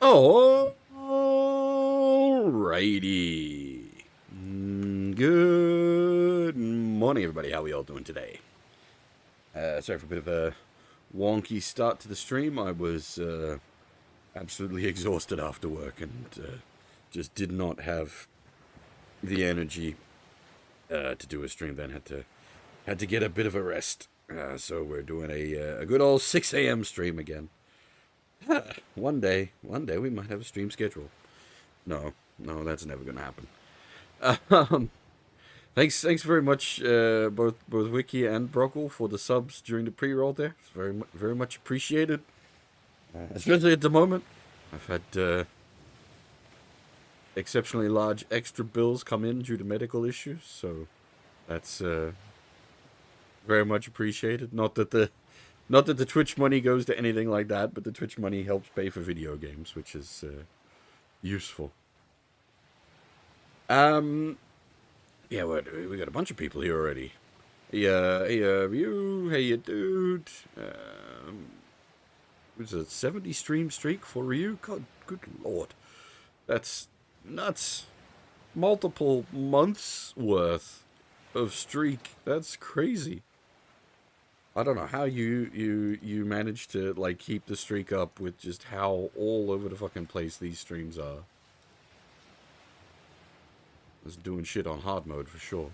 Alrighty. Good morning, everybody. How are we all doing today? Sorry for a bit of a wonky start to the stream. I was absolutely exhausted after work and just did not have the energy to do a stream. Then had to get a bit of a rest. So we're doing a good old 6 a.m. stream again. One day we might have a stream schedule. No, that's never gonna happen. Thanks very much, both Wiki and Brockle for the subs during the pre-roll there. It's very much appreciated. Especially at the moment, I've had exceptionally large extra bills come in due to medical issues, so that's very much appreciated. Not that the Twitch money goes to anything like that, but the Twitch money helps pay for video games, which is useful. Yeah, we got a bunch of people here already. Hey, you, hey, you dude. It was a 70 stream streak for you. God, good lord, that's nuts. Multiple months worth of streak. That's crazy. I don't know how you manage to like keep the streak up with just how all over the fucking place these streams are. Just doing shit on hard mode for sure.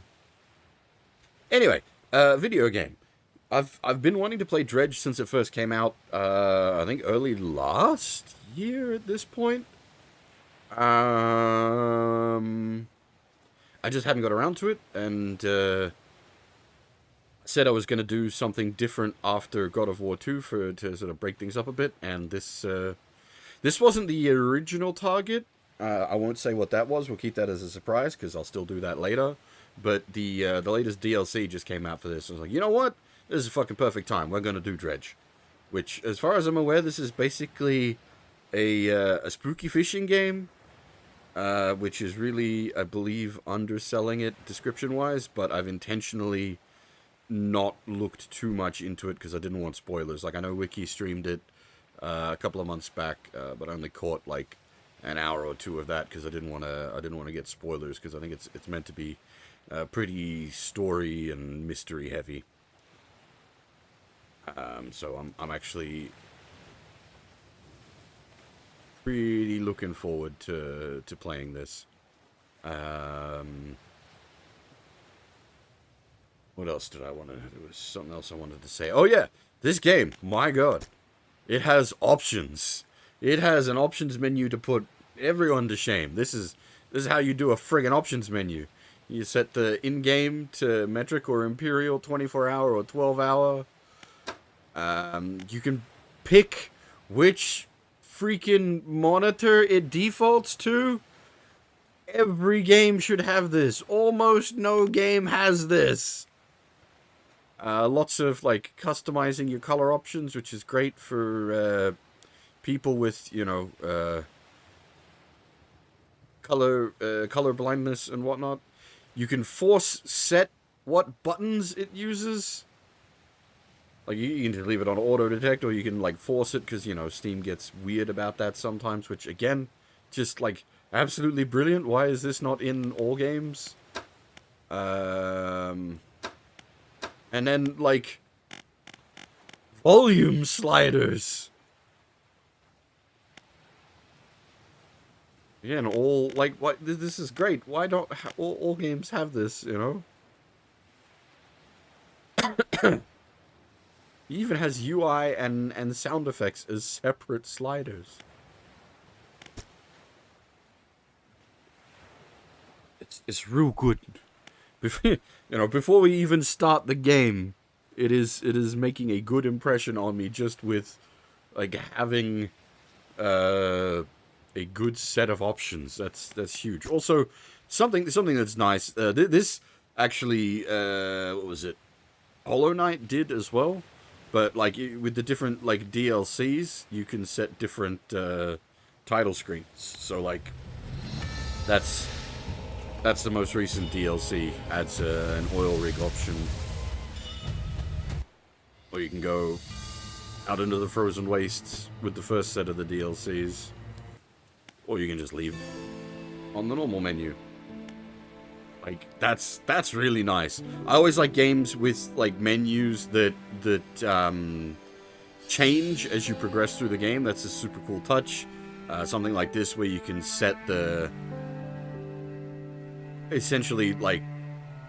Anyway, video game. I've been wanting to play Dredge since it first came out. I think early last year at this point. I just hadn't got around to it, and said I was going to do something different after God of War 2 to sort of break things up a bit, and this wasn't the original target. I won't say what that was. We'll keep that as a surprise, because I'll still do that later. But the latest DLC just came out for this. I was like, you know what? This is a fucking perfect time. We're going to do Dredge. Which, as far as I'm aware, this is basically a spooky fishing game. Which is really, I believe, underselling it description-wise. But I've intentionally not looked too much into it because I didn't want spoilers. Like, I know Wiki streamed it a couple of months back, but I only caught like an hour or two of that because I didn't want to get spoilers, because I think it's meant to be pretty story and mystery heavy. So I'm actually really looking forward to playing this. What else did I want to... There was something else I wanted to say. Oh, yeah. This game, my god. It has options. It has an options menu to put everyone to shame. This is how you do a friggin' options menu. You set the in-game to metric or imperial, 24-hour or 12-hour. You can pick which freaking monitor it defaults to. Every game should have this. Almost no game has this. Lots of, like, customizing your color options, which is great for people with, you know, color blindness and whatnot. You can force set what buttons it uses. Like, you can leave it on auto detect, or you can, like, force it, because, you know, Steam gets weird about that sometimes, which, again, just, like, absolutely brilliant. Why is this not in all games? And then, like, volume sliders. Again, all, like, what? This is great. Why don't all games have this, you know? He even has UI and sound effects as separate sliders. It's real good. Before we even start the game, it is making a good impression on me just with, like, having a good set of options. That's huge. Also, something that's nice. This actually, what was it? Hollow Knight did as well, but like with the different like DLCs, you can set different title screens. So like, that's the most recent DLC. Adds an oil rig option, or you can go out into the frozen wastes with the first set of the DLCs. Or you can just leave on the normal menu. Like, that's really nice. I always like games with, like, menus that change as you progress through the game. That's a super cool touch. Something like this where you can set the... essentially, like,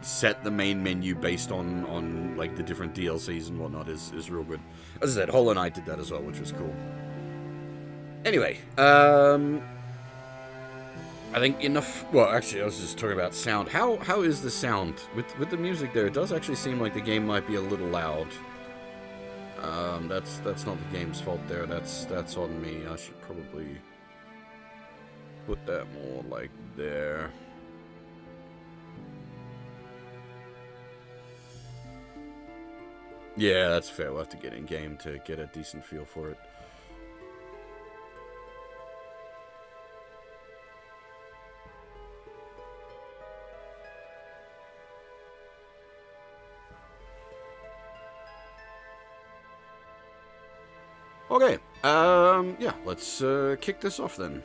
set the main menu based on like, the different DLCs and whatnot is real good. As I said, Hollow Knight did that as well, which was cool. Anyway, I think enough... Well, actually, I was just talking about sound. How is the sound? With the music there, it does actually seem like the game might be a little loud. That's not the game's fault there. That's on me. I should probably put that more like there. Yeah, that's fair. We'll have to get in-game to get a decent feel for it. Okay, yeah, let's kick this off then.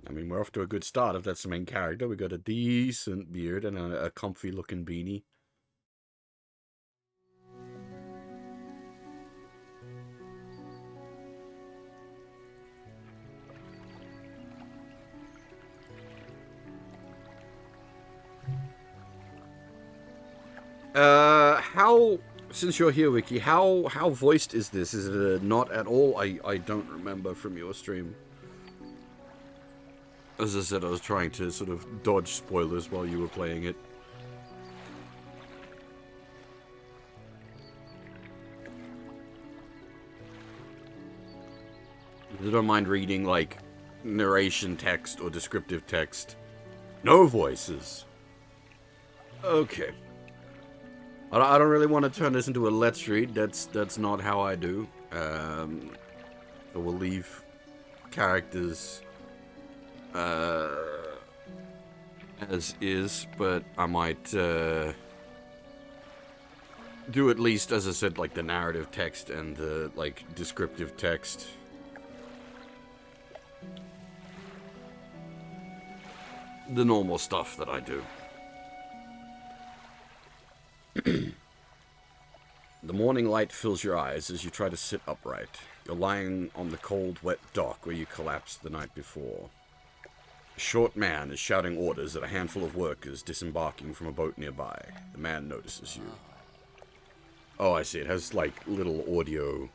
I mean, we're off to a good start if that's the main character. We got a decent beard and a comfy-looking beanie. Since you're here, Wiki, how voiced is this? Is it not at all? I don't remember from your stream. As I said, I was trying to sort of dodge spoilers while you were playing it. I don't mind reading, like, narration text or descriptive text. No voices. Okay. I don't really want to turn this into a let's read. That's not how I do. So we'll leave characters as is, but I might do at least, as I said, like the narrative text and the like descriptive text. The normal stuff that I do. The morning light fills your eyes as you try to sit upright. You're lying on the cold, wet dock where you collapsed the night before. A short man is shouting orders at a handful of workers disembarking from a boat nearby. The man notices you. Oh, I see. It has, like, little audio.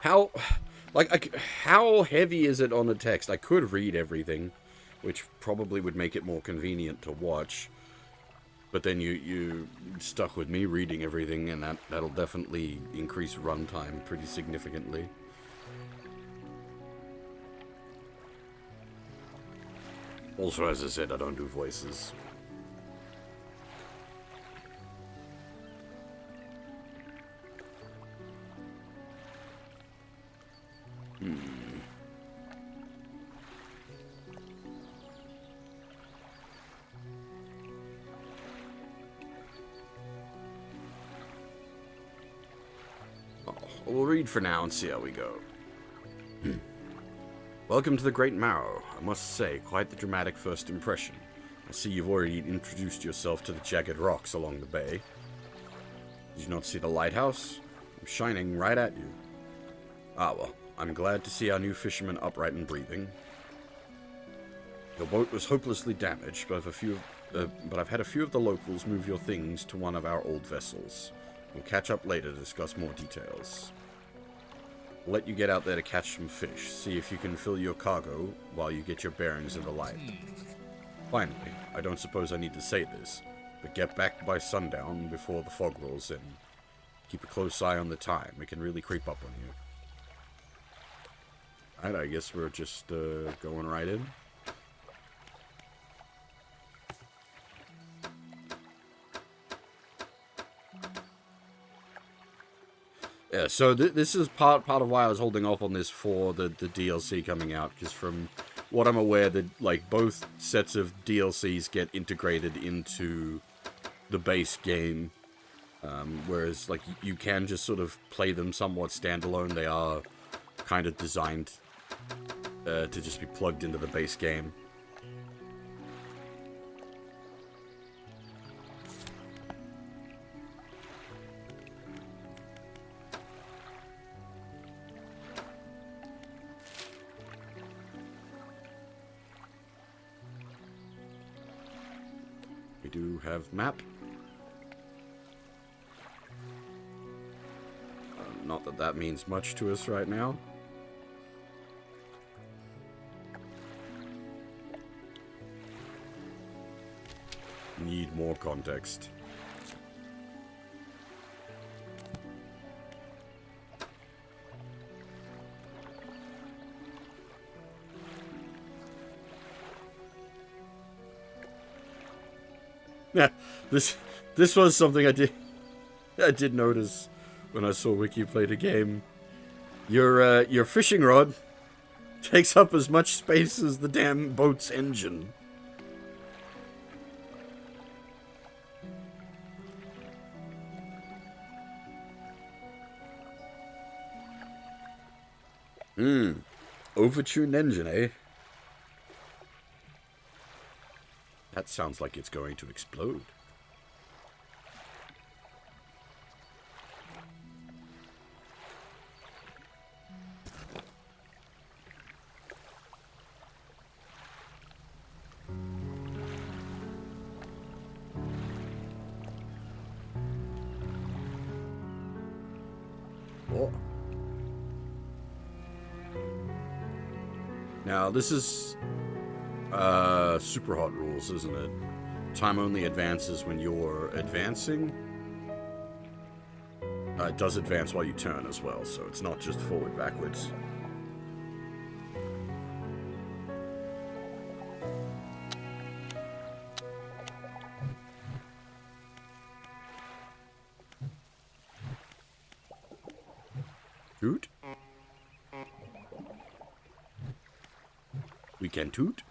How heavy is it on the text? I could read everything, which probably would make it more convenient to watch. But then you stuck with me reading everything, and that'll definitely increase runtime pretty significantly. Also, as I said, I don't do voices. We'll read for now and see how we go. Welcome to the Great Marrow. I must say, quite the dramatic first impression. I see you've already introduced yourself to the jagged rocks along the bay. Did you not see the lighthouse? I'm shining right at you. Ah, well, I'm glad to see our new fisherman upright and breathing. Your boat was hopelessly damaged, but I've had a few of the locals move your things to one of our old vessels. We'll catch up later to discuss more details. I'll let you get out there to catch some fish. See if you can fill your cargo while you get your bearings in the light. Finally, I don't suppose I need to say this, but get back by sundown before the fog rolls in. keep a close eye on the time. It can really creep up on you. Alright, I guess we're just going right in. Yeah, so this is part of why I was holding off on this for the DLC coming out, because from what I'm aware, that like both sets of DLCs get integrated into the base game, whereas like you can just sort of play them somewhat standalone. They are kind of designed to just be plugged into the base game. We do have map. Not that that means much to us right now. Need more context. Yeah, this was something I did notice when I saw Wiki play the game. Your fishing rod takes up as much space as the damn boat's engine. Overtuned engine, eh? That sounds like it's going to explode. Oh. Now, this is super hot rules, isn't it? Time only advances when you're advancing. It does advance while you turn as well, so it's not just forward, backwards. Toot. We can toot.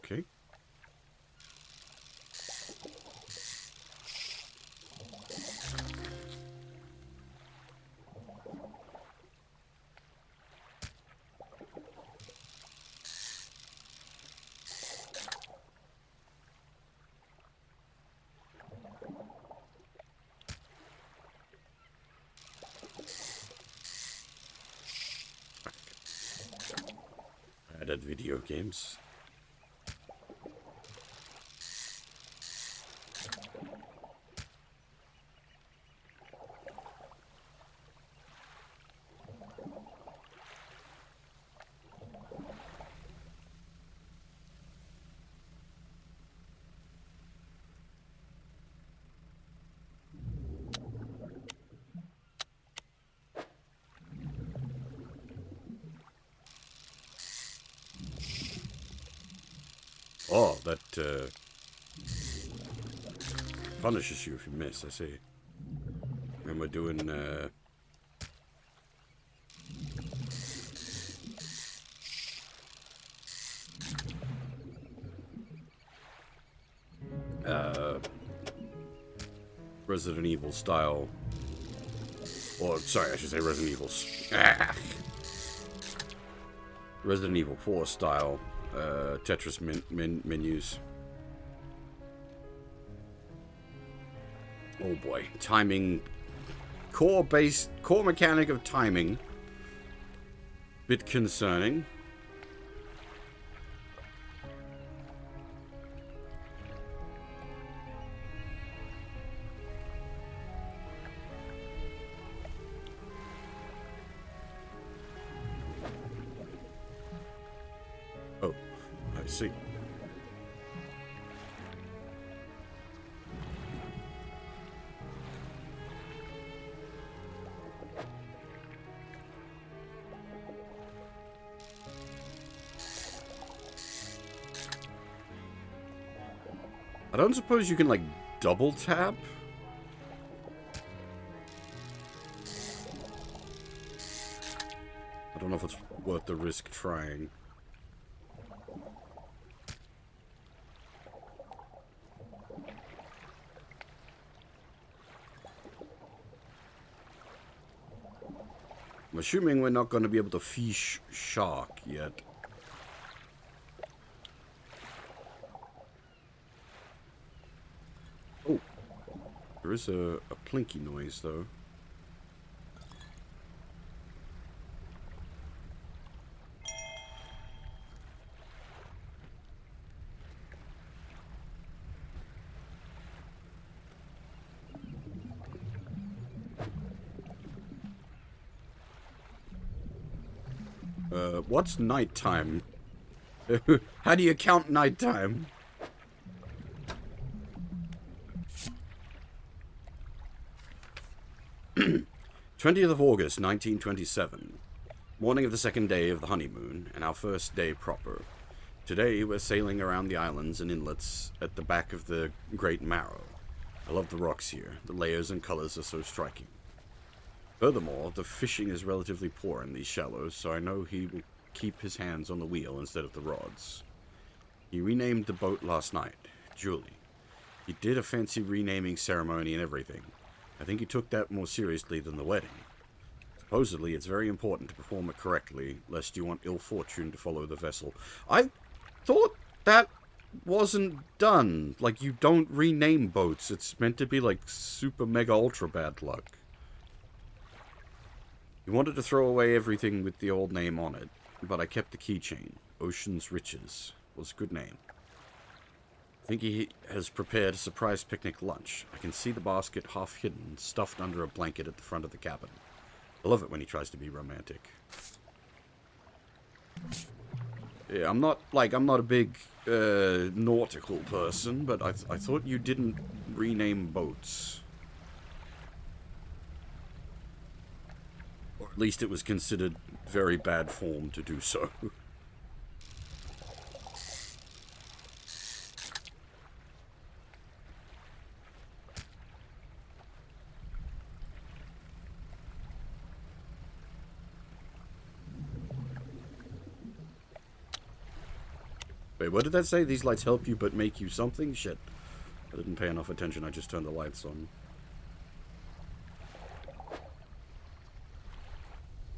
Okay. At video games. Oh, that punishes you if you miss, I see. And we're doing Resident Evil style. Or, sorry, I should say Resident Evil. Resident Evil 4 style Tetris menus. Oh boy, timing, core mechanic of timing. Bit concerning. Oh, I see. I don't suppose you can, like, double tap? I don't know if it's worth the risk trying. I'm assuming we're not going to be able to fish shark yet. Oh, there is a plinky noise, though. What's nighttime? How do you count nighttime? '20th of August, 1927. Morning of the second day of the honeymoon, and our first day proper. Today we're sailing around the islands and inlets at the back of the Great Marrow. I love the rocks here. The layers and colors are so striking. Furthermore, the fishing is relatively poor in these shallows, so I know he will keep his hands on the wheel instead of the rods. He renamed the boat last night, Julie. He did a fancy renaming ceremony and everything. I think he took that more seriously than the wedding. Supposedly, it's very important to perform it correctly, lest you want ill fortune to follow the vessel. I thought that wasn't done. Like, you don't rename boats. It's meant to be, like, super mega ultra bad luck. He wanted to throw away everything with the old name on it, but I kept the keychain. Ocean's Riches was a good name. I think he has prepared a surprise picnic lunch. I can see the basket half hidden, stuffed under a blanket at the front of the cabin. I love it when he tries to be romantic. Yeah, I'm not a big nautical person, but I thought you didn't rename boats. Or at least it was considered very bad form to do so. Wait, what did that say? These lights help you but make you something? Shit. I didn't pay enough attention. I just turned the lights on.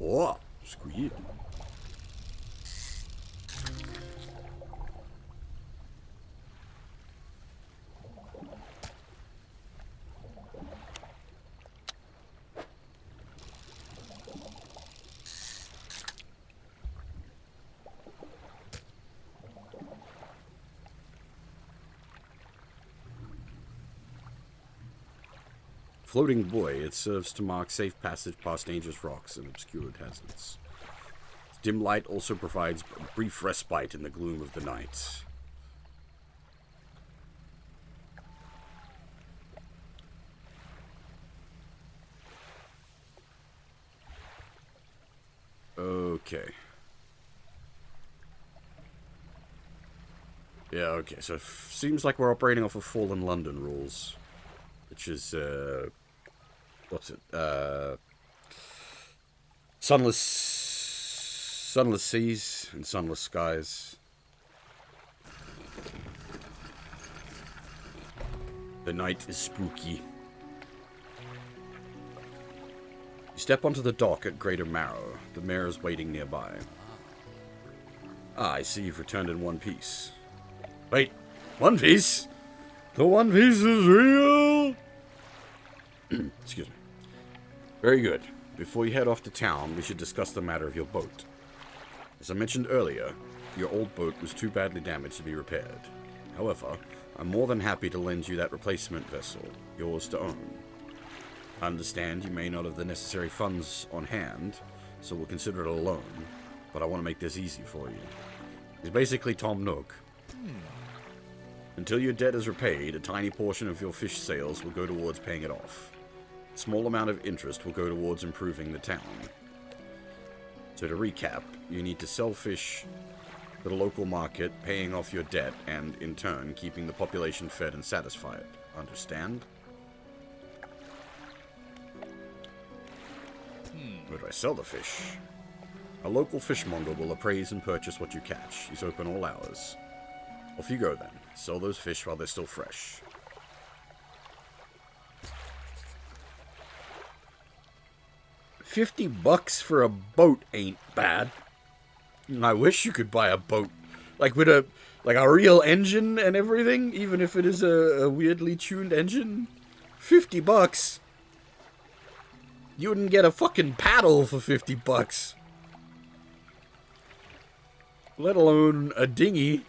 Oh, squeak. Floating buoy. It serves to mark safe passage past dangerous rocks and obscured hazards. Dim light also provides a brief respite in the gloom of the night. Okay. Yeah, okay, so it seems like we're operating off of Fallen London rules. Which is, what's it? Sunless seas and sunless skies. The night is spooky. You step onto the dock at Greater Marrow. The mare is waiting nearby. Ah, I see you've returned in one piece. Wait, One Piece? The One Piece is real? Excuse me. Very good. Before you head off to town, we should discuss the matter of your boat. As I mentioned earlier, your old boat was too badly damaged to be repaired. However, I'm more than happy to lend you that replacement vessel, yours to own. I understand you may not have the necessary funds on hand, so we'll consider it a loan, but I want to make this easy for you. He's basically Tom Nook. Until your debt is repaid, a tiny portion of your fish sales will go towards paying it off. A small amount of interest will go towards improving the town. So to recap, you need to sell fish at a local market, paying off your debt, and in turn, keeping the population fed and satisfied. Understand? Where do I sell the fish? A local fishmonger will appraise and purchase what you catch. He's open all hours. Off you go then. Sell those fish while they're still fresh. $50 for a boat ain't bad. I wish you could buy a boat like with a real engine and everything, even if it is a weirdly tuned engine. $50. You wouldn't get a fucking paddle for $50. Let alone a dinghy.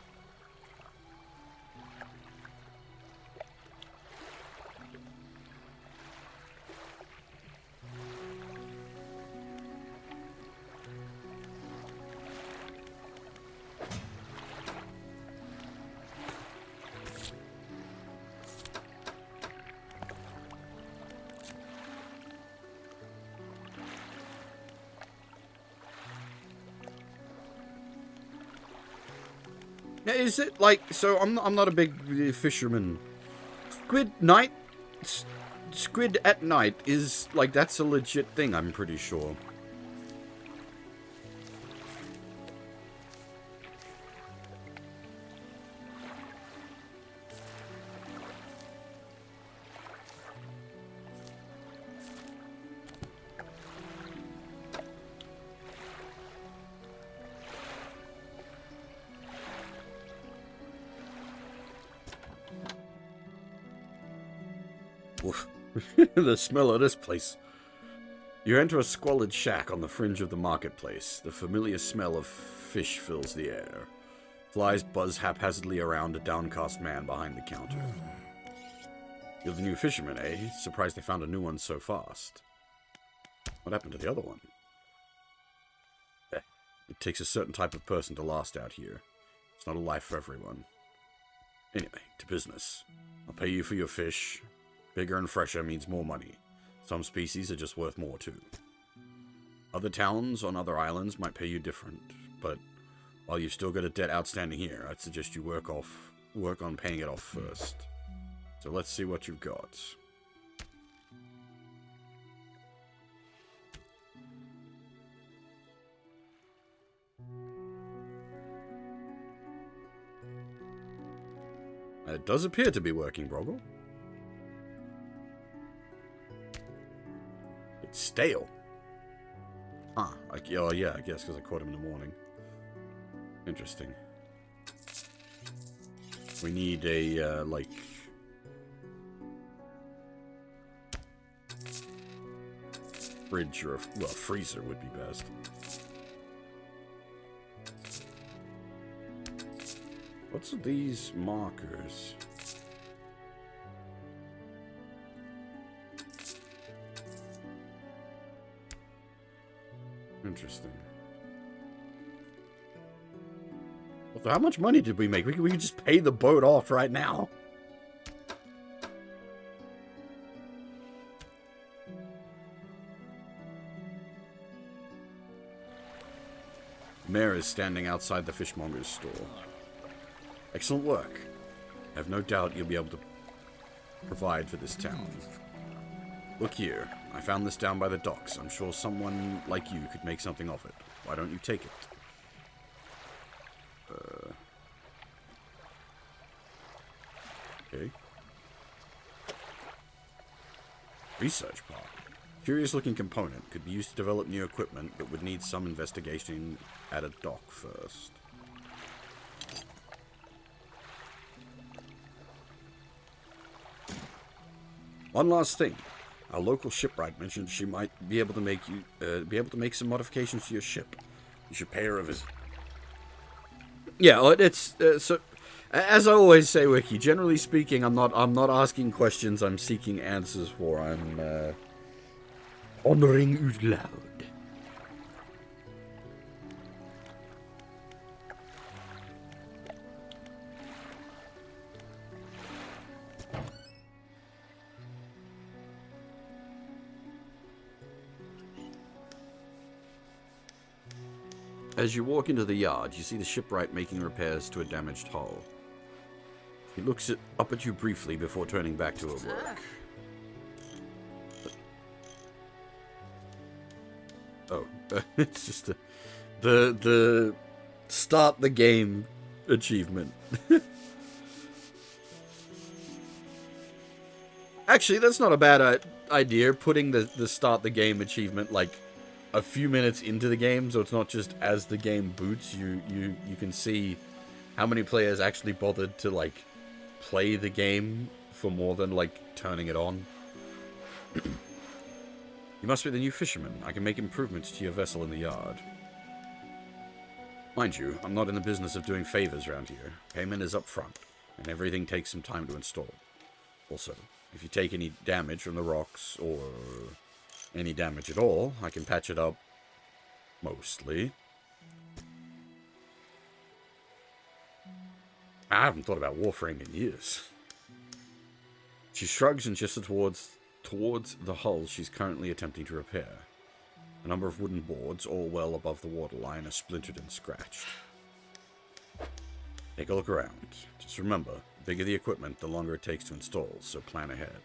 Is it like, so I'm not a big fisherman. Squid at night is like, that's a legit thing, I'm pretty sure. The smell of this place. You enter a squalid shack on the fringe of the marketplace. The familiar smell of fish fills the air. Flies buzz haphazardly around a downcast man behind the counter. You're the new fisherman, eh? Surprised they found a new one so fast. What happened to the other one? It takes a certain type of person to last out here. It's not a life for everyone. Anyway, to business. I'll pay you for your fish. Bigger and fresher means more money. Some species are just worth more, too. Other towns on other islands might pay you different, but while you've still got a debt outstanding here, I'd suggest you work on paying it off first. So let's see what you've got. It does appear to be working, Broggle. It's stale. Huh. Oh, yeah, I guess because I caught him in the morning. Interesting. We need a, like... fridge or a freezer would be best. What's these markers? Interesting. Well, how much money did we make? We could just pay the boat off right now. Mayor is standing outside the fishmonger's store. Excellent work. I have no doubt you'll be able to provide for this town. Look here. I found this down by the docks. I'm sure someone like you could make something of it. Why don't you take it? Okay. Research part. Curious looking component. Could be used to develop new equipment, but would need some investigation at a dock first. One last thing. Our local shipwright mentioned she might be able to make some modifications to your ship. You should pay her a visit. Yeah, well, it's so. As I always say, Wiki. Generally speaking, I'm not asking questions. I'm seeking answers for. I'm honoring out loud. As you walk into the yard, you see the shipwright making repairs to a damaged hull. He looks up at you briefly before turning back to her work. Oh, it's just the start the game achievement. Actually, that's not a bad idea, putting the start the game achievement like a few minutes into the game, so it's not just as the game boots, you can see how many players actually bothered to like play the game for more than like turning it on. You must be the new fisherman. I can make improvements to your vessel in the yard. Mind you, I'm not in the business of doing favors around here. Payment is up front, and everything takes some time to install. Also, if you take any damage from the rocks, or any damage at all, I can patch it up. Mostly. I haven't thought about Warframe in years. She shrugs and gestures towards the hull she's currently attempting to repair. A number of wooden boards, all well above the waterline, are splintered and scratched. Take a look around. Just remember, the bigger the equipment, the longer it takes to install, so plan ahead.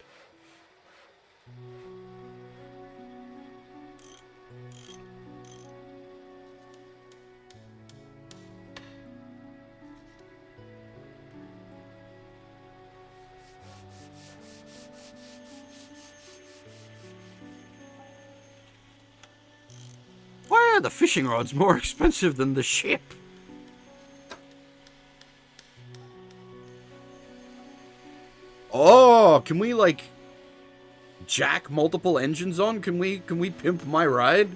Why are the fishing rods more expensive than the ship? Oh, can we like jack multiple engines on? Can we pimp my ride?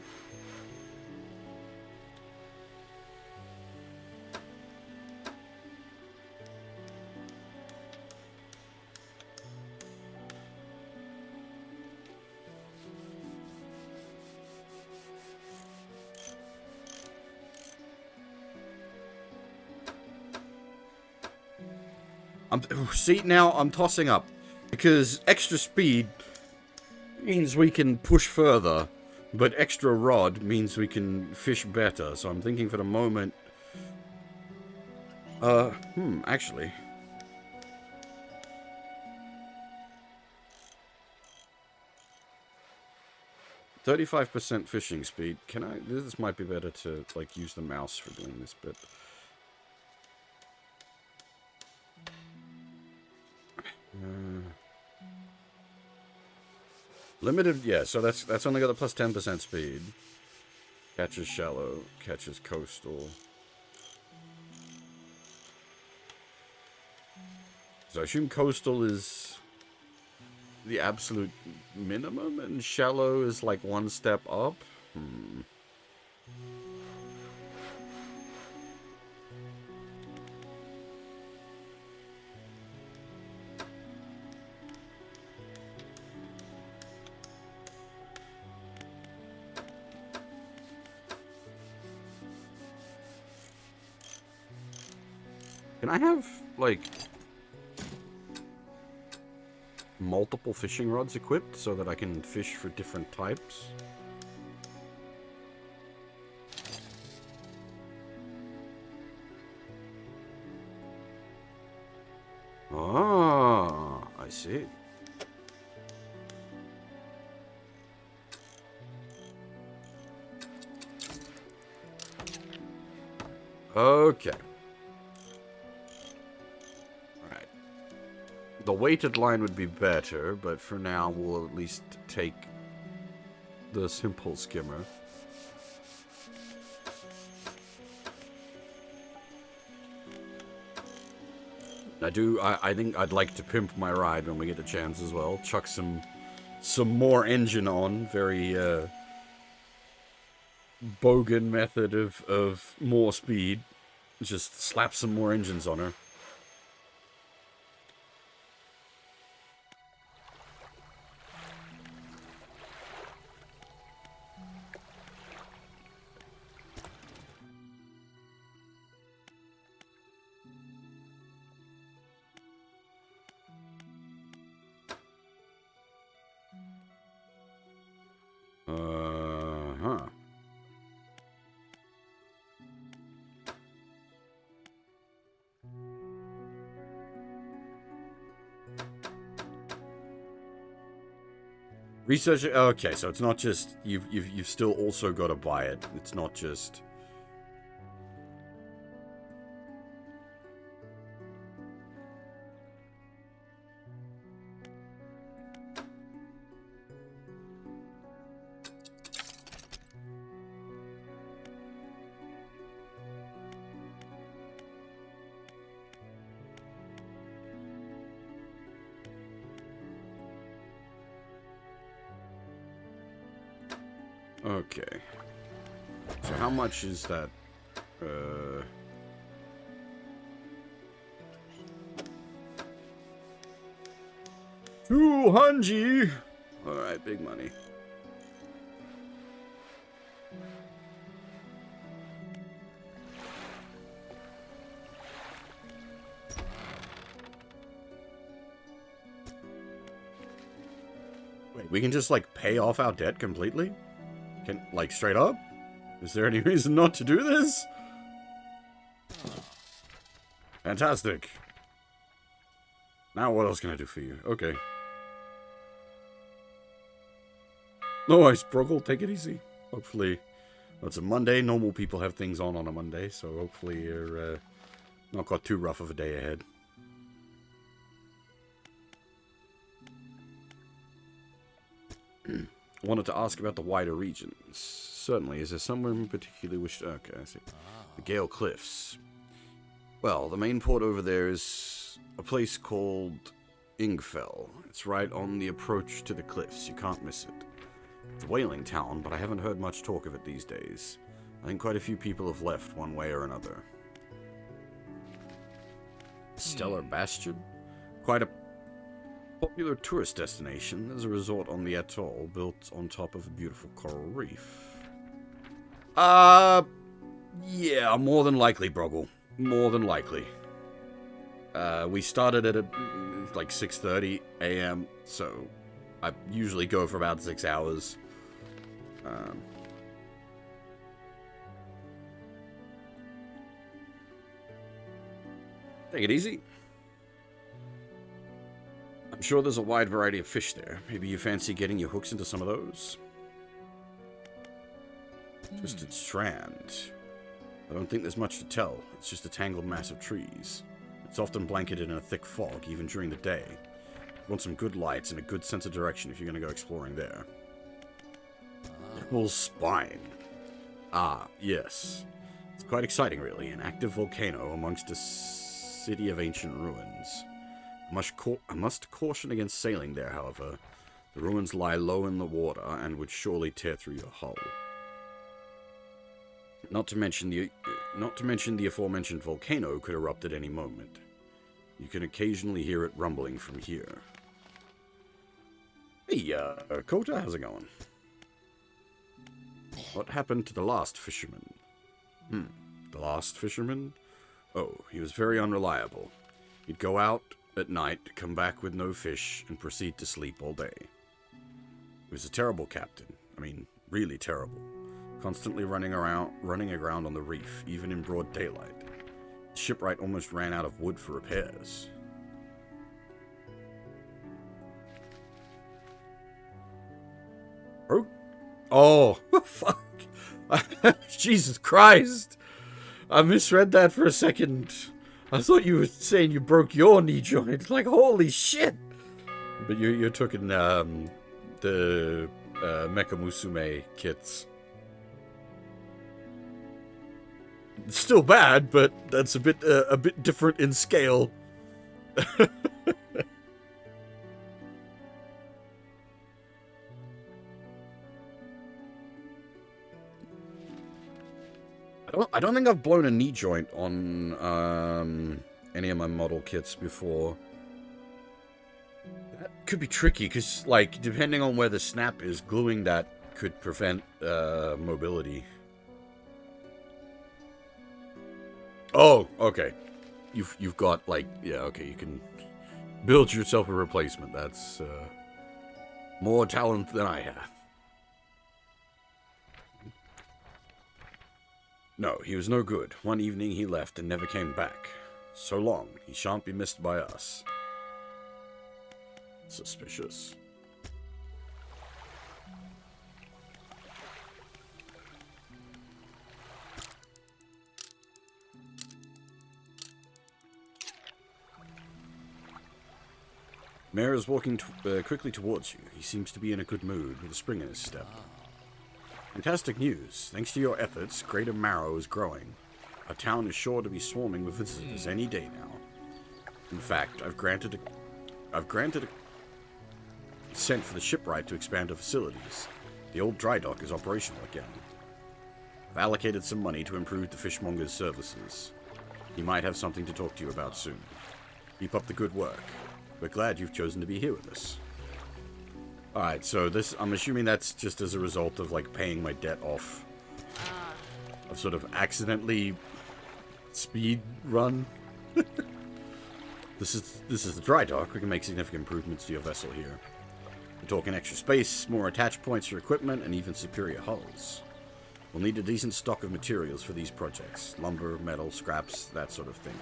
See, now I'm tossing up. Because extra speed means we can push further, but extra rod means we can fish better. So I'm thinking for the moment... actually... 35% fishing speed. Can I... This might be better to, like, use the mouse for doing this bit. Limited, yeah, so that's only got a plus 10% speed. Catches shallow, catches coastal. So I assume coastal is the absolute minimum, and shallow is like one step up? Can I have, like, multiple fishing rods equipped so that I can fish for different types? Ah, I see. Okay. The weighted line would be better, but for now we'll at least take the simple skimmer. I think I'd like to pimp my ride when we get a chance as well. Chuck some more engine on. Very bogan method of more speed. Just slap some more engines on her. Research. Okay, so it's not just you've still also got to buy it. It's not just. Okay. So how much is that? 200. All right, big money. Wait, we can just like pay off our debt completely? Can like straight up? Is there any reason not to do this? Fantastic. Now what else can I do for you? Okay. No worries, Broggle. Take it easy. Hopefully, well, it's a Monday. Normal people have things on a Monday, so hopefully you're not got too rough of a day ahead. Wanted to ask about the wider regions. Certainly. Is there somewhere in particular wish to... Okay, I see. The Gale Cliffs. Well, the main port over there is a place called Ingfell. It's right on the approach to the cliffs. You can't miss it. It's a whaling town, but I haven't heard much talk of it these days. I think quite a few people have left one way or another. Stellar Bastion? Quite a popular tourist destination. There's a resort on the atoll built on top of a beautiful coral reef. Yeah, more than likely, Broggle. More than likely. We started at like 6:30 a.m., so I usually go for about 6 hours. Take it easy. I'm sure there's a wide variety of fish there. Maybe you fancy getting your hooks into some of those? Twisted Strand. I don't think there's much to tell. It's just a tangled mass of trees. It's often blanketed in a thick fog, even during the day. You want some good lights and a good sense of direction if you're going to go exploring there. Devil's Spine. Ah, yes. It's quite exciting, really. An active volcano amongst a city of ancient ruins. I must caution against sailing there, however. The ruins lie low in the water and would surely tear through your hull. Not to mention the aforementioned volcano could erupt at any moment. You can occasionally hear it rumbling from here. Hey, Kota, how's it going? What happened to the last fisherman? The last fisherman? Oh, he was very unreliable. He'd go out at night, come back with no fish, and proceed to sleep all day. He was a terrible captain. I mean, really terrible. Constantly running aground on the reef, even in broad daylight. The shipwright almost ran out of wood for repairs. Oh, fuck. Jesus Christ. I misread that for a second. I thought you were saying you broke your knee joint. Like, holy shit. But you're talking the Mecha Musume kits. It's still bad, but that's a bit different in scale. I don't think I've blown a knee joint on any of my model kits before. That could be tricky, because, like, depending on where the snap is, gluing that could prevent mobility. Oh, okay. You've got, like, yeah, okay, you can build yourself a replacement. That's more talent than I have. No, he was no good. One evening he left and never came back. So long, he shan't be missed by us. Suspicious. Mayor is walking quickly towards you. He seems to be in a good mood, with a spring in his step. Fantastic news. Thanks to your efforts, Greater Marrow is growing. Our town is sure to be swarming with visitors any day now. In fact, I've granted consent for the shipwright to expand our facilities. The old dry dock is operational again. I've allocated some money to improve the fishmonger's services. He might have something to talk to you about soon. Keep up the good work. We're glad you've chosen to be here with us. Alright, so this, I'm assuming that's just as a result of, like, paying my debt off. I've sort of accidentally speed run. This is the dry dock. We can make significant improvements to your vessel here. We're talking extra space, more attach points for equipment, and even superior hulls. We'll need a decent stock of materials for these projects. Lumber, metal, scraps, that sort of thing.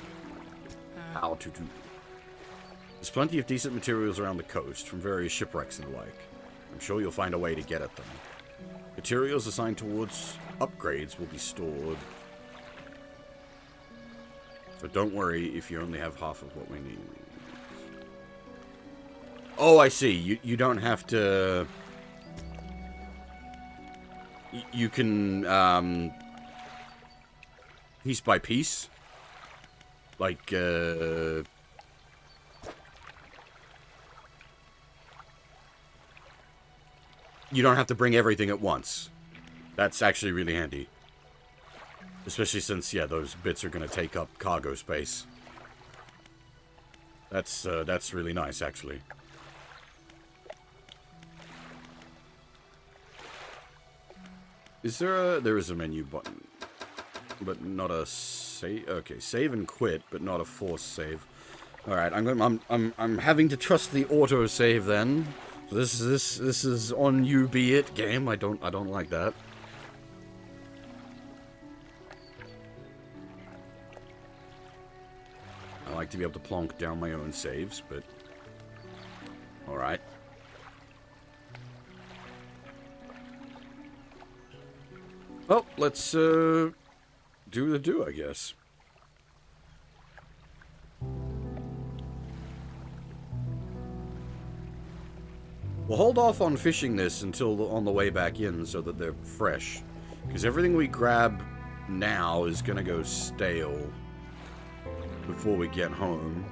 How to do. There's plenty of decent materials around the coast, from various shipwrecks and the like. I'm sure you'll find a way to get at them. Materials assigned towards upgrades will be stored. So don't worry if you only have half of what we need. Oh, I see. You don't have to... You can, piece by piece. Like, you don't have to bring everything at once. That's actually really handy. Especially since, yeah, those bits are going to take up cargo space. That's really nice, actually. Is there a... There is a menu button. But not a save... Okay, save and quit, but not a forced save. Alright, I'm having to trust the auto-save then. So this is on you be it, game. I don't like that. I like to be able to plonk down my own saves, but... Alright. Well, let's, do the do, I guess. We'll hold off on fishing this until on the way back in so that they're fresh. Because everything we grab now is gonna go stale before we get home.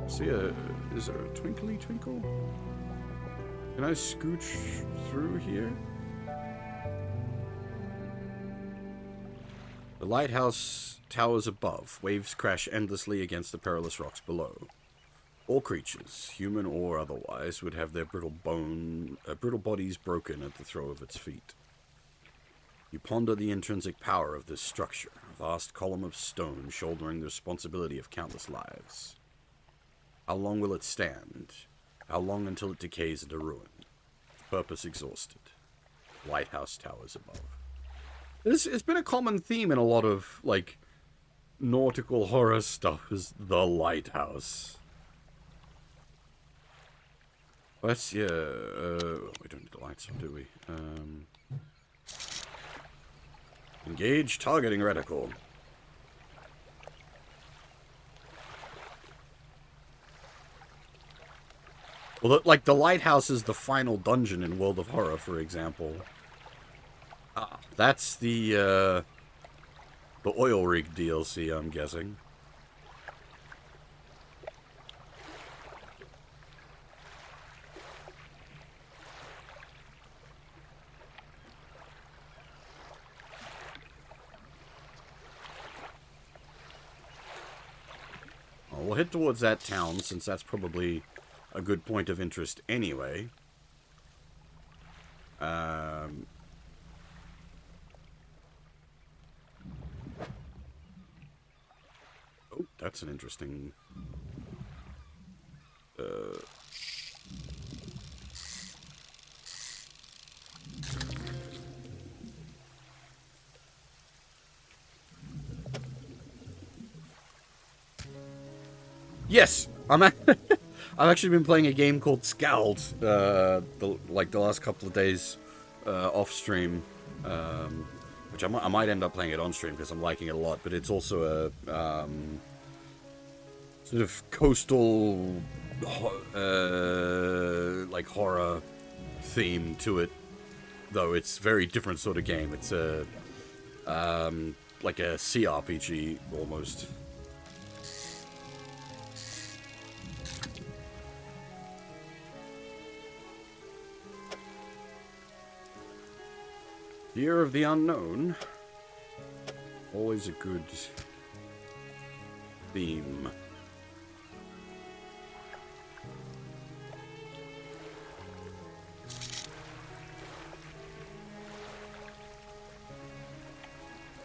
See, is there a twinkly twinkle? Can I scooch through here? The lighthouse towers above. Waves crash endlessly against the perilous rocks below. All creatures, human or otherwise, would have their brittle bodies broken at the throw of its feet. You ponder the intrinsic power of this structure, a vast column of stone shouldering the responsibility of countless lives. How long will it stand? How long until it decays into ruin? Purpose exhausted. Lighthouse towers above. It's been a common theme in a lot of, like, nautical horror stuff, is the lighthouse. Let's, yeah, we don't need the lights on, do we? Engage targeting reticle. Well, like, the lighthouse is the final dungeon in World of Horror, for example. Ah, that's the oil rig DLC, I'm guessing. Well, we'll head towards that town, since that's probably a good point of interest anyway. Oh, that's an interesting... Yes! I've actually been playing a game called Scald, the last couple of days off stream, which I might end up playing it on stream because I'm liking it a lot. But it's also sort of coastal, like horror theme to it. Though it's very different sort of game. It's a like a CRPG almost. Year of the Unknown. Always a good theme.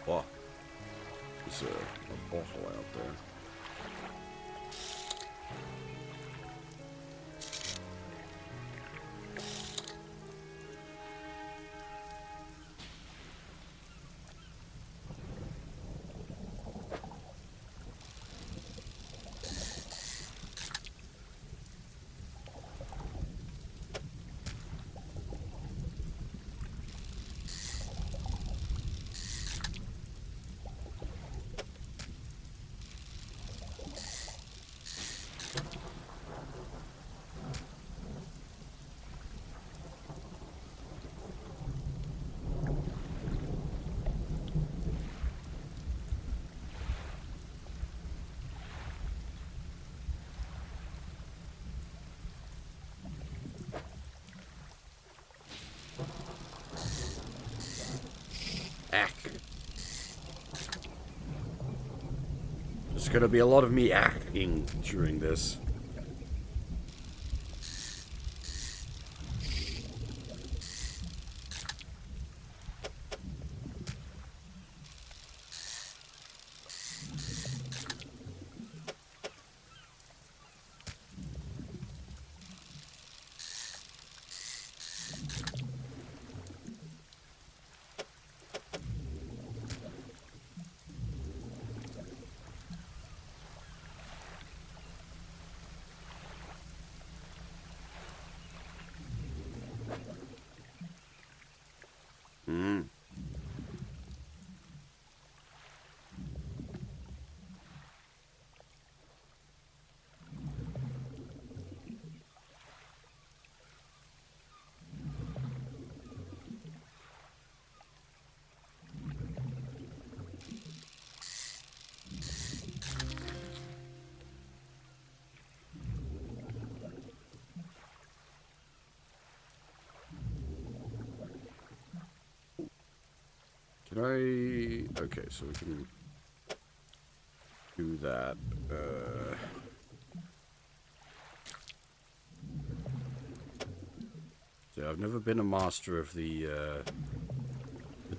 Oh, there's a bottle out there. There's gonna be a lot of me acting during this. Can I... Okay, so we can do that. So I've never been a master of the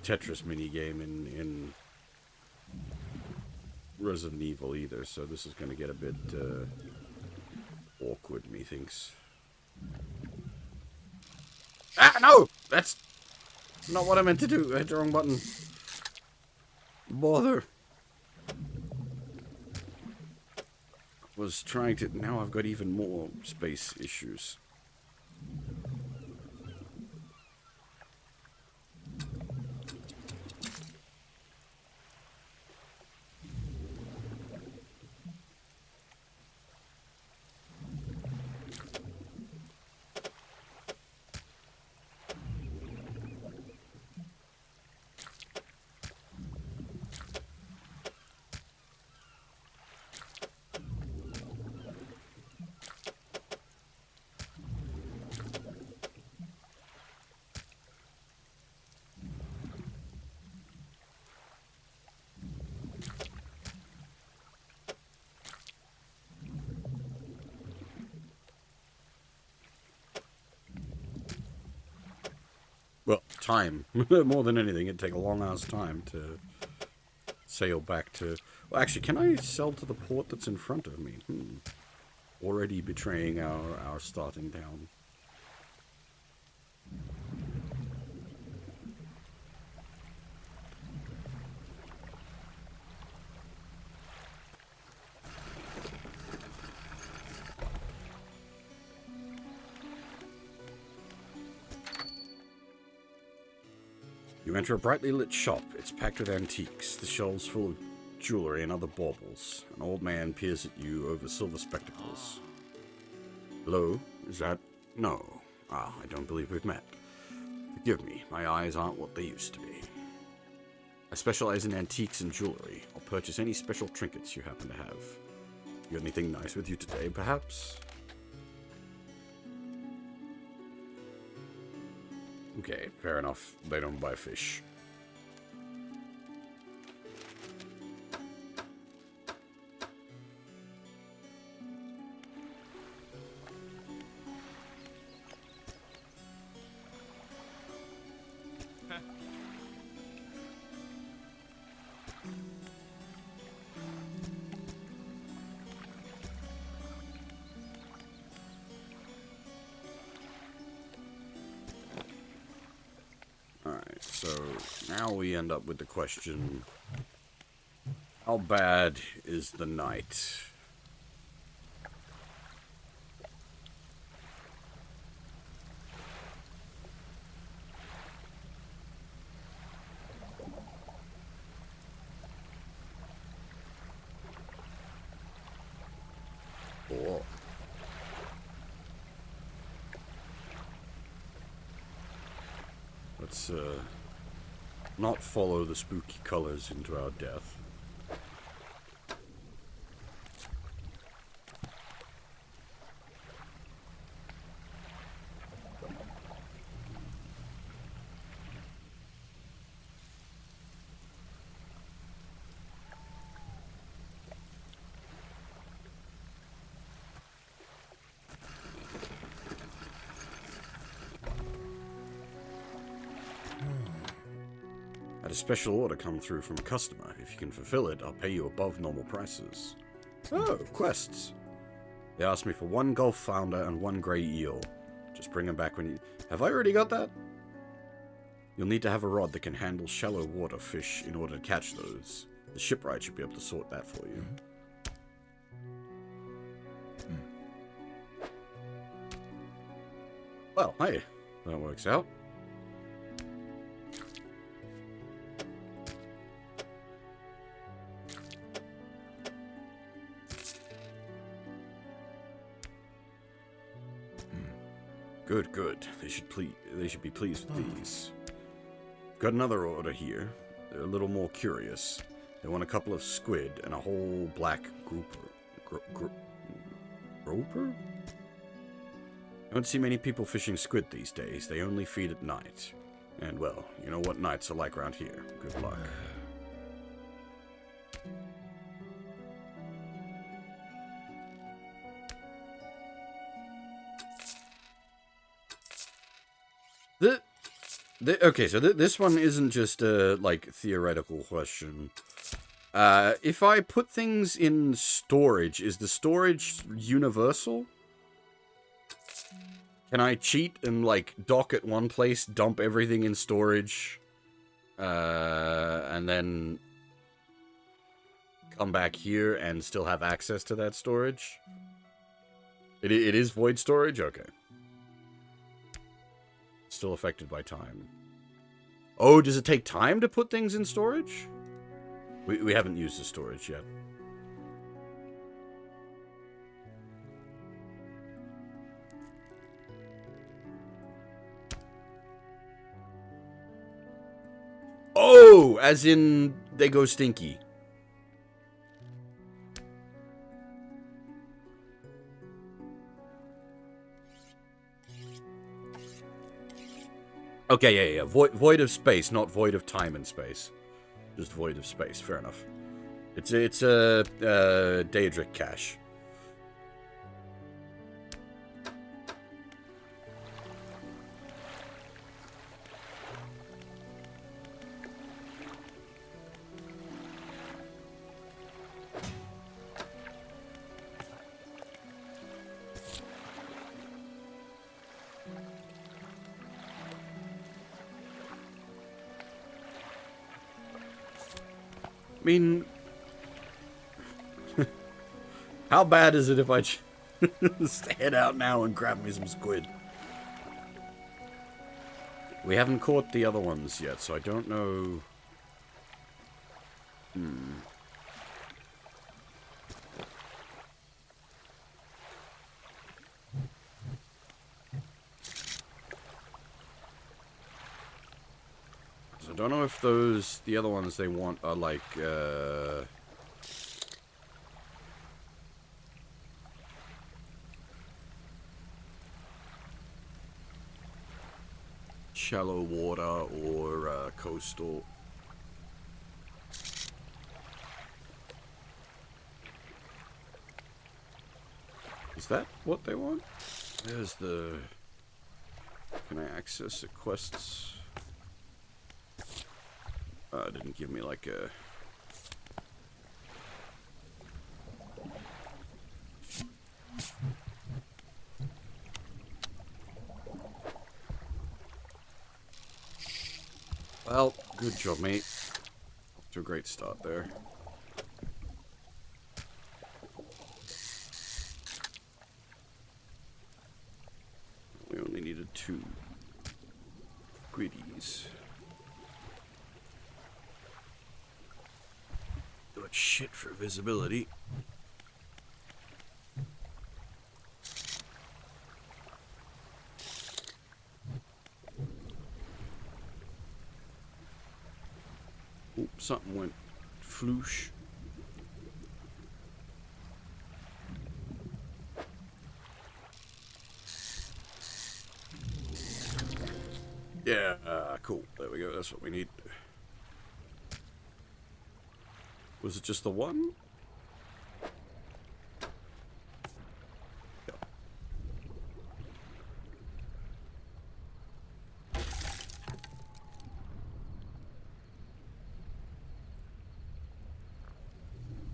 Tetris minigame in Resident Evil either, so this is going to get a bit awkward, methinks. Ah, no! That's not what I meant to do. I hit the wrong button. Bother. Was trying to... Now I've got even more space issues. Well, time. More than anything, it'd take a long-ass time to sail back to... Well, actually, can I sail to the port that's in front of me? Already betraying our starting down. You enter a brightly lit shop. It's packed with antiques. The shelves full of jewelry and other baubles. An old man peers at you over silver spectacles. Hello? Is that... No. Ah, I don't believe we've met. Forgive me, my eyes aren't what they used to be. I specialize in antiques and jewelry. I'll purchase any special trinkets you happen to have. You got anything nice with you today, perhaps? Okay, fair enough. They don't buy fish. Alright, so now we end up with the question, how bad is the night? Oh. Let's, not follow the spooky colors into our death. Had a special order come through from a customer. If you can fulfill it, I'll pay you above normal prices. Oh, quests. They asked me for 1 Gulf Flounder and 1 Grey Eel. Just bring them back when you... Have I already got that? You'll need to have a rod that can handle shallow water fish in order to catch those. The shipwright should be able to sort that for you. Well, hey, that works out. Good, good. They should be pleased with these. Got another order here. They're a little more curious. They want a couple of squid and a whole black grouper. Grouper? I don't see many people fishing squid these days. They only feed at night. And, well, you know what nights are like around here. Good luck. Okay, so this one isn't just a, like, theoretical question. If I put things in storage, is the storage universal? Can I cheat and, like, dock at one place, dump everything in storage, and then come back here and still have access to that storage? It is void storage? Okay. Still affected by time. Oh, does it take time to put things in storage? We haven't used the storage yet. Oh, as in they go stinky. Okay, yeah. Void of space, not void of time and space. Just void of space. Fair enough. It's a Daedric cache. I mean, how bad is it if I just head out now and grab me some squid? We haven't caught the other ones yet, so I don't know. don't know if those, the other ones they want are like, shallow water or coastal. Is that what they want? There's the... Can I access the quests? It didn't give me like a... Well, good job, mate. Off to a great start there. We only needed 2 gritties. Good shit for visibility. Oop, something went floosh. Yeah, cool. There we go. That's what we need. Was it just the one? Yeah.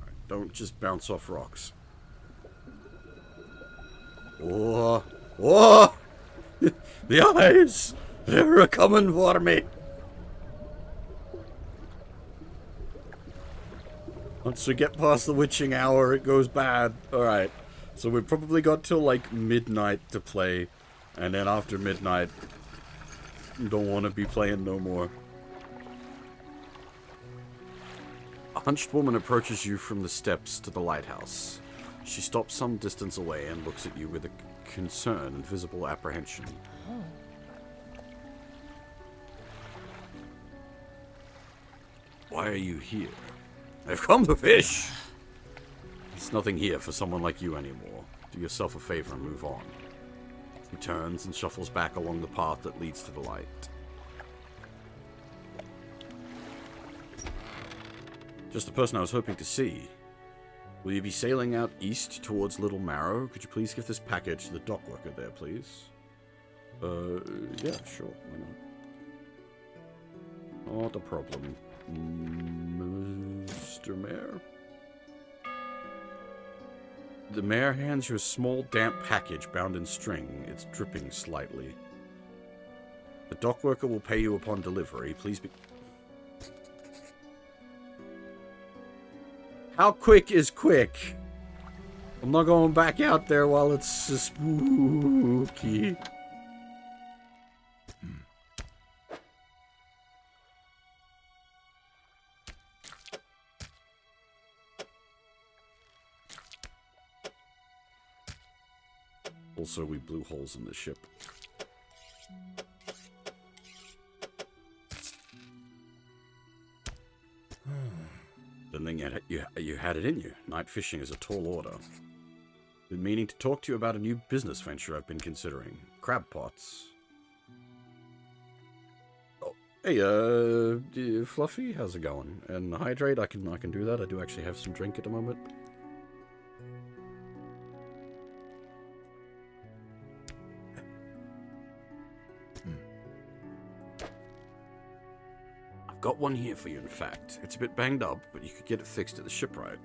Right, don't just bounce off rocks. Whoa! Whoa! The eyes! They're a-coming for me! Once we get past the witching hour, it goes bad. Alright. So we've probably got till like midnight to play. And then after midnight, don't want to be playing no more. A hunched woman approaches you from the steps to the lighthouse. She stops some distance away and looks at you with a concern and visible apprehension. Oh. Why are you here? I've come to fish! There's nothing here for someone like you anymore. Do yourself a favor and move on. He turns and shuffles back along the path that leads to the light. Just the person I was hoping to see. Will you be sailing out east towards Little Marrow? Could you please give this package to the dock worker there, please? Yeah, sure. Why not? Not a problem. Mr. Mayor? The mayor hands you a small, damp package bound in string. It's dripping slightly. The dock worker will pay you upon delivery. Please be... How quick is quick? I'm not going back out there while it's spooky. Also, we blew holes in the ship. Didn't think you had it in you. Night fishing is a tall order. Been meaning to talk to you about a new business venture I've been considering. Crab pots. Oh, hey, Fluffy, how's it going? And hydrate, I can do that. I do actually have some drink at the moment. Got one here for you, in fact. It's a bit banged up, but you could get it fixed at the shipwright.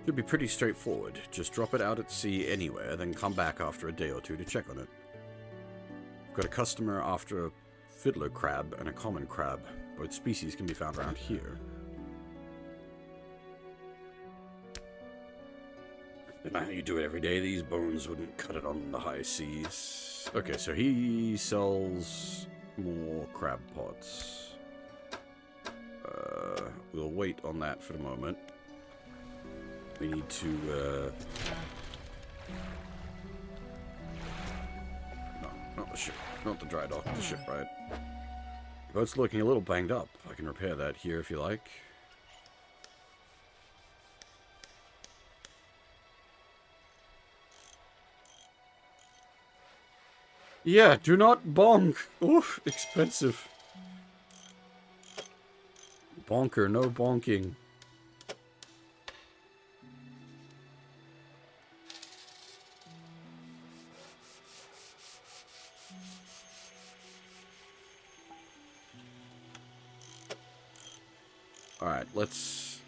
Should be pretty straightforward. Just drop it out at sea anywhere, then come back after a day or two to check on it. I've got a customer after a fiddler crab and a common crab. Both species can be found around here. And how you do it every day, these bones wouldn't cut it on the high seas. Okay, so he sells More crab pots. We'll wait on that for the moment. We need to, no, not the ship. Not the dry dock, the shipwright. The boat's looking a little banged up. I can repair that here if you like. Yeah, do not bonk. Oof, expensive. Bonker, no bonking. Alright, let's...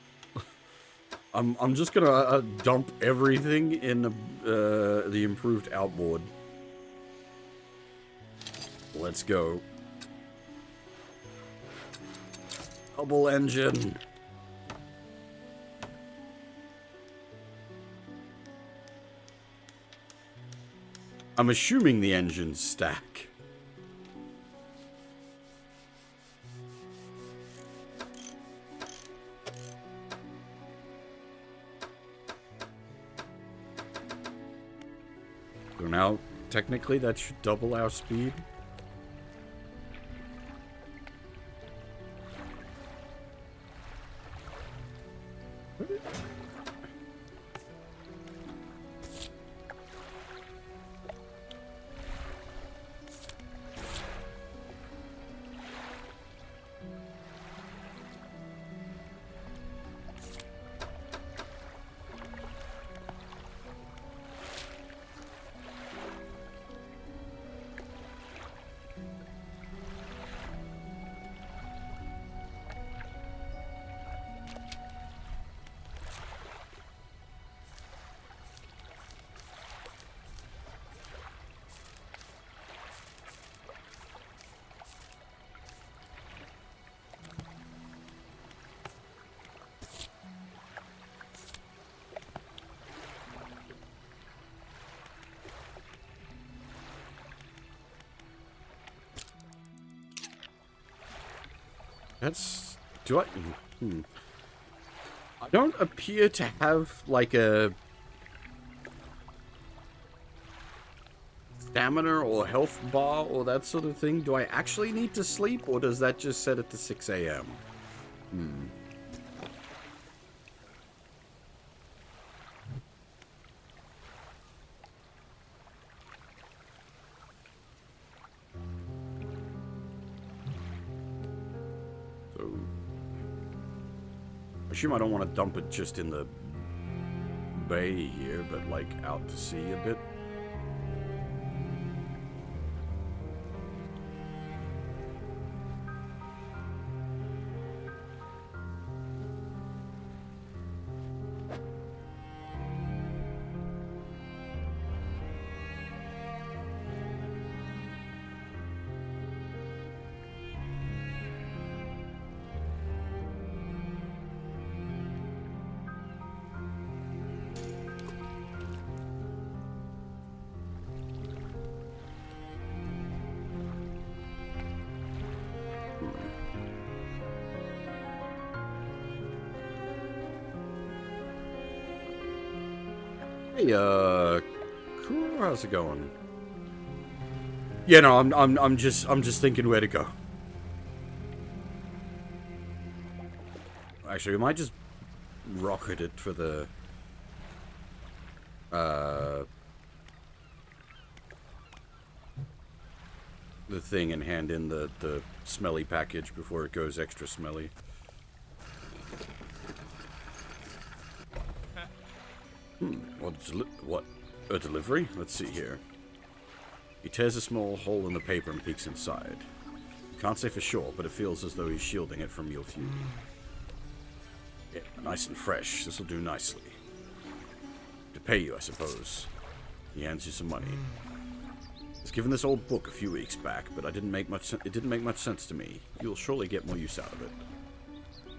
I'm just gonna dump everything in the improved outboard. Let's go. Double engine. I'm assuming the engines stack. So now, technically, that should double our speed. That's... do I... I don't appear to have, like, a... stamina or health bar or that sort of thing. Do I actually need to sleep, or does that just set it to 6 a.m.? I assume I don't want to dump it just in the bay here, but like out to sea a bit. Hey, cool. How's it going? Yeah, no, I'm just thinking where to go. Actually, we might just rocket it for the thing and hand in the smelly package before it goes extra smelly. What? A delivery? Let's see here. He tears a small hole in the paper and peeks inside. You can't say for sure, but it feels as though he's shielding it from your view. Yeah, nice and fresh. This'll do nicely. To pay you, I suppose. He hands you some money. I was given this old book a few weeks back, but it didn't make much sense to me. You'll surely get more use out of it.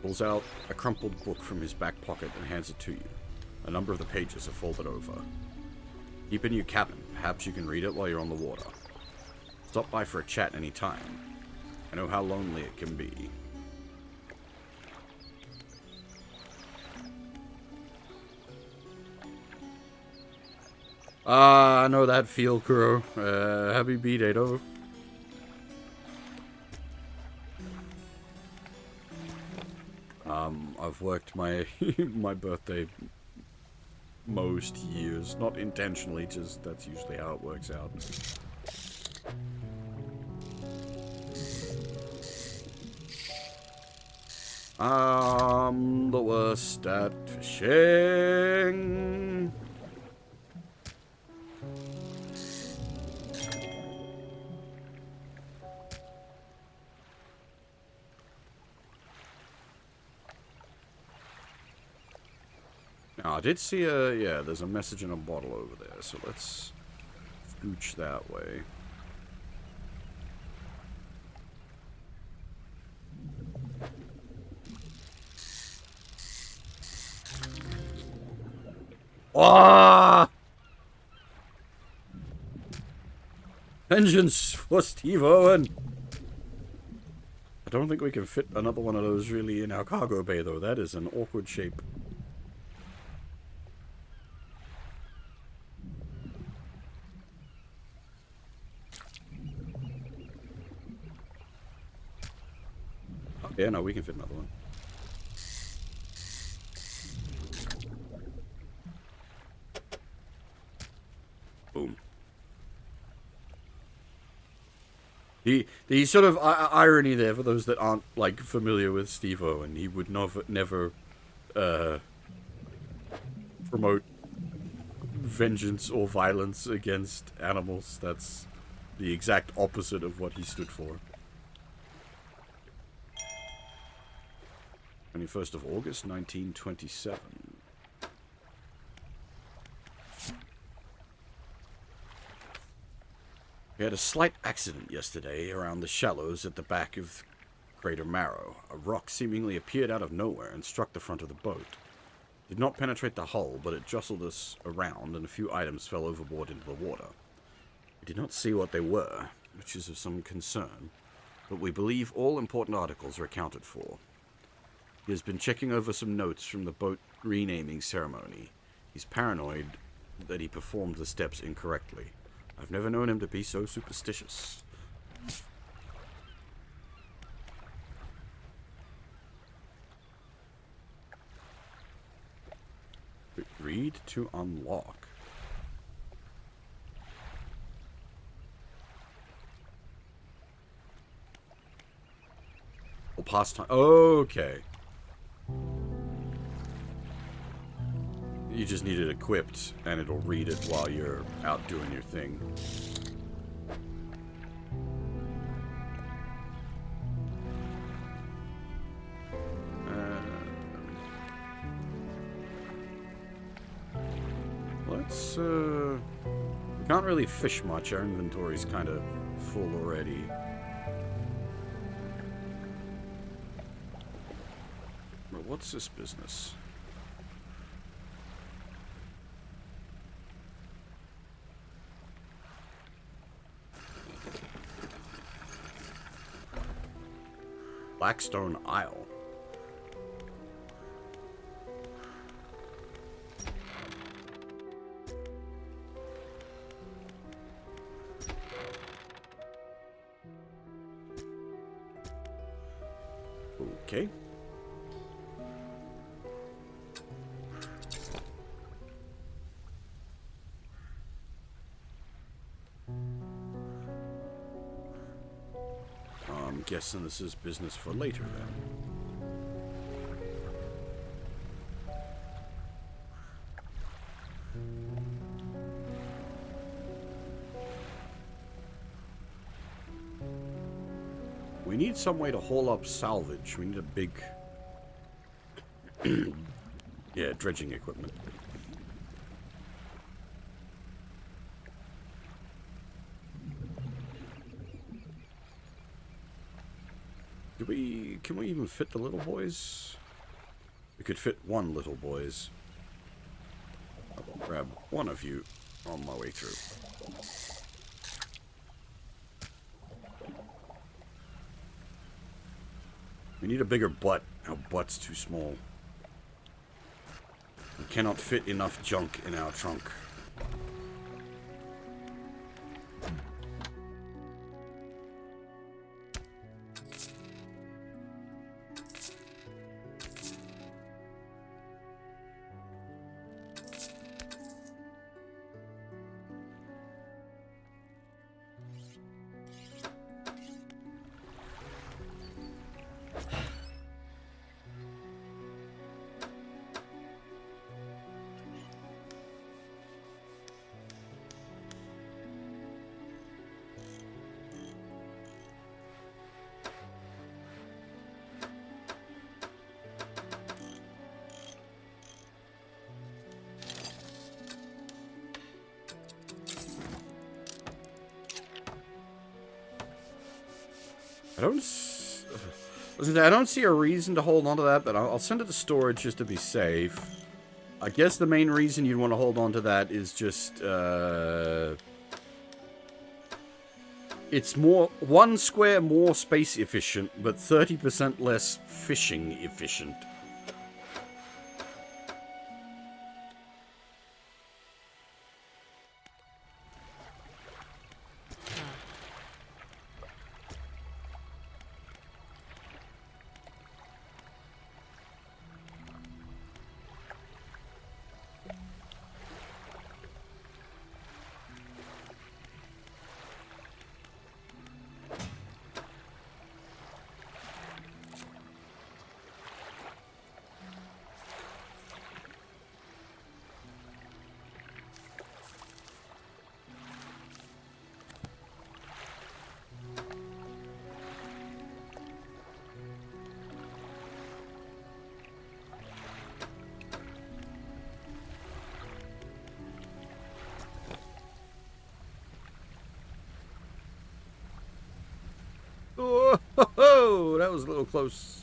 Pulls out a crumpled book from his back pocket and hands it to you. A number of the pages are folded over. Keep it in your cabin. Perhaps you can read it while you're on the water. Stop by for a chat any time. I know how lonely it can be. I know that feel, Kuro. Happy B-Day, though. I've worked my my birthday most years. Not intentionally, just that's usually how it works out. The worst at fishing. Now, I did see yeah, there's a message in a bottle over there, so let's scooch that way. Ah! Vengeance for Steve Owen! I don't think we can fit another one of those really in our cargo bay, though. That is an awkward shape. Oh, yeah, no, we can fit another one. Boom. The sort of irony there for those that aren't like familiar with Steve Owen, he would never promote vengeance or violence against animals. That's the exact opposite of what he stood for. 21st of August, 1927. We had a slight accident yesterday around the shallows at the back of Crater Marrow. A rock seemingly appeared out of nowhere and struck the front of the boat. It did not penetrate the hull, but it jostled us around and a few items fell overboard into the water. We did not see what they were, which is of some concern, but we believe all important articles are accounted for. He has been checking over some notes from the boat renaming ceremony. He's paranoid that he performed the steps incorrectly. I've never known him to be so superstitious. Read to unlock. Or pastime. Okay. You just need it equipped, and it'll read it while you're out doing your thing. Let's, we can't really fish much. Our inventory's kind of full already. But what's this business? Blackstone Isle. Okay. I'm guessing this is business for later then. We need some way to haul up salvage. We need a big... yeah, dredging equipment. Can we even fit the little boys? We could fit one little boys. I'll grab one of you on my way through. We need a bigger butt. Our butt's too small. We cannot fit enough junk in our trunk. I don't see a reason to hold on to that, but I'll send it to storage just to be safe. I guess the main reason you'd want to hold on to that is just, it's more, 1 square more space efficient, but 30% less fishing efficient. Oh, that was a little close.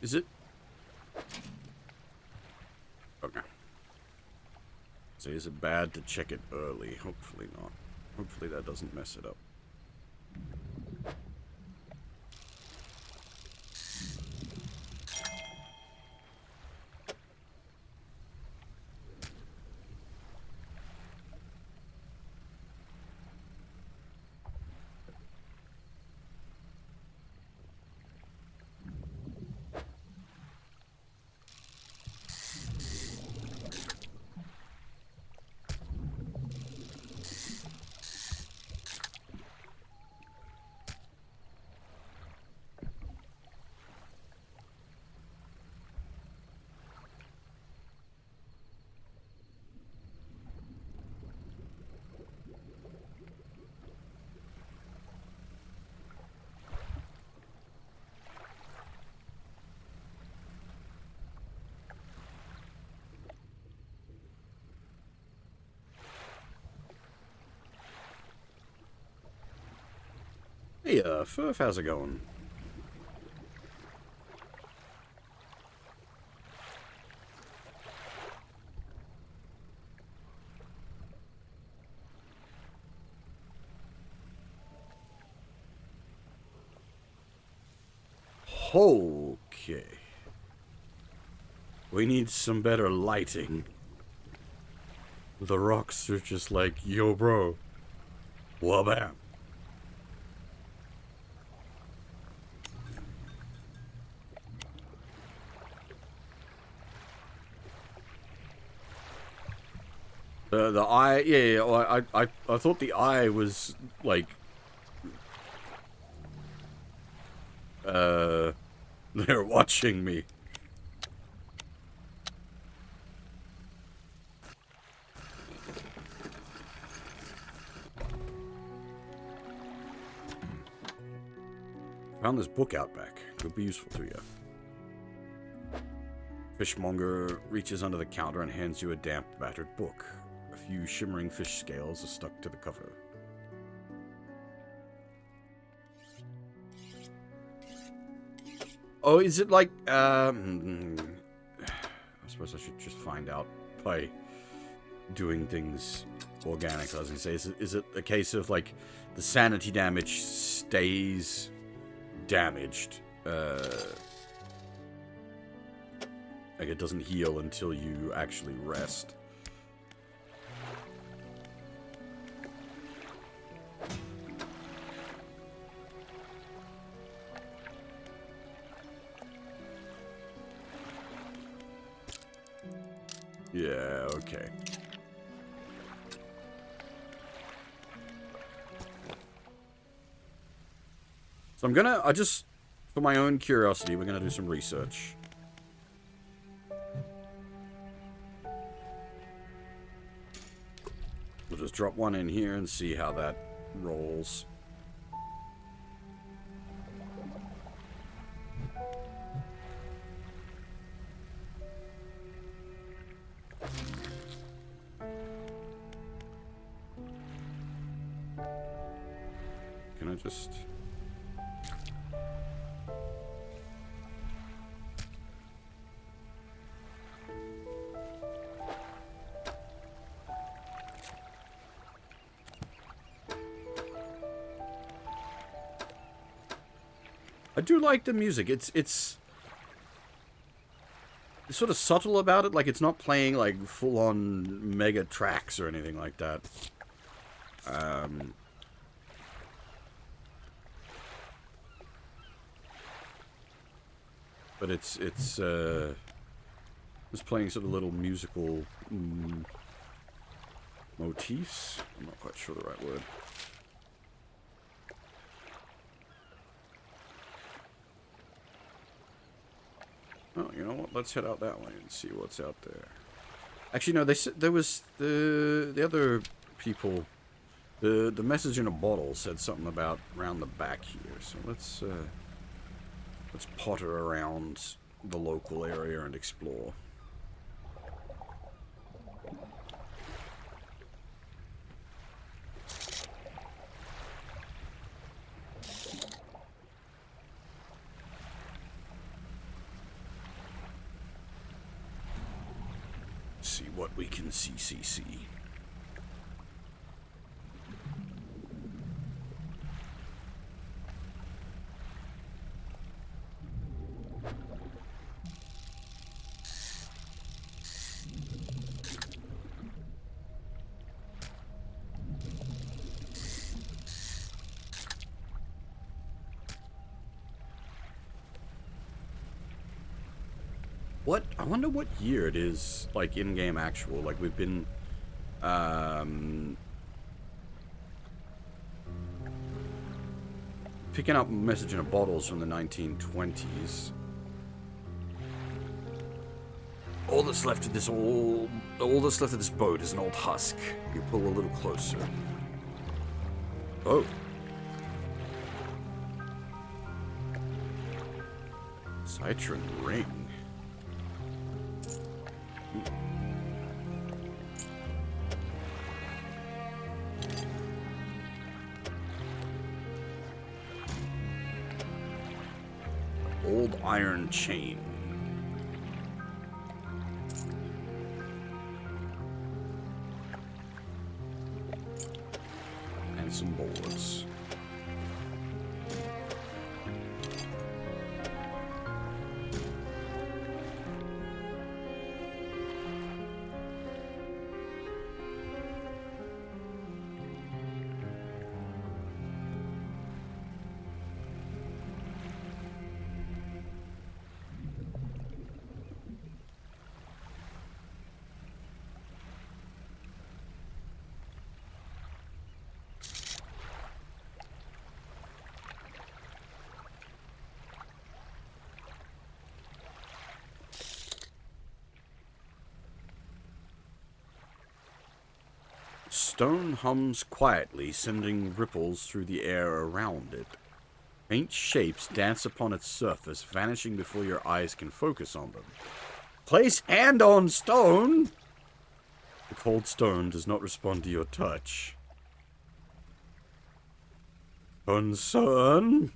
Is it? Okay. So is it bad to check it early? Hopefully not. Hopefully that doesn't mess it up. Hey, Furf, how's it going? Okay. We need some better lighting. The rocks are just like, yo, bro. Wabam. The eye, yeah, well, I thought the eye was, like, they're watching me. Found this book out back. Could be useful to you. Fishmonger reaches under the counter and hands you a damp, battered book. A few shimmering fish scales are stuck to the cover. Oh, is it like, I suppose I should just find out by doing things organic, as I say. Is it a case of, like, the sanity damage stays damaged? Like, it doesn't heal until you actually rest. Yeah, okay. So I just, for my own curiosity, we're gonna do some research. We'll just drop one in here and see how that rolls. Can I just... I do like the music. It's sort of subtle about it. Like, it's not playing, like, full-on mega tracks or anything like that. But it's playing sort of little musical motifs. I'm not quite sure the right word. Oh, you know what? Let's head out that way and see what's out there. Actually, no. They said there was the other people. The message in a bottle said something about round the back here. So let's potter around the local area and explore. See what we can see. What? I wonder what year it is, like, in-game actual. Like, we've been, picking up message in a bottles from the 1920s. All that's left of this boat is an old husk. You pull a little closer. Oh. Citron ring. Old iron chain. And some boards. Stone hums quietly, sending ripples through the air around it. Faint shapes dance upon its surface, vanishing before your eyes can focus on them. Place hand on stone! The cold stone does not respond to your touch. Concern?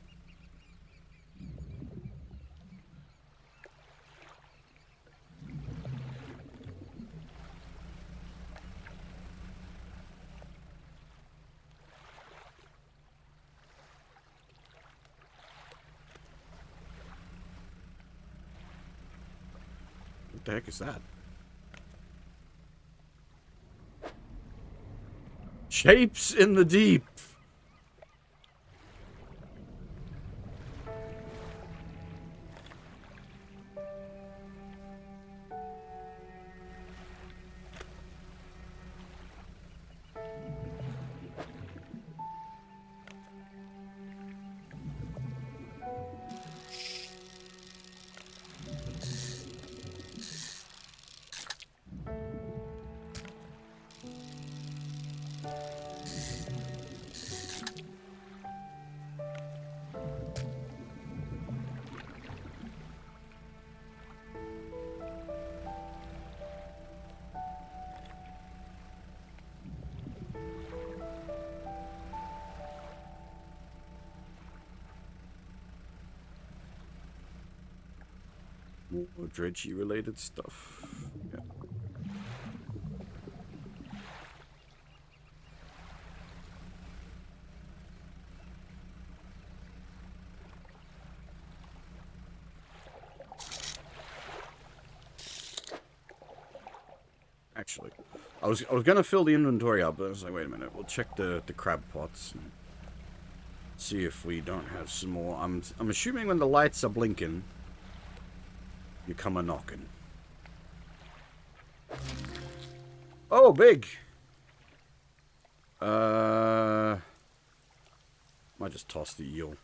What the heck is that? Shapes in the deep! More Dredge related stuff. Yeah. Actually, I was gonna fill the inventory up, but I was like, wait a minute, we'll check the crab pots and see if we don't have some more. I'm assuming when the lights are blinking, you come a knocking. Oh, big. Might just toss the eel.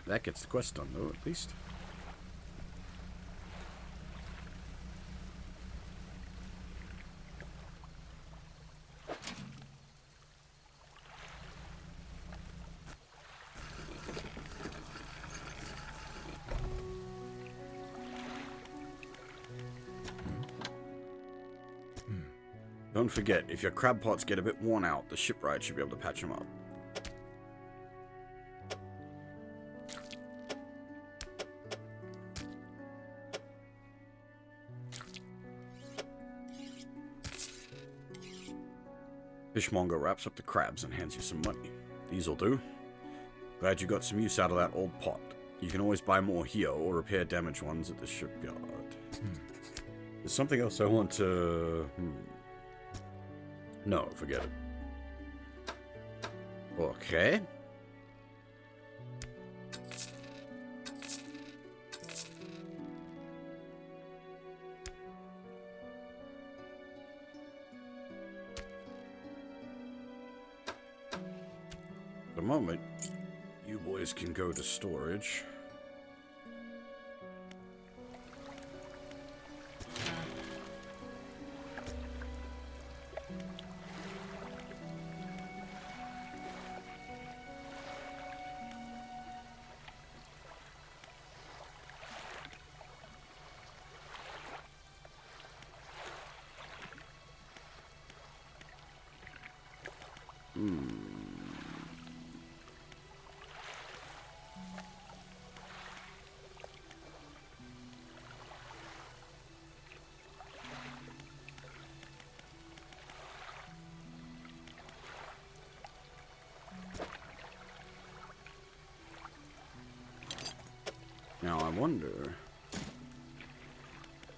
That gets the quest done, though, at least. Don't forget, if your crab pots get a bit worn out, the shipwright should be able to patch them up. Fishmonger wraps up the crabs and hands you some money. These'll do. Glad you got some use out of that old pot. You can always buy more here or repair damaged ones at the shipyard. There's something else I want to... No, forget it. Okay. For the moment, you boys can go to storage. Now I wonder,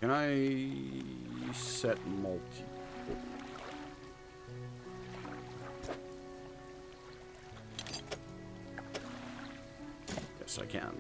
can I set multi? Yes, I can.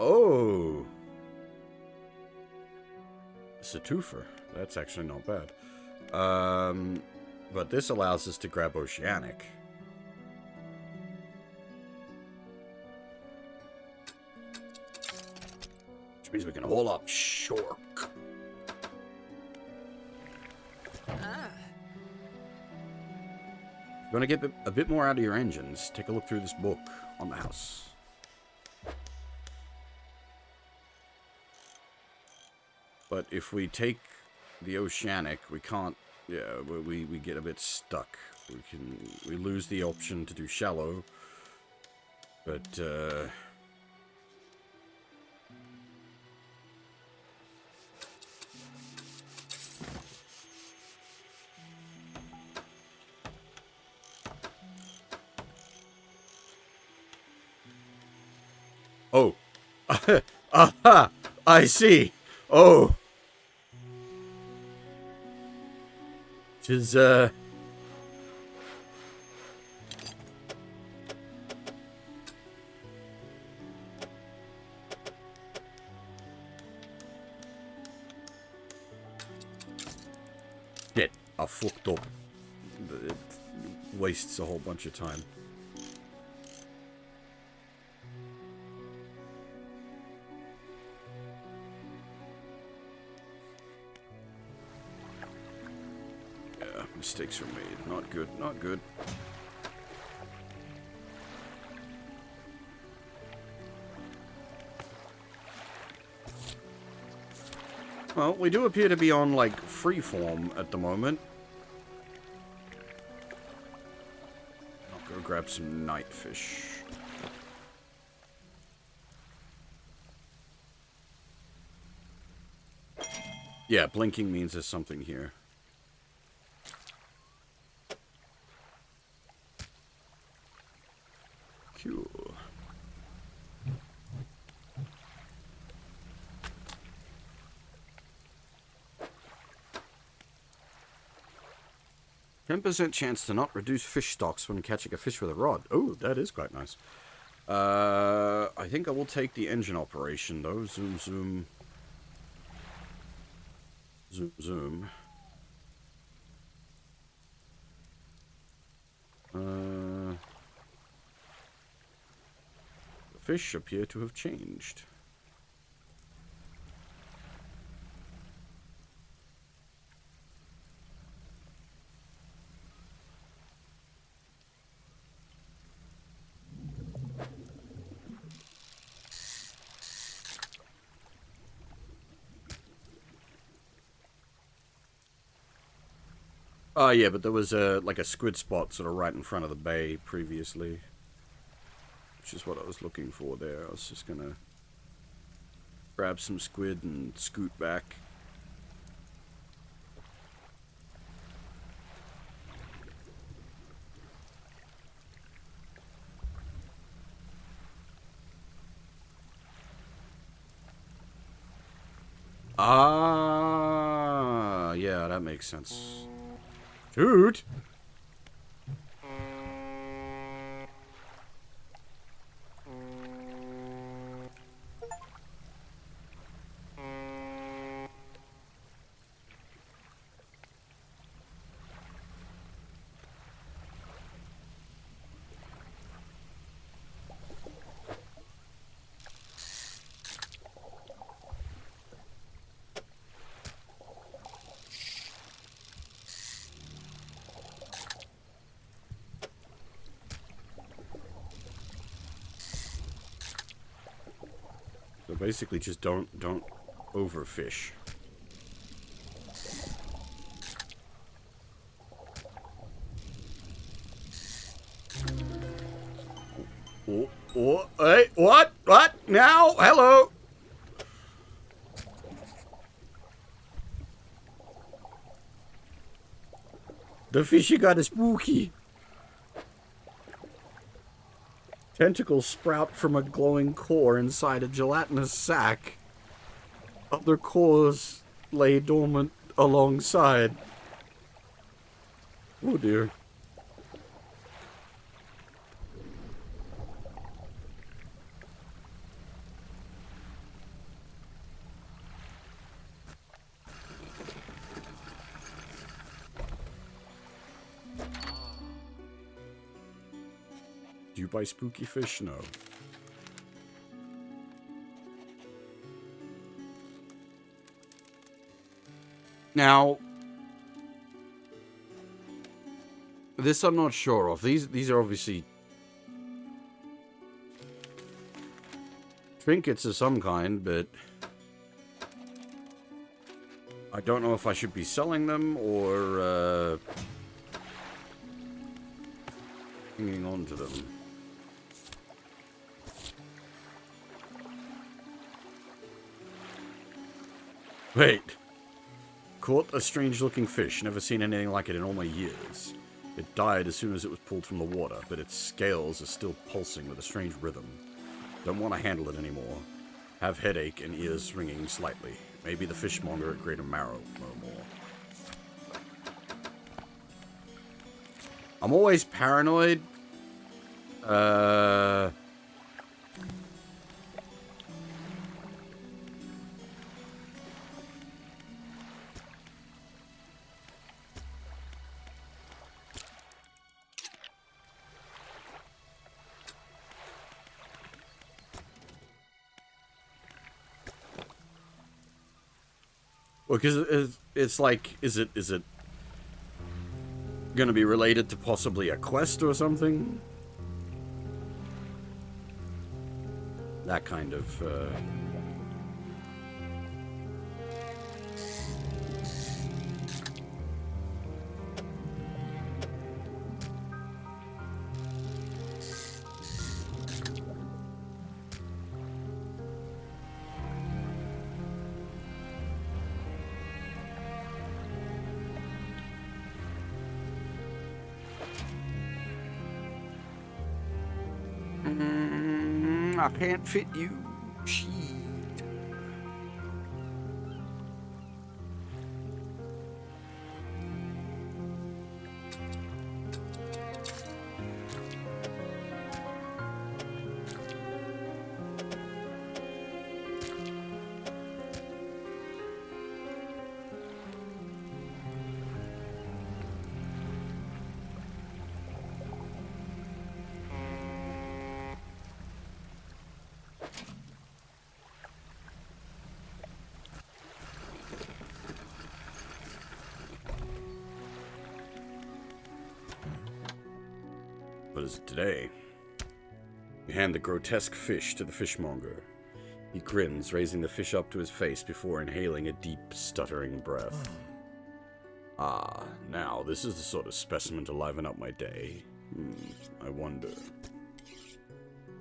Oh. It's a twofer. That's actually not bad. But this allows us to grab Oceanic. Which means we can haul up Shork. If you want to get a bit more out of your engines, take a look through this book on the house. But if we take the Oceanic, we can't. Yeah, we get a bit stuck. We lose the option to do shallow. But oh. Aha! I see. Oh. Which is, shit, I fucked up. It wastes a whole bunch of time. Mistakes were made. Not good, not good. Well, we do appear to be on, like, freeform at the moment. I'll go grab some nightfish. Yeah, blinking means there's something here. Cool. 10% chance to not reduce fish stocks when catching a fish with a rod. Oh, that is quite nice. I think I will take the engine operation, though. Zoom, zoom. Zoom, zoom. The fish appear to have changed. Oh, yeah, but there was like a squid spot sort of right in front of the bay previously. Which is what I was looking for there. I was just gonna grab some squid and scoot back. Ah, yeah, that makes sense. Dude! So basically just don't overfish. Oh, hey, what? What? Now? Hello? The fishy got a spooky. Tentacles sprout from a glowing core inside a gelatinous sac. Other cores lay dormant alongside. Oh dear. Do you buy spooky fish? No. Now, this I'm not sure of. These are obviously trinkets of some kind, but I don't know if I should be selling them or hanging on to them. Wait. Caught a strange-looking fish. Never seen anything like it in all my years. It died as soon as it was pulled from the water, but its scales are still pulsing with a strange rhythm. Don't want to handle it anymore. Have headache and ears ringing slightly. Maybe the fishmonger at Greater Marrow no more. I'm always paranoid. Well, because it's like, is it going to be related to possibly a quest or something? That kind of, I can't fit you. Shit. What is it today? You hand the grotesque fish to the fishmonger. He grins, raising the fish up to his face before inhaling a deep, stuttering breath. Ah, now, this is the sort of specimen to liven up my day. I wonder.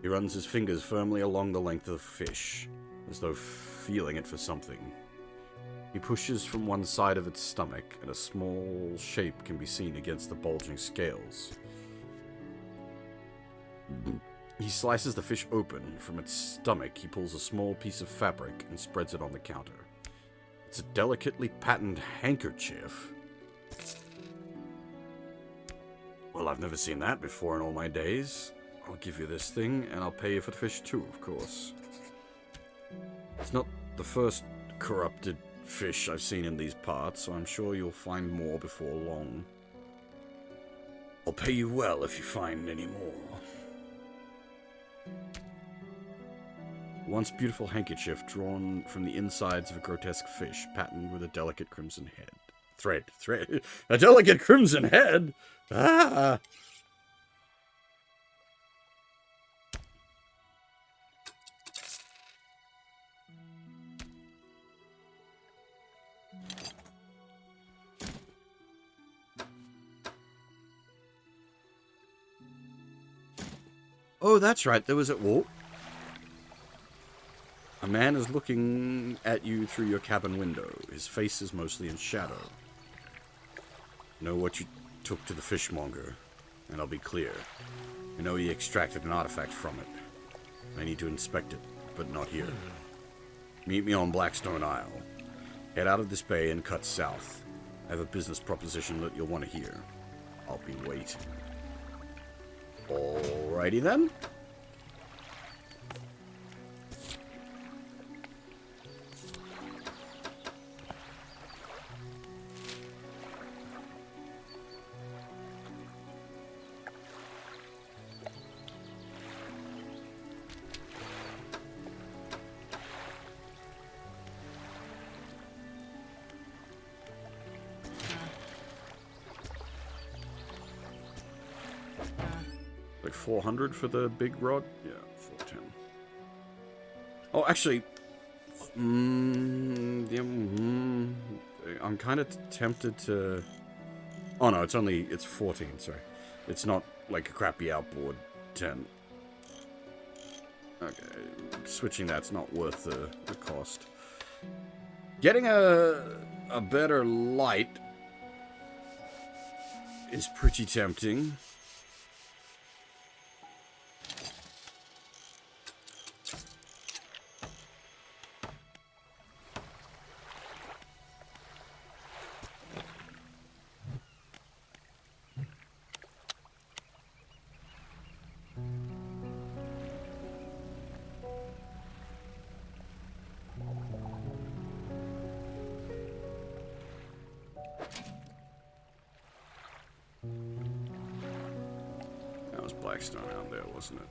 He runs his fingers firmly along the length of the fish, as though feeling it for something. He pushes from one side of its stomach, and a small shape can be seen against the bulging scales. He slices the fish open. From its stomach, he pulls a small piece of fabric and spreads it on the counter. It's a delicately patterned handkerchief. Well, I've never seen that before in all my days. I'll give you this thing, and I'll pay you for the fish too, of course. It's not the first corrupted fish I've seen in these parts, so I'm sure you'll find more before long. I'll pay you well if you find any more. Once beautiful handkerchief drawn from the insides of a grotesque fish, patterned with a delicate crimson head. Thread. A delicate crimson head? Ah! Oh, that's right, there was a... Whoa. A man is looking at you through your cabin window. His face is mostly in shadow. Know what you took to the fishmonger, and I'll be clear. I know he extracted an artifact from it. I need to inspect it, but not here. Meet me on Blackstone Isle. Head out of this bay and cut south. I have a business proposition that you'll want to hear. I'll be waiting. Alrighty then. Like 400 for the big rod? Yeah, 410. Oh, actually, I'm kind of tempted to... Oh no, it's 14, sorry. It's not like a crappy outboard 10. Okay, switching that's not worth the cost. Getting a better light is pretty tempting. That was Blackstone out there, wasn't it?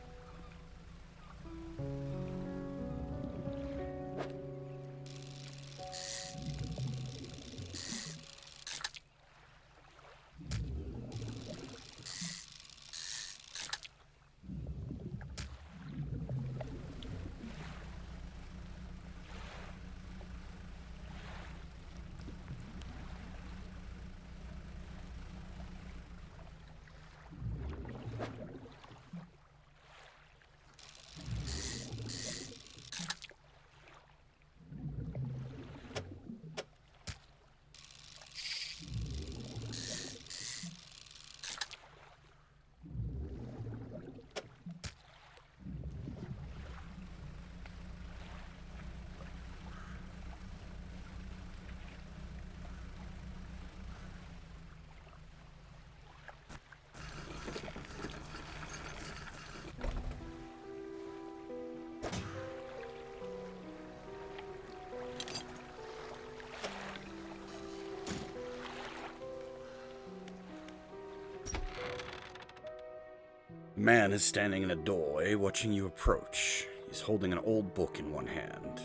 Man is standing in a doorway watching you approach. He's holding an old book in one hand.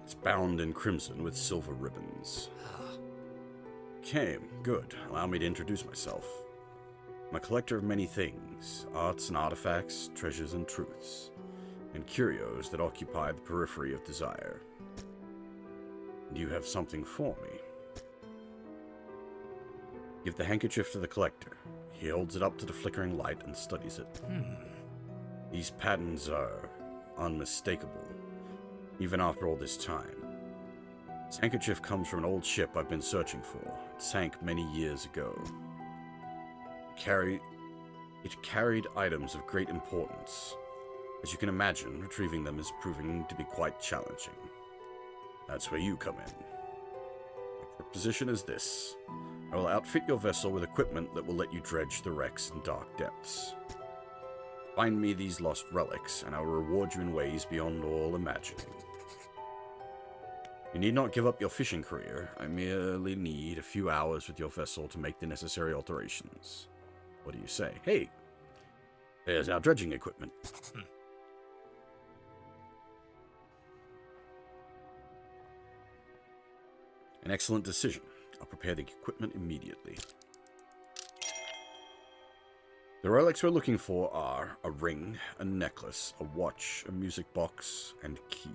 It's bound in crimson with silver ribbons. Came, good. Allow me to introduce myself. I'm a collector of many things, arts and artifacts, treasures and truths, and curios that occupy the periphery of desire. And you have something for me. Give the handkerchief to the collector. He holds it up to the flickering light and studies it. These patterns are unmistakable, even after all this time. This handkerchief comes from an old ship I've been searching for. It sank many years ago. It carried items of great importance. As you can imagine, retrieving them is proving to be quite challenging. That's where you come in. Your position is this. I will outfit your vessel with equipment that will let you dredge the wrecks in dark depths. Find me these lost relics, and I will reward you in ways beyond all imagining. You need not give up your fishing career. I merely need a few hours with your vessel to make the necessary alterations. What do you say? Hey, there's our dredging equipment. An excellent decision. I'll prepare the equipment immediately. The relics we're looking for are a ring, a necklace, a watch, a music box, and key.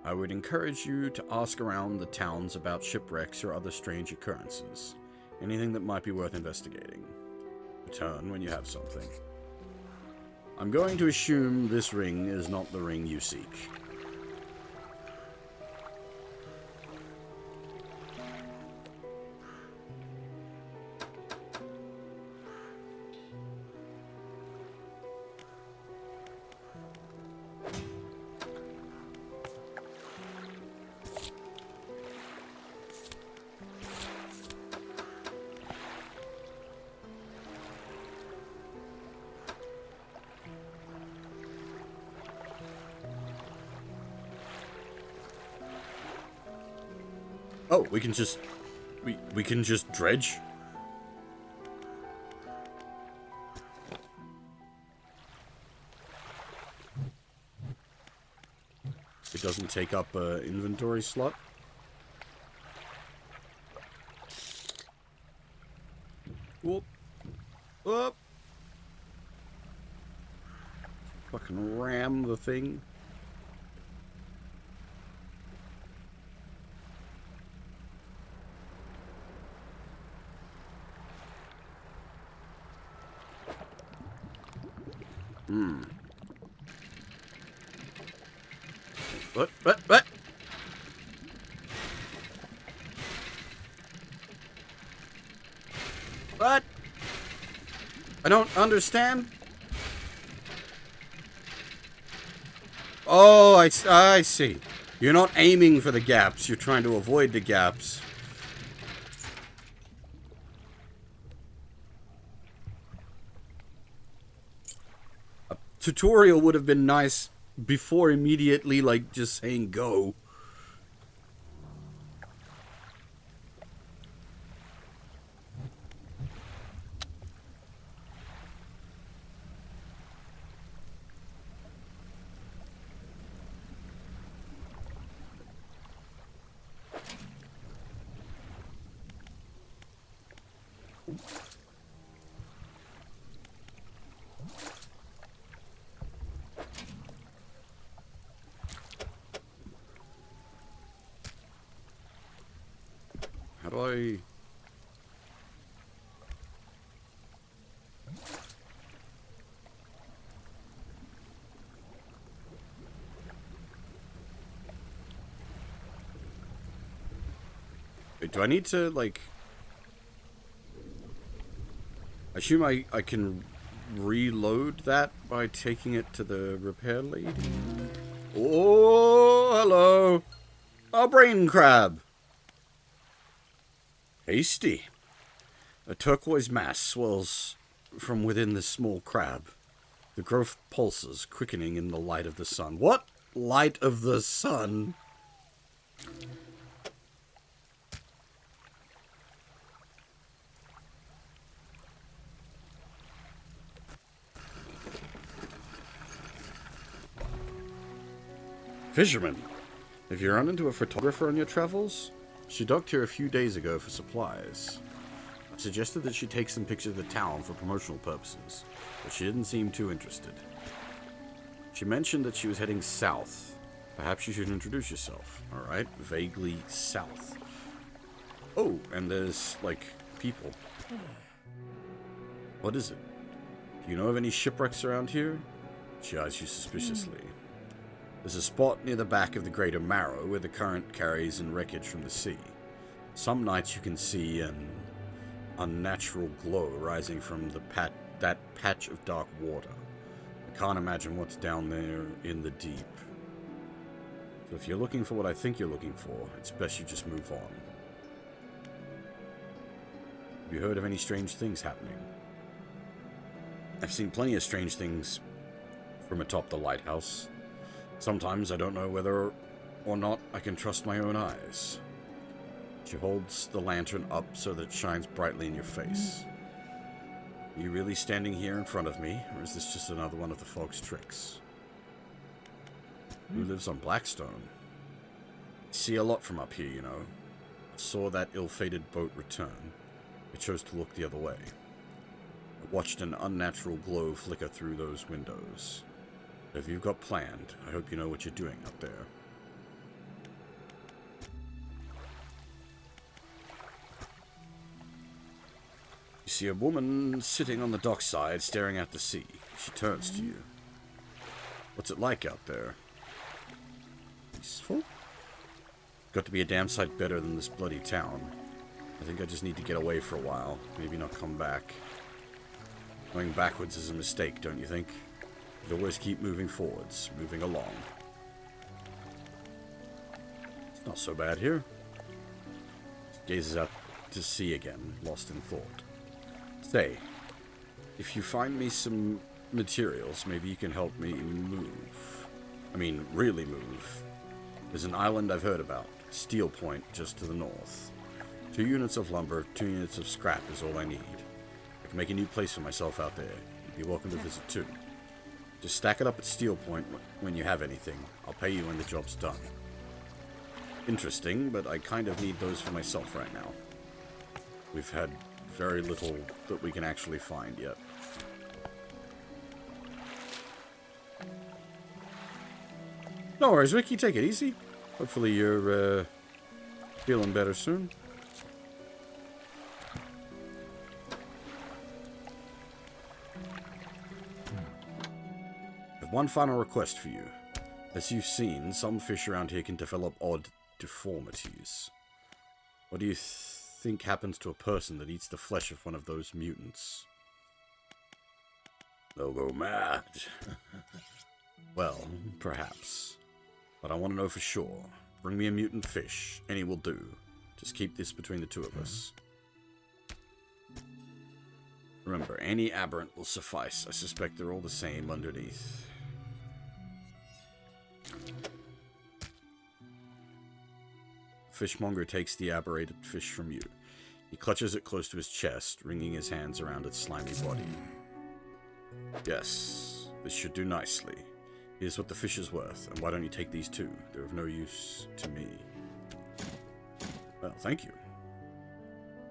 I would encourage you to ask around the towns about shipwrecks or other strange occurrences. Anything that might be worth investigating. Return when you have something. I'm going to assume this ring is not the ring you seek. Oh, we can just dredge? It doesn't take up an inventory slot? Whoop. Whoop. fucking ram the thing. What? What? I don't understand. Oh, I see. You're not aiming for the gaps. You're trying to avoid the gaps. A tutorial would have been nice before immediately, like, just saying go. How do I... Wait, do I need to, like... I assume I can reload that by taking it to the repair lady? Oh, hello! A brain crab! Hasty. A turquoise mass swells from within this small crab. The growth pulses, quickening in the light of the sun. What? Light of the sun? Fisherman. Have you run into a photographer on your travels? She docked here a few days ago for supplies. I suggested that she take some pictures of the town for promotional purposes, but she didn't seem too interested. She mentioned that she was heading south. Perhaps you should introduce yourself. Alright, vaguely south. Oh, and there's, like, people. What is it? Do you know of any shipwrecks around here? She eyes you suspiciously. There's a spot near the back of the Greater Marrow where the current carries in wreckage from the sea. Some nights you can see an unnatural glow rising from that patch of dark water. I can't imagine what's down there in the deep. So if you're looking for what I think you're looking for, it's best you just move on. Have you heard of any strange things happening? I've seen plenty of strange things from atop the lighthouse. Sometimes I don't know whether or not I can trust my own eyes. She holds the lantern up so that it shines brightly in your face. Are you really standing here in front of me, or is this just another one of the folks' tricks? Who lives on Blackstone? I see a lot from up here, you know. I saw that ill-fated boat return. I chose to look the other way. I watched an unnatural glow flicker through those windows. If you've got planned, I hope you know what you're doing up there. You see a woman sitting on the dockside staring at the sea. She turns to you. What's it like out there? Peaceful? Got to be a damn sight better than this bloody town. I think I just need to get away for a while. Maybe not come back. Going backwards is a mistake, don't you think? You'd always keep moving forwards, moving along. It's not so bad here. Gazes out to sea again, lost in thought. Say, if you find me some materials, maybe you can help me move. I mean, really move. There's an island I've heard about, Steel Point, just to the north. 2 units of lumber, 2 units of scrap is all I need. I can make a new place for myself out there. You'd be welcome to visit too. Just stack it up at Steel Point when you have anything. I'll pay you when the job's done. Interesting, but I kind of need those for myself right now. We've had very little that we can actually find yet. No worries, Ricky. Take it easy. Hopefully you're feeling better soon. I have one final request for you. As you've seen, some fish around here can develop odd deformities. What do you think happens to a person that eats the flesh of one of those mutants? They'll go mad. Well, perhaps. But I want to know for sure. Bring me a mutant fish. Any will do. Just keep this between the two of us. Remember, any aberrant will suffice. I suspect they're all the same underneath. Fishmonger takes the aberrated fish from you. He clutches it close to his chest, wringing his hands around its slimy body. Yes, this should do nicely. Here's what the fish is worth, and why don't you take these too? They're of no use to me. Well, thank you.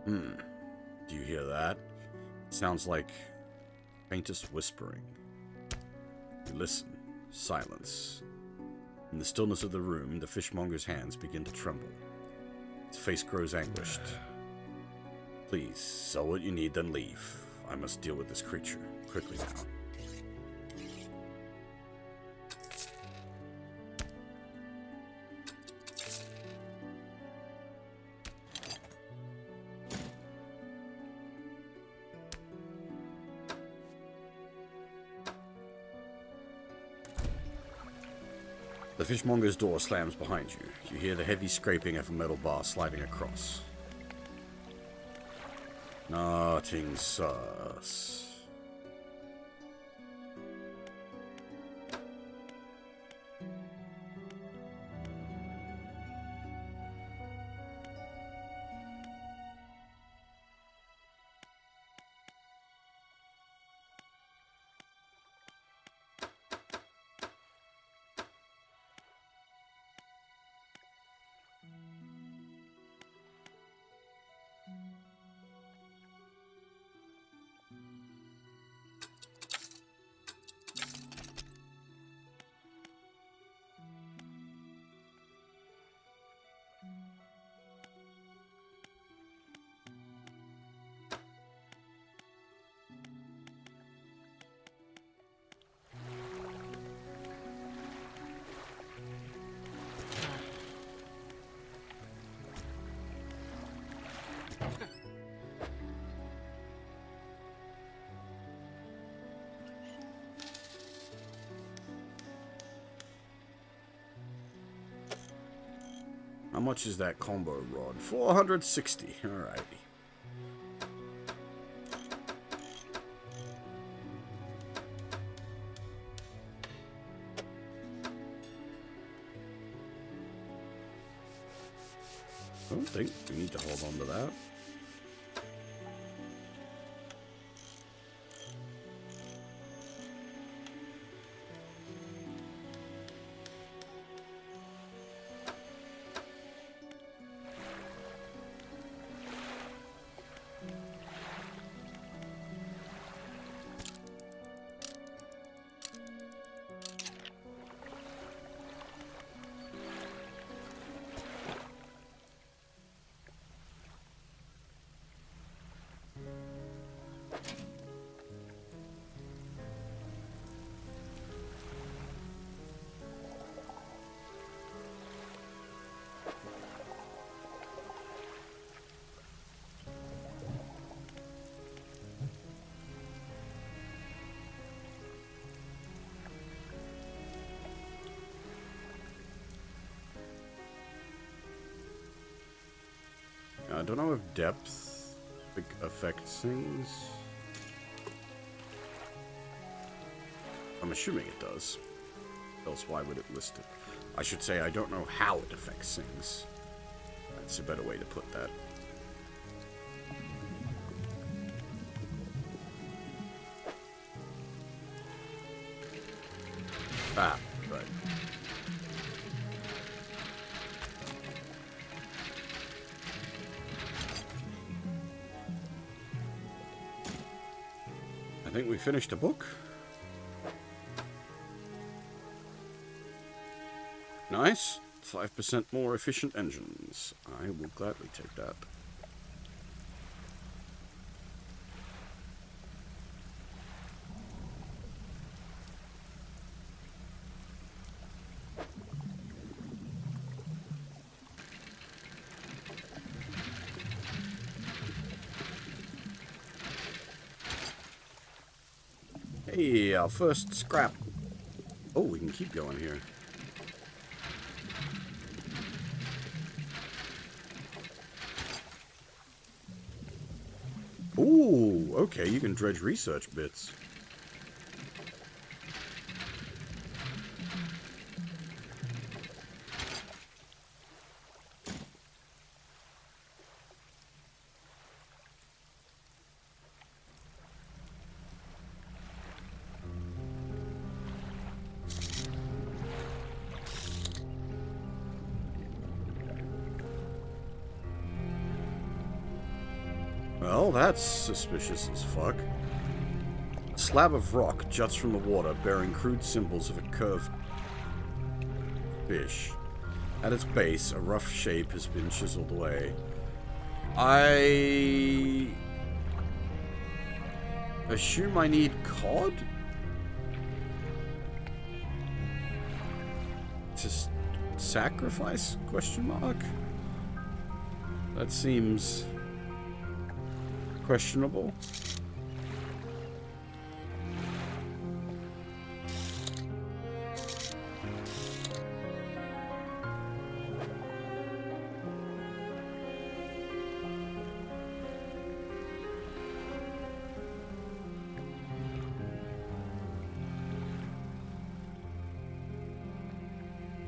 Do you hear that? It sounds like faintest whispering. You listen. Silence. In the stillness of the room, the fishmonger's hands begin to tremble. His face grows anguished. Please, sell what you need, then leave. I must deal with this creature. Quickly now. The fishmonger's door slams behind you. You hear the heavy scraping of a metal bar sliding across. Nothing sus. How much is that combo rod? 460. Alrighty. I don't think we need to hold on to that. I don't know if depth affects things. I'm assuming it does. Else why would it list it? I should say I don't know how it affects things. That's a better way to put that. Ah, right. I think we finished a book. Nice. 5% more efficient engines. I will gladly take that. Hey, our first scrap. Oh, we can keep going here. Ooh, okay, you can dredge research bits. Well, that's suspicious as fuck. A slab of rock juts from the water, bearing crude symbols of a curved fish. At its base, a rough shape has been chiseled away. I assume I need cod? To sacrifice? Question mark? That seems questionable.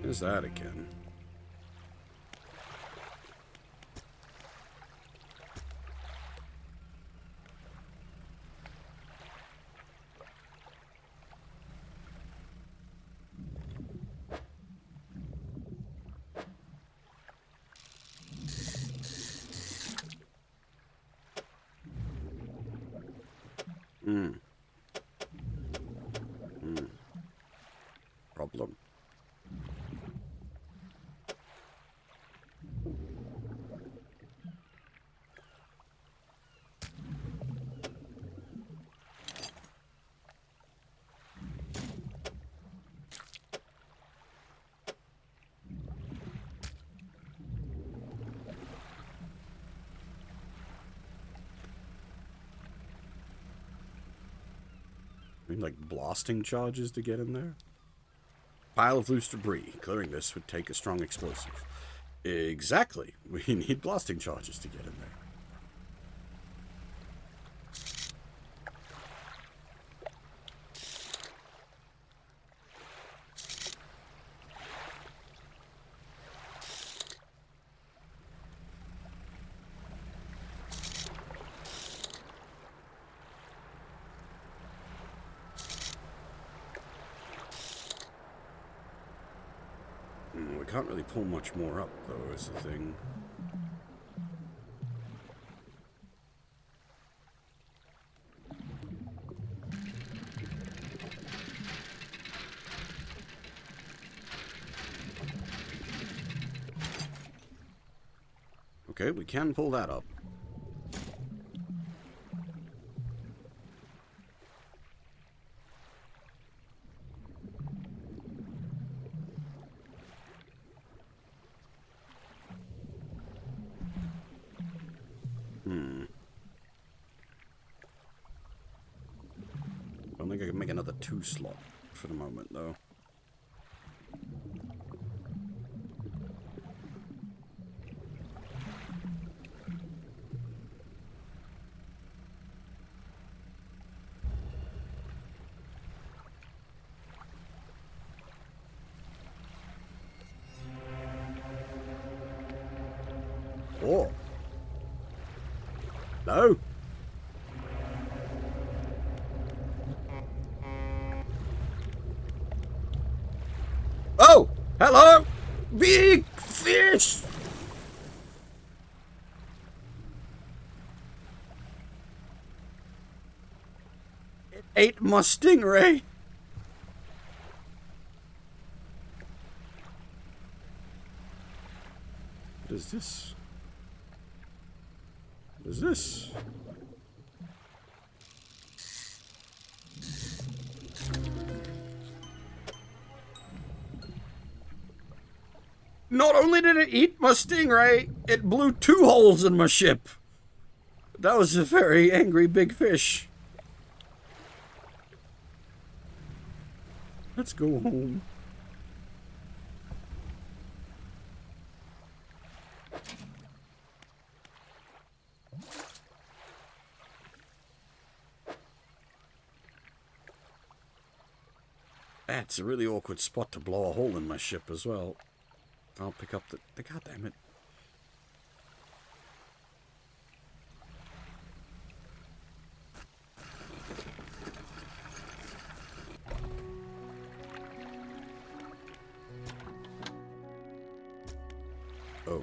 There's that again. Problem. I mean, like blasting charges to get in there? Pile of loose debris. Clearing this would take a strong explosive. Exactly. We need blasting charges to get in there. We can't really pull much more up, though, is the thing. Okay, we can pull that up. I don't think I can make another 2 slot for the moment, though. Oh. No. Oh! Hello! Big fish! It ate my stingray! is this? What is this? Not only did it eat my stingray, it blew 2 holes in my ship. That was a very angry big fish. Let's go home. That's a really awkward spot to blow a hole in my ship as well. I'll pick up the goddamn it. Oh.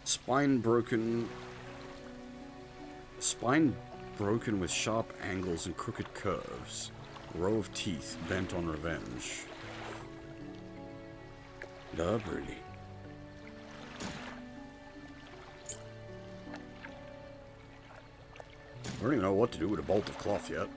Spine broken with sharp angles and crooked curves. Row of teeth bent on revenge. Lovely. I don't even know what to do with a bolt of cloth yet.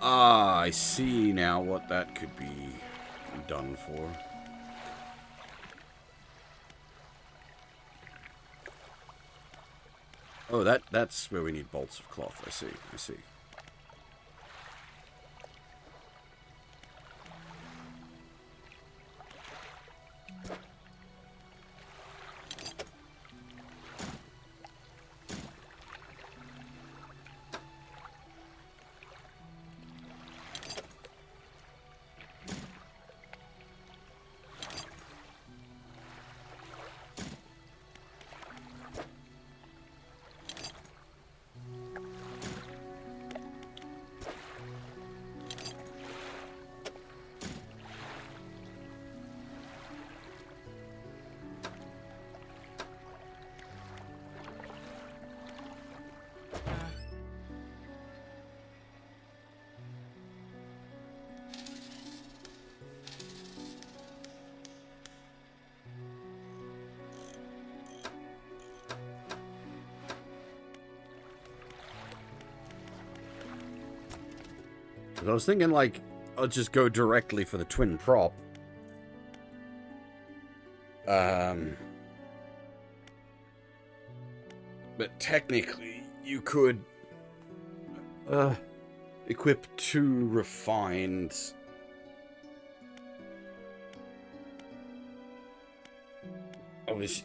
Ah, I see now what that could be done for. Oh, that's where we need bolts of cloth. I see. I was thinking, like, I'll just go directly for the twin prop. But technically, you could equip 2 refined. Oh, this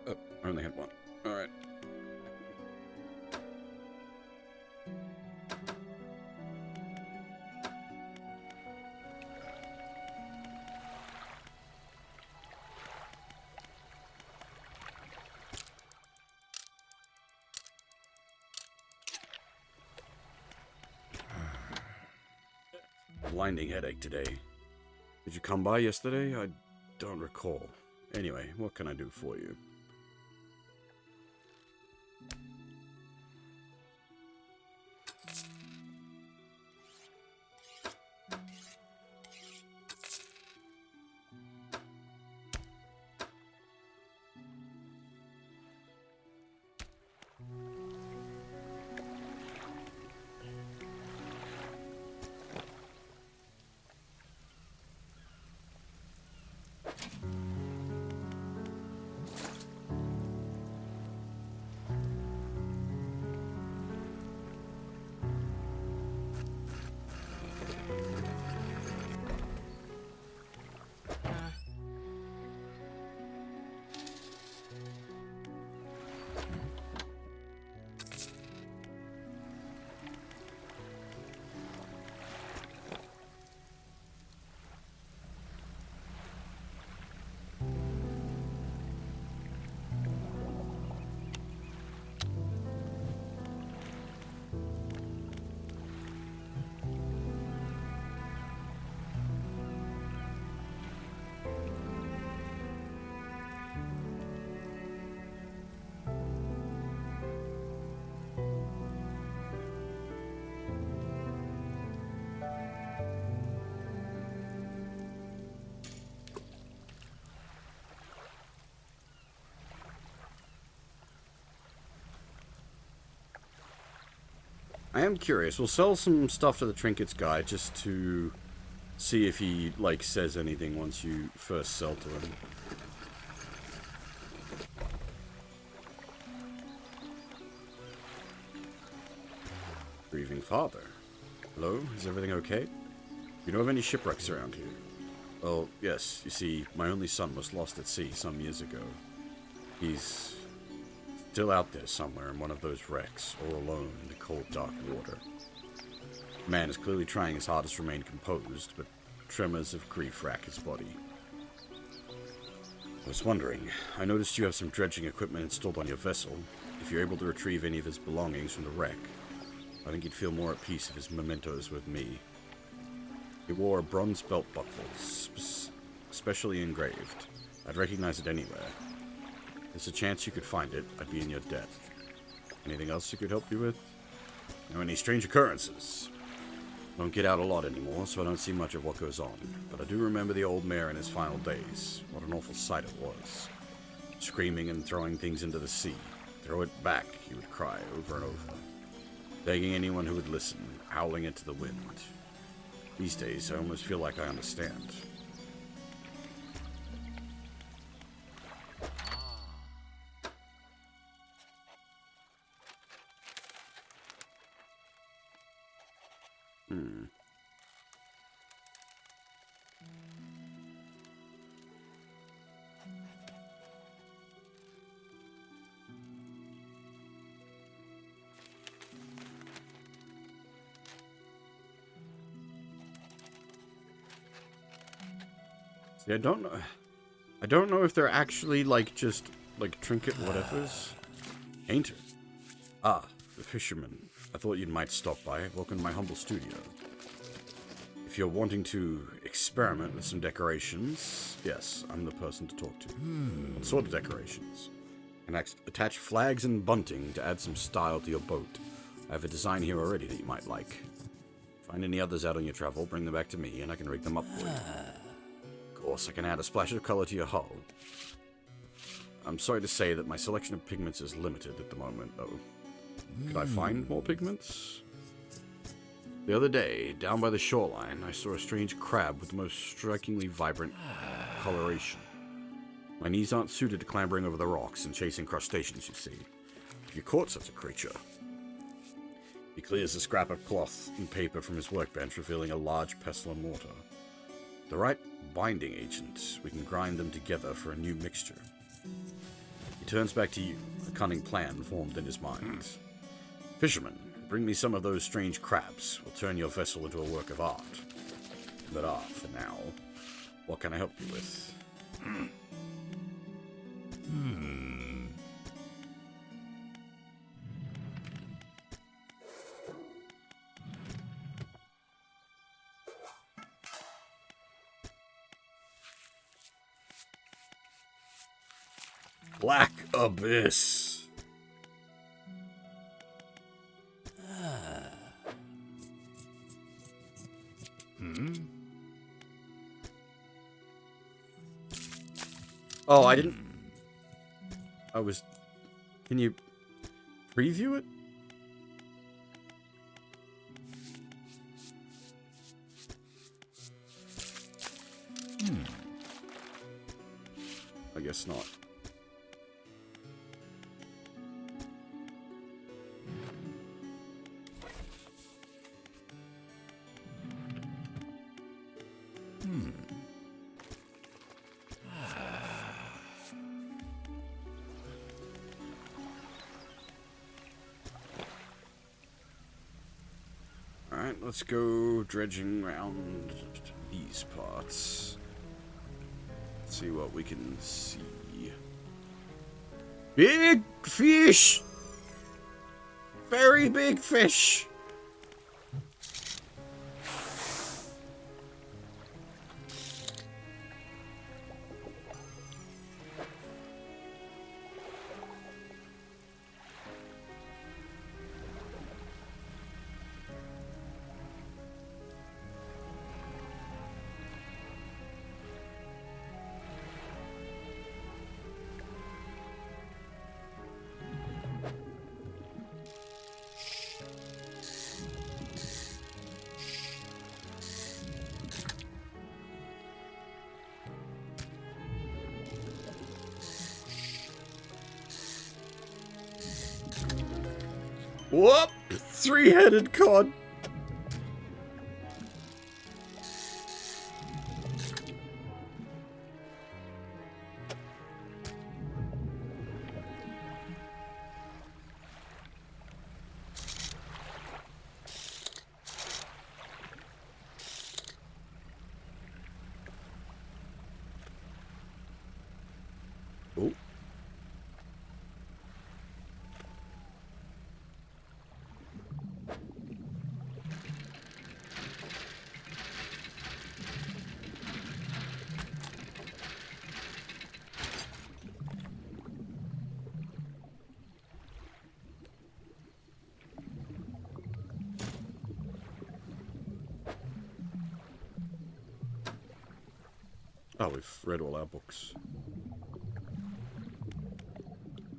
Oh, I only had 1. All right. Blinding headache today. Did you come by yesterday? I don't recall. Anyway, what can I do for you? I am curious. We'll sell some stuff to the Trinkets guy just to see if he, like, says anything once you first sell to him. Grieving father. Hello, is everything okay? You know of any shipwrecks around here? Well, yes, you see, my only son was lost at sea some years ago. He's still out there somewhere in one of those wrecks, all alone in the cold, dark water. The man is clearly trying his hardest to remain composed, but tremors of grief rack his body. I was wondering, I noticed you have some dredging equipment installed on your vessel. If you're able to retrieve any of his belongings from the wreck, I think he'd feel more at peace if his mementos with me. He wore a bronze belt buckle, specially engraved. I'd recognize it anywhere. There's a chance you could find it. I'd be in your debt. Anything else you could help you with? Know any strange occurrences? Don't get out a lot anymore, so I don't see much of what goes on. But I do remember the old mayor in his final days. What an awful sight it was. Screaming and throwing things into the sea. Throw it back, he would cry over and over. Begging anyone who would listen, howling into the wind. These days, I almost feel like I understand. See, I don't know if they're actually, like, just, like, trinket whatevers. Painter. Ah, the fisherman. I thought you might stop by. Welcome to my humble studio. If you're wanting to experiment with some decorations, yes, I'm the person to talk to. What sort of decorations? Can attach flags and bunting to add some style to your boat. I have a design here already that you might like. Find any others out on your travel, bring them back to me, and I can rig them up for you. Of course, I can add a splash of color to your hull. I'm sorry to say that my selection of pigments is limited at the moment, though. Could I find more pigments? The other day, down by the shoreline, I saw a strange crab with the most strikingly vibrant coloration. My knees aren't suited to clambering over the rocks and chasing crustaceans, you see. If you caught such a creature... He clears a scrap of cloth and paper from his workbench, revealing a large pestle and mortar. The right binding agent, we can grind them together for a new mixture. He turns back to you, a cunning plan formed in his mind. Fisherman, bring me some of those strange crabs. We'll turn your vessel into a work of art. But for now, what can I help you with? Black Abyss. Oh, I didn't... Can you preview it? I guess not. Alright, let's go dredging around these parts. Let's see what we can see. Big fish! Very big fish! Whoop! Three-headed cod. Oh. Oh, we've read all our books.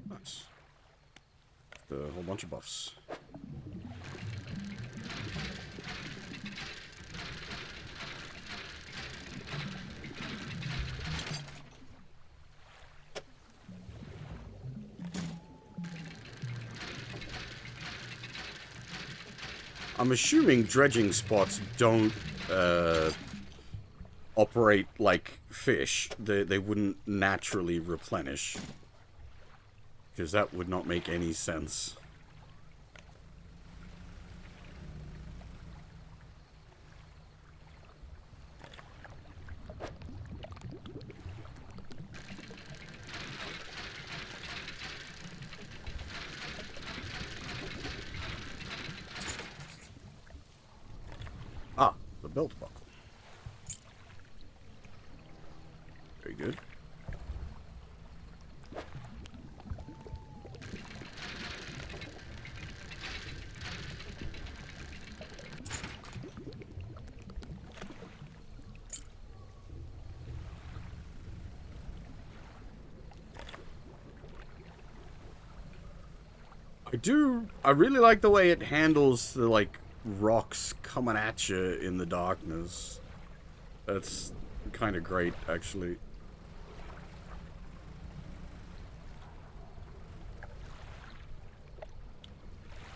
Nice. A whole bunch of buffs. I'm assuming dredging spots don't operate like fish. They wouldn't naturally replenish. Because that would not make any sense. Ah, the belt buckle. Very good. I really like the way it handles the, like, rocks coming at you in the darkness. That's kind of great, actually.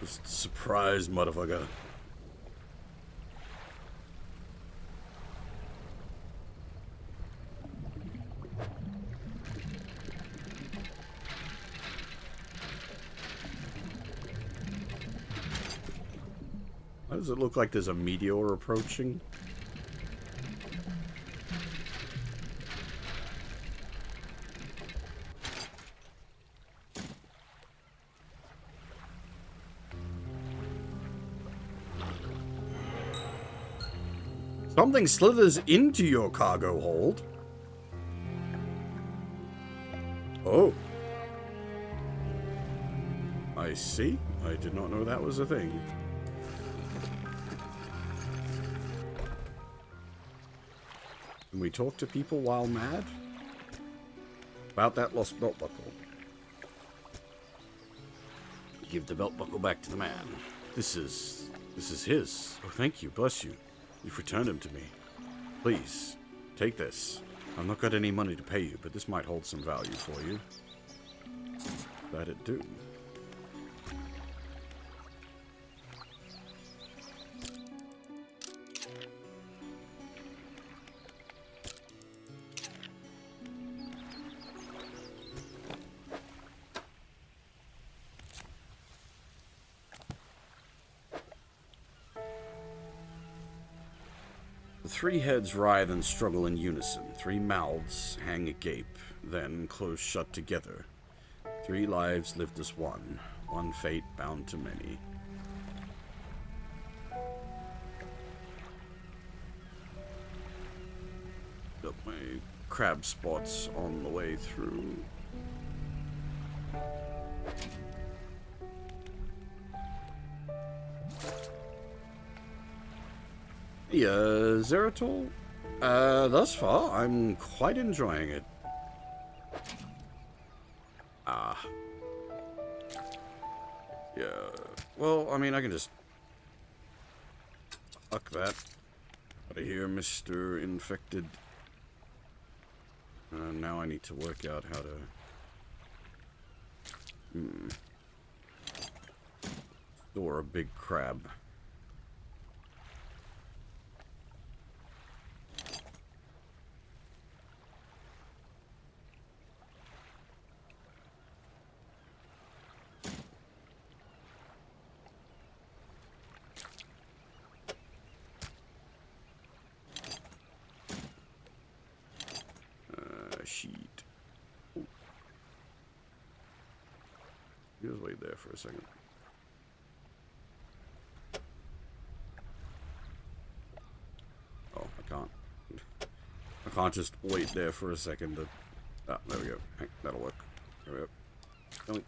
Just surprise, motherfucker. Why does it look like there's a meteor approaching? Something slithers into your cargo hold. Oh. I see. I did not know that was a thing. Can we talk to people while mad? About that lost belt buckle. Give the belt buckle back to the man. This is his. Oh, thank you. Bless you. You've returned him to me. Please, take this. I've not got any money to pay you, but this might hold some value for you. That it do. The three heads writhe and struggle in unison. Three mouths hang agape, then close shut together. Three lives lived as one. One fate bound to many. Up my crab spots on the way through. Yeah, Zeratol? Thus far, I'm quite enjoying it. Ah. Yeah. Well, I mean, I can just... Fuck that. Out of here, Mr. Infected. Now I need to work out how to... Or a big crab. Sheet. Ooh. Just wait there for a second. Oh, I can't. I can't just wait there for a second to... Ah, there we go. That'll work. There we go. Yoink.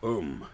Boom.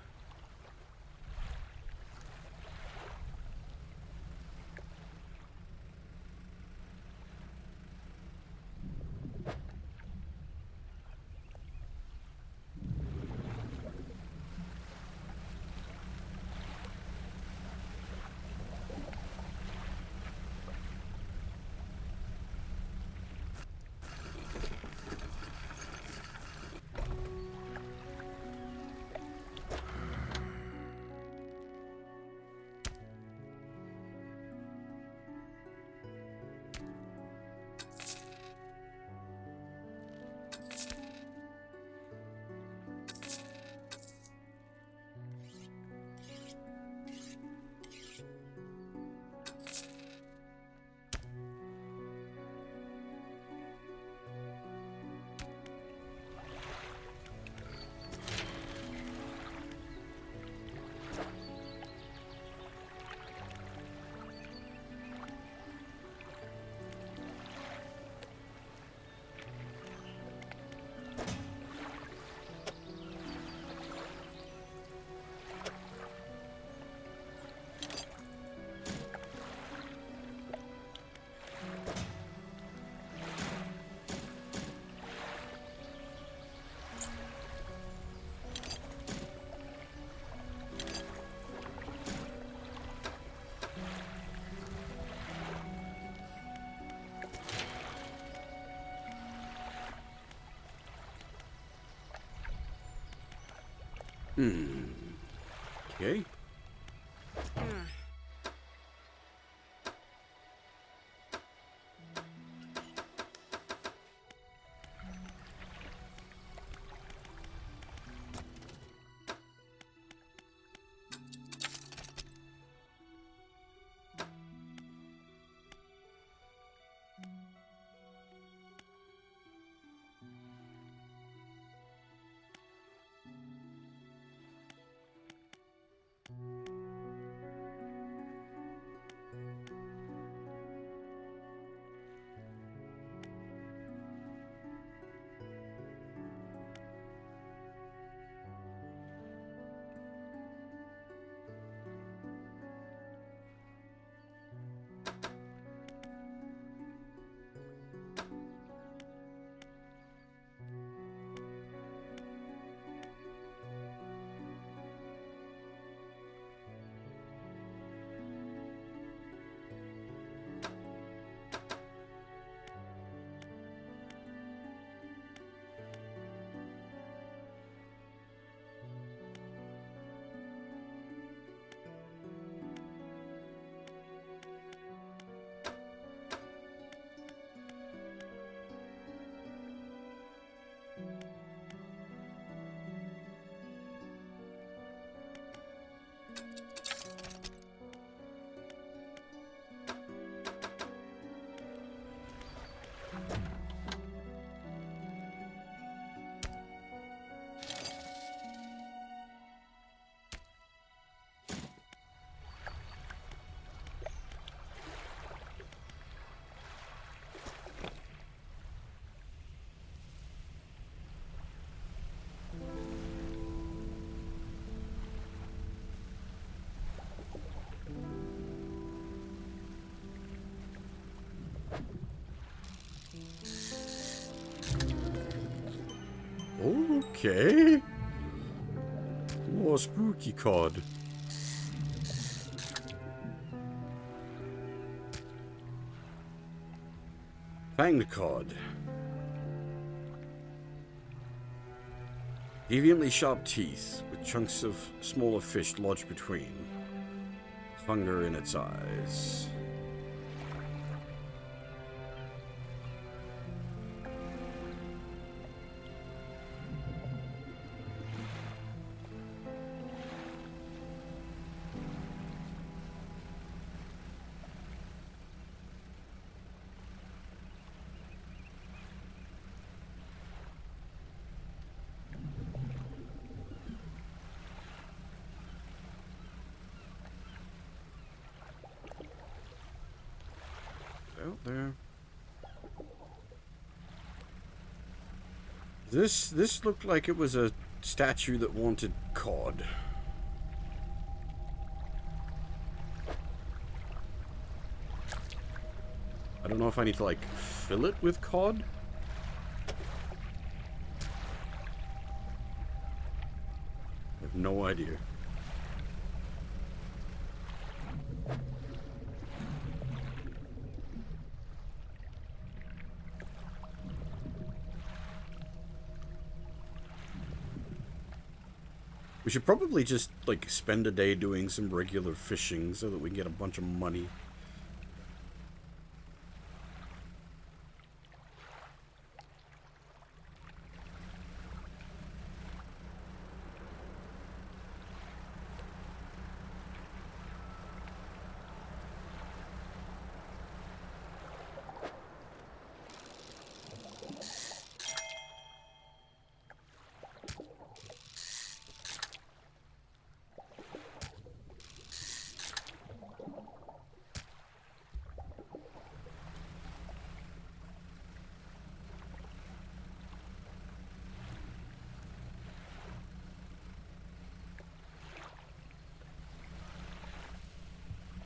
Okay. Okay. More spooky cod. Fanged cod. Deviantly sharp teeth, with chunks of smaller fish lodged between. Hunger in its eyes. Out there. This looked like it was a statue that wanted cod. I don't know if I need to like fill it with cod. I have no idea. We should probably just, like, spend a day doing some regular fishing so that we can get a bunch of money.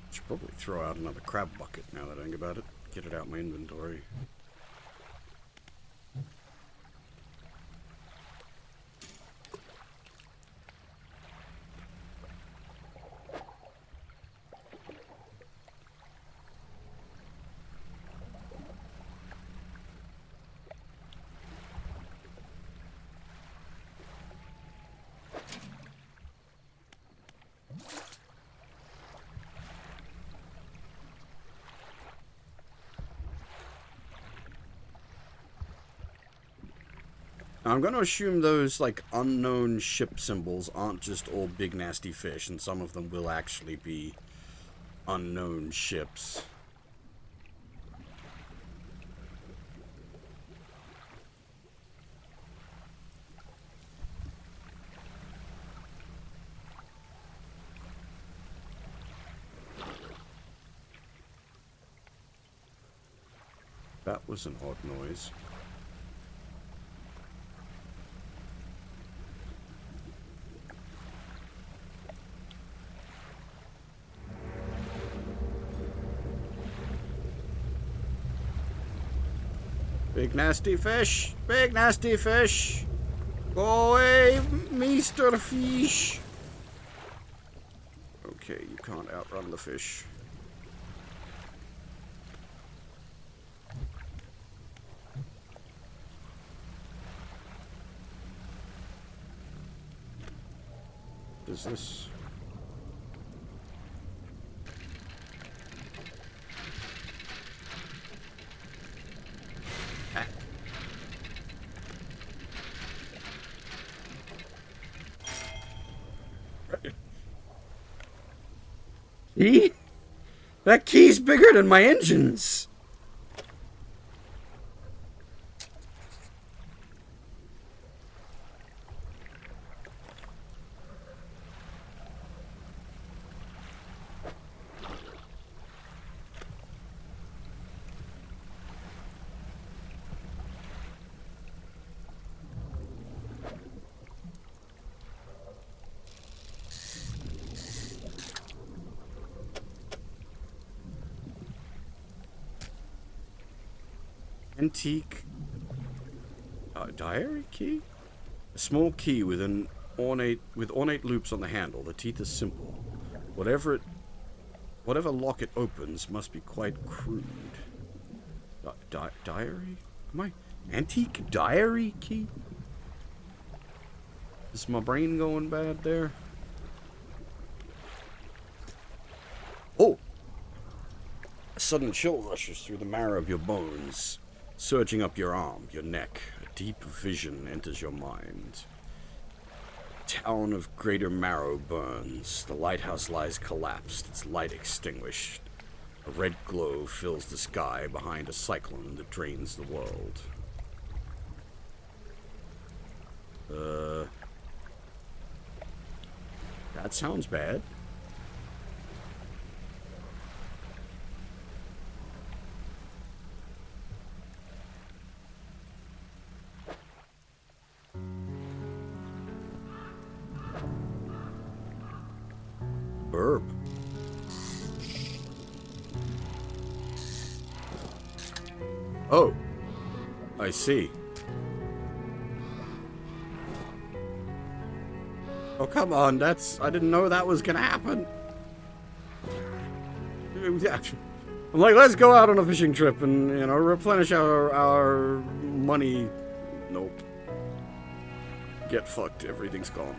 Should probably throw out another crab bucket now that I think about it. Get it out of my inventory. I'm going to assume those, like, unknown ship symbols aren't just all big nasty fish, and some of them will actually be unknown ships. That was an odd noise. Big nasty fish! Big nasty fish! Go away, Mr. Fish! Okay, you can't outrun the fish. What is this? See? That key's bigger than my engines! Antique diary key? A small key with ornate loops on the handle. The teeth are simple. Whatever lock it opens must be quite crude. Diary? Antique diary key? Is my brain going bad there? Oh! A sudden chill rushes through the marrow of your bones, surging up your arm, your neck. A deep vision enters your mind. Town of Greater Marrow burns. The lighthouse lies collapsed, its light extinguished. A red glow fills the sky behind a cyclone that drains the world. That sounds bad. Burp. Oh, I see. Oh, come on, I didn't know that was gonna happen. I'm like, let's go out on a fishing trip and, you know, replenish our money. Nope. Get fucked, everything's gone.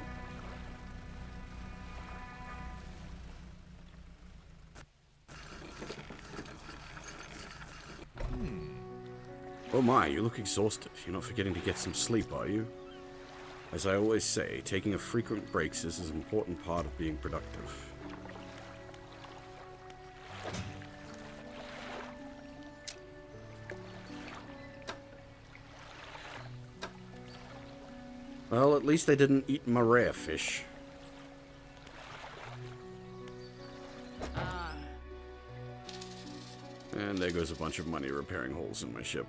Oh my, you look exhausted. You're not forgetting to get some sleep, are you? As I always say, taking a frequent breaks is an important part of being productive. Well, at least they didn't eat my rare fish. And there goes a bunch of money repairing holes in my ship.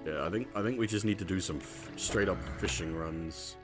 Yeah, I think we just need to do some straight up fishing runs.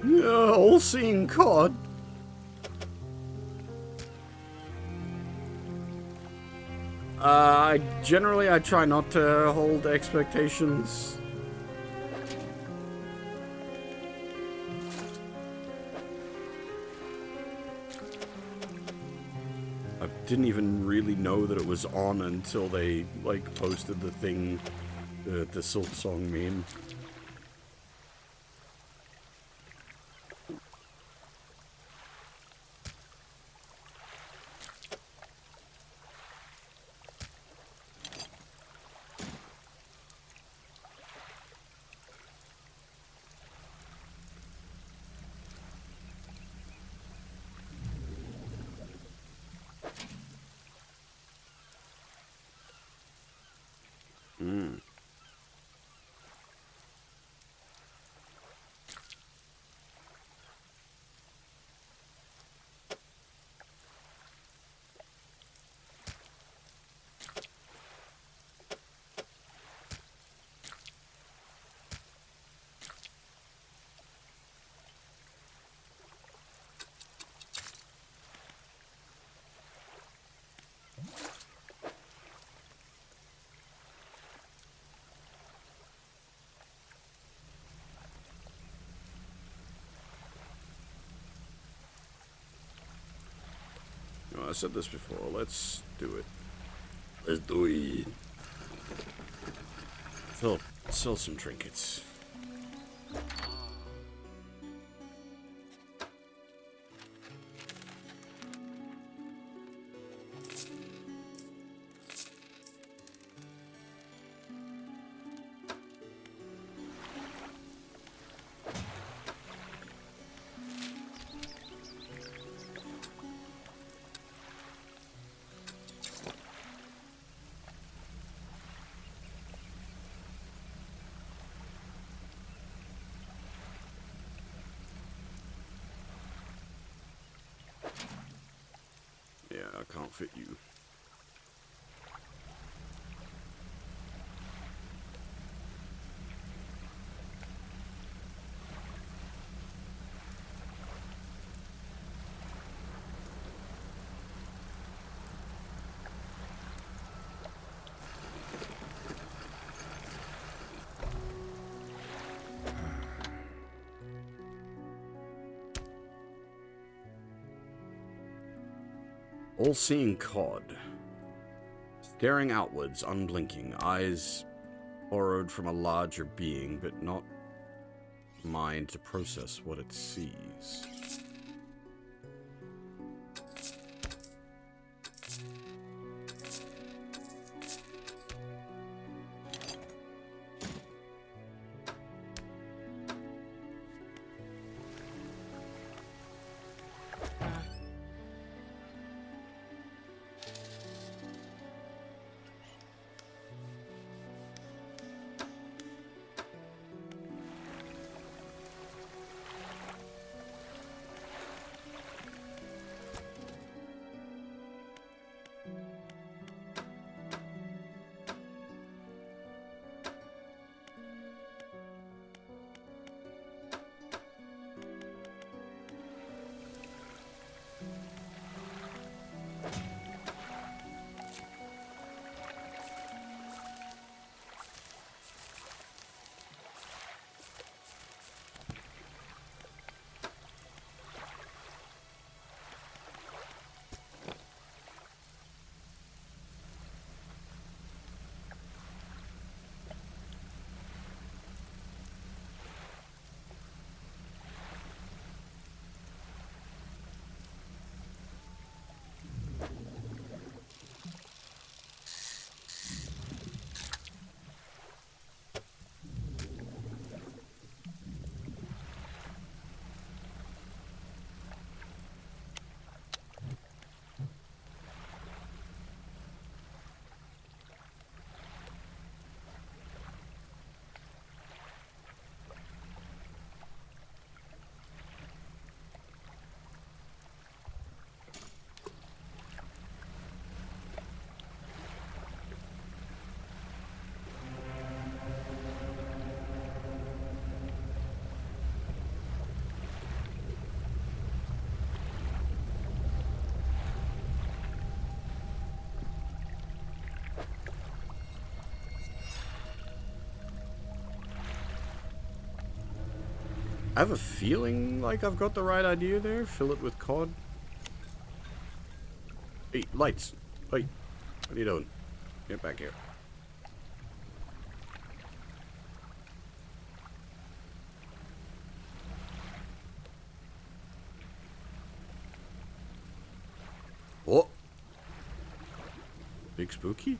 Yeah, all-seeing cod. Generally I try not to hold expectations. I didn't even really know that it was on until they, like, posted the thing, the Silk Song meme. I said this before, let's do it. Let's do it. Sell some trinkets. Yeah, I can't fit you. All-seeing cod. Staring outwards, unblinking, eyes borrowed from a larger being, but not mind to process what it sees. I have a feeling like I've got the right idea there. Fill it with cod. Hey, lights. Hey, what are you doing? Get back here. Oh! Big spooky?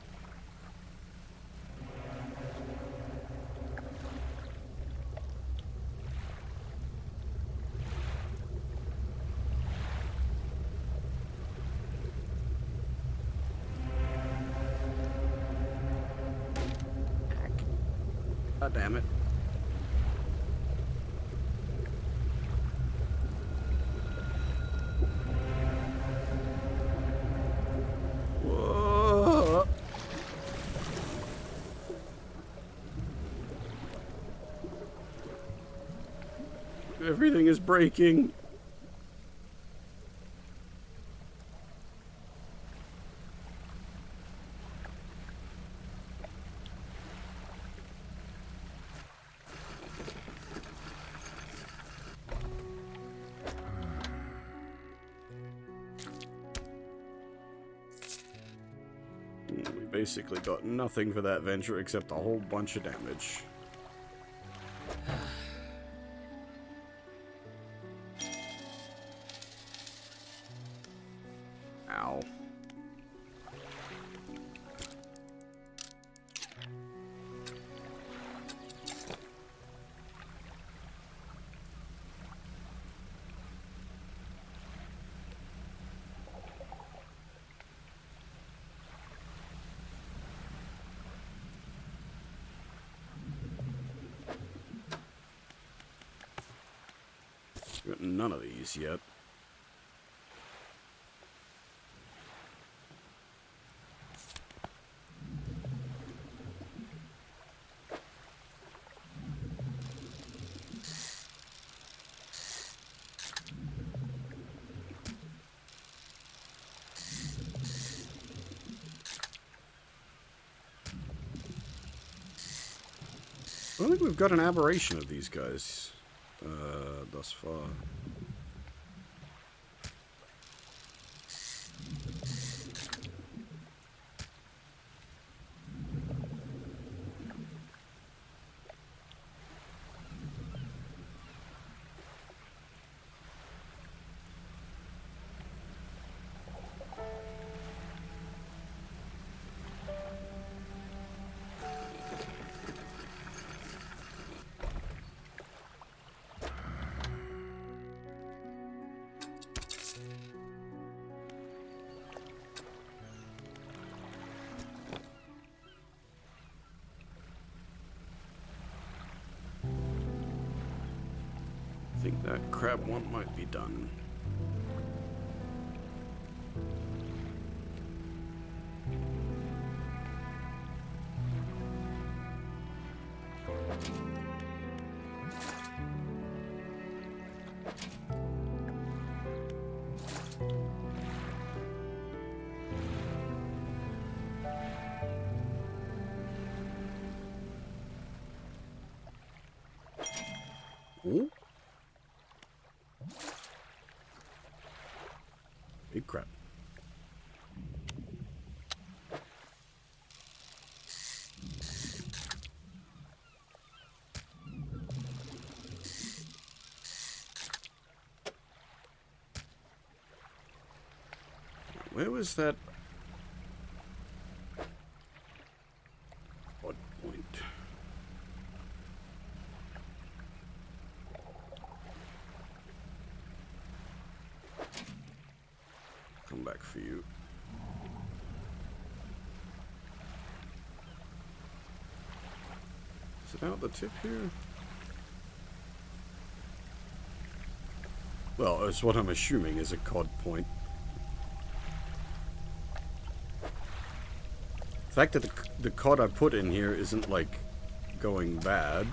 God damn it. Whoa. Everything is breaking. basically got nothing for that venture except a whole bunch of damage. Ow. Got none of these yet. I don't think we've got an aberration of these guys thus far. I think that crab one might be done. Ooh. Big crab. Where was that odd point? Come back for you. Is it out the tip here? Well, it's what I'm assuming is a cod point. The fact that the cod I put in here isn't, like, going bad.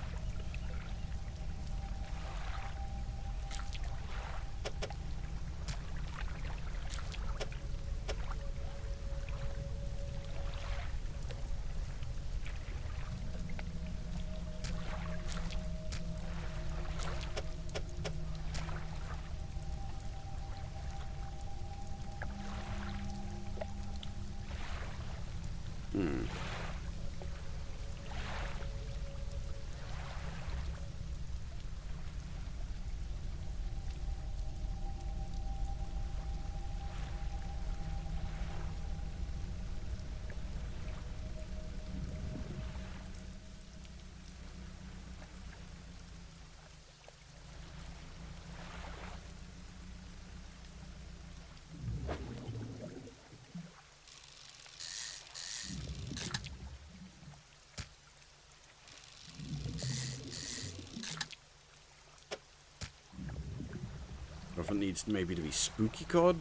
Or if it needs maybe to be spooky cod.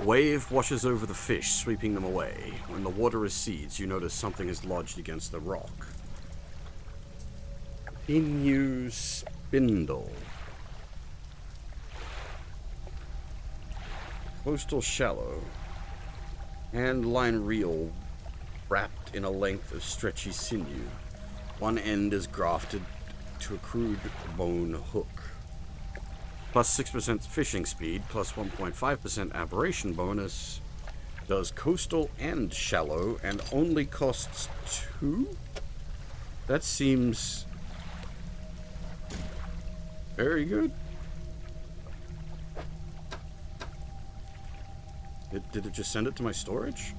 A wave washes over the fish, sweeping them away. When the water recedes, you notice something is lodged against the rock. Inu spindle. Coastal shallow. Hand line reel wrapped in a length of stretchy sinew. One end is grafted to a crude bone hook. Plus 6% fishing speed, plus 1.5% aberration bonus. Does coastal and shallow, and only costs 2? That seems very good. Did it just send it to my storage?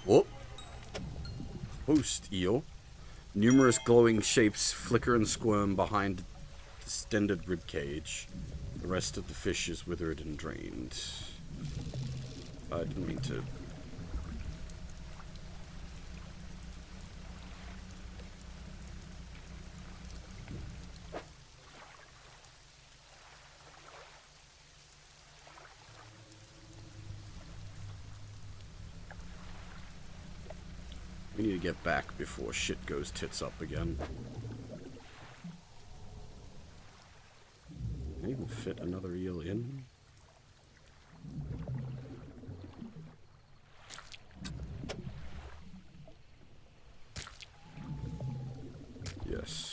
Whoop. Host eel. Numerous glowing shapes flicker and squirm behind distended ribcage. The rest of the fish is withered and drained. I didn't mean to. We need to get back before shit goes tits up again. Can I even fit another eel in? Yes.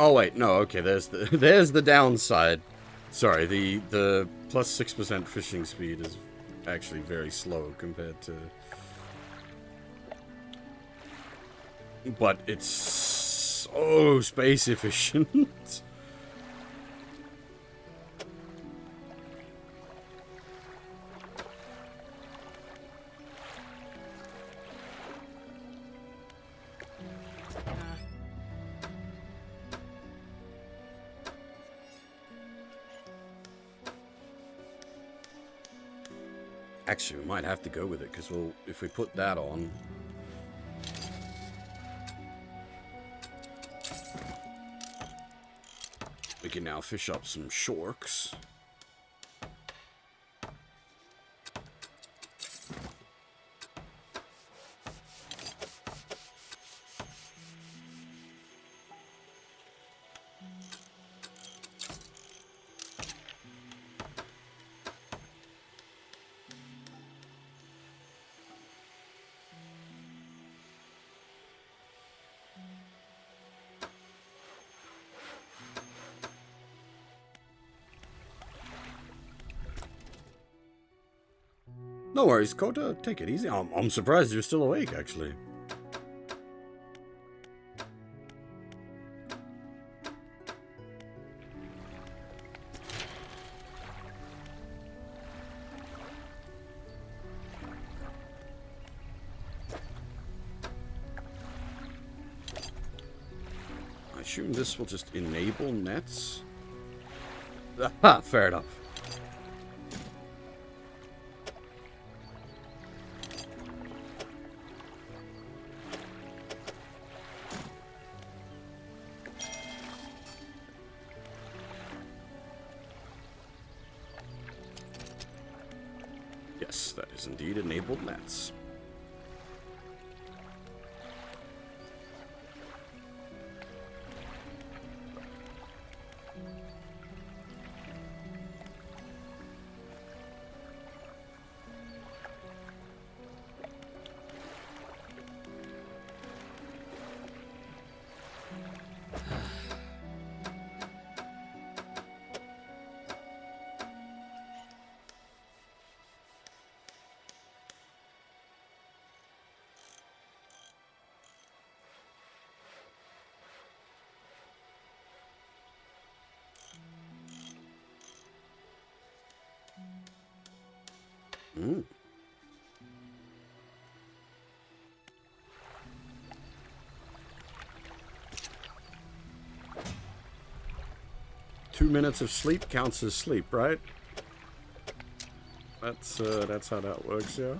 Oh wait, no, okay, there's the downside. Sorry, the plus 6% fishing speed is actually very slow compared to, but it's so space efficient. Actually, we might have to go with it, because if we put that on... we can now fish up some sharks. No worries, Kota. Take it easy. I'm surprised you're still awake, actually. I assume this will just enable nets. Ah, fair enough. indeed enabled nets. Mm. Two minutes of sleep counts as sleep, right? That's how that works, yeah.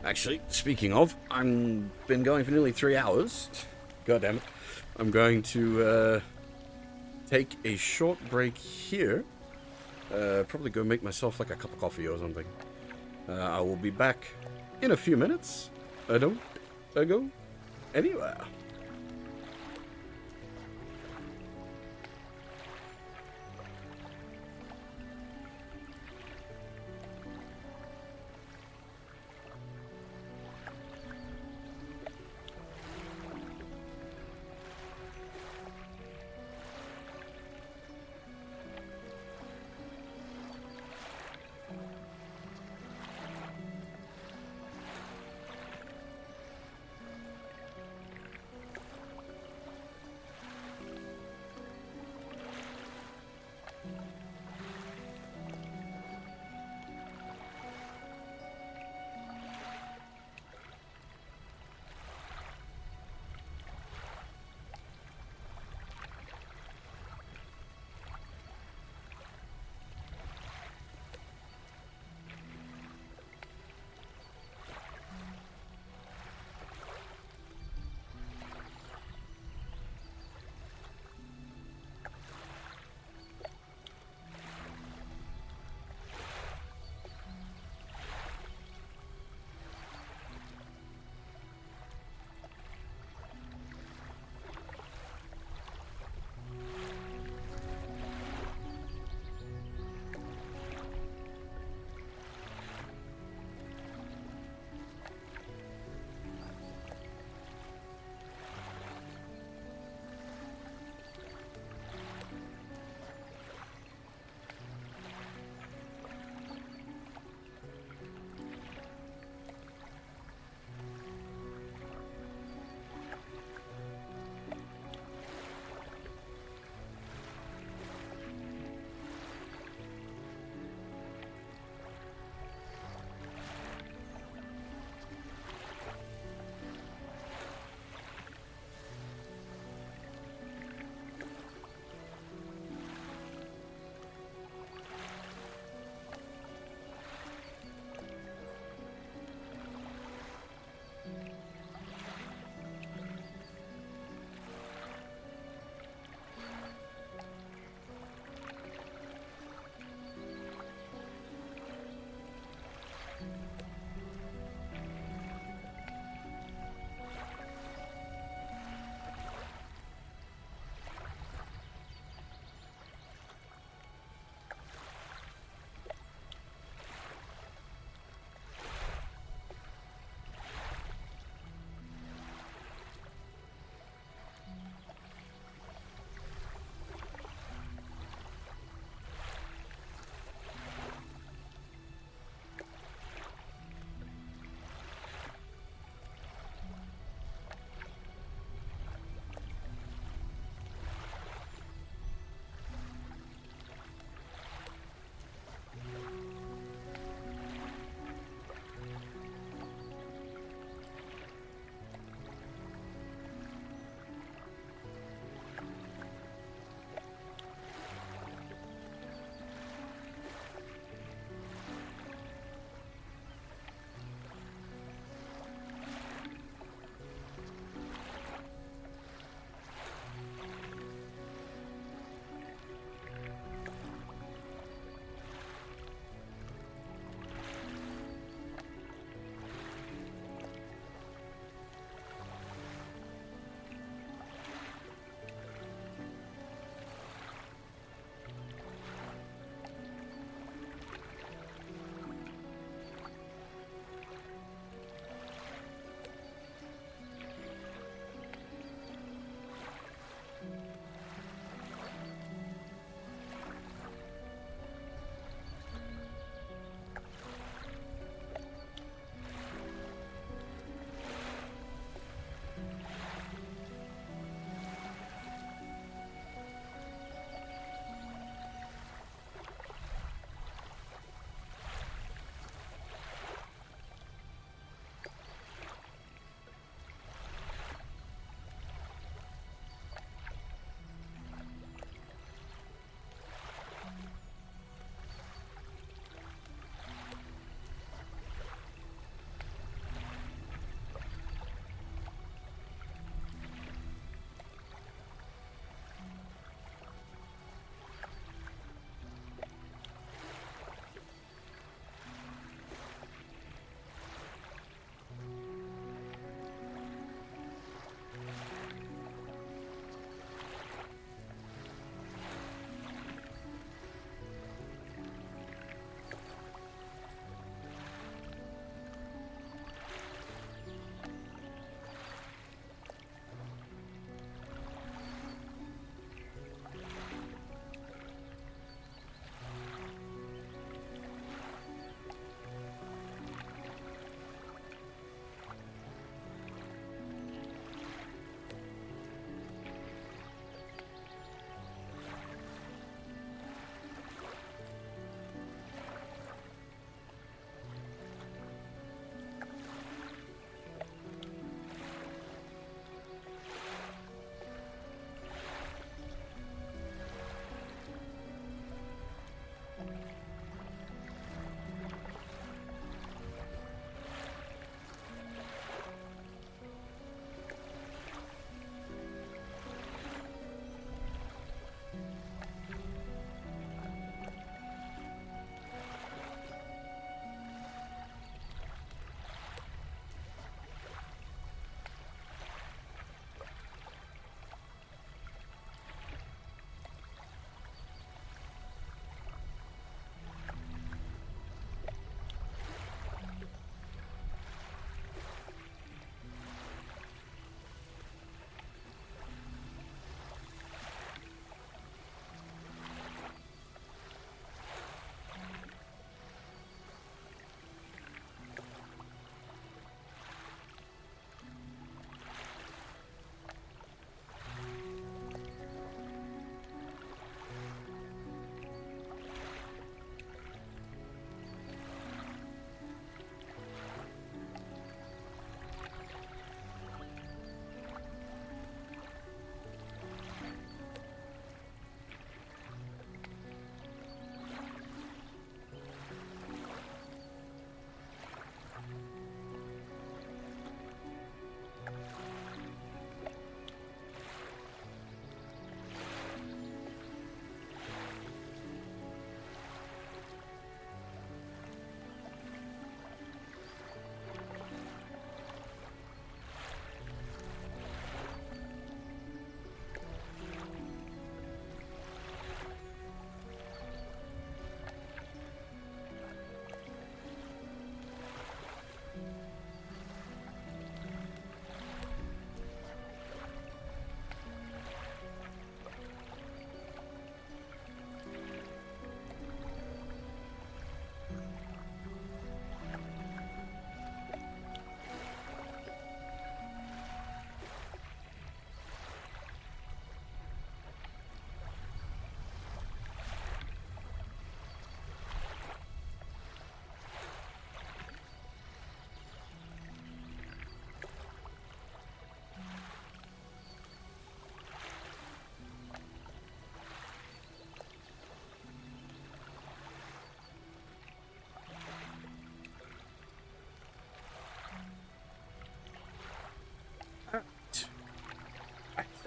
Actually, speaking of, I've been going for nearly 3 hours. God damn it. I'm going to take a short break here. Probably go make myself like a cup of coffee or something. I will be back in a few minutes. I don't go anywhere.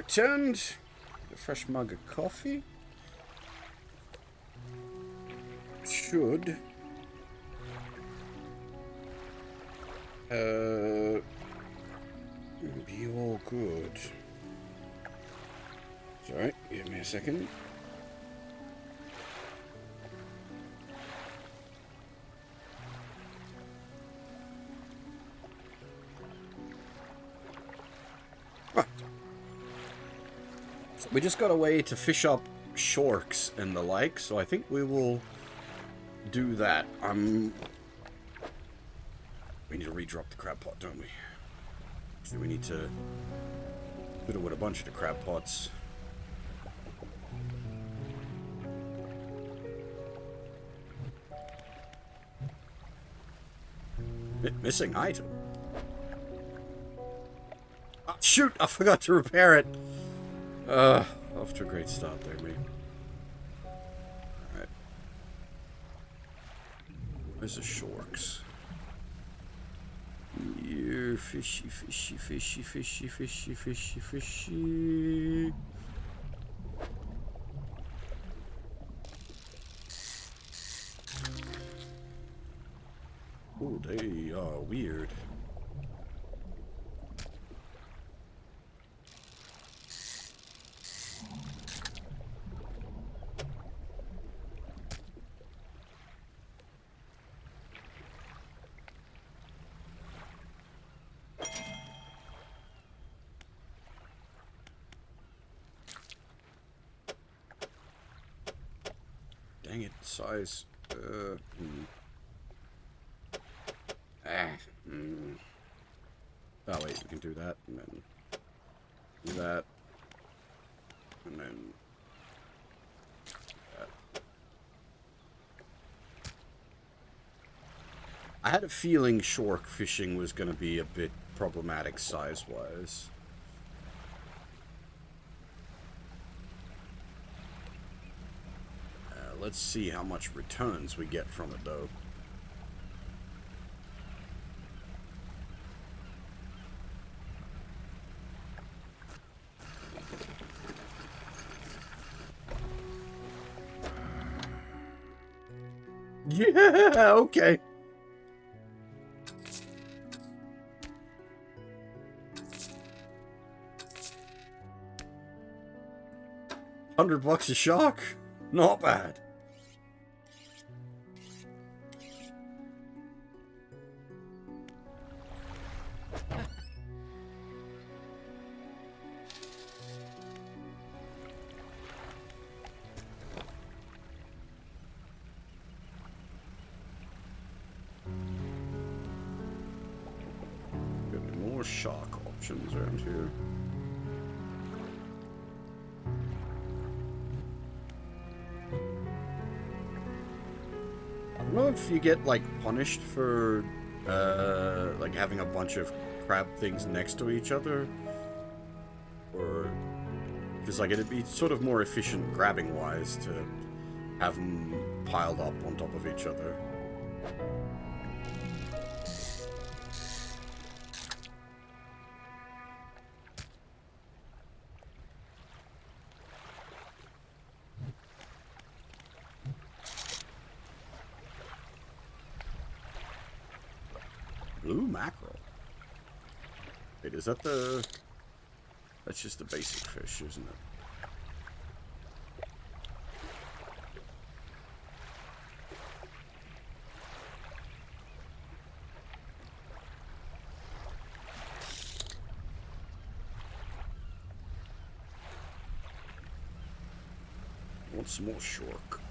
returned. A fresh mug of coffee. Should be all good. It's alright, give me a second. Ah. So we just got a way to fish up sharks and the like, so I think we will do that. We need to redrop the crab pot, don't we? So we need to put it with a bunch of the crab pots. Missing item. Oh, shoot! I forgot to repair it. Off to a great start there, mate. Alright. Where's the sharks? Here, fishy, fishy, fishy, fishy, fishy, fishy, fishy. Oh, they are weird. Dang it, size. Oh, wait, we can do that, and then do that, and then that. I had a feeling shark fishing was going to be a bit problematic size-wise. Let's see how much returns we get from it, though. Yeah, okay. $100 a shark? Not bad. More shark options around here. I don't know if you get like punished for like having a bunch of crab things next to each other, or because like it'd be sort of more efficient grabbing wise to have them piled up on top of each other. Blue mackerel. Wait, is that the... That's just the basic fish, isn't it? I want some more shark.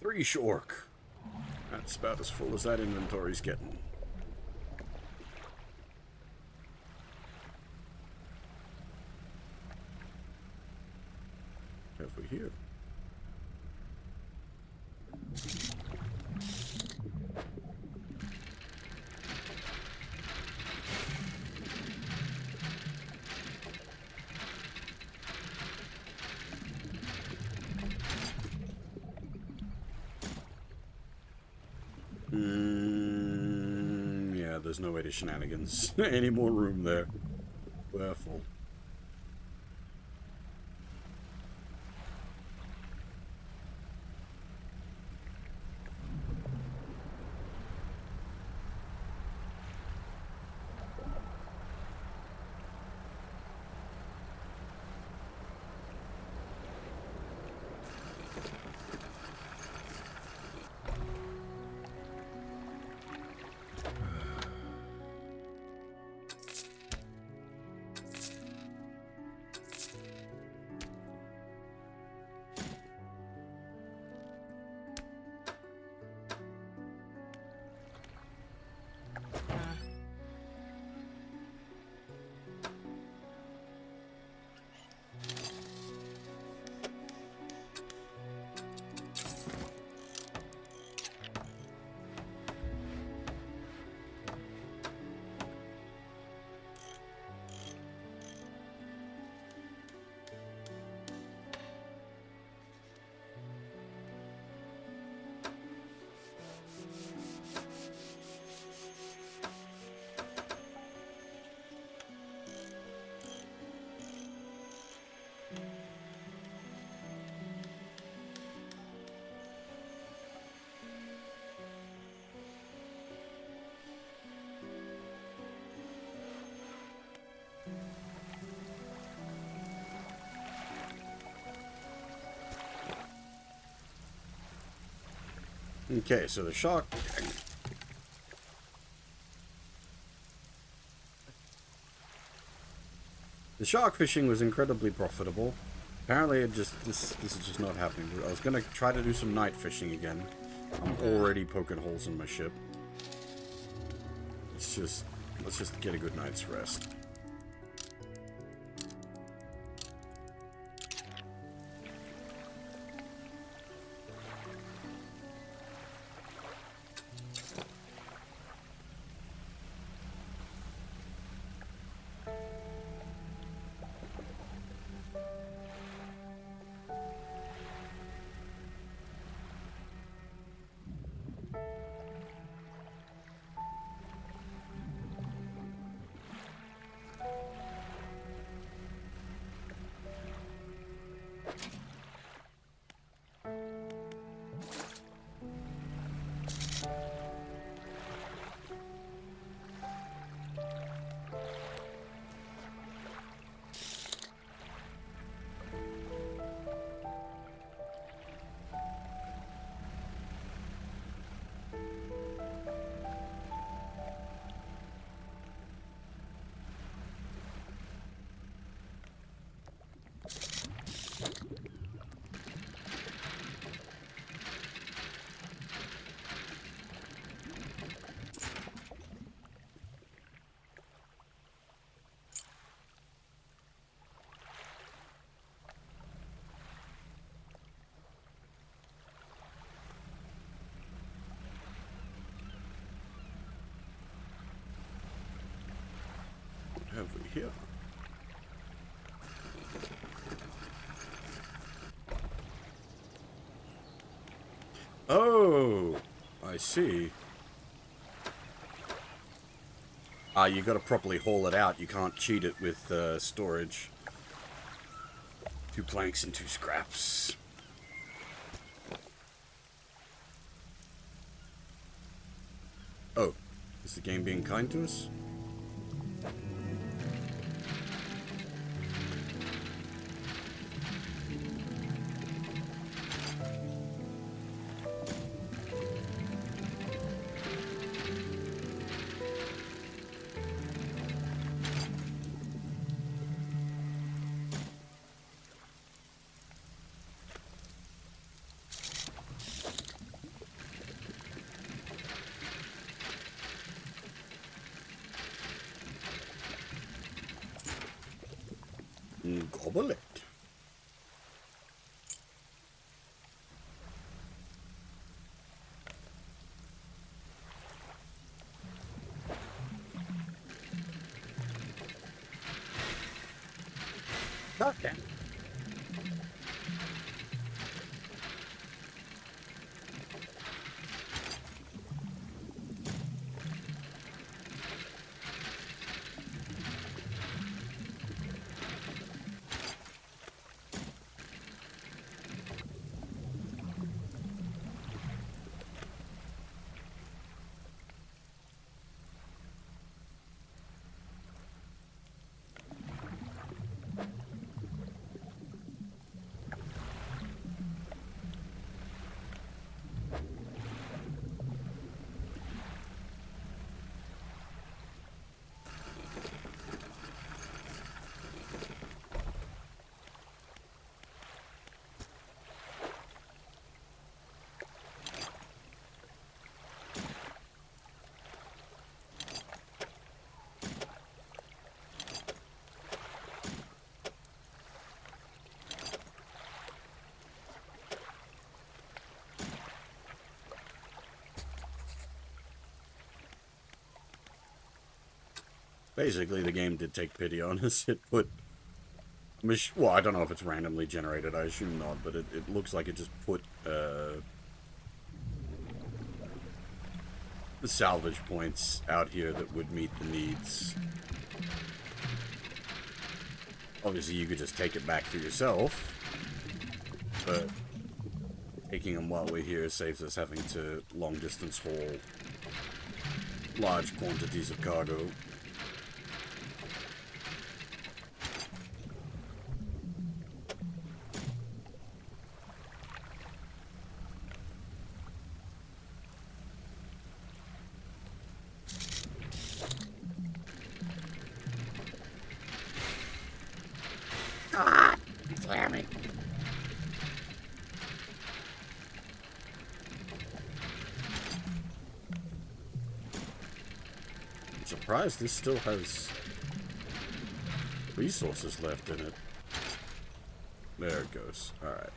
Breach Orc. That's about as full as that inventory's getting. What have we here? Yeah, there's no way to shenanigans. Any more room there. We're full. Okay, so the shark... The shark fishing was incredibly profitable. Apparently it just... This is just not happening. I was gonna try to do some night fishing again. I'm already poking holes in my ship. Let's just get a good night's rest. What have we here? Oh, I see. Ah, you gotta properly haul it out. You can't cheat it with storage. 2 planks and 2 scraps. Oh, is the game being kind to us? Gobble it. Okay. Basically, the game did take pity on us. It put... Well, I don't know if it's randomly generated. I assume not, but it looks like it just put the salvage points out here that would meet the needs. Obviously, you could just take it back for yourself, but taking them while we're here saves us having to long-distance haul large quantities of cargo. Surprised this still has resources left in it. There it goes. Alright.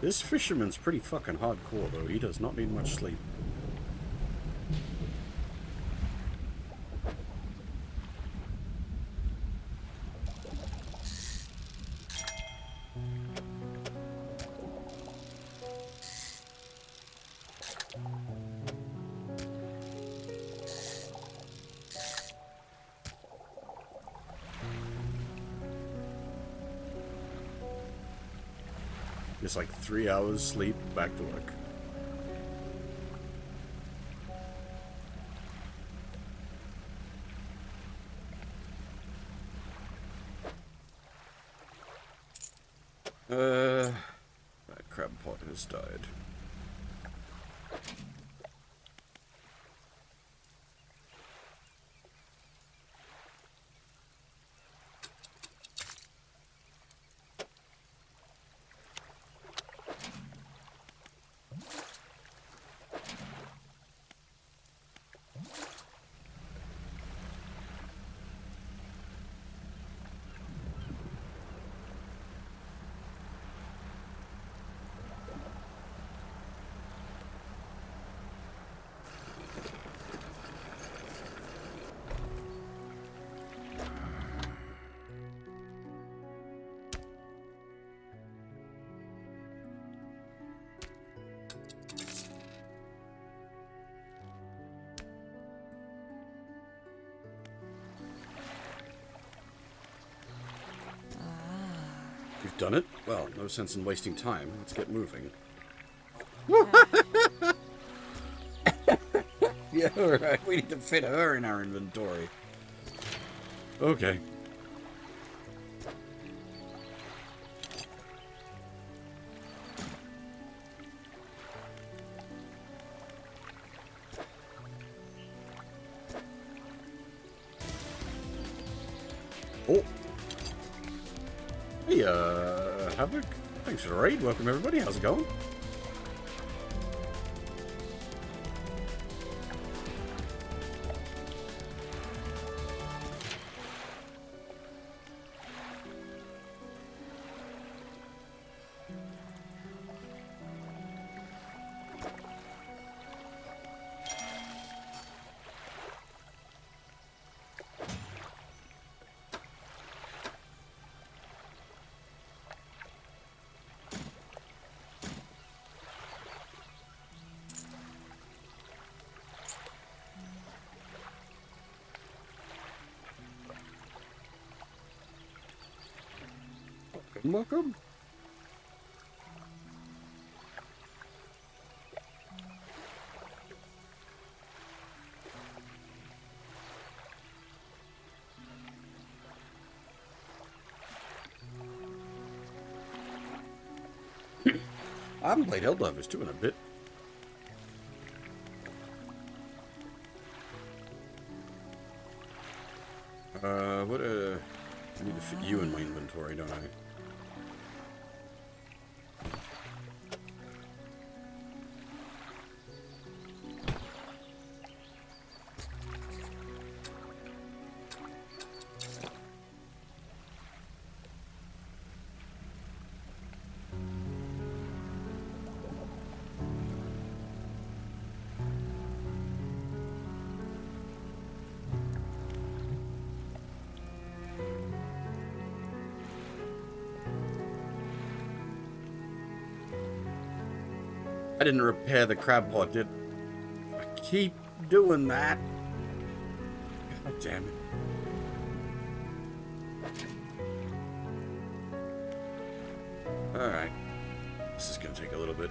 This fisherman's pretty fucking hardcore, though. He does not need much sleep. Just like 3 hours sleep, back to work. That crab pot has died. You've done it? Well, no sense in wasting time. Let's get moving. Yeah, alright. We need to fit her in our inventory. Okay. Oh! Hey, Havoc. Thanks for the raid. Welcome, everybody. How's it going? Welcome. I haven't played Helldivers 2 in a bit. I need to fit you in my inventory, don't I? I didn't repair the crab pot, did I? Keep doing that. God damn it. Alright. This is gonna take a little bit.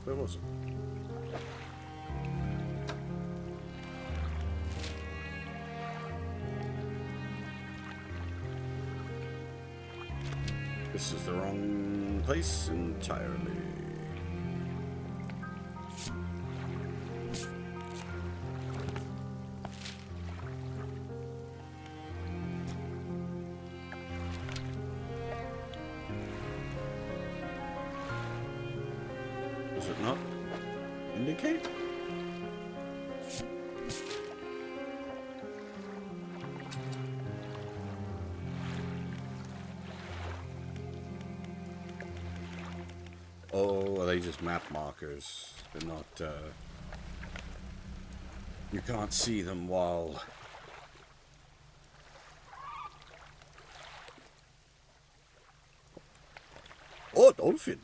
Where was it? This is the wrong place entirely. Does it not indicate? Oh, are they just map markers? They're not, you can't see them while... Oh, dolphin!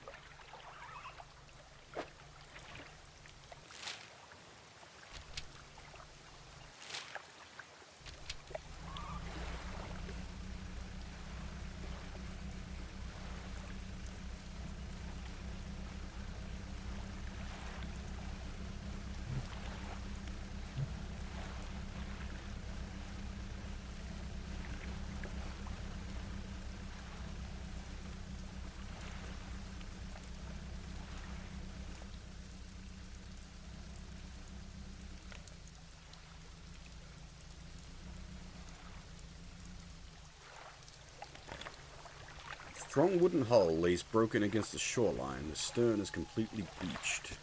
Strong wooden hull lays broken against the shoreline. The stern is completely beached.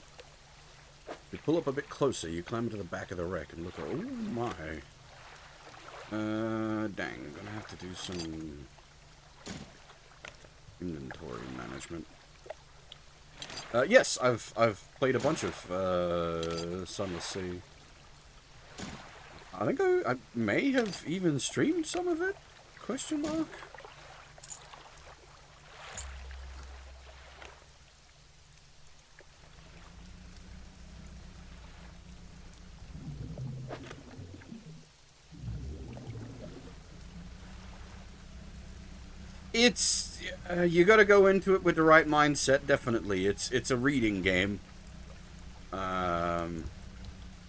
If you pull up a bit closer, you climb into the back of the wreck and look at... Oh my. Dang. Gonna have to do some... inventory management. Yes, I've played a bunch of Sunless Sea. I think I may have even streamed some of it? Question mark? It's you got to go into it with the right mindset. Definitely, it's a reading game, and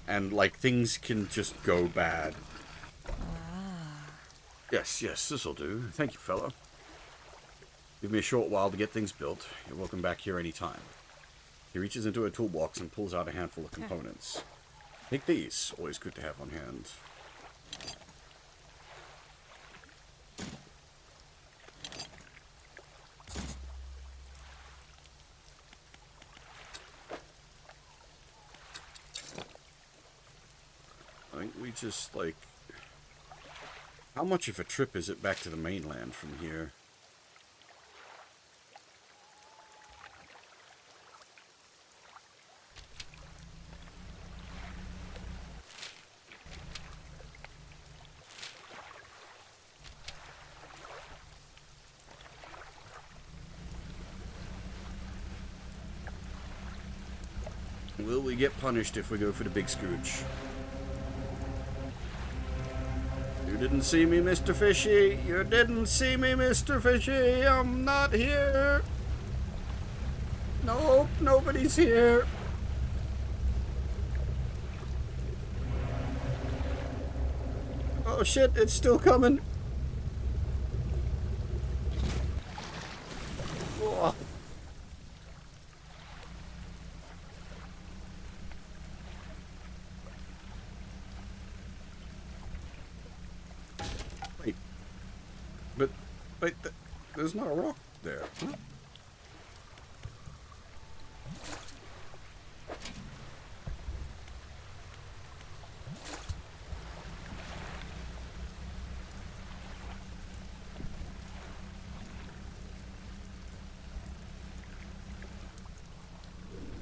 like things can just go bad. Yes, yes, this'll do. Thank you, fellow. Give me a short while to get things built. You're welcome back here anytime. He reaches into a toolbox and pulls out a handful of components. Take these. Always good to have on hand. I think we just, like... How much of a trip is it back to the mainland from here? Will we get punished if we go for the big scooch? You didn't see me, Mr. Fishy. You didn't see me, Mr. Fishy. I'm not here. Nope, nobody's here. Oh shit, it's still coming. Oh. Wait, there's not a rock there. Huh?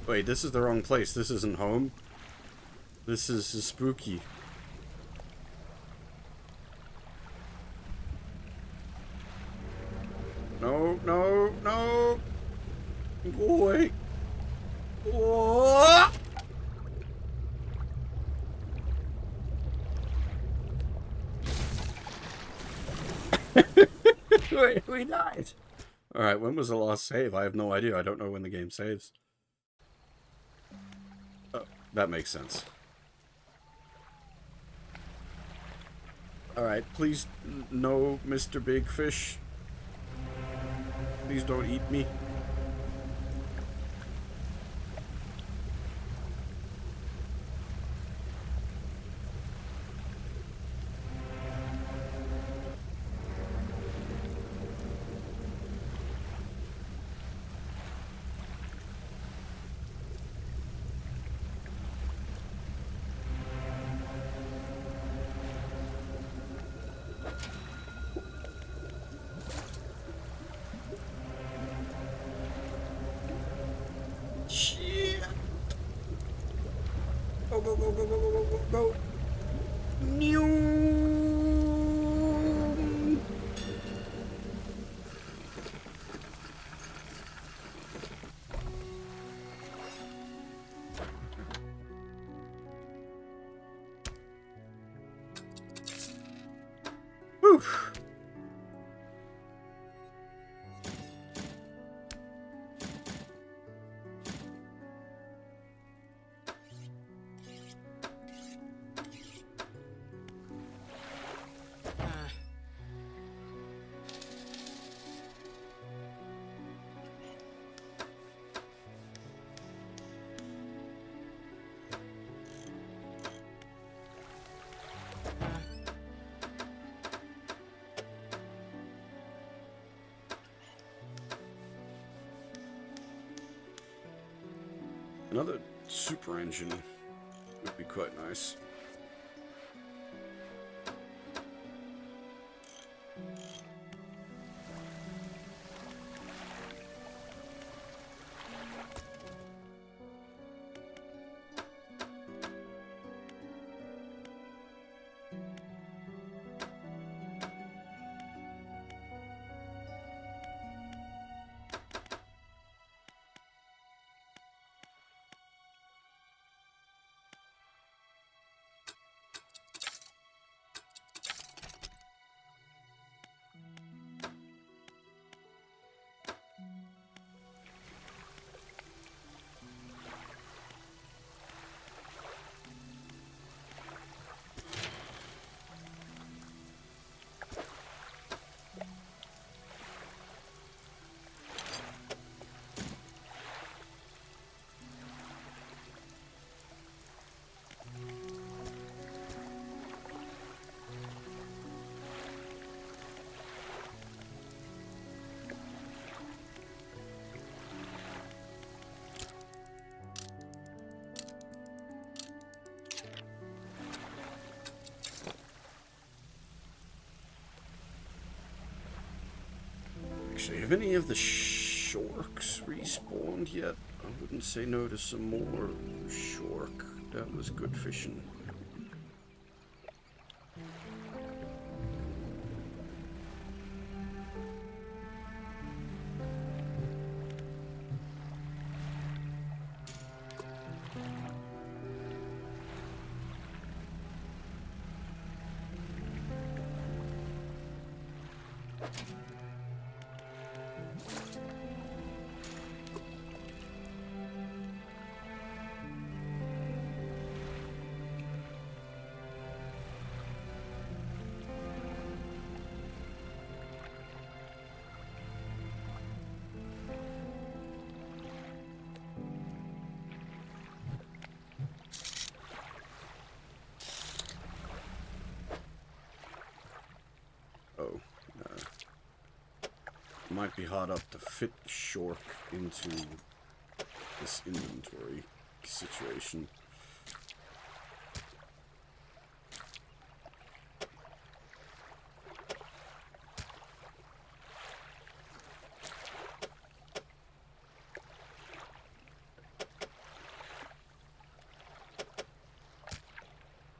Wait, this is the wrong place. This isn't home. This is spooky. No, no, no. Go away. Oh! Wait, we died. Alright, when was the last save? I have no idea. I don't know when the game saves. Oh, that makes sense. Alright, please, no, Mr. Big Fish. Please don't eat me. Go, go, go, go, go, go, go, go, go. Whew. Another super engine would be quite nice. Actually, have any of the shorks respawned yet? I wouldn't say no to some more shork. That was good fishing. Oh, might be hard up to fit the shork into this inventory situation.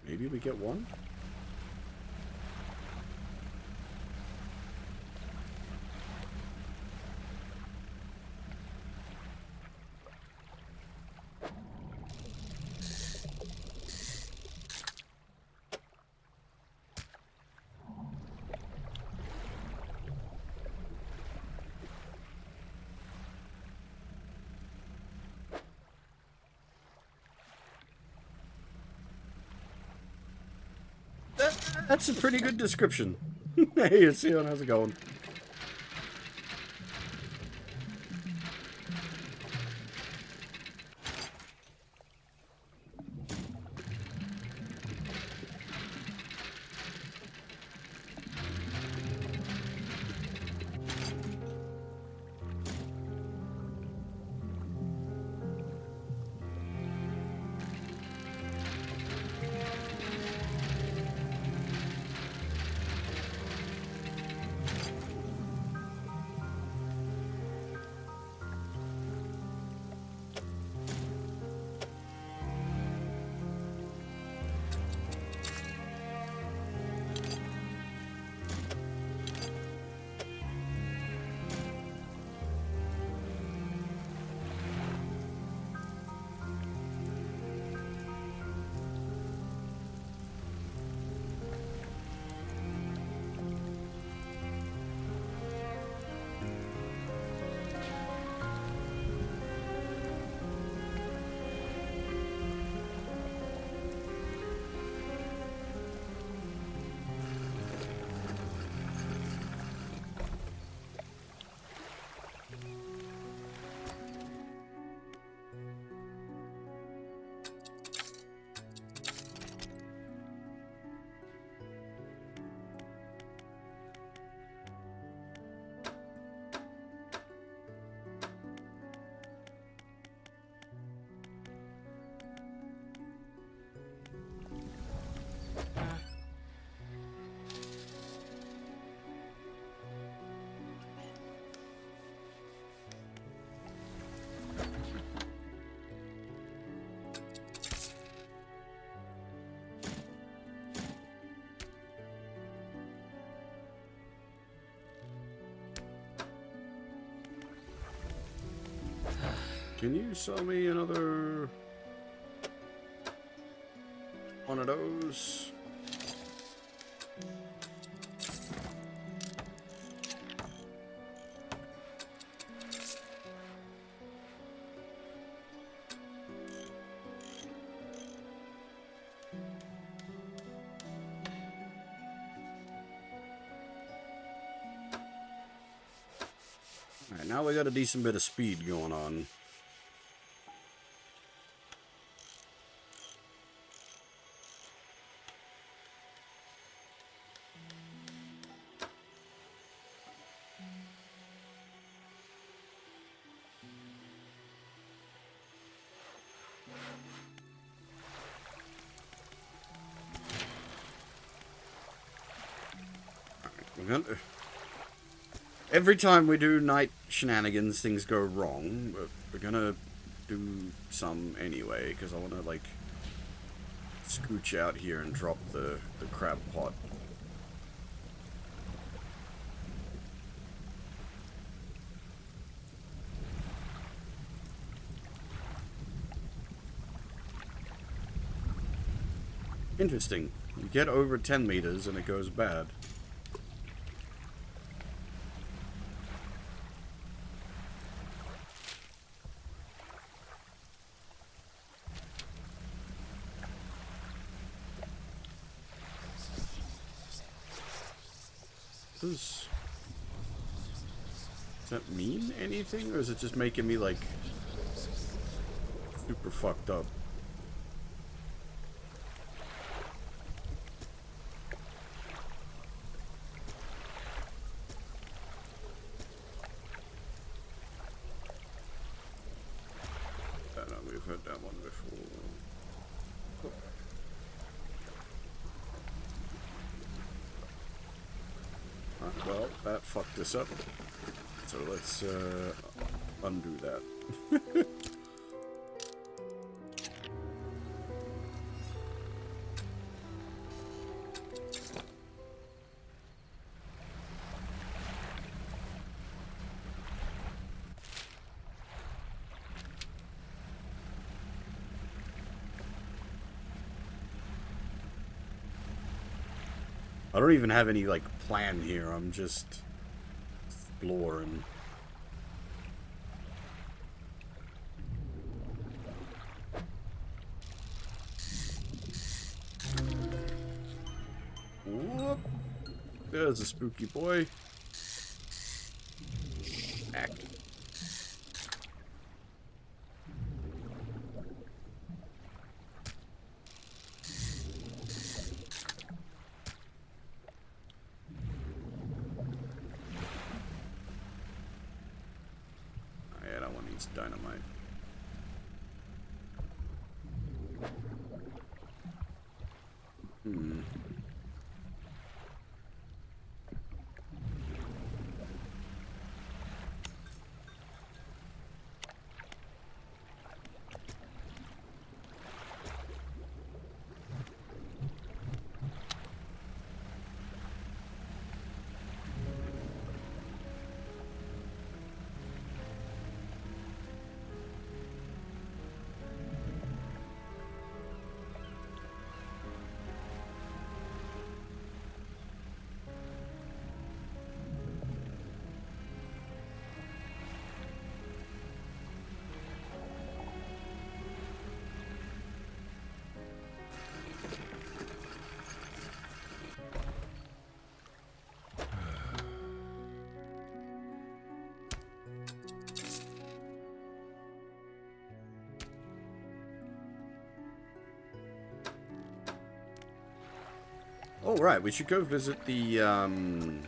Maybe we get one? That's a pretty good description. Hey, Sion, how's it going? Can you sell me another one of those? Alright, now we got a decent bit of speed going on. Every time we do night shenanigans, things go wrong. But we're gonna do some anyway, because I want to, like, scooch out here and drop the crab pot. Interesting. You get over 10 meters and it goes bad. Does that mean anything, or is it just making me, like, super fucked up? I know we've heard that one before. Well, that fucked us up. So let's undo that. I don't even have any, like, plan here. I'm just exploring. Whoop. There's a spooky boy. Act. Yeah, that one needs dynamite. Oh, right, we should go visit the other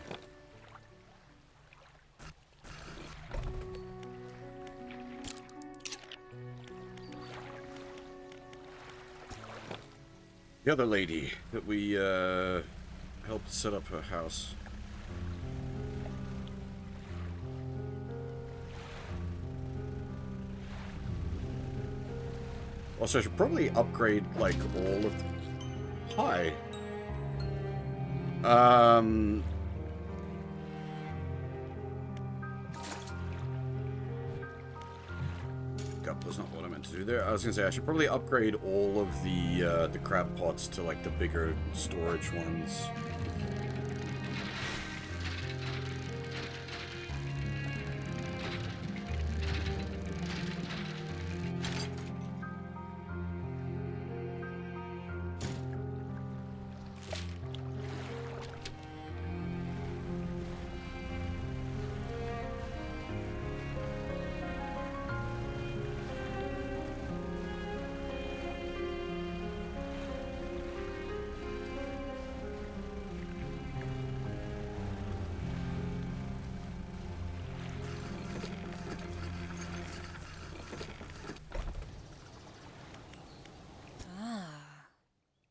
lady that we, helped set up her house. Also, I should probably upgrade, like, all of... Hi. God, that's not what I meant to do there. I was gonna say, I should probably upgrade all of the crab pots to, like, the bigger storage ones.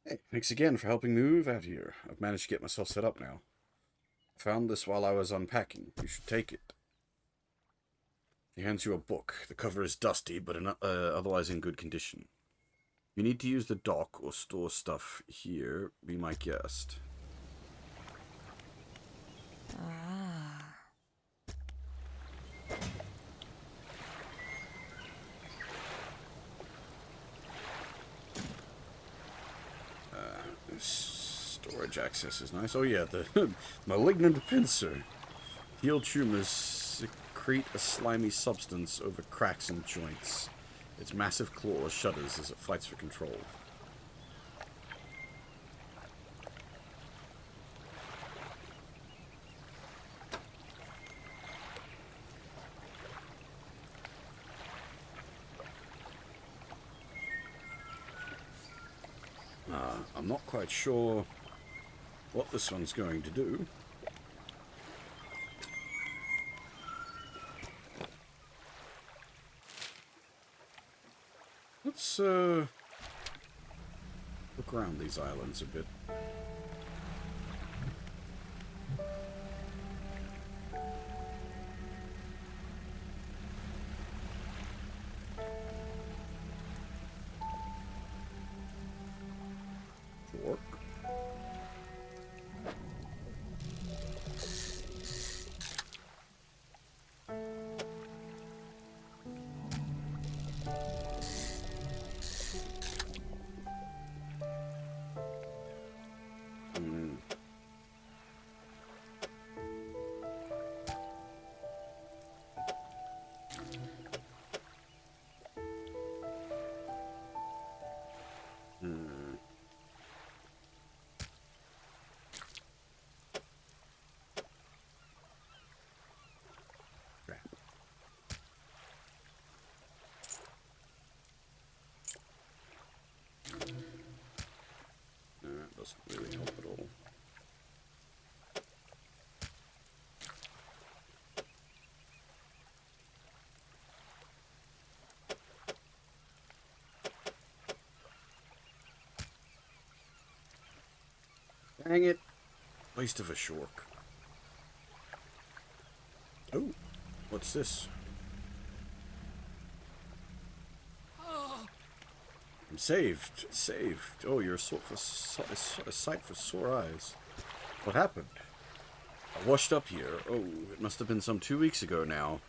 Hey, thanks again for helping me move out here. I've managed to get myself set up now. Found this while I was unpacking. You should take it. He hands you a book. The cover is dusty, but otherwise in good condition. You need to use the dock or store stuff here. Be my guest. Storage access is nice. Oh yeah, the malignant pincer. Healed tumors secrete a slimy substance over cracks and joints. Its massive claw shudders as it fights for control. I'm not quite sure what this one's going to do. Let's look around these islands a bit. Fork. That doesn't really help at all. Dang it. Waste of a shork. Oh, what's this? I'm saved. Saved. Oh, you're a sight for sore eyes. What happened? I washed up here. Oh, it must have been some 2 weeks ago now.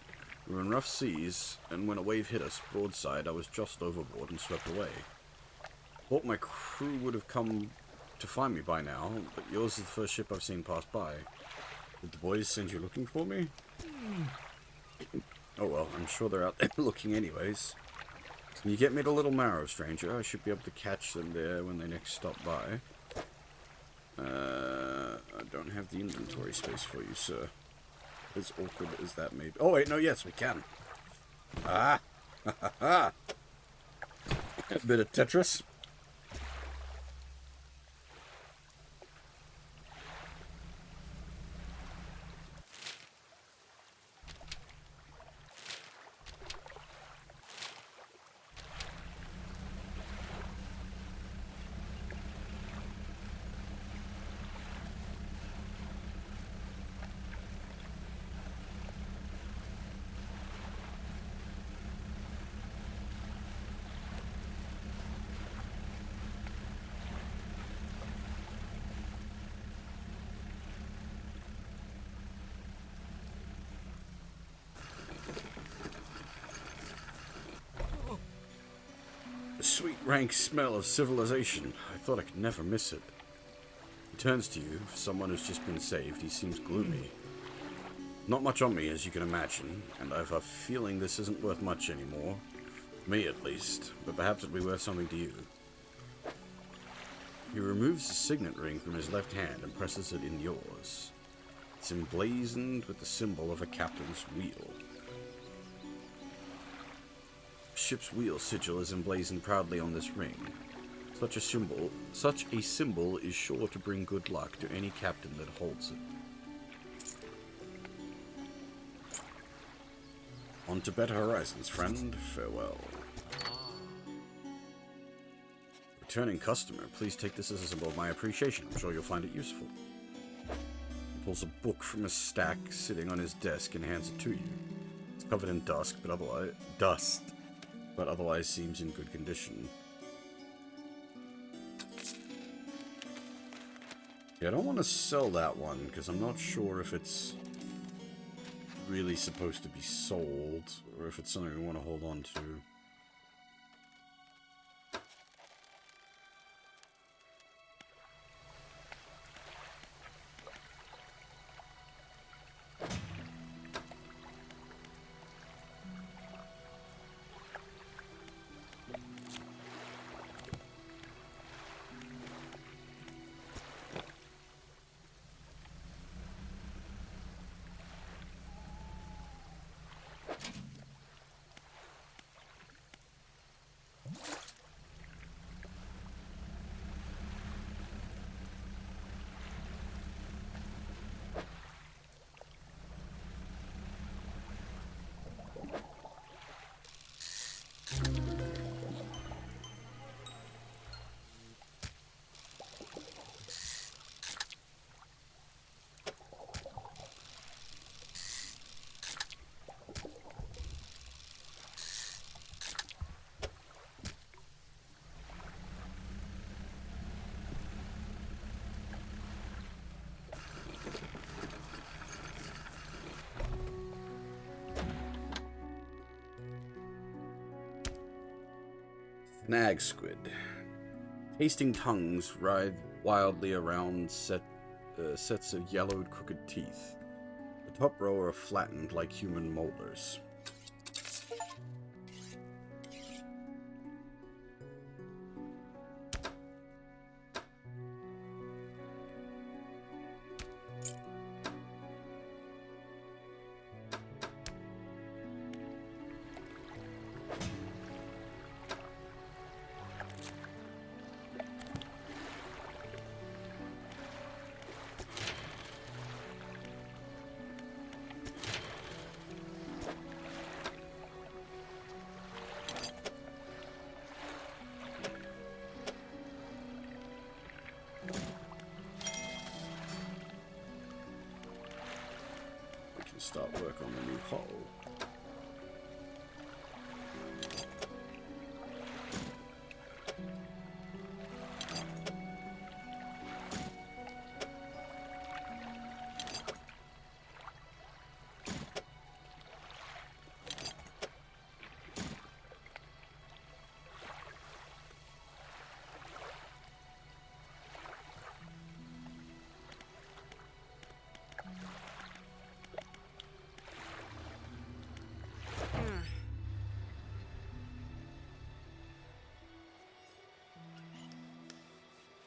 We were in rough seas, and when a wave hit us broadside, I was just overboard and swept away. Thought my crew would have come to find me by now, but yours is the first ship I've seen pass by. Did the boys send you looking for me? Oh well, I'm sure they're out there looking anyways. Can you get me to Little Marrow, stranger? I should be able to catch them there when they next stop by. I don't have the inventory space for you, sir. As awkward as that may be. Oh wait, no, yes, we can. Ah! Ha ha ha! A bit of Tetris. The sweet, rank smell of civilization. I thought I could never miss it. He turns to you. For someone who's just been saved, he seems gloomy. Not much on me, as you can imagine, and I have a feeling this isn't worth much anymore. Me, at least. But perhaps it'll be worth something to you. He removes the signet ring from his left hand and presses it in yours. It's emblazoned with the symbol of a captain's wheel. Ship's wheel sigil is emblazoned proudly on this ring. Such a symbol is sure to bring good luck to any captain that holds it. On to better horizons, friend. Farewell. Returning customer, please take this as a symbol of my appreciation. I'm sure you'll find it useful. pulls a book from a stack sitting on his desk and hands it to you. It's covered in dust, but otherwise seems in good condition. Yeah, I don't want to sell that one, because I'm not sure if it's really supposed to be sold, or if it's something we want to hold on to. Snag squid. Tasting tongues writhe wildly around sets of yellowed, crooked teeth. The top row are flattened like human molars. Start work on the new hull.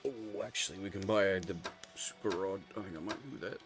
Oh, actually, we can buy the super rod. I think I might do that.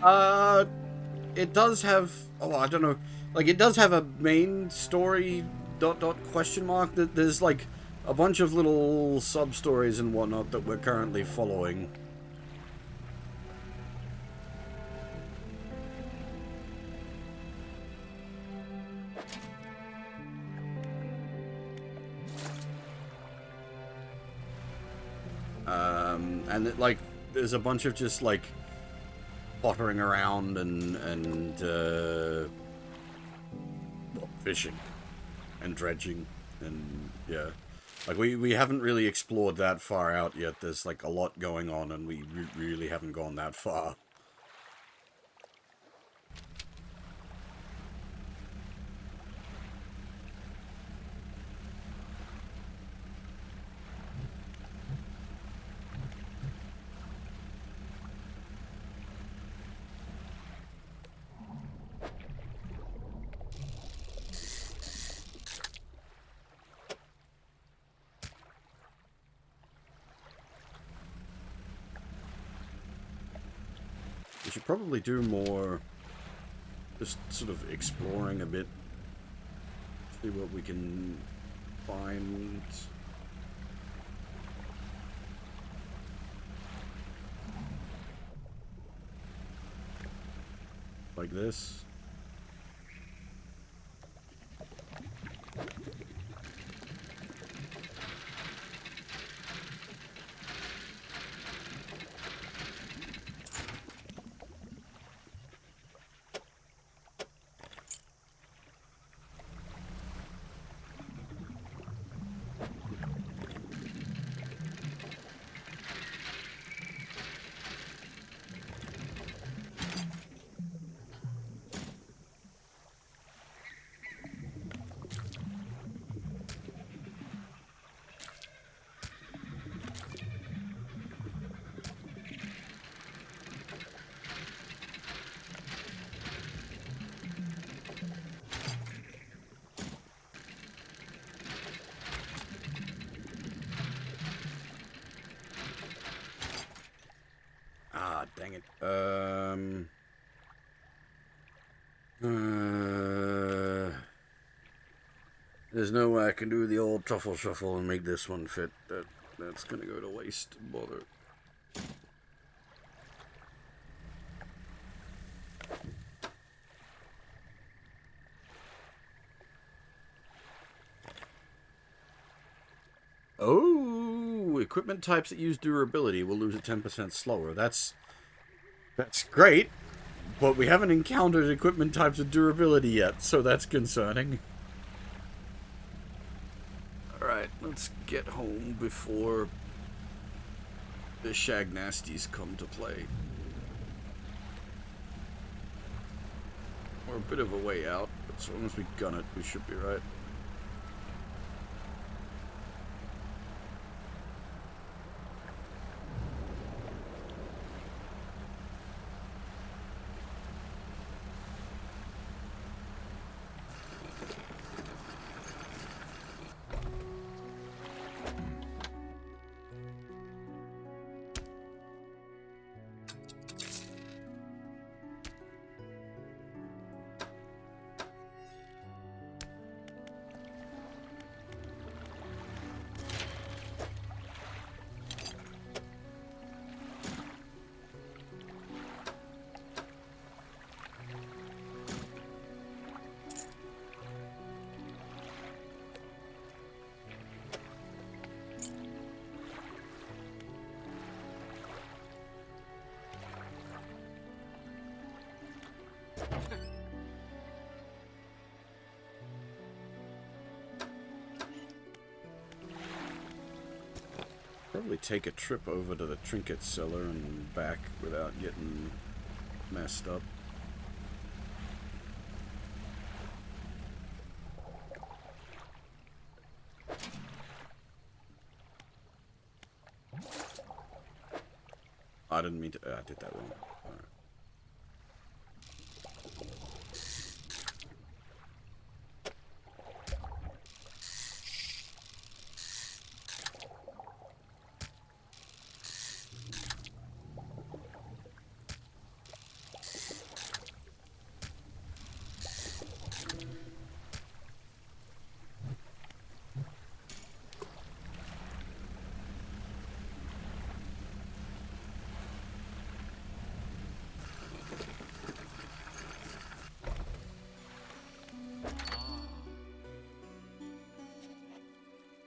Uh, it does have. Oh, I don't know. Like, it does have a main story. ... question mark. That there's like a bunch of little sub stories and whatnot that we're currently following. And it, like, there's a bunch of just like pottering around and fishing and dredging, and yeah, like we haven't really explored that far out yet. There's like a lot going on, and we really haven't gone that far. We should probably do more, just sort of exploring a bit, see what we can find. Like this. Ah, dang it. There's no way I can do the old truffle shuffle and make this one fit. That's gonna go to waste. Bother. Oh, equipment types that use durability will lose at 10% slower. That's great, but we haven't encountered equipment types with durability yet, so that's concerning. Alright, let's get home before the shag nasties come to play. We're a bit of a way out, but as long as we gun it, we should be right. Probably take a trip over to the trinket cellar and back without getting messed up. I didn't mean to. I did that wrong. Alright.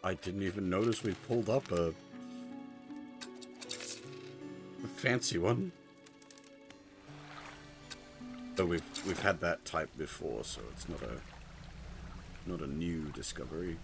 I didn't even notice we pulled up a fancy one. Though we've had that type before, so it's not a new discovery.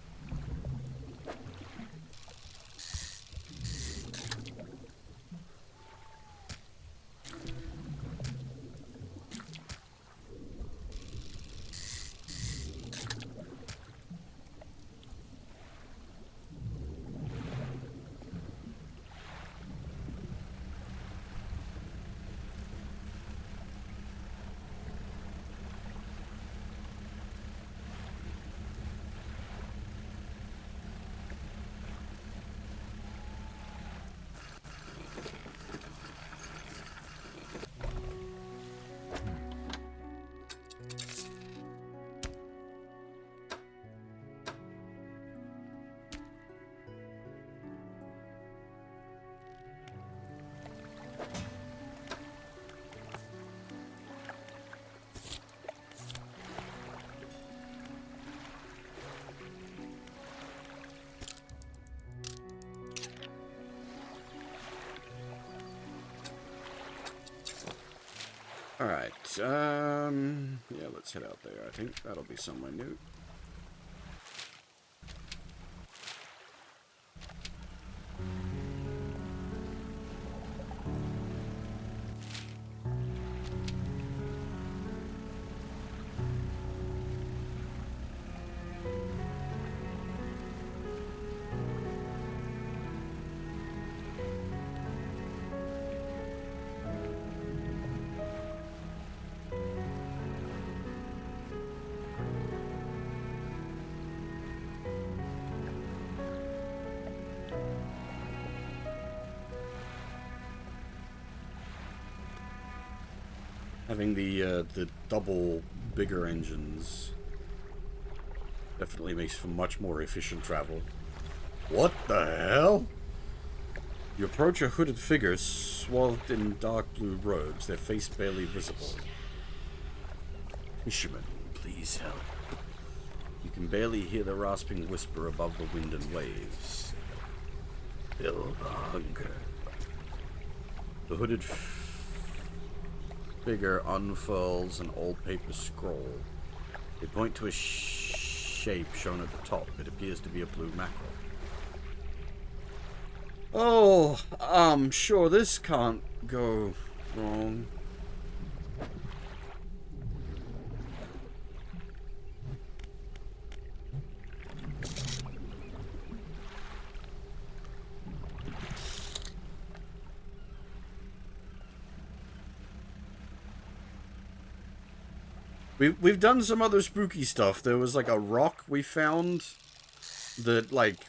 Alright, yeah, let's head out there. I think that'll be somewhere new. Having the double bigger engines definitely makes for much more efficient travel. What the hell? You approach a hooded figure swathed in dark blue robes, their face barely visible. Fisherman, please help. You can barely hear the rasping whisper above the wind and waves. Fill the hunger. The hooded figure unfurls an old paper scroll. They point to a shape shown at the top. It appears to be a blue mackerel. Oh, I'm sure this can't go wrong. We've done some other spooky stuff. There was like a rock we found that like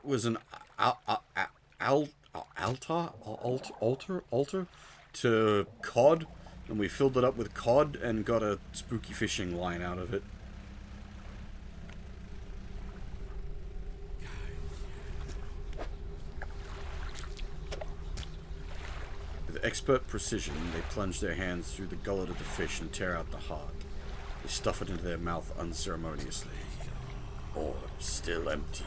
was an altar to cod, and we filled it up with cod and got a spooky fishing line out of it. With expert precision, they plunge their hands through the gullet of the fish and tear out the heart. They stuff it into their mouth unceremoniously. Orb still empty.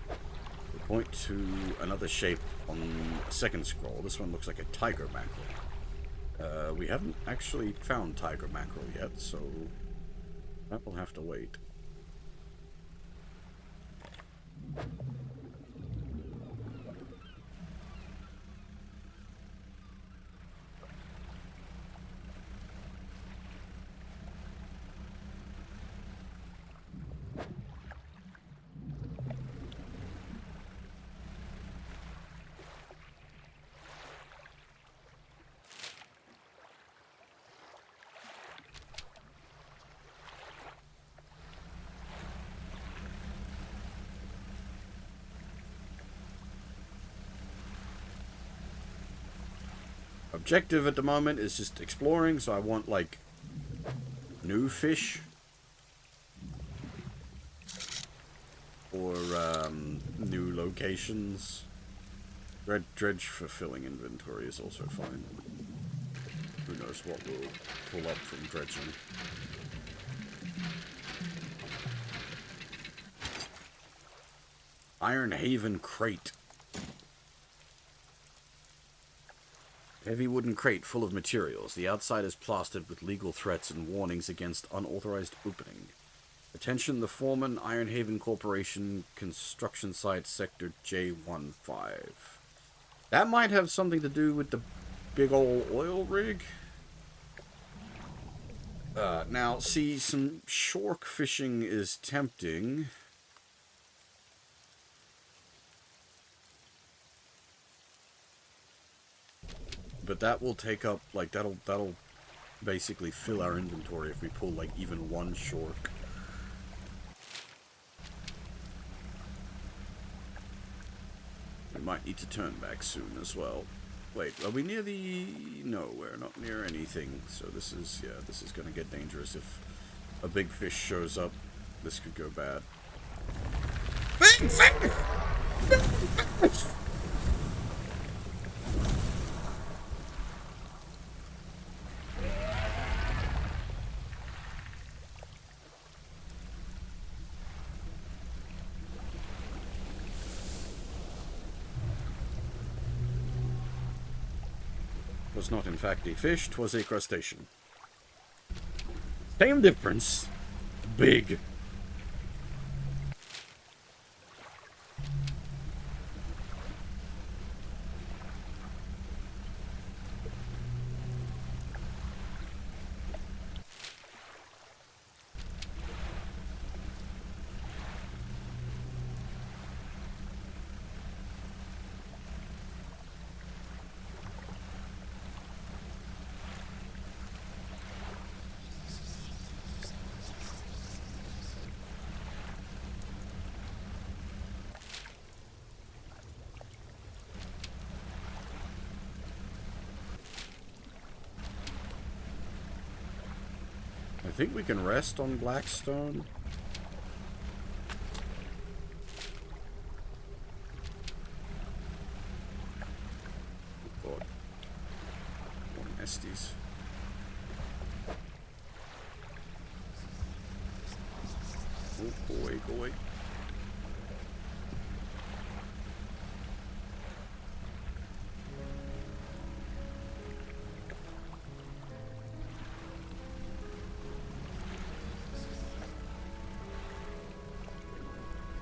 They point to another shape on a second scroll. This one looks like a tiger mackerel. We haven't actually found tiger mackerel yet, so that will have to wait. Objective at the moment is just exploring, so I want, like, new fish. Or, new locations. Dredge fulfilling inventory is also fine. Who knows what we'll pull up from dredging. Iron Haven crate. Heavy wooden crate full of materials. The outside is plastered with legal threats and warnings against unauthorized opening. Attention, the Foreman, Iron Haven Corporation, construction site, sector J15. That might have something to do with the big old oil rig. Now, see, some shark fishing is tempting. But that will take up, like, that'll basically fill our inventory if we pull, like, even one shark. We might need to turn back soon as well. Wait, are we near the... No, we're not near anything. So this is, yeah, this is gonna get dangerous. If a big fish shows up, this could go bad. Big fish! Big fish! Was not in fact a fish, 'twas a crustacean. Same difference. Big. I think we can rest on Blackstone. Oh, more nesties. Oh, go away, go away.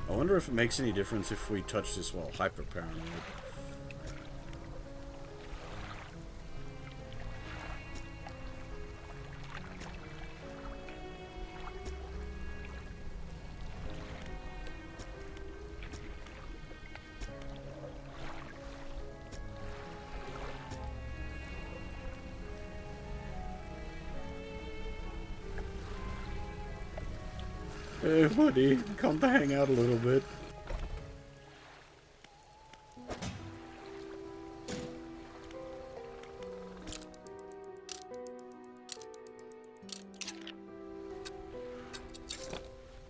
I wonder if it makes any difference if we touch this while hyper-paranoid. Hey, buddy, come to hang out a little bit.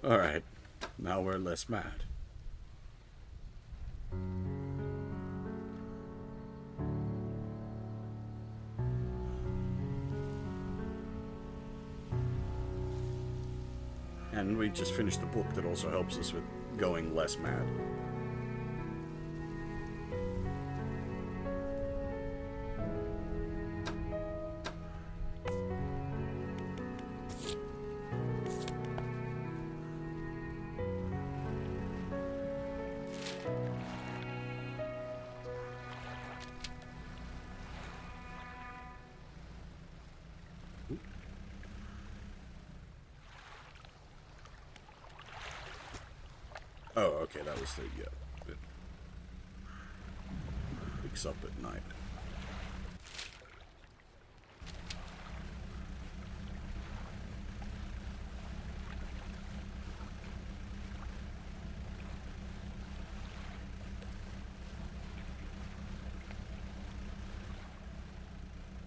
Alright, now we're less mad. And we just finished the book that also helps us with going less mad. Oh, okay, that was the, yeah. It wakes up at night.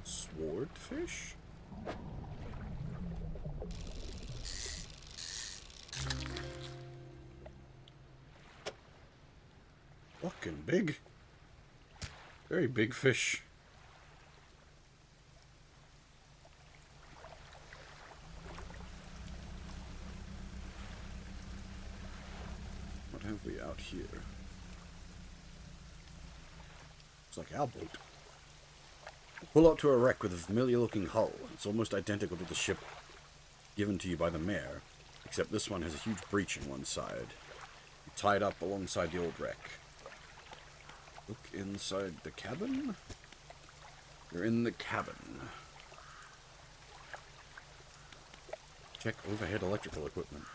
Swordfish? Fucking big. Very big fish. What have we out here? It's like our boat. Pull up to a wreck with a familiar-looking hull. It's almost identical to the ship given to you by the mayor, except this one has a huge breach in one side. Tied up alongside the old wreck. Look inside the cabin. You're in the cabin. Check overhead electrical equipment.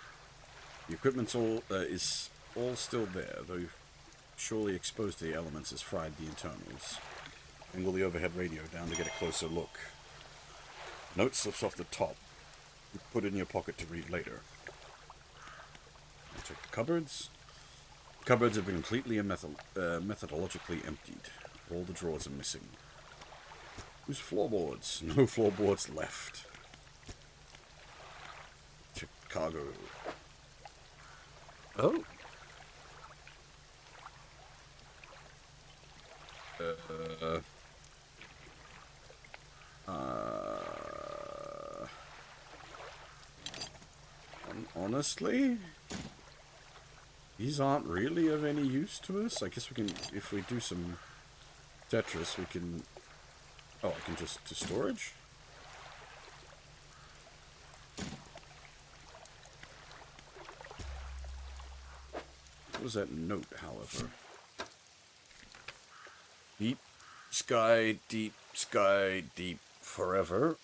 The equipment's is all still there, though surely exposed to the elements has fried the internals. Angle the overhead radio down to get a closer look. Note slips off the top. You put in your pocket to read later. Check the cupboards. Cupboards have been completely and methodologically emptied. All the drawers are missing. Whose floorboards? No floorboards left. Check cargo. Oh. Honestly, these aren't really of any use to us. I guess we can, if we do some Tetris, we can... Oh, I can just... to storage? What was that note, however? Deep sky, deep forever.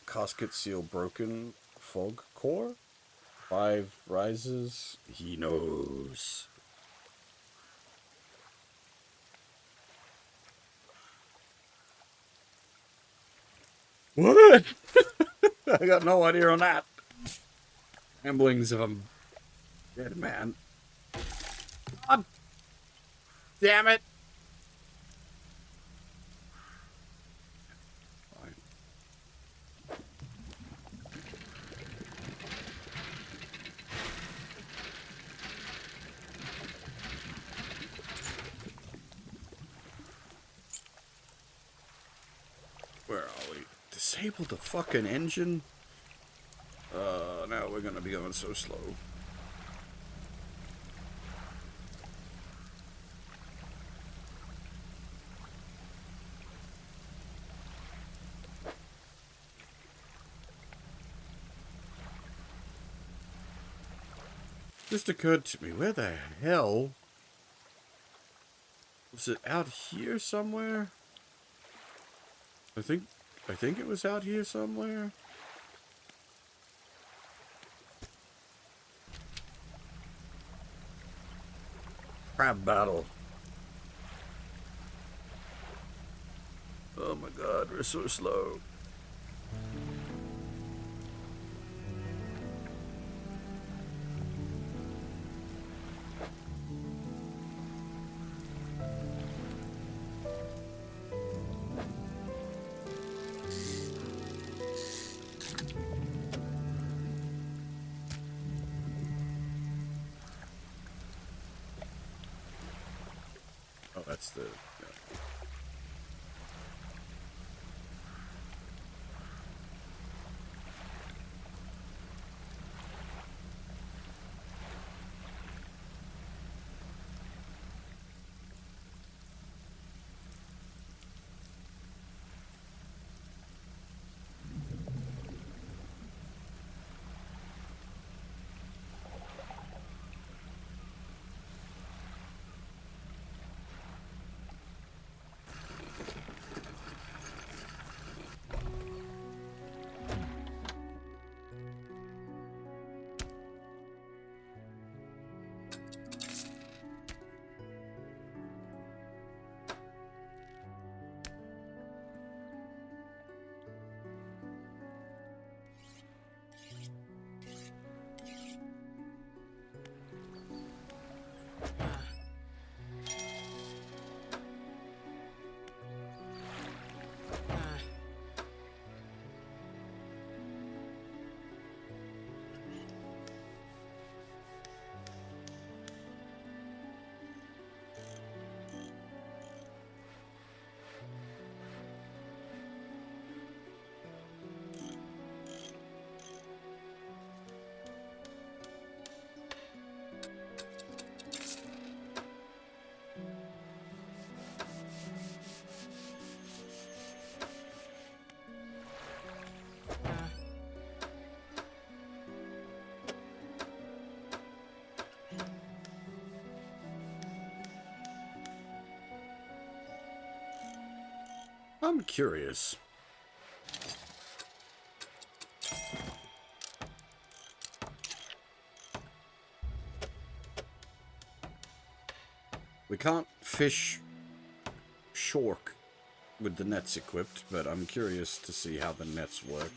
Casket seal broken. Fog core? 5 rises. He knows. What? I got no idea on that. Ramblings of a dead man. God damn it. Fine. Where are we? Disable the fucking engine? Now we're gonna be going so slow. Just occurred to me, where the hell was it? Out here somewhere? I think it was out here somewhere. Crab battle. Oh my god, we're so slow. Oh, that's the... Yeah. I'm curious. We can't fish shark with the nets equipped, but I'm curious to see how the nets work.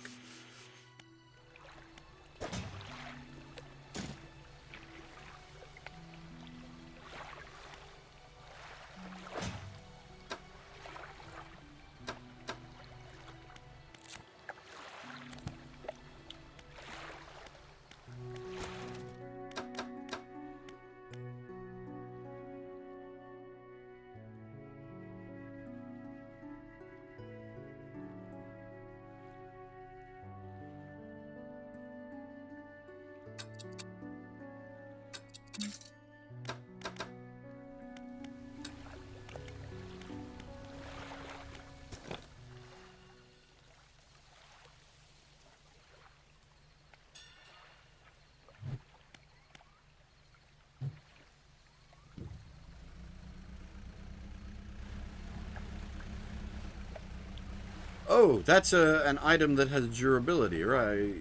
Oh, that's an item that has durability, right?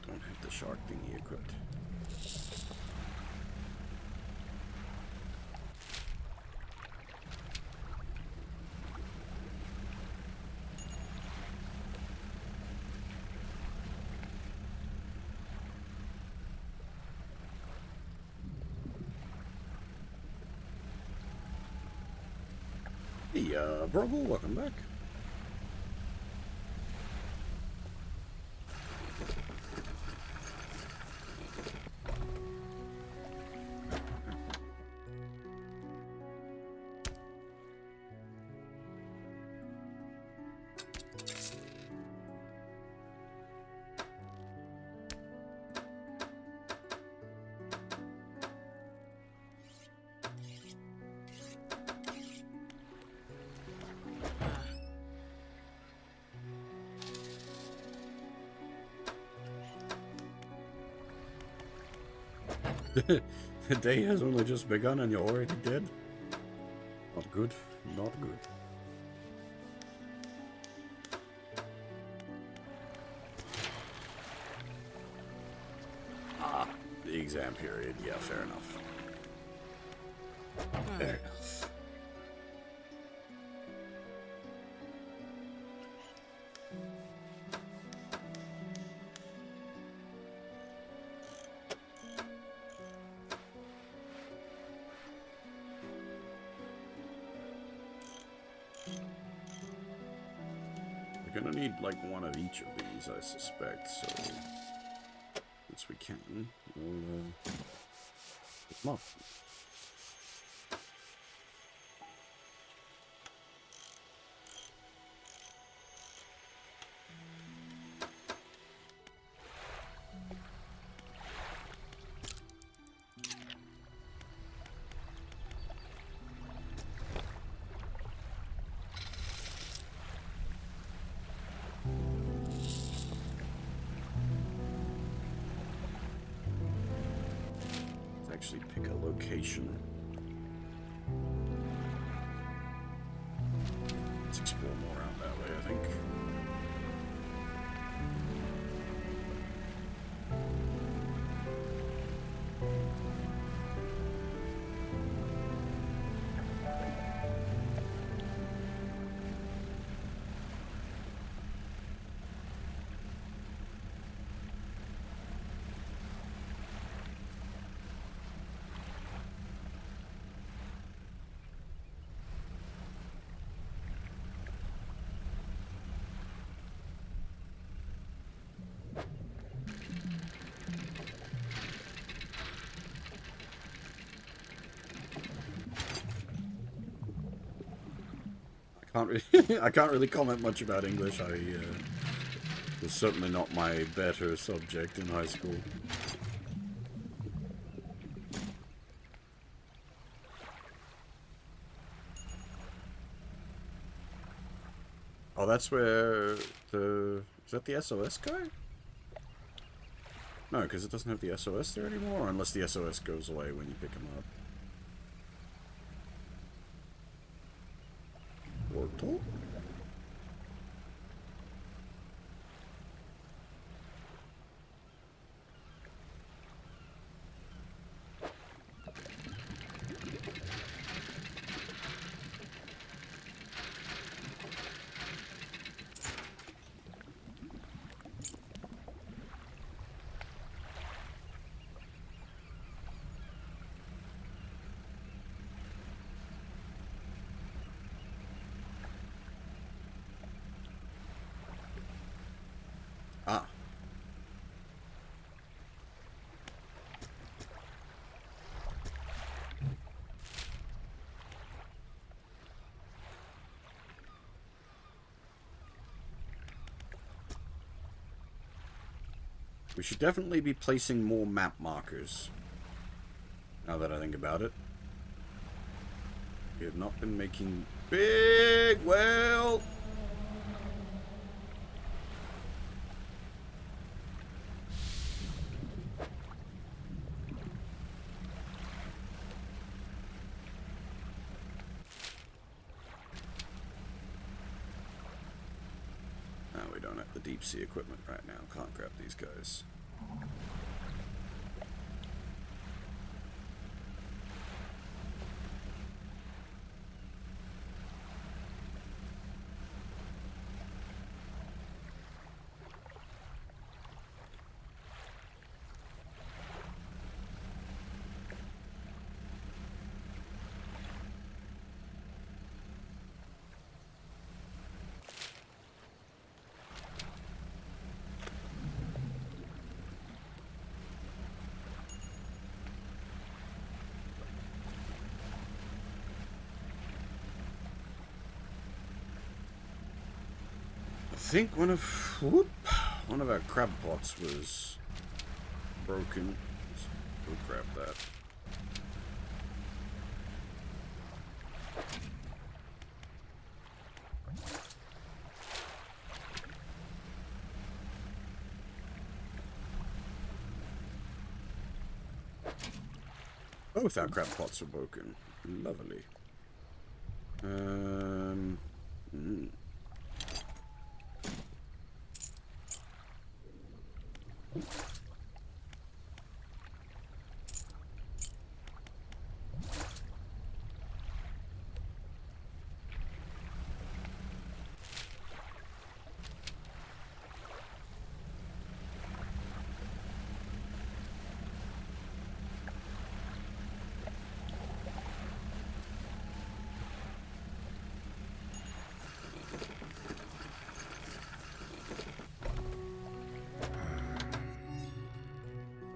Don't have the shark thingy equipped. Hey, Bravo, welcome back. The day has only just begun and you're already dead? Not good. Not good. Ah, the exam period. Yeah, fair enough. Fair enough. We're gonna need like one of each of these, I suspect, so once we can. We'll pick them up. Actually pick a location. Let's explore more out that way, I think. I can't really comment much about English. I was certainly not my better subject in high school. Oh, that's where the... Is that the SOS guy? No, because it doesn't have the SOS there anymore, unless the SOS goes away when you pick him up. Portal? Ah. We should definitely be placing more map markers. Now that I think about it. We have not been making big well. We don't have the deep sea equipment right now. Can't grab these guys. I think one of our crab pots was broken. So we'll grab that. Both our crab pots are broken. Lovely.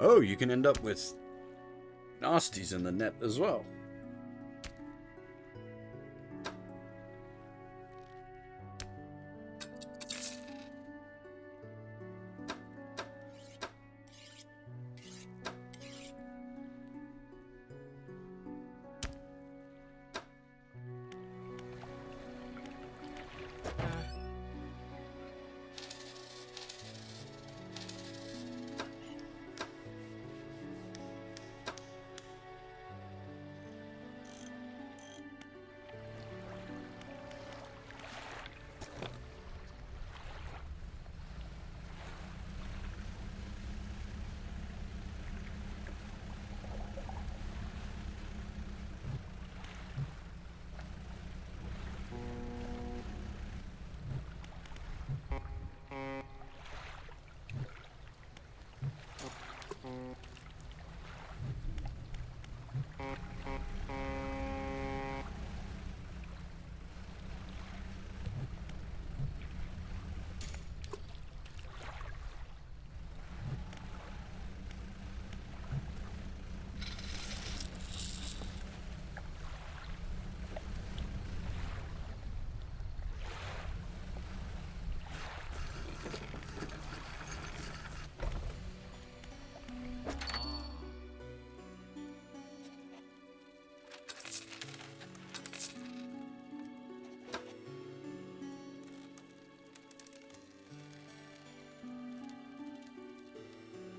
Oh, you can end up with nasties in the net as well.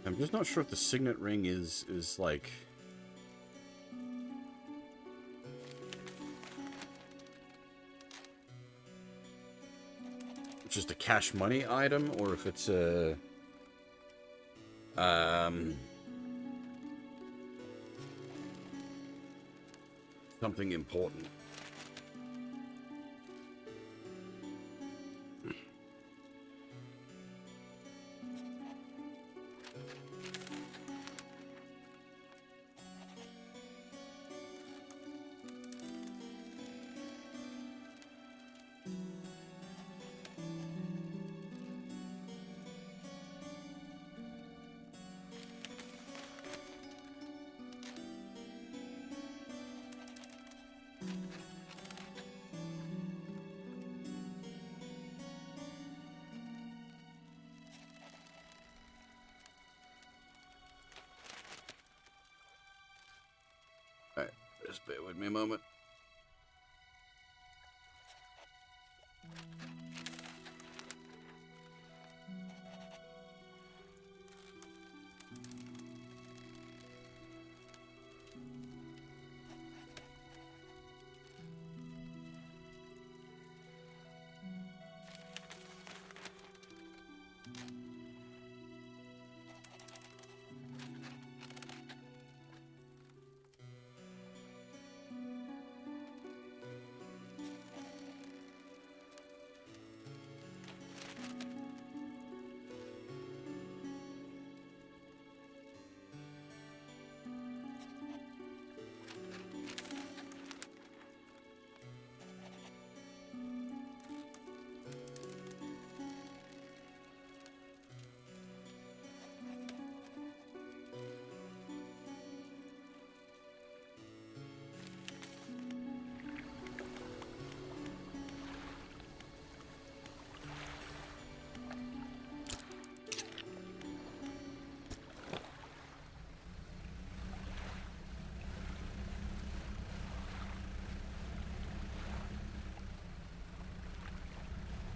I'm just not sure if the signet ring is like... just a cash money item, or if it's a... something important. Alright, just bear with me a moment.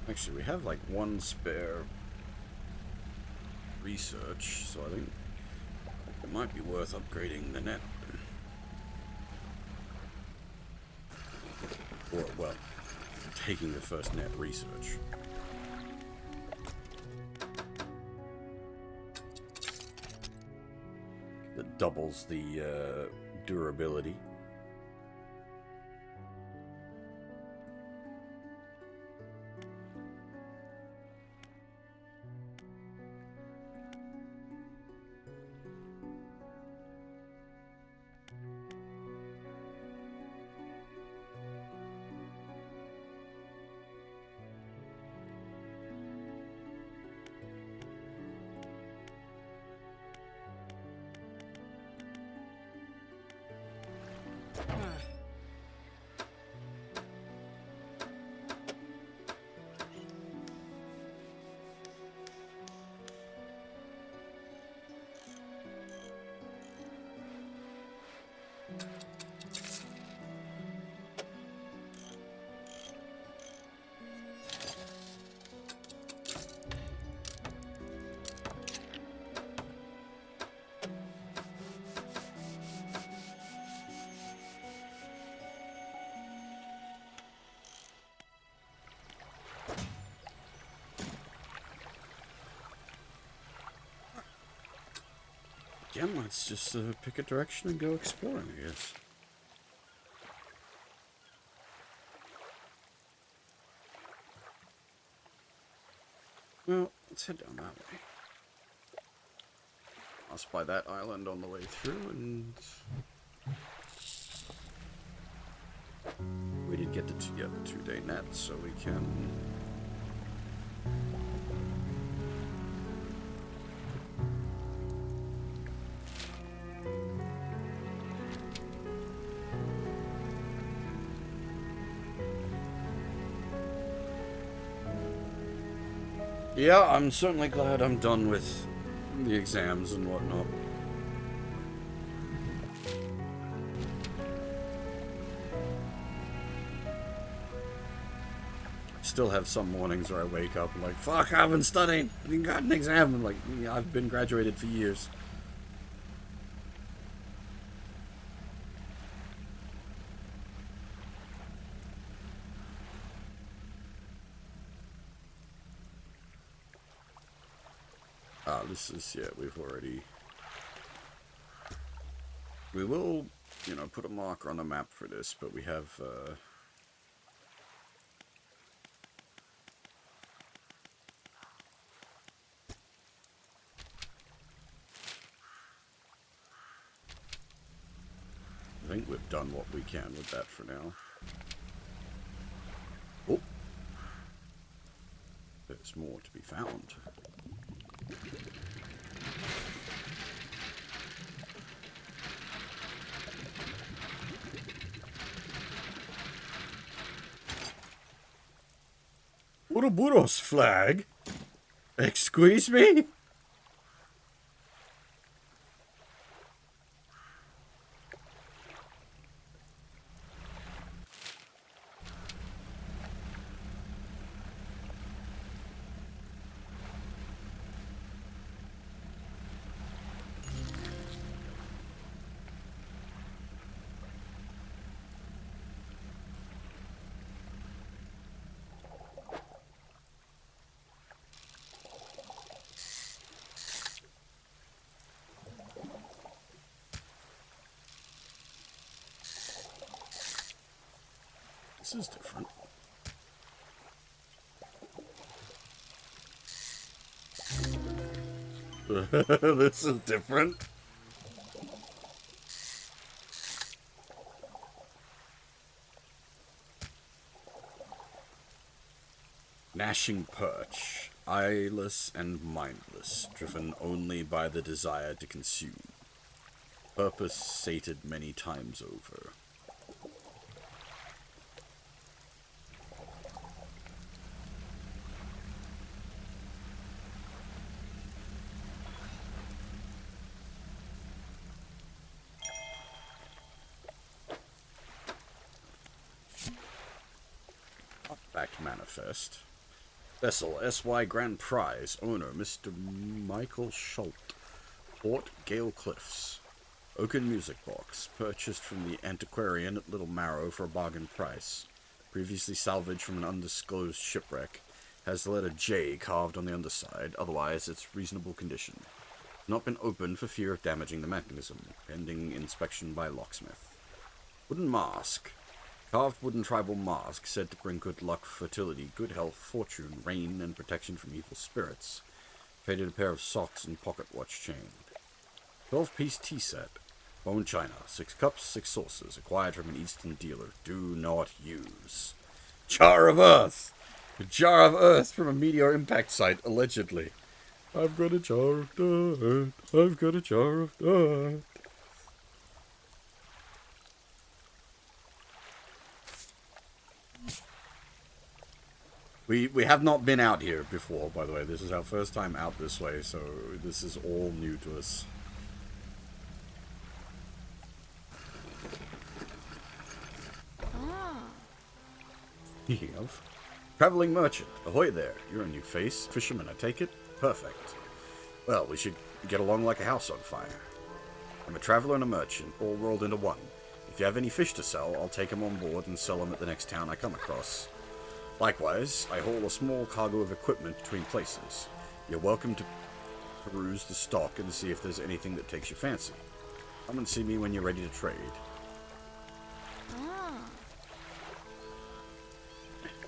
Actually, we have like one spare research, so I think it might be worth upgrading the net. Or, well, taking the first net research. That doubles the durability. Again, let's just pick a direction and go exploring, I guess. Well, let's head down that way. I'll spy that island on the way through, and we did get the 2-day net, so we can. Yeah, I'm certainly glad I'm done with the exams and whatnot. I still have some mornings where I wake up and like, fuck, I haven't studied. I didn't got an exam. And like, yeah, I've been graduated for years. This is, yeah, we've already... We will, you know, put a marker on the map for this, but we have, I think we've done what we can with that for now. Oh! There's more to be found. Ouroboros flag? Excuse me? This is different. This is different. Gnashing perch, eyeless and mindless, driven only by the desire to consume. Purpose sated many times over. Back to manifest. Vessel SY Grand Prize. Owner Mr. Michael Schult. Port Gale Cliffs. Oaken music box. Purchased from the antiquarian at Little Marrow for a bargain price. Previously salvaged from an undisclosed shipwreck. Has the letter J carved on the underside. Otherwise, it's reasonable condition. Not been opened for fear of damaging the mechanism. Pending inspection by locksmith. Wooden mask. Carved wooden tribal mask said to bring good luck, fertility, good health, fortune, rain, and protection from evil spirits. Traded a pair of socks and pocket watch chain. 12-piece tea set. Bone china. 6 cups, 6 saucers. Acquired from an eastern dealer. Do not use. Jar of earth. A jar of earth from a meteor impact site, allegedly. I've got a jar of dirt. I've got a jar of dirt. We have not been out here before, by the way. This is our first time out this way, so this is all new to us. Speaking of, traveling merchant. Ahoy there. You're a new face. Fisherman, I take it? Perfect. Well, we should get along like a house on fire. I'm a traveler and a merchant, all rolled into one. If you have any fish to sell, I'll take them on board and sell them at the next town I come across. Likewise, I haul a small cargo of equipment between places. You're welcome to peruse the stock and see if there's anything that takes your fancy. Come and see me when you're ready to trade.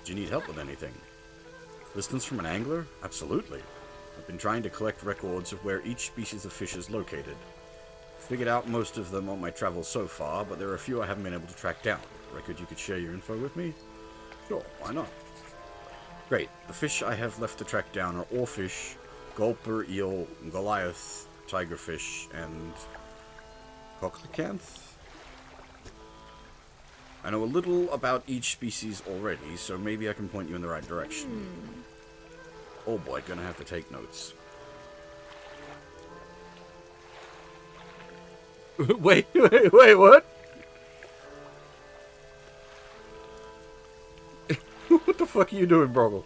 Do you need help with anything? Assistance from an angler? Absolutely. I've been trying to collect records of where each species of fish is located. Figured out most of them on my travels so far, but there are a few I haven't been able to track down. Reckon you could share your info with me? Sure, why not? Great. The fish I have left to track down are oarfish, gulper, eel, Goliath, tigerfish, and coelacanth? I know a little about each species already, so maybe I can point you in the right direction. Oh boy, gonna have to take notes. wait, what? What the fuck are you doing, Broggle?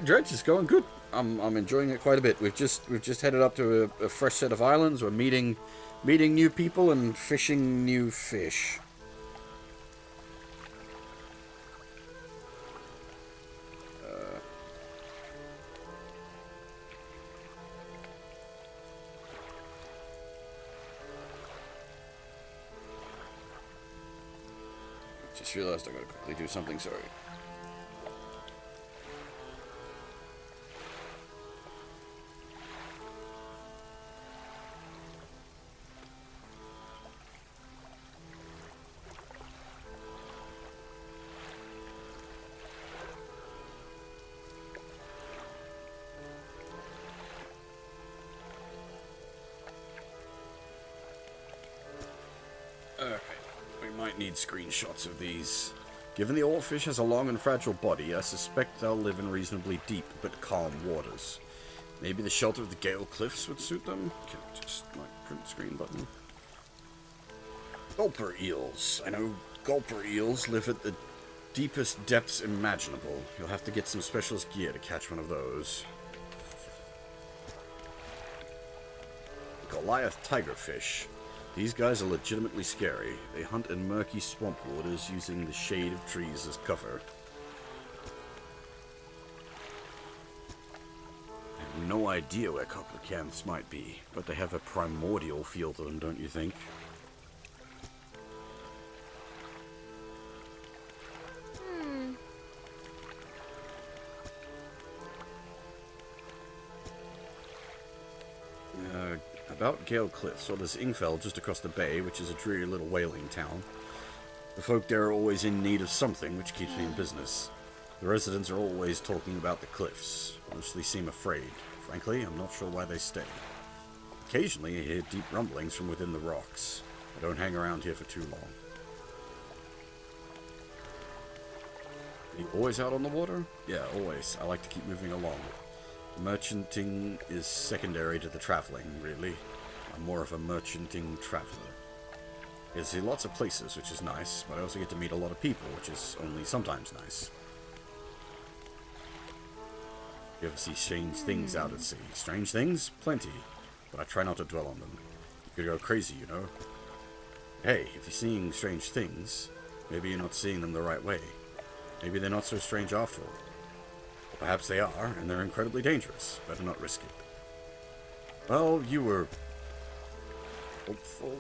Dredge is going good. I'm enjoying it quite a bit. We've just headed up to a fresh set of islands. We're meeting new people and fishing new fish. Just realized I gotta quickly do something, sorry. Need screenshots of these. Given the oarfish has a long and fragile body, I suspect they'll live in reasonably deep but calm waters. Maybe the shelter of the Gale Cliffs would suit them? Can I just, print screen button? Gulper eels. I know gulper eels live at the deepest depths imaginable. You'll have to get some specialist gear to catch one of those. Goliath tigerfish. These guys are legitimately scary. They hunt in murky swamp waters using the shade of trees as cover. I have no idea where coelacanths might be, but they have a primordial feel to them, don't you think? About Gale Cliffs, so there's Ingfell just across the bay, which is a dreary little whaling town. The folk there are always in need of something, which keeps me in business. The residents are always talking about the cliffs. Mostly seem afraid. Frankly, I'm not sure why they stay. Occasionally, I hear deep rumblings from within the rocks. I don't hang around here for too long. Are you always out on the water? Yeah, always. I like to keep moving along. Merchanting is secondary to the traveling, really. I'm more of a merchanting traveler. I get to see lots of places, which is nice, but I also get to meet a lot of people, which is only sometimes nice. You ever see strange things out at sea? Strange things? Plenty. But I try not to dwell on them. You could go crazy, you know? Hey, if you're seeing strange things, maybe you're not seeing them the right way. Maybe they're not so strange after all. Perhaps they are, and they're incredibly dangerous. Better not risk it. Well, you were hopeful.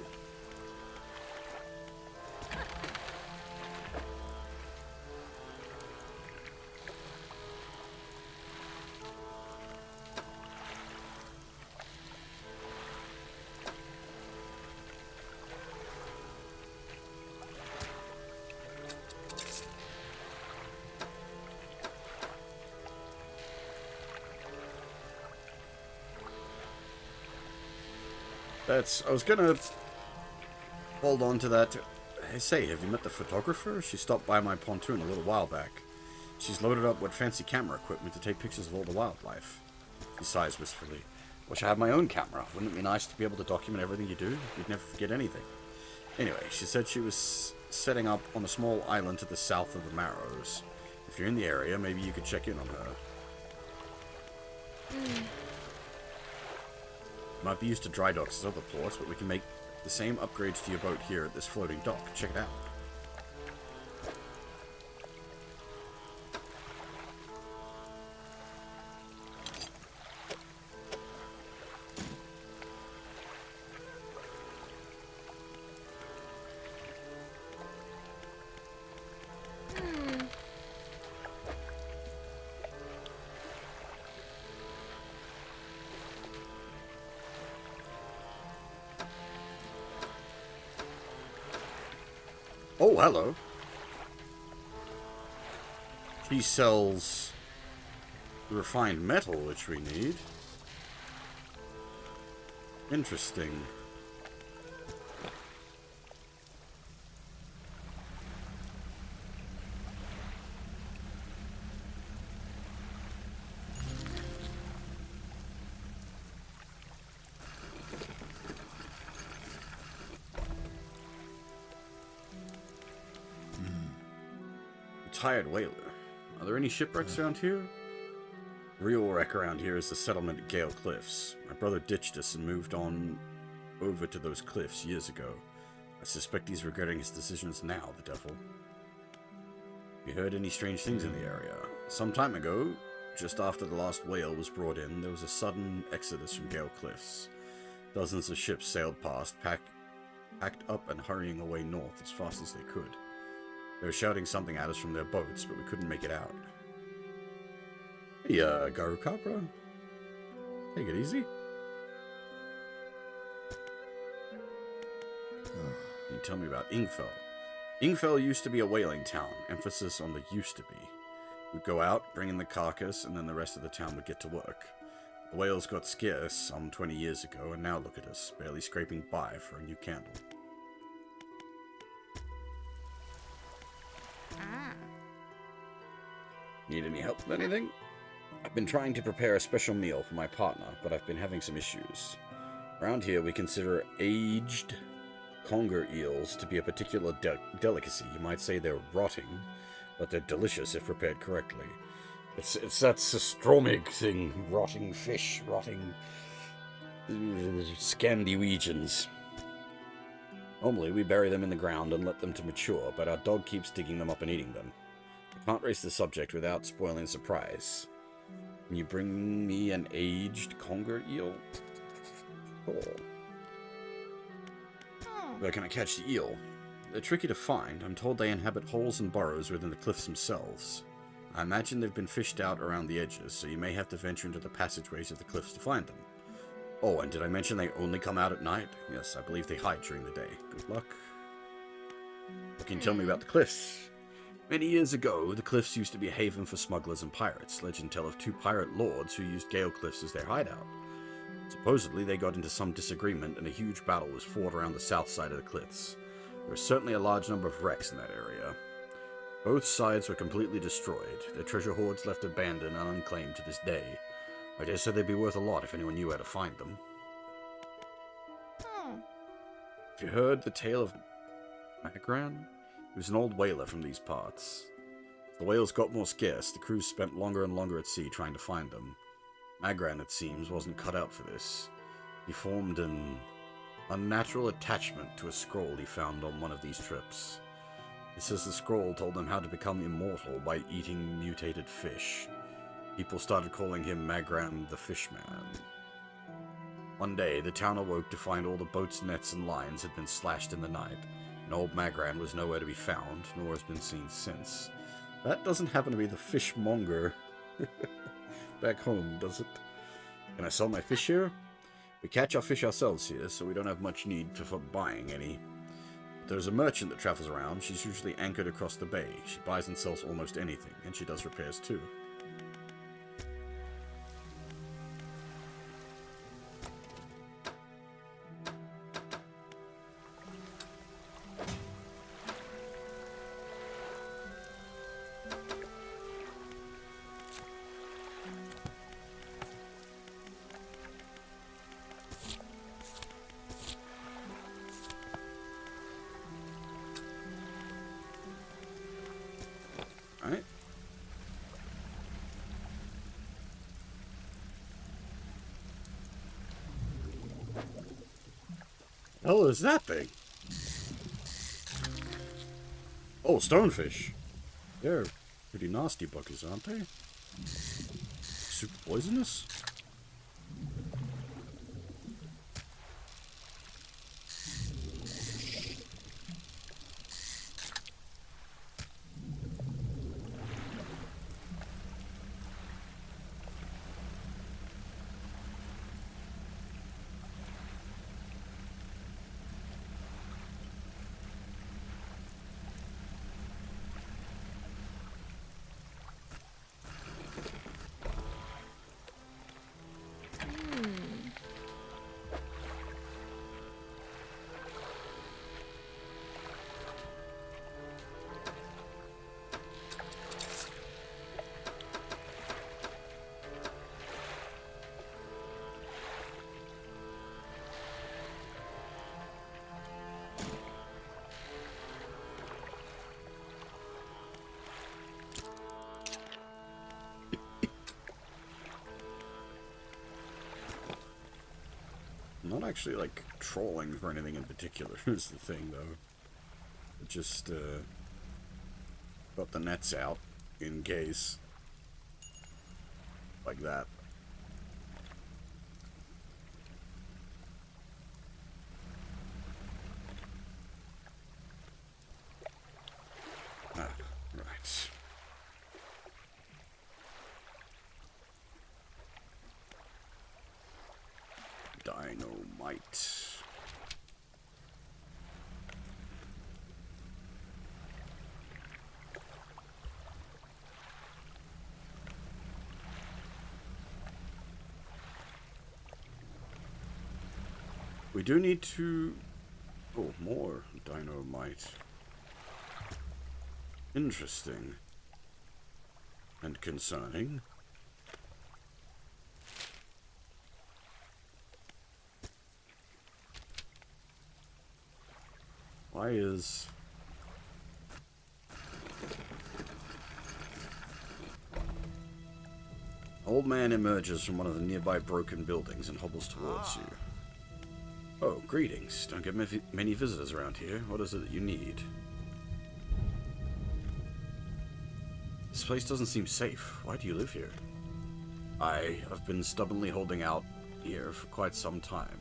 I was gonna hold on to that. Hey, say, have you met the photographer? She stopped by my pontoon a little while back. She's loaded up with fancy camera equipment to take pictures of all the wildlife. He sighs wistfully. Wish I had my own camera. Wouldn't it be nice to be able to document everything you do? You'd never forget anything. Anyway, she said she was setting up on a small island to the south of the Marrows. If you're in the area, maybe you could check in on her. Might be used to dry docks as other ports, but we can make the same upgrades to your boat here at this floating dock. Check it out. Oh, hello. He sells refined metal, which we need. Interesting. Retired whaler. Are there any shipwrecks around here? The real wreck around here is the settlement at Gale Cliffs. My brother ditched us and moved on over to those cliffs years ago. I suspect he's regretting his decisions now, the devil. You heard any strange things in the area? Some time ago, just after the last whale was brought in, there was a sudden exodus from Gale Cliffs. Dozens of ships sailed past, packed up and hurrying away north as fast as they could. They were shouting something at us from their boats, but we couldn't make it out. Hey, Garu Capra? Take it easy. Can you tell me about Ingfell? Ingfell used to be a whaling town, emphasis on the used to be. We'd go out, bring in the carcass, and then the rest of the town would get to work. The whales got scarce some 20 years ago, and now look at us, barely scraping by for a new candle. Need any help with anything? I've been trying to prepare a special meal for my partner, but I've been having some issues. Around here, we consider aged conger eels to be a particular delicacy. You might say they're rotting, but they're delicious if prepared correctly. It's that Systromig thing, rotting fish, rotting Scandinavians. Normally, we bury them in the ground and let them to mature, but our dog keeps digging them up and eating them. I can't raise the subject without spoiling the surprise. Can you bring me an aged conger eel? Sure. Where can I catch the eel? They're tricky to find. I'm told they inhabit holes and burrows within the cliffs themselves. I imagine they've been fished out around the edges, so you may have to venture into the passageways of the cliffs to find them. Oh, and did I mention they only come out at night? Yes, I believe they hide during the day. Good luck. What can you tell me about the cliffs? Many years ago, the cliffs used to be a haven for smugglers and pirates. Legend tell of 2 pirate lords who used Gale Cliffs as their hideout. Supposedly, they got into some disagreement and a huge battle was fought around the south side of the cliffs. There was certainly a large number of wrecks in that area. Both sides were completely destroyed, their treasure hoards left abandoned and unclaimed to this day. I dare say they'd be worth a lot if anyone knew where to find them. Have you heard the tale of Magran? He was an old whaler from these parts. As the whales got more scarce, the crews spent longer and longer at sea trying to find them. Magran, it seems, wasn't cut out for this. He formed an unnatural attachment to a scroll he found on one of these trips. It says the scroll told him how to become immortal by eating mutated fish. People started calling him Magran the Fishman. One day, the town awoke to find all the boats, nets, and lines had been slashed in the night, and old Magran was nowhere to be found, nor has been seen since. That doesn't happen to be the fishmonger back home, does it? Can I sell my fish here? We catch our fish ourselves here, so we don't have much need for buying any. But there's a merchant that travels around. She's usually anchored across the bay. She buys and sells almost anything, and she does repairs too. Alright. Hell is that thing? Oh, stonefish. They're pretty nasty buggers, aren't they? Super poisonous? not actually, like, trolling for anything in particular, is the thing, though. Just, got the nets out in case. Like that. Ah, right. Dynamite. We do need to... Oh, more dynamite. Interesting. And concerning. Why is... Old man emerges from one of the nearby broken buildings and hobbles towards you. Oh, greetings. Don't get many visitors around here. What is it that you need? This place doesn't seem safe. Why do you live here? I've been stubbornly holding out here for quite some time.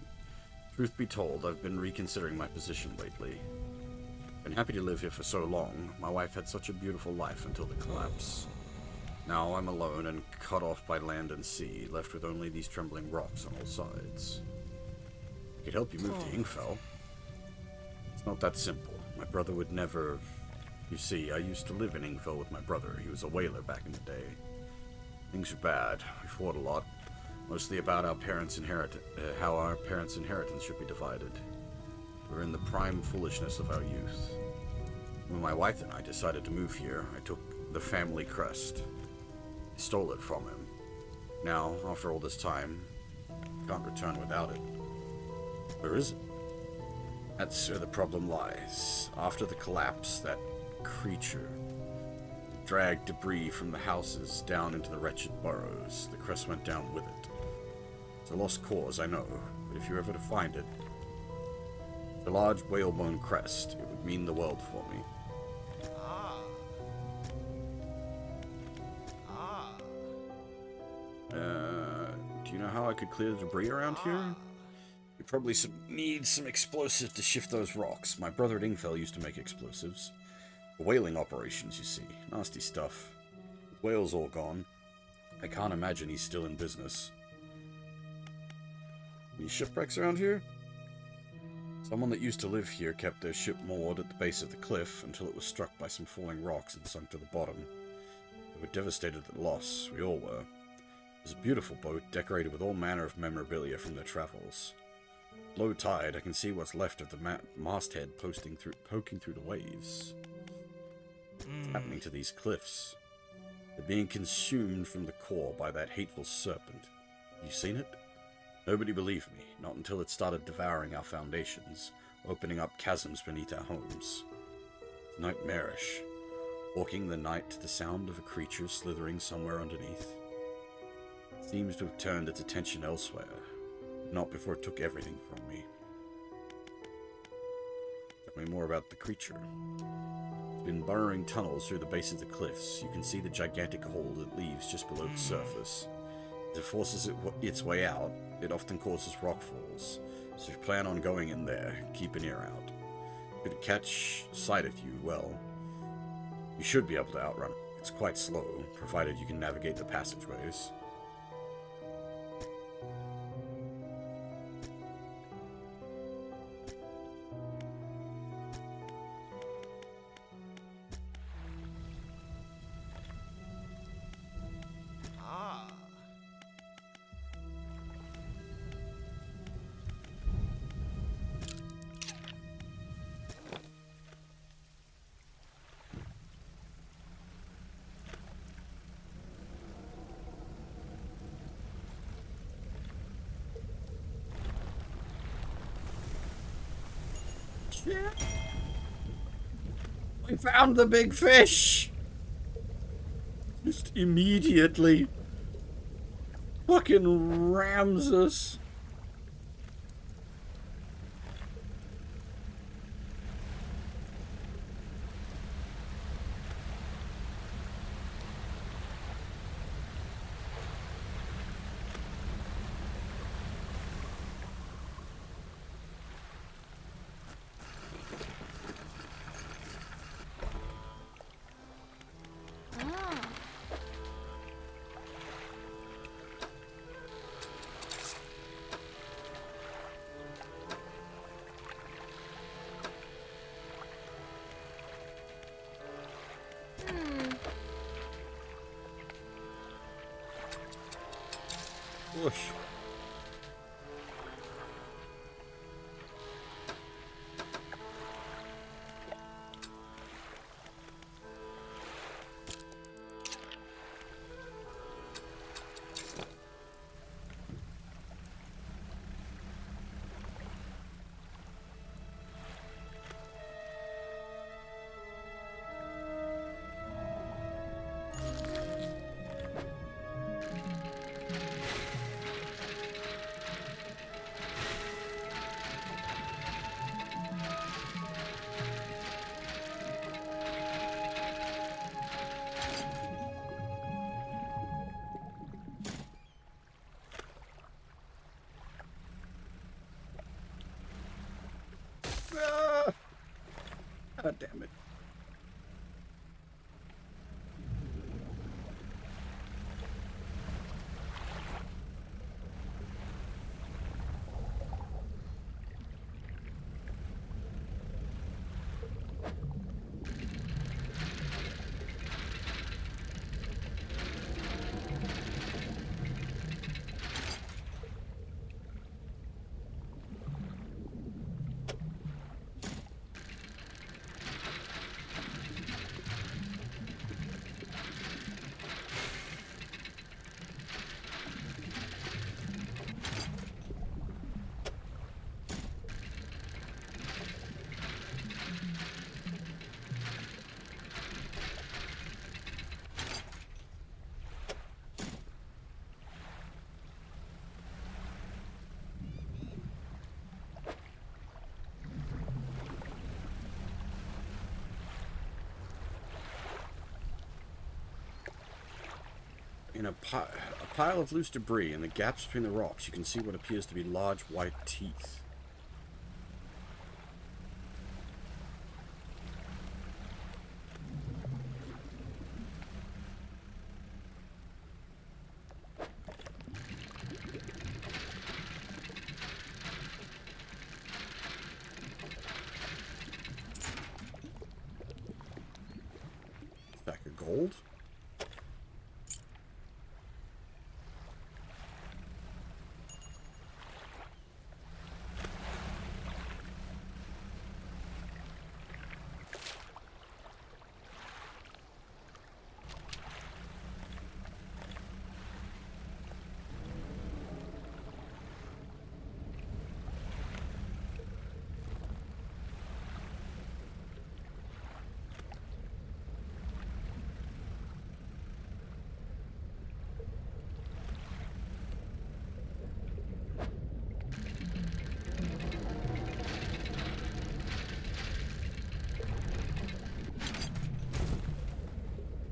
Truth be told, I've been reconsidering my position lately. Been happy to live here for so long. My wife had such a beautiful life until the collapse. Now I'm alone and cut off by land and sea, left with only these trembling rocks on all sides. I could help you move to Ingfell. It's not that simple. My brother would never... You see, I used to live in Ingfell with my brother. He was a whaler back in the day. Things were bad. We fought a lot. Mostly about our parents' how our parents' inheritance should be divided. We were in the prime foolishness of our youth. When my wife and I decided to move here, I took the family crest. I stole it from him. Now, after all this time, I can't return without it. Where is it? That's where the problem lies. After the collapse, that creature dragged debris from the houses down into the wretched burrows. The crest went down with it. It's a lost cause, I know, but if you're ever to find it, the large whalebone crest, it would mean the world for me. Do you know how I could clear the debris around here? You probably need some explosives to shift those rocks. My brother at Ingfell used to make explosives. For whaling operations, you see. Nasty stuff. With whales all gone, I can't imagine he's still in business. Any shipwrecks around here? Someone that used to live here kept their ship moored at the base of the cliff until it was struck by some falling rocks and sunk to the bottom. They were devastated at the loss. We all were. It was a beautiful boat, decorated with all manner of memorabilia from their travels. Low tide, I can see what's left of the masthead poking through the waves. What's happening to these cliffs? They're being consumed from the core by that hateful serpent. Have you seen it? Nobody believed me, not until it started devouring our foundations, opening up chasms beneath our homes. It's nightmarish. Walking the night to the sound of a creature slithering somewhere underneath. It seems to have turned its attention elsewhere. Not before it took everything from me. Tell me more about the creature. It's been burrowing tunnels through the base of the cliffs. You can see the gigantic hole it leaves just below the surface. As it forces its way out, it often causes rockfalls. So if you plan on going in there, keep an ear out. Should it catch sight of you, well, you should be able to outrun it. It's quite slow, provided you can navigate the passageways. We found the big fish! Just immediately fucking rams us. Whoosh. Ah! God damn it. In a pile of loose debris in the gaps between the rocks, you can see what appears to be large white teeth. Stack of gold?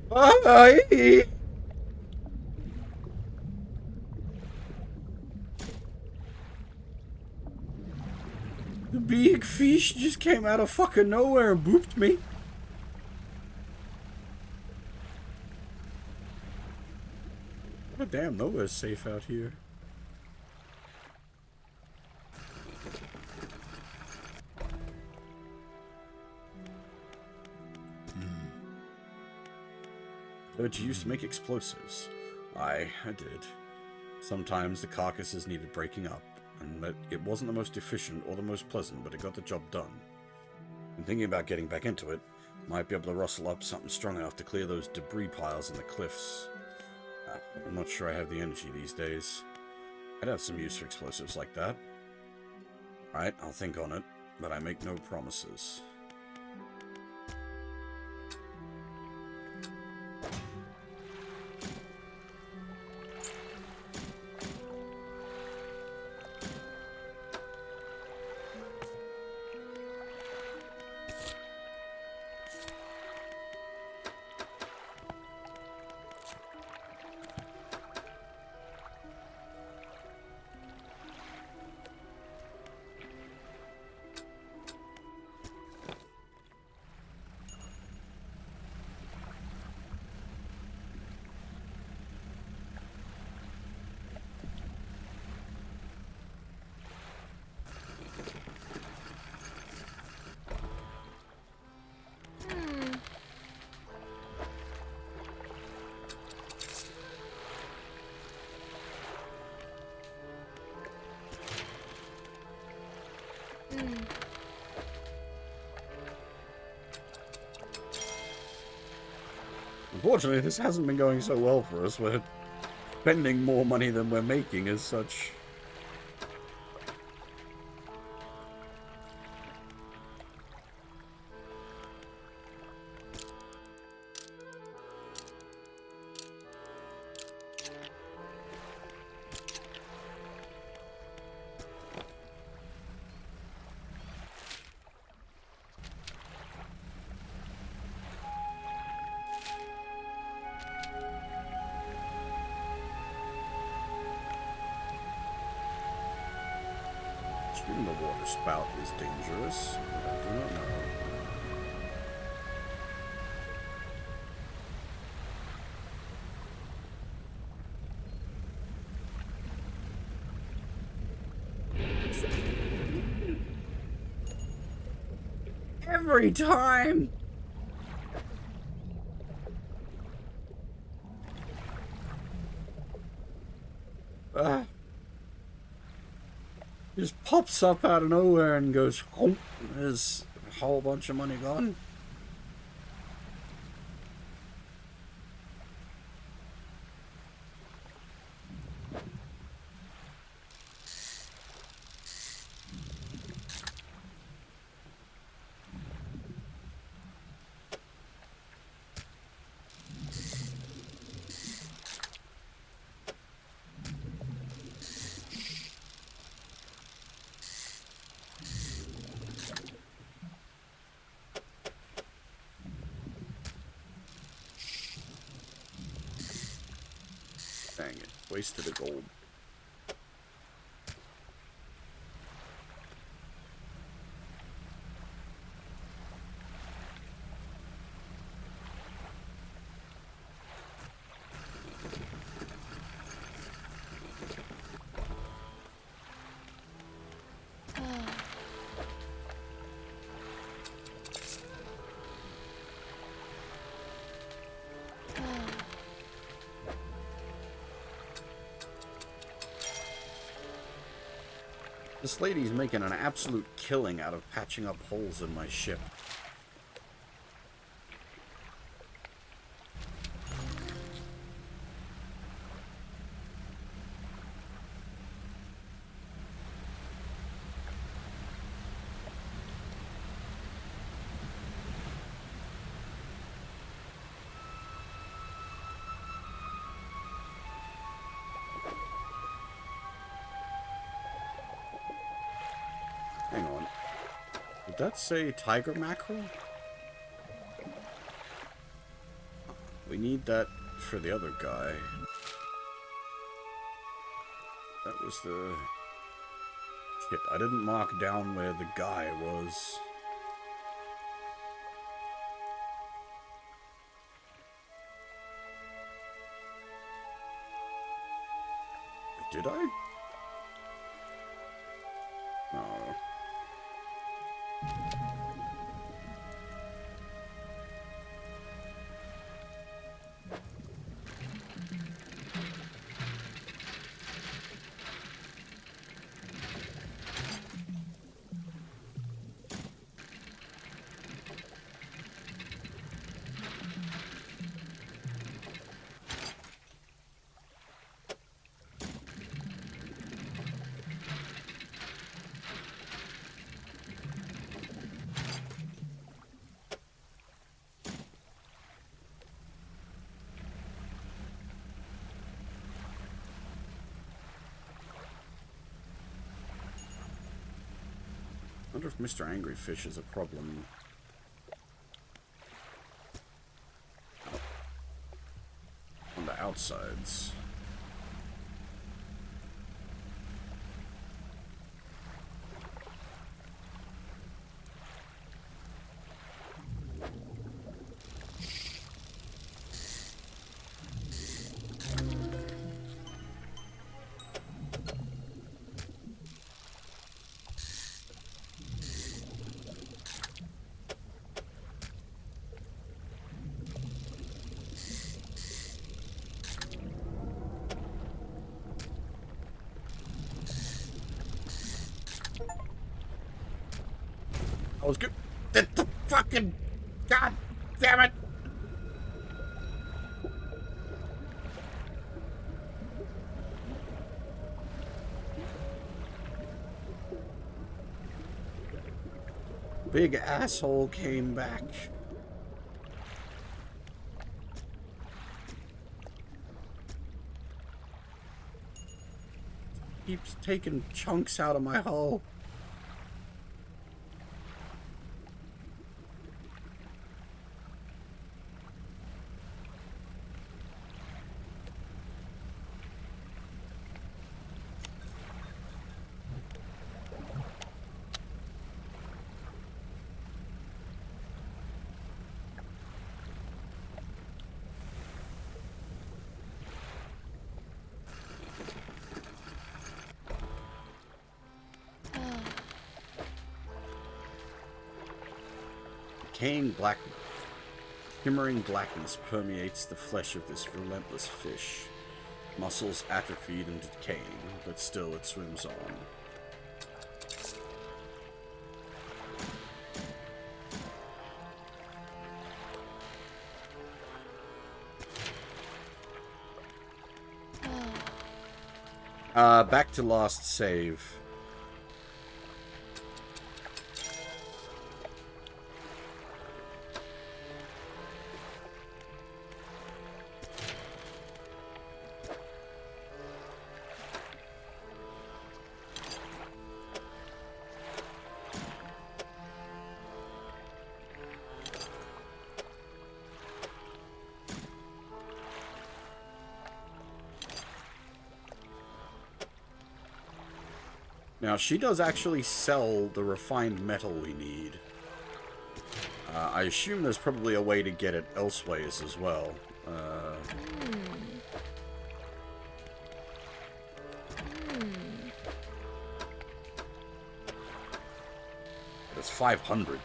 Bye! The big fish just came out of fucking nowhere and booped me. Oh damn, nowhere's safe out here. Dredge used to make explosives. I did. Sometimes the carcasses needed breaking up, and that it wasn't the most efficient or the most pleasant, but it got the job done. I'm thinking about getting back into it. Might be able to rustle up something strong enough to clear those debris piles in the cliffs. I'm not sure I have the energy these days. I'd have some use for explosives like that. Alright, I'll think on it, but I make no promises. Unfortunately, this hasn't been going so well for us. We're spending more money than we're making as such. Shooting the water spout is dangerous. I do not know. Every time! Just pops up out of nowhere and goes, oh, there's a whole bunch of money gone. Dang it, wasted a gold. This lady's making an absolute killing out of patching up holes in my ship. Hang on. Did that say tiger mackerel? We need that for the other guy. That was the... Shit, I didn't mark down where the guy was. Did I? No. I wonder if Mr. Angryfish is a problem. On the outsides. I was good. The fucking... God damn it! Big asshole came back. Keeps taking chunks out of my hull. Decaying blackness. Shimmering blackness permeates the flesh of this relentless fish. Muscles atrophied and decaying, but still it swims on. Back to last save. Now, she does actually sell the refined metal we need. I assume there's probably a way to get it elseways as well. That's 500.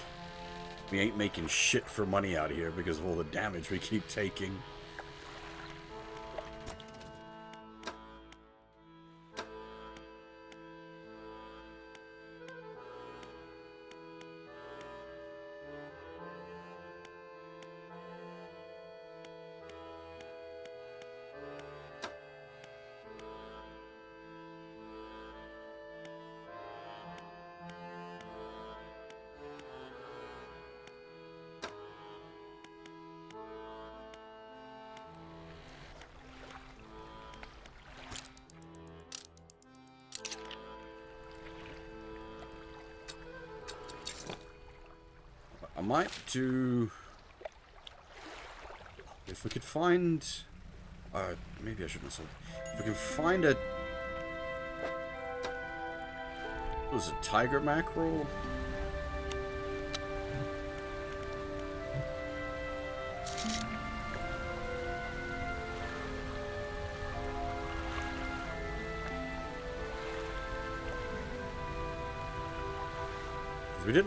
We ain't making shit for money out here because of all the damage we keep taking. I might do... If we could find... maybe I shouldn't have said... If we can find a... What was it? Tiger mackerel?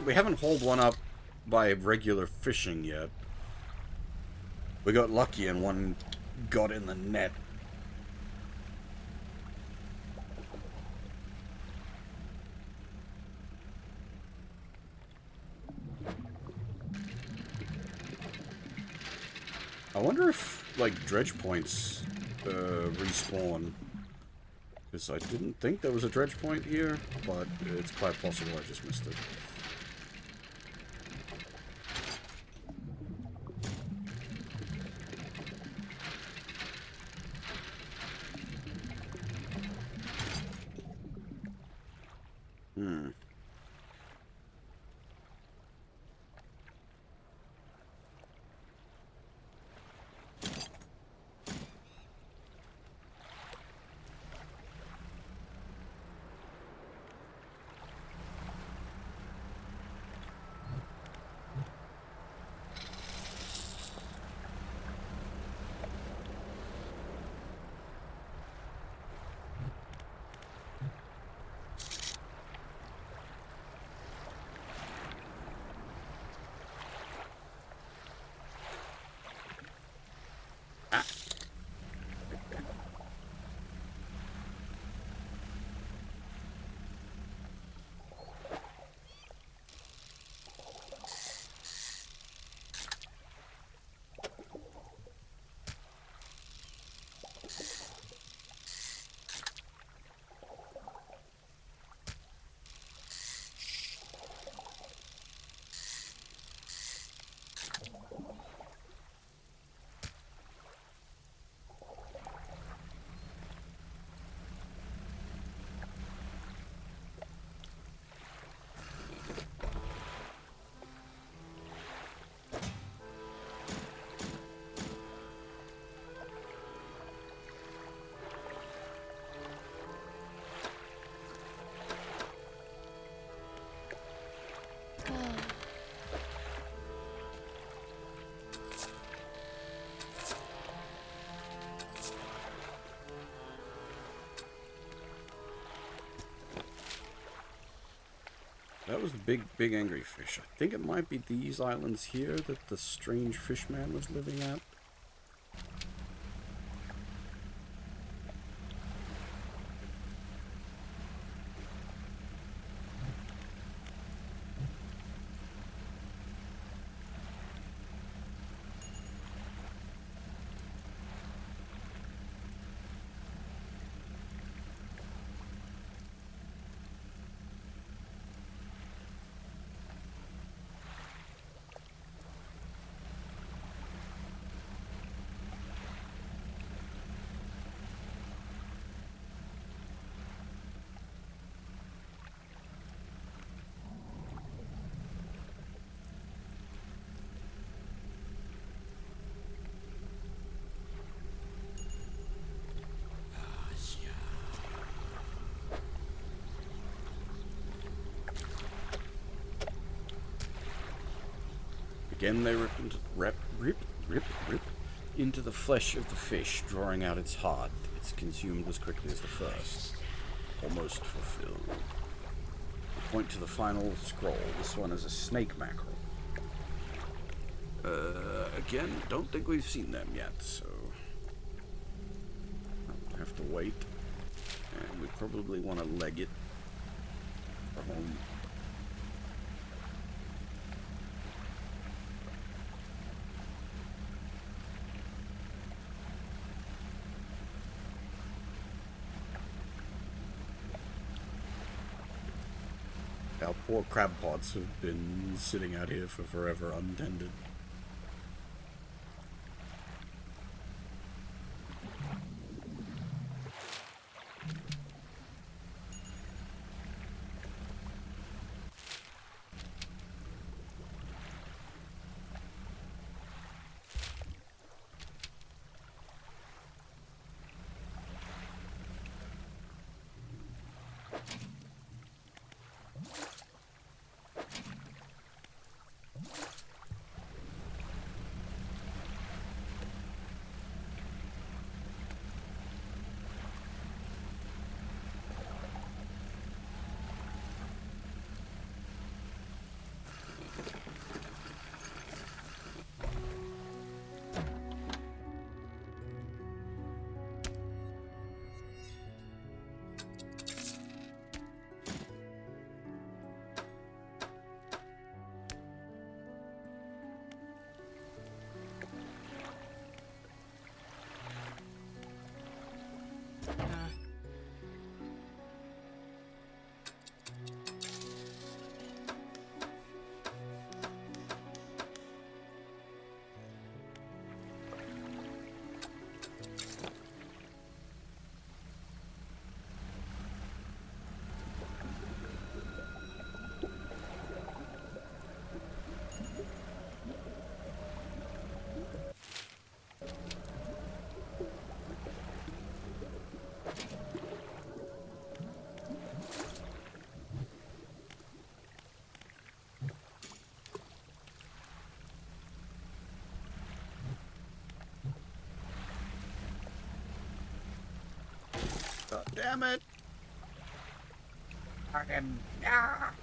We haven't hauled one up by regular fishing yet. We got lucky and one got in the net. I wonder if, like, dredge points respawn. Because I didn't think there was a dredge point here, but it's quite possible I just missed it. That was the big angry fish. I think it might be these islands here that the strange fish man was living at. Again, they rip into the flesh of the fish, drawing out its heart. It's consumed as quickly as the first. Almost fulfilled. Point to the final scroll. This one is a snake mackerel. Again, don't think we've seen them yet, so I'll have to wait. And we probably want to leg it for home. Our poor crab pots have been sitting out here for forever untended. God damn it! Fucking ah!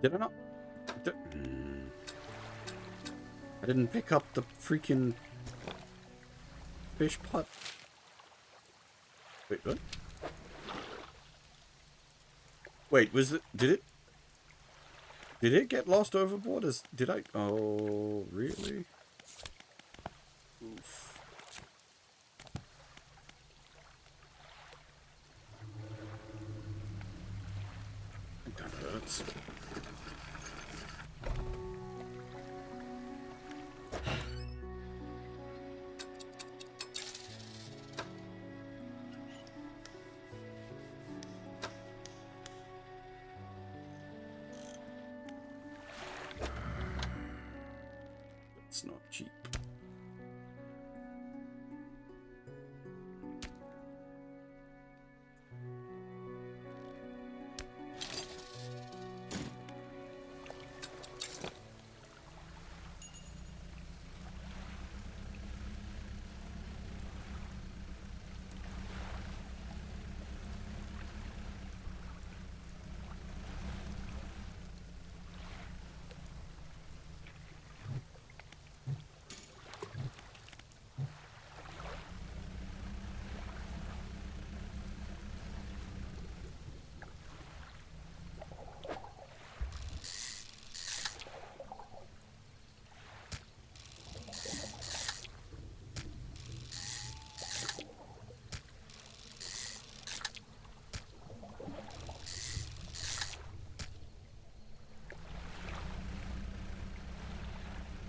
Did I not? I didn't pick up the freaking fish pot. Wait, what? Wait, was it? Did it get lost overboard? Did I? Oh, really? Oof. That hurts. It's not cheap.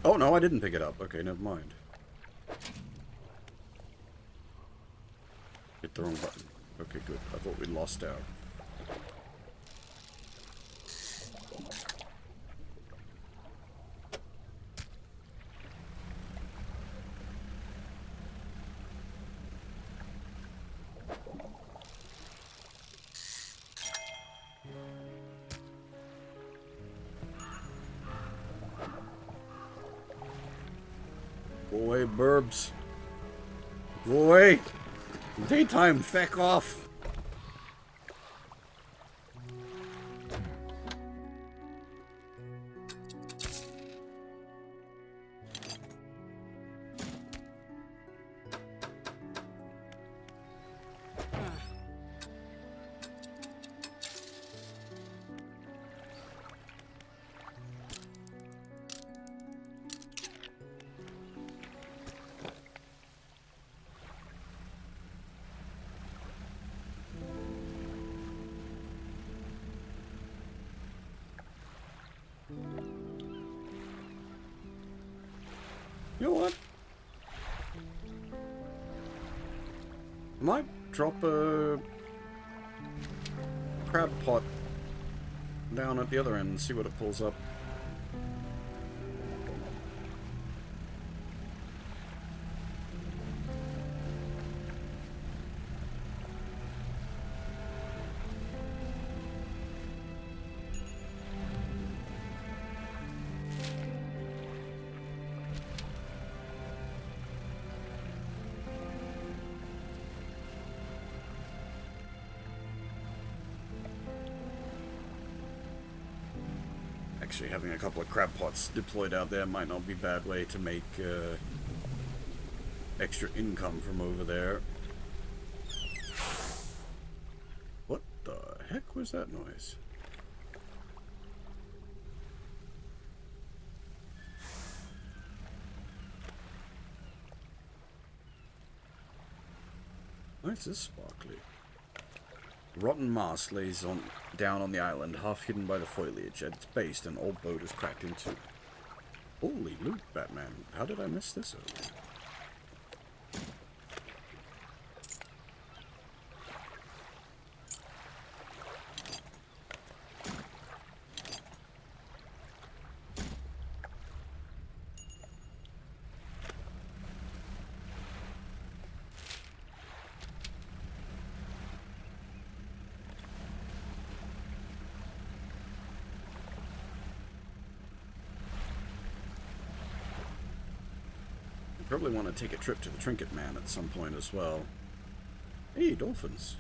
Oh, no, I didn't pick it up. Okay, never mind. Hit the wrong button. Okay, good. I thought we lost our... Go away, burbs. Go away. Daytime, feck off. You know what? I might drop a crab pot down at the other end and see what it pulls up. Actually, having a couple of crab pots deployed out there might not be a bad way to make extra income from over there. What the heck was that noise? Why is this sparkly? Rotten mast lays down on the island, half hidden by the foliage. At its base, an old boat is cracked in two. Holy loot, Batman. How did I miss this earlier? Probably want to take a trip to the Trinket Man at some point as well. Hey, dolphins.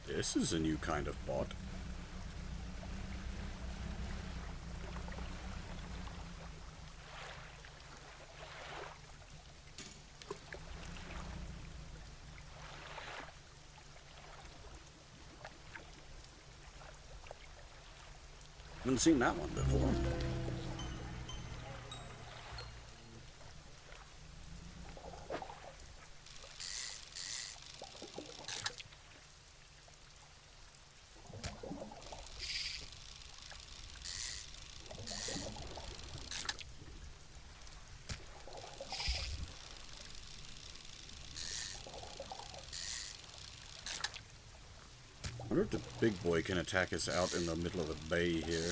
This is a new kind of bot. Haven't seen that one before. I wonder if the big boy can attack us out in the middle of the bay here.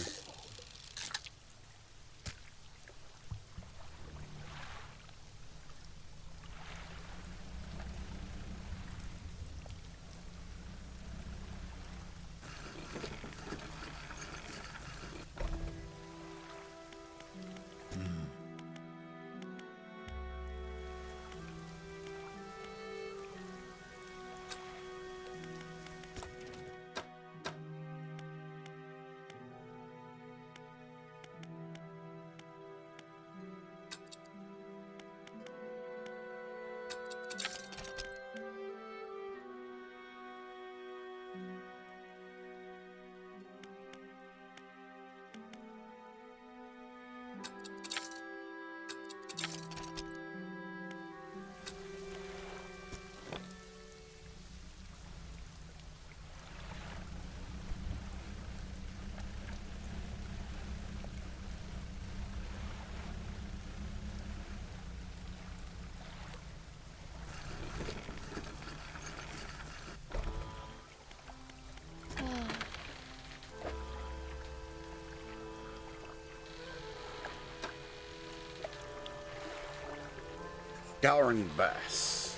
Scouring bass.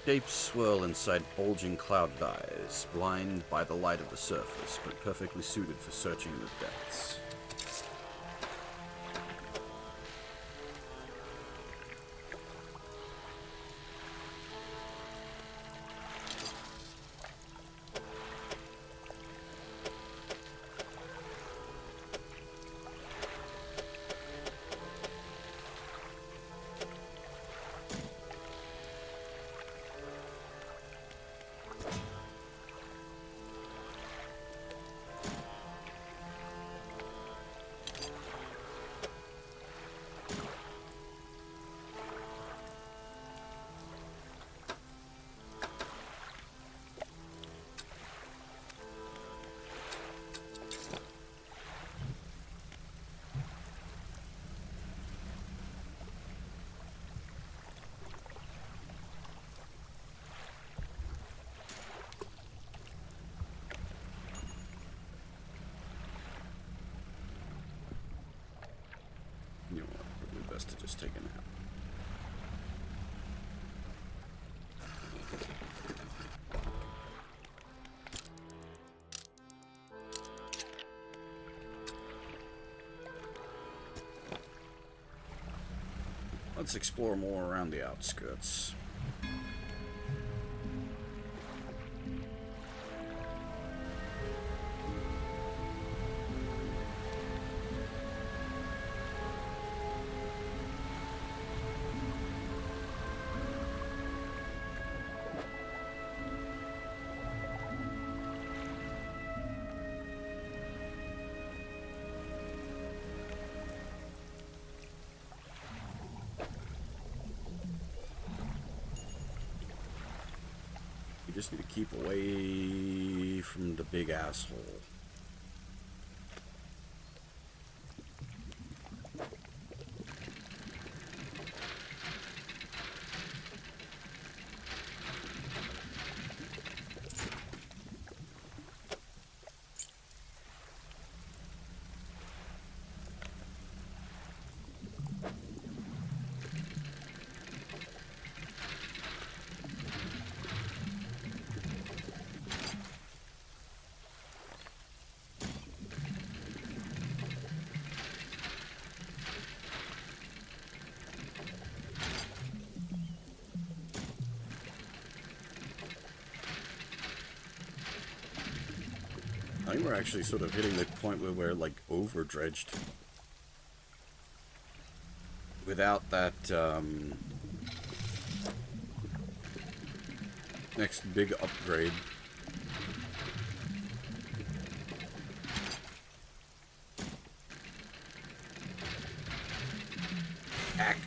Shapes swirl inside bulging cloud eyes, blind by the light of the surface, but perfectly suited for searching in the depths. You know what, probably best to just take a nap. Let's explore more around the outskirts. Just need to keep away from the big asshole. I think we're actually sort of hitting the point where we're like over dredged. Without that next big upgrade. Act.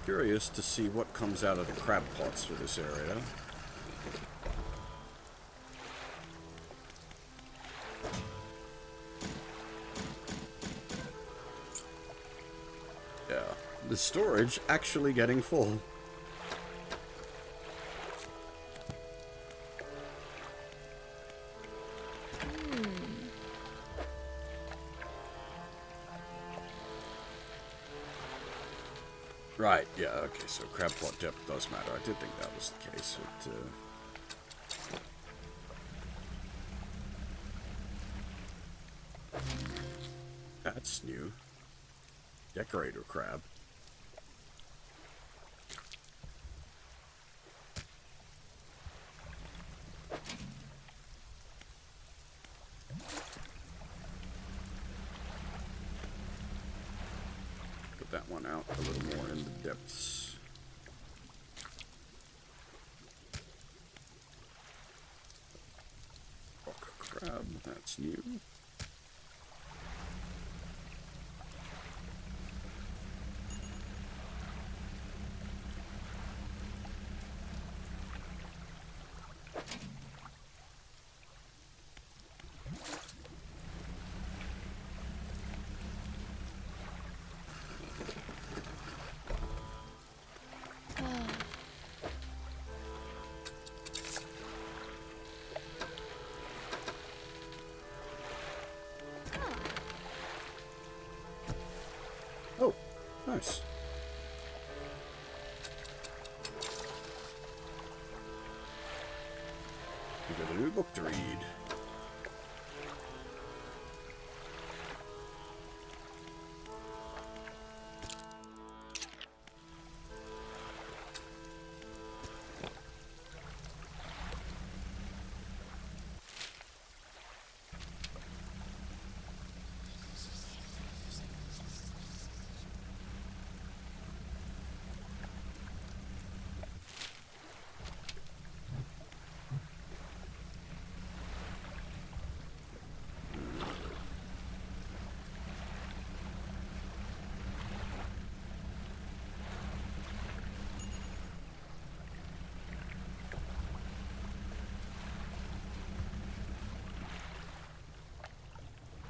Curious to see what comes out of the crab pots for this area. Yeah, the storage actually getting full. Right, yeah, okay, so crab pot depth does matter. I did think that was the case. That's new. Decorator crab. Put that one out a little more in the depths. Rock crab, that's new. Oh, nice. We got a new book to read.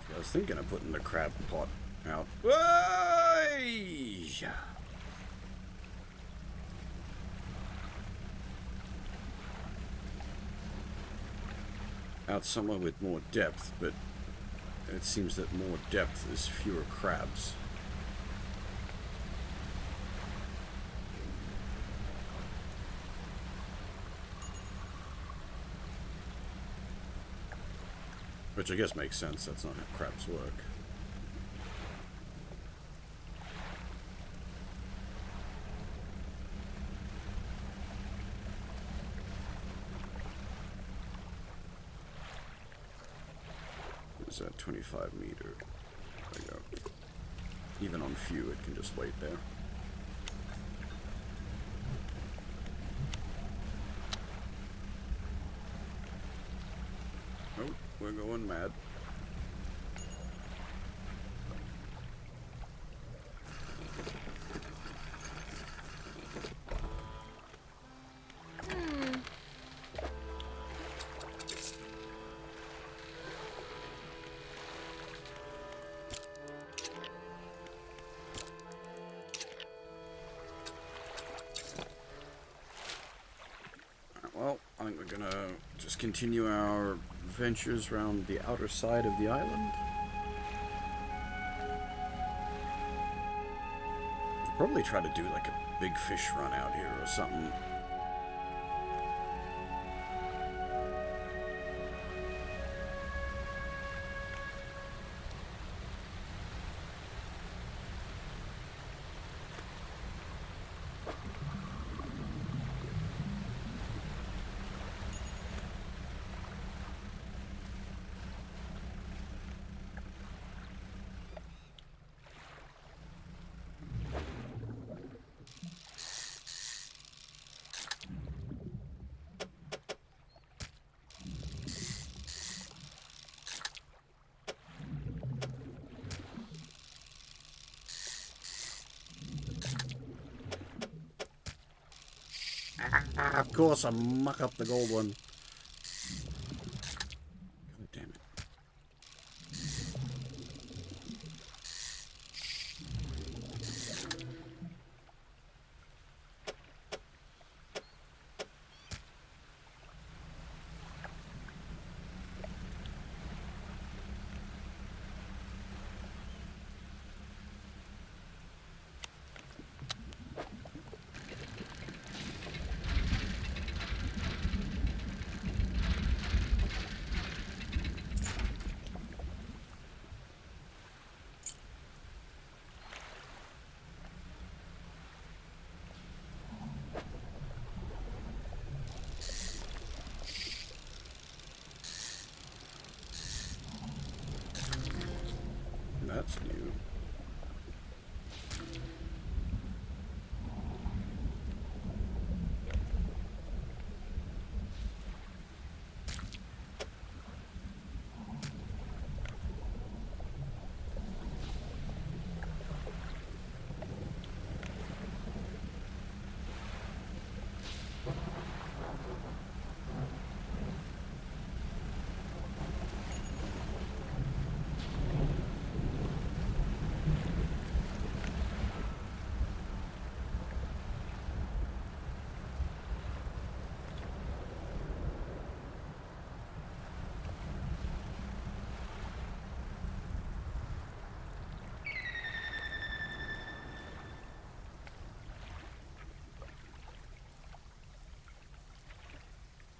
I was thinking of putting the crab pot out. Whey! Out somewhere with more depth, but it seems that more depth is fewer crabs. Which I guess makes sense, that's not how crabs work. Is that 25 meter? There we go. Even on few, it can just wait there. Oh, we're going mad. Well, I think we're gonna just continue our ventures around the outer side of the island. Probably try to do like a big fish run out here or something. Ah, of course, I muck up the gold one. God damn it. That's new.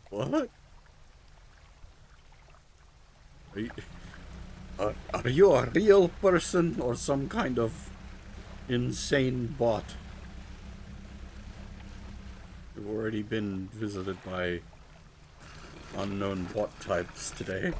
What? Are you a real person or some kind of insane bot? We've already been visited by unknown bot types today.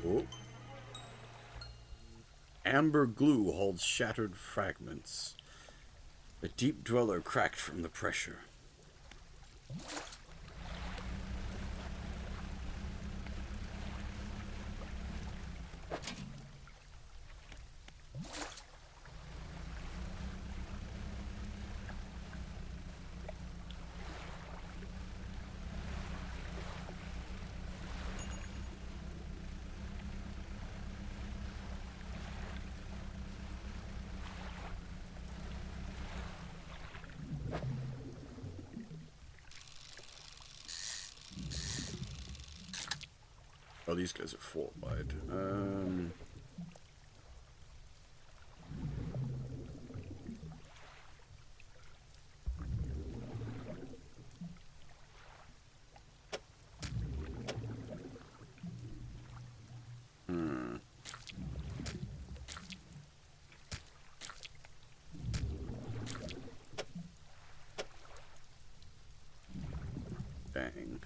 Oh. Amber glue holds shattered fragments. The deep dweller cracked from the pressure. Oh, these guys are fortified. Dang.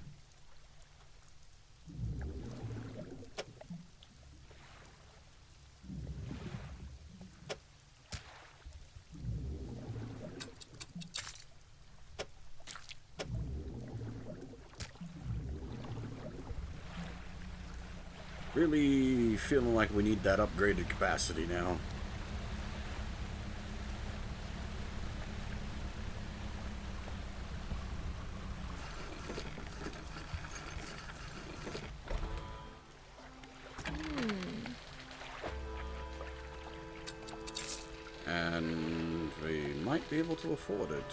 Really feeling like we need that upgraded capacity now. And we might be able to afford it.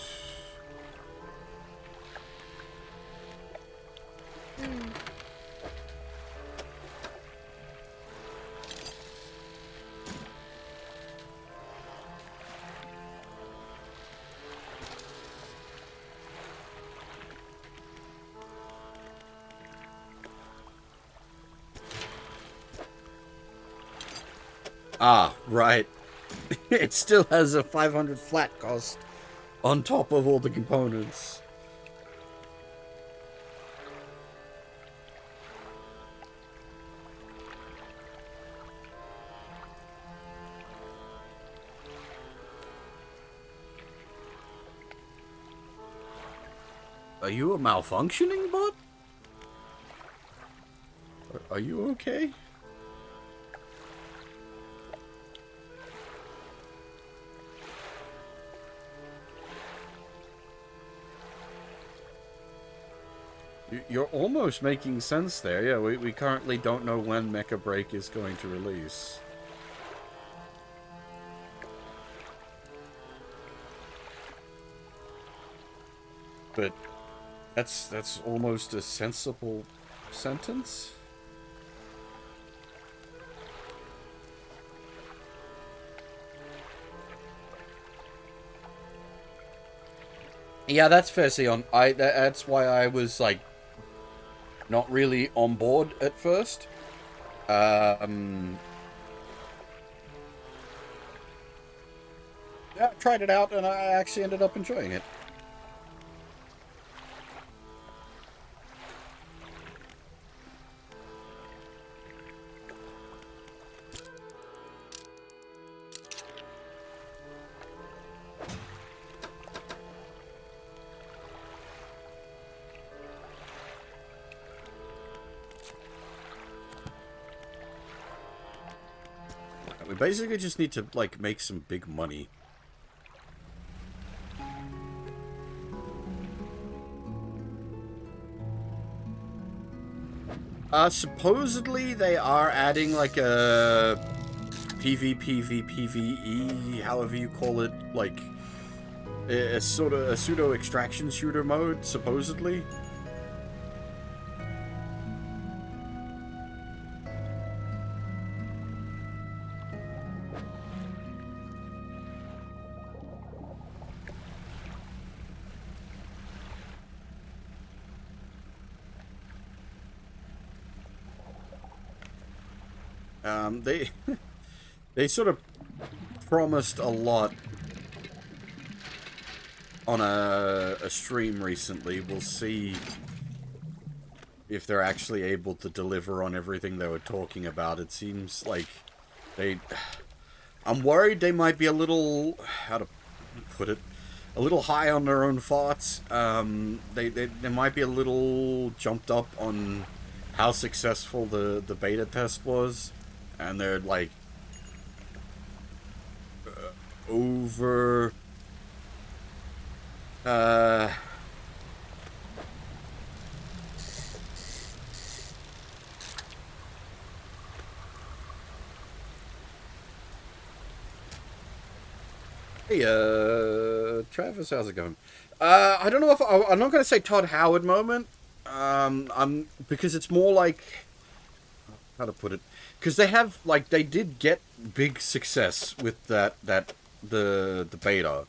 Ah, right. It still has a 500 flat cost on top of all the components. Are you a malfunctioning bot? Are you okay? You're almost making sense there. Yeah, we currently don't know when Mecha Break is going to release. But that's almost a sensible sentence. Yeah, that's fair, Sion. That's why I was like not really on board at first. Yeah, I tried it out and I actually ended up enjoying it. We basically just need to, like, make some big money. Supposedly they are adding, like, a PvP, PvE, however you call it, like, a sort of a pseudo extraction shooter mode, supposedly. They they sort of promised a lot on a stream recently. We'll see if they're actually able to deliver on everything they were talking about. It seems like I'm worried they might be a little, how to put it, a little high on their own thoughts. They might be a little jumped up on how successful the beta test was. And they're, like, over... Hey, Travis, how's it going? I don't know if... I'm not going to say Todd Howard moment. Because it's more like... How to put it? Because they have, like, they did get big success with the beta.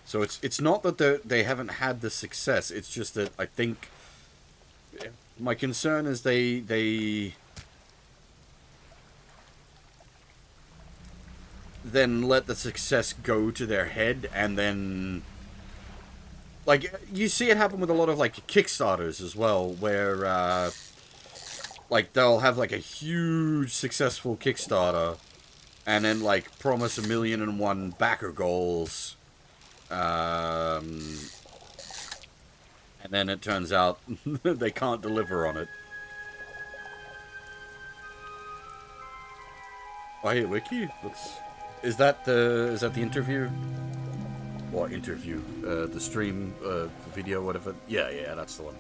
So it's not that they haven't had the success. It's just that I think my concern is they then let the success go to their head, and then, like, you see it happen with a lot of, like, Kickstarters as well, where like, they'll have, like, a huge successful Kickstarter, and then, like, promise 1,000,001 backer goals, and then it turns out they can't deliver on it. Oh, hey, Wiki, is that the interview? What interview? The stream, video, whatever? Yeah, that's the one.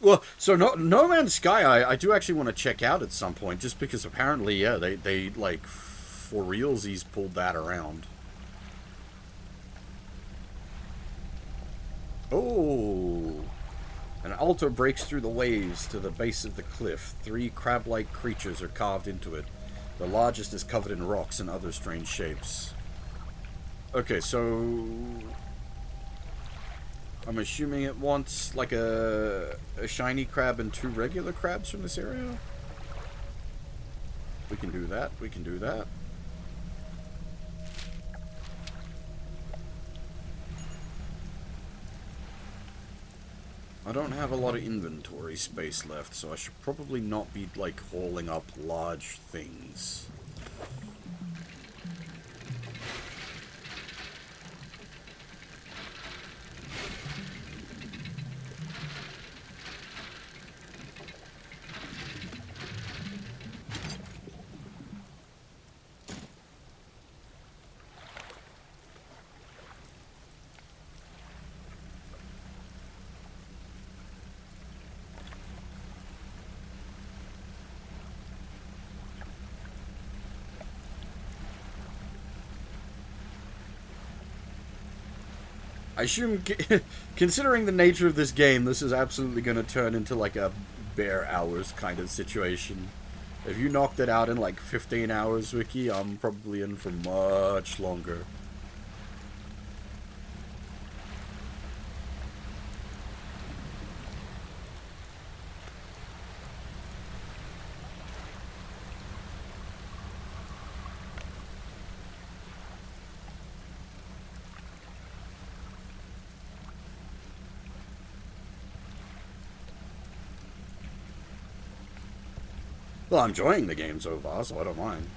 Well, so No Man's Sky, I do actually want to check out at some point, just because apparently, yeah, they like, for realsies pulled that around. Oh, an altar breaks through the waves to the base of the cliff. 3 crab-like creatures are carved into it. The largest is covered in rocks and other strange shapes. Okay, so... I'm assuming it wants like a shiny crab and 2 regular crabs from this area. We can do that. We can do that. I don't have a lot of inventory space left, so I should probably not be, like, hauling up large things. I assume, considering the nature of this game, this is absolutely going to turn into like a bare hours kind of situation. If you knocked it out in like 15 hours, Wiki, I'm probably in for much longer. Well, I'm enjoying the game so far, so I don't mind.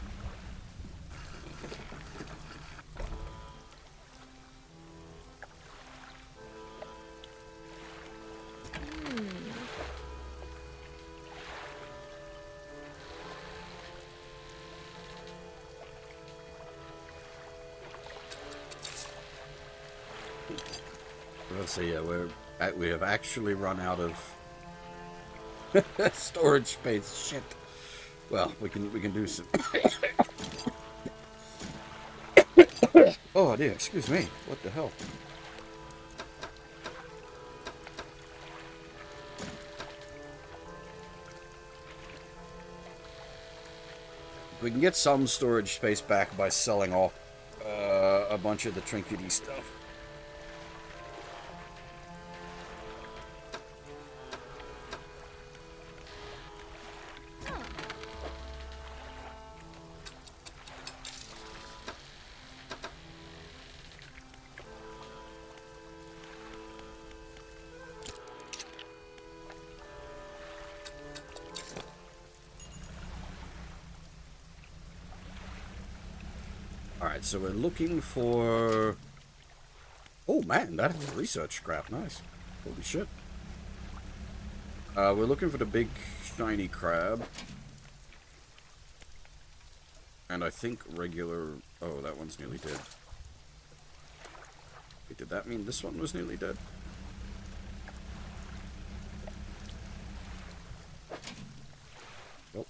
Let's see, yeah, we have actually run out of storage space. Shit. Well, we can do some. Oh dear, excuse me. What the hell? We can get some storage space back by selling off a bunch of the trinkety stuff. Alright, so we're looking for... Oh man, that is research scrap. Nice. Holy shit. We're looking for the big shiny crab. And I think regular... Oh, that one's nearly dead. Wait, did that mean this one was nearly dead? Oh.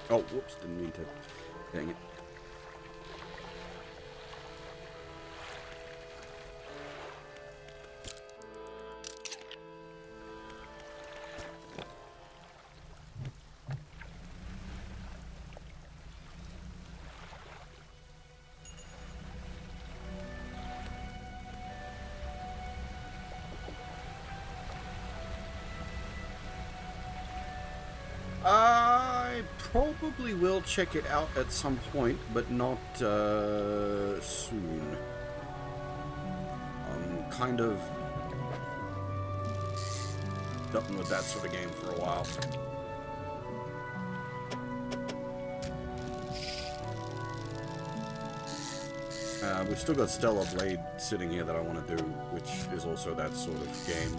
Oh, whoops, didn't mean to. Dang it. probably will check it out at some point, but not soon. I'm kind of done with that sort of game for a while. We've still got Stellar Blade sitting here that I want to do, which is also that sort of game.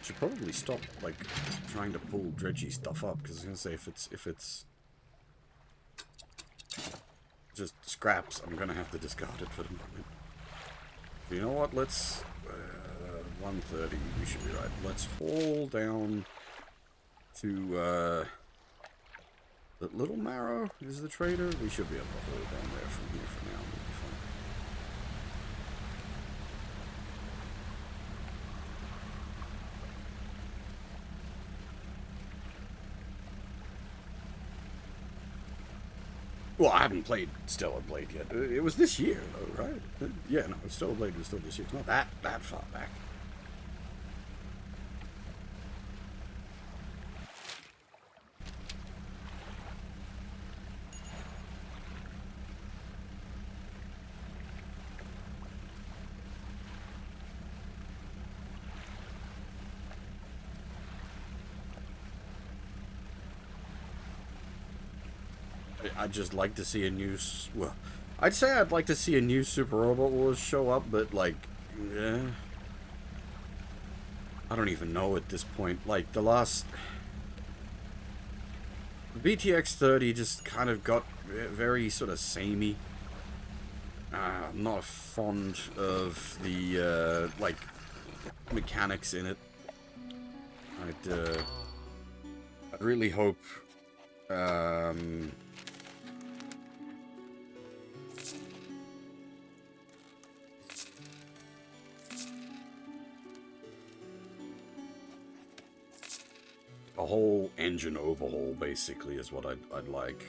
Should probably stop like trying to pull dredgy stuff up, because I was gonna say if it's just scraps, I'm gonna have to discard it for the moment. But you know what? Let's 130. We should be right. Let's haul down to the Little Marrow is the trader. We should be able to haul down there from here for now. We'll be fine. Well, I haven't played Stellar Blade yet. It was this year, though, right? Yeah, no, Stellar Blade was still this year. It's not that far back. I'd just like to see a new... Well, I'd say I'd like to see a new Super Robot Wars show up, but, like, I don't even know at this point. Like, the last... BTX 30 just kind of got very sort of samey. I'm not fond of the, like, mechanics in it. I'd really hope... a whole engine overhaul, basically, is what I'd like.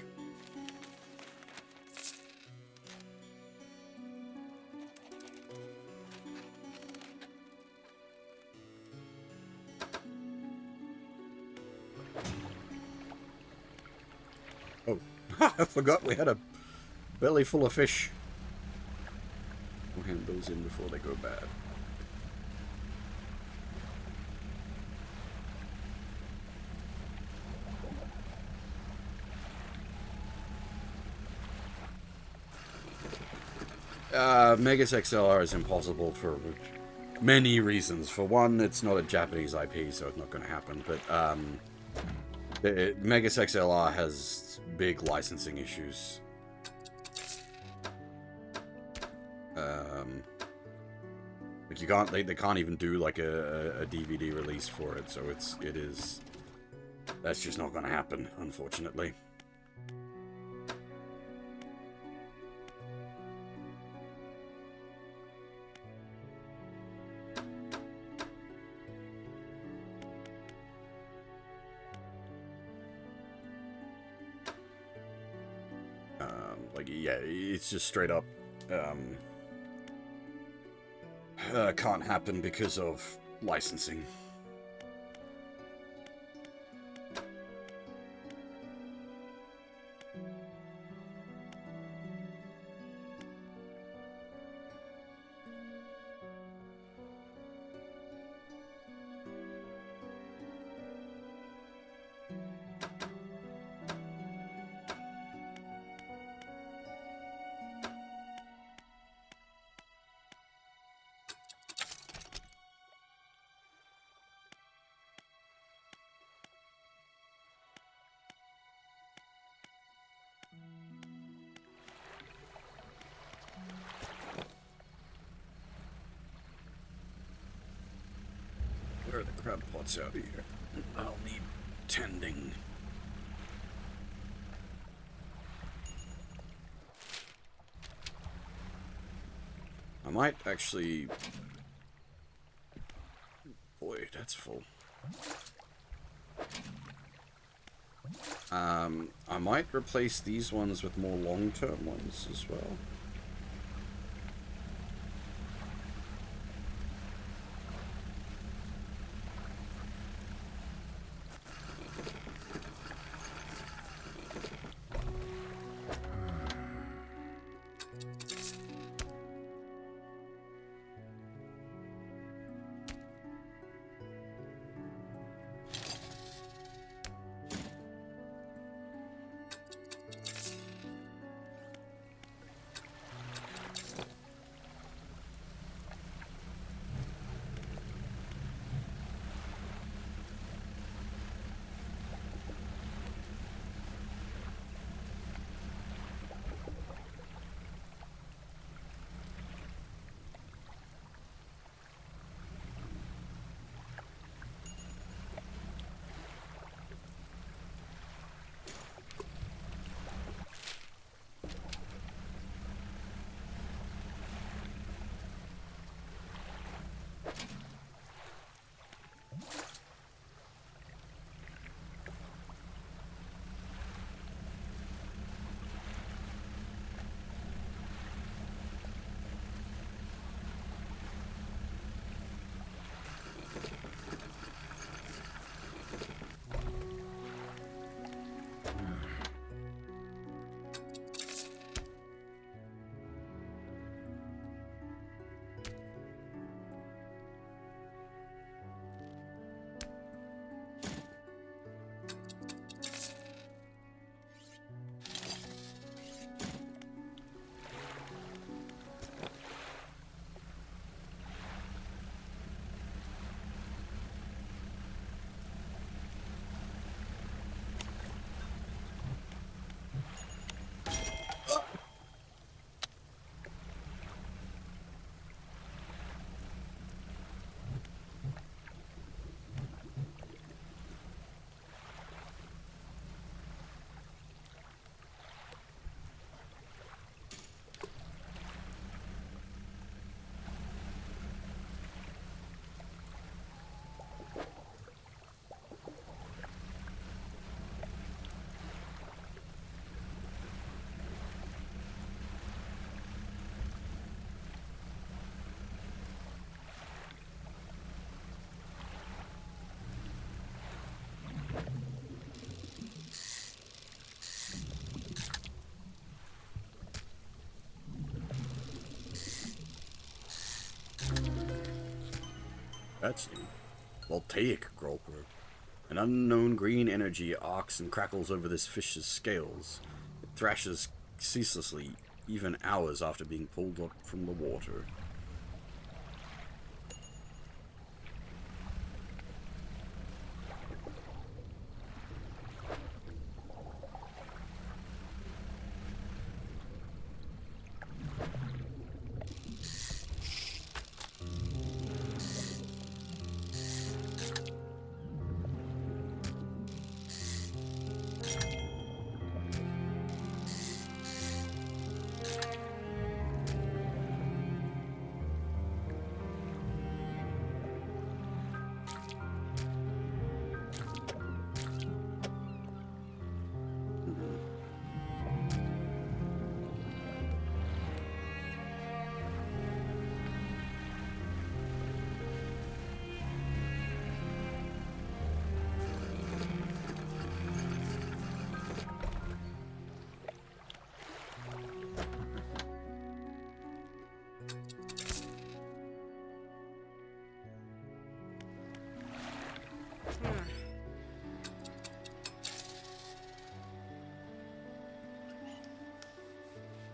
Oh, I forgot we had a belly full of fish. We'll hand those in before they go bad. Megas XLR is impossible for many reasons. For one, it's not a Japanese IP, so it's not going to happen. But Megas XLR has big licensing issues. Like you can't, they can't even do like a DVD release for it. So that's just not going to happen, unfortunately. Yeah, it's just straight up can't happen because of licensing. Where are the crab pots out here? I'll need tending. I might actually... Boy, that's full. I might replace these ones with more long-term ones as well. That's neat. Voltaic gulper. An unknown green energy arcs and crackles over this fish's scales. It thrashes ceaselessly, even hours after being pulled up from the water.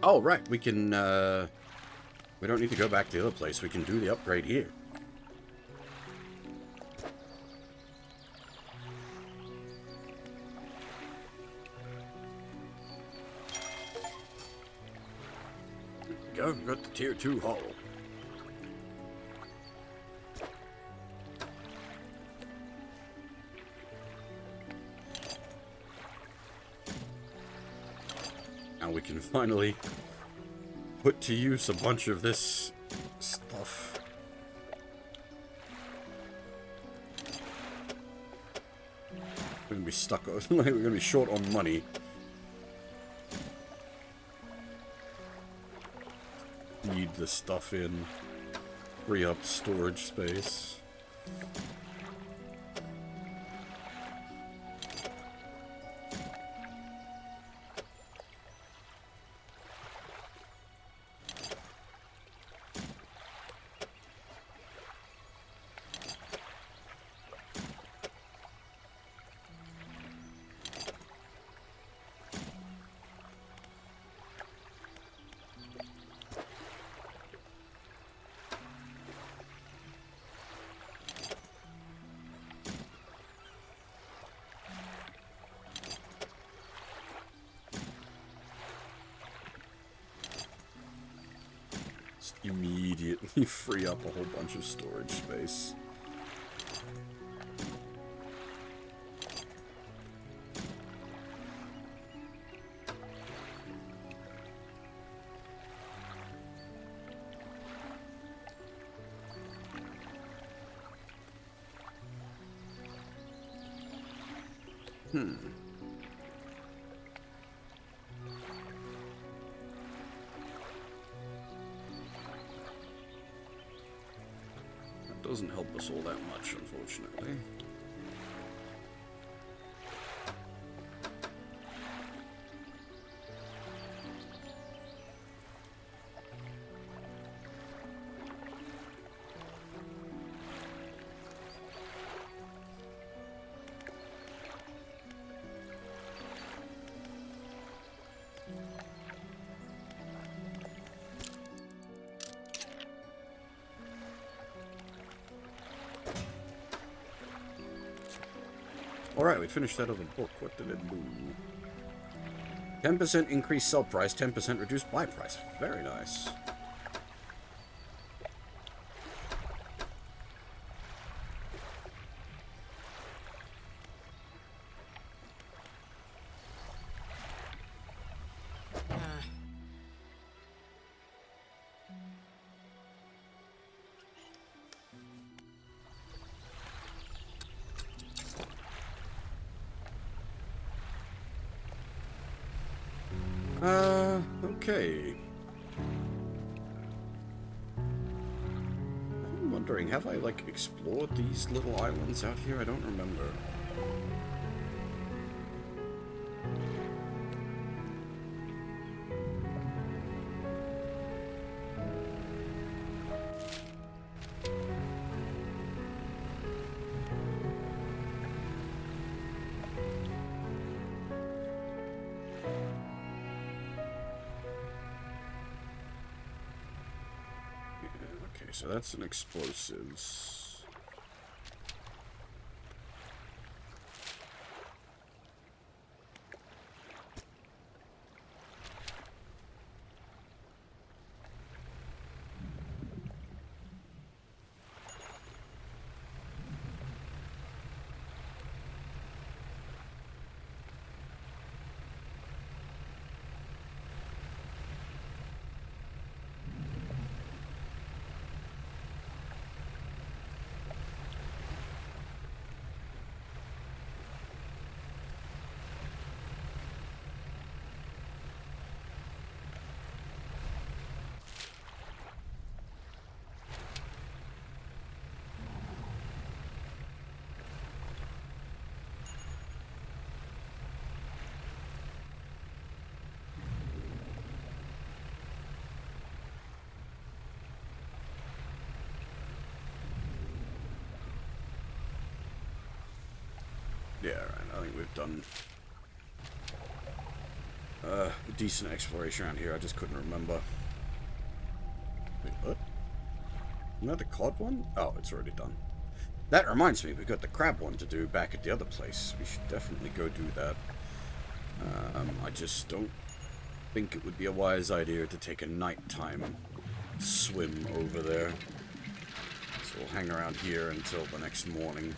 Oh, right. We can, we don't need to go back to the other place. We can do the upgrade here. There we go. Got the tier 2 hull. finally put to use a bunch of this stuff. We're gonna be stuck. We're gonna be short on money. Need the stuff in. Free up storage space. Immediately free up a whole bunch of storage space. Doesn't help us all that much, unfortunately. Alright, we finished that other book. What did it do? 10% increased sell price, 10% reduced buy price. Very nice. Okay. I'm wondering, have I, like, explored these little islands out here? I don't remember. So that's an explosives. Yeah, right. I think we've done decent exploration around here. I just couldn't remember. Wait, what? Isn't that the cod one? Oh, it's already done. That reminds me, we've got the crab one to do back at the other place. We should definitely go do that. I just don't think it would be a wise idea to take a nighttime swim over there. So we'll hang around here until the next morning.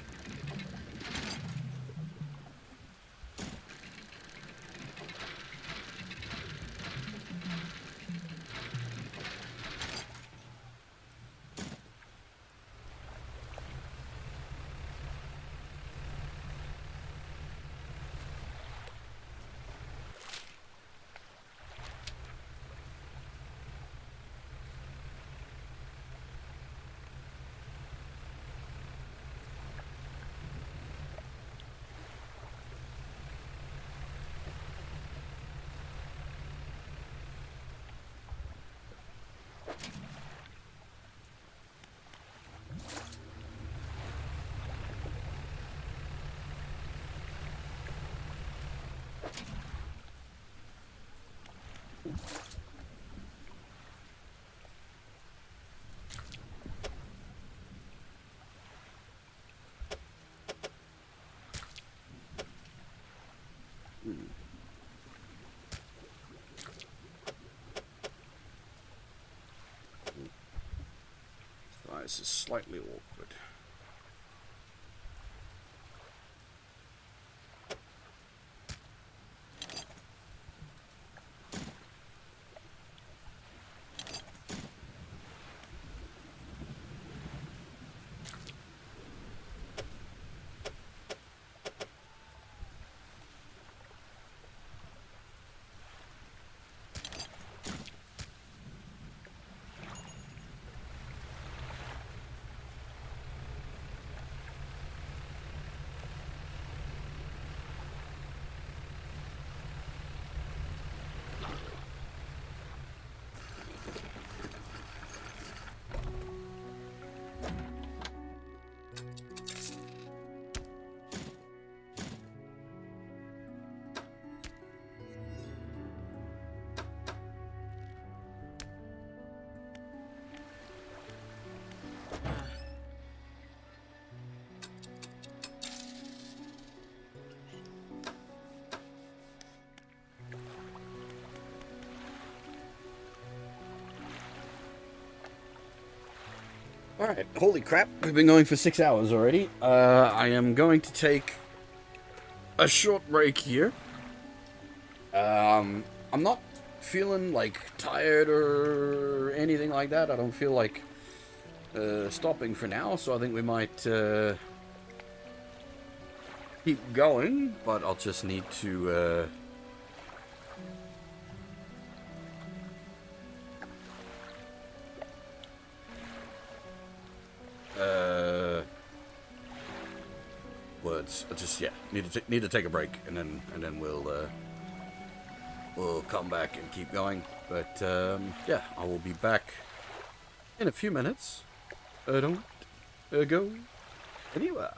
This is slightly awkward. Alright, holy crap, we've been going for 6 hours already. I am going to take a short break here. I'm not feeling, like, tired or anything like that. I don't feel like stopping for now, so I think we might keep going, but I'll just need to... words. I just need to take a break, and then we'll come back and keep going. But yeah, I will be back in a few minutes. Don't go anywhere.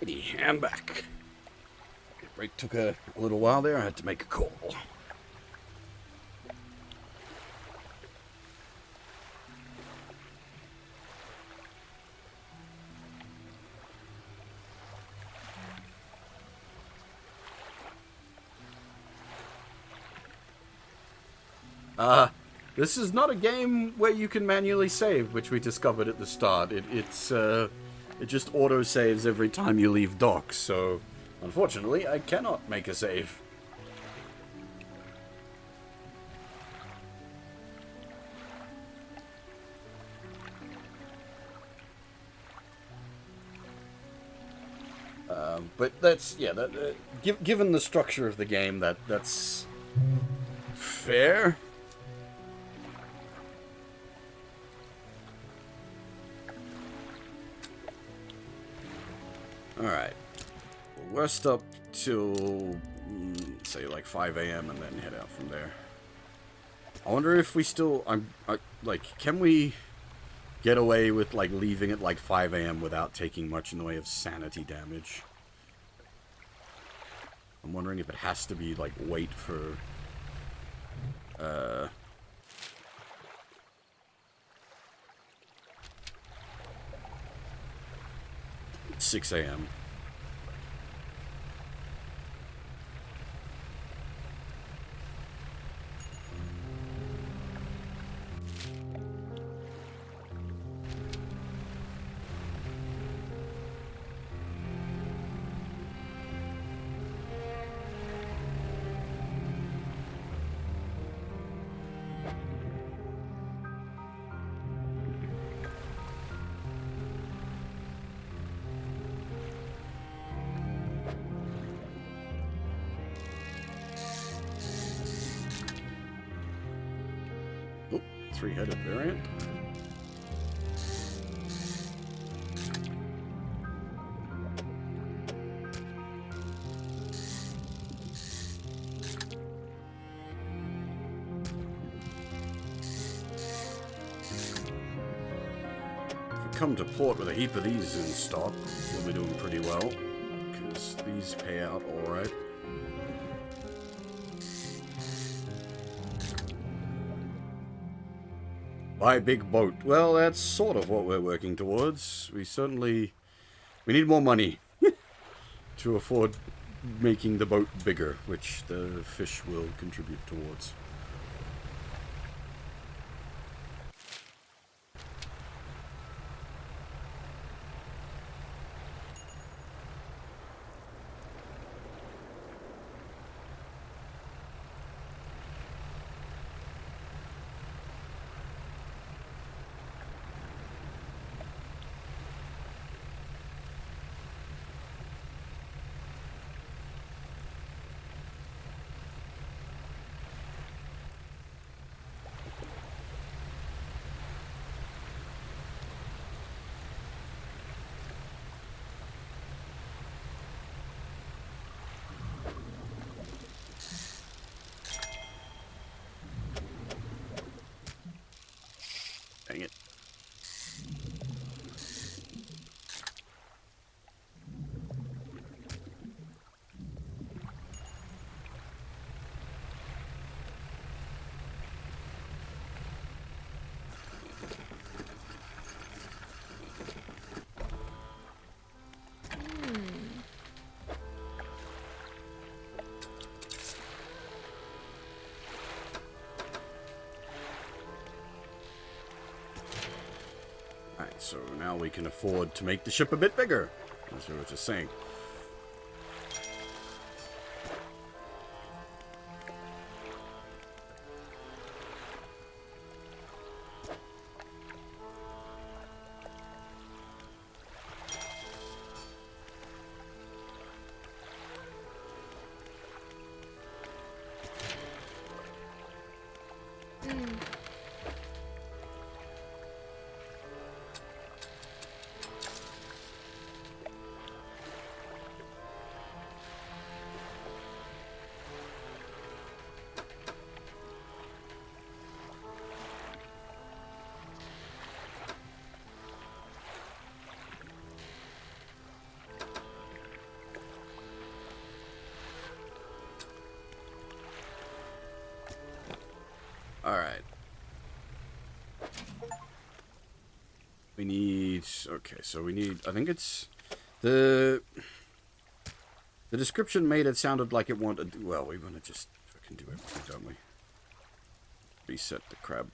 Alrighty, I'm back. Break took a little while there. I had to make a call. This is not a game where you can manually save, which we discovered at the start. It just auto-saves every time you leave docks, so unfortunately I cannot make a save. But that's, yeah, given the structure of the game, that's fair. Alright. We'll rest up till, say, like 5 a.m. and then head out from there. I wonder if we still... like, can we get away with, like, leaving at, like, 5 a.m. without taking much in the way of sanity damage? I'm wondering if it has to be, like, wait for... 6 a.m. Oh, three-headed variant. Come to port with a heap of these in stock, we'll be doing pretty well, because these pay out alright. Buy big boat. Well, that's sort of what we're working towards. We need more money to afford making the boat bigger, which the fish will contribute towards. Dang it. So now we can afford to make the ship a bit bigger, as we were just saying. Alright. We need... Okay, so we need... I think it's... The description made it sounded like it wanted... Well, we want to just fucking do everything, don't we? Reset the crab.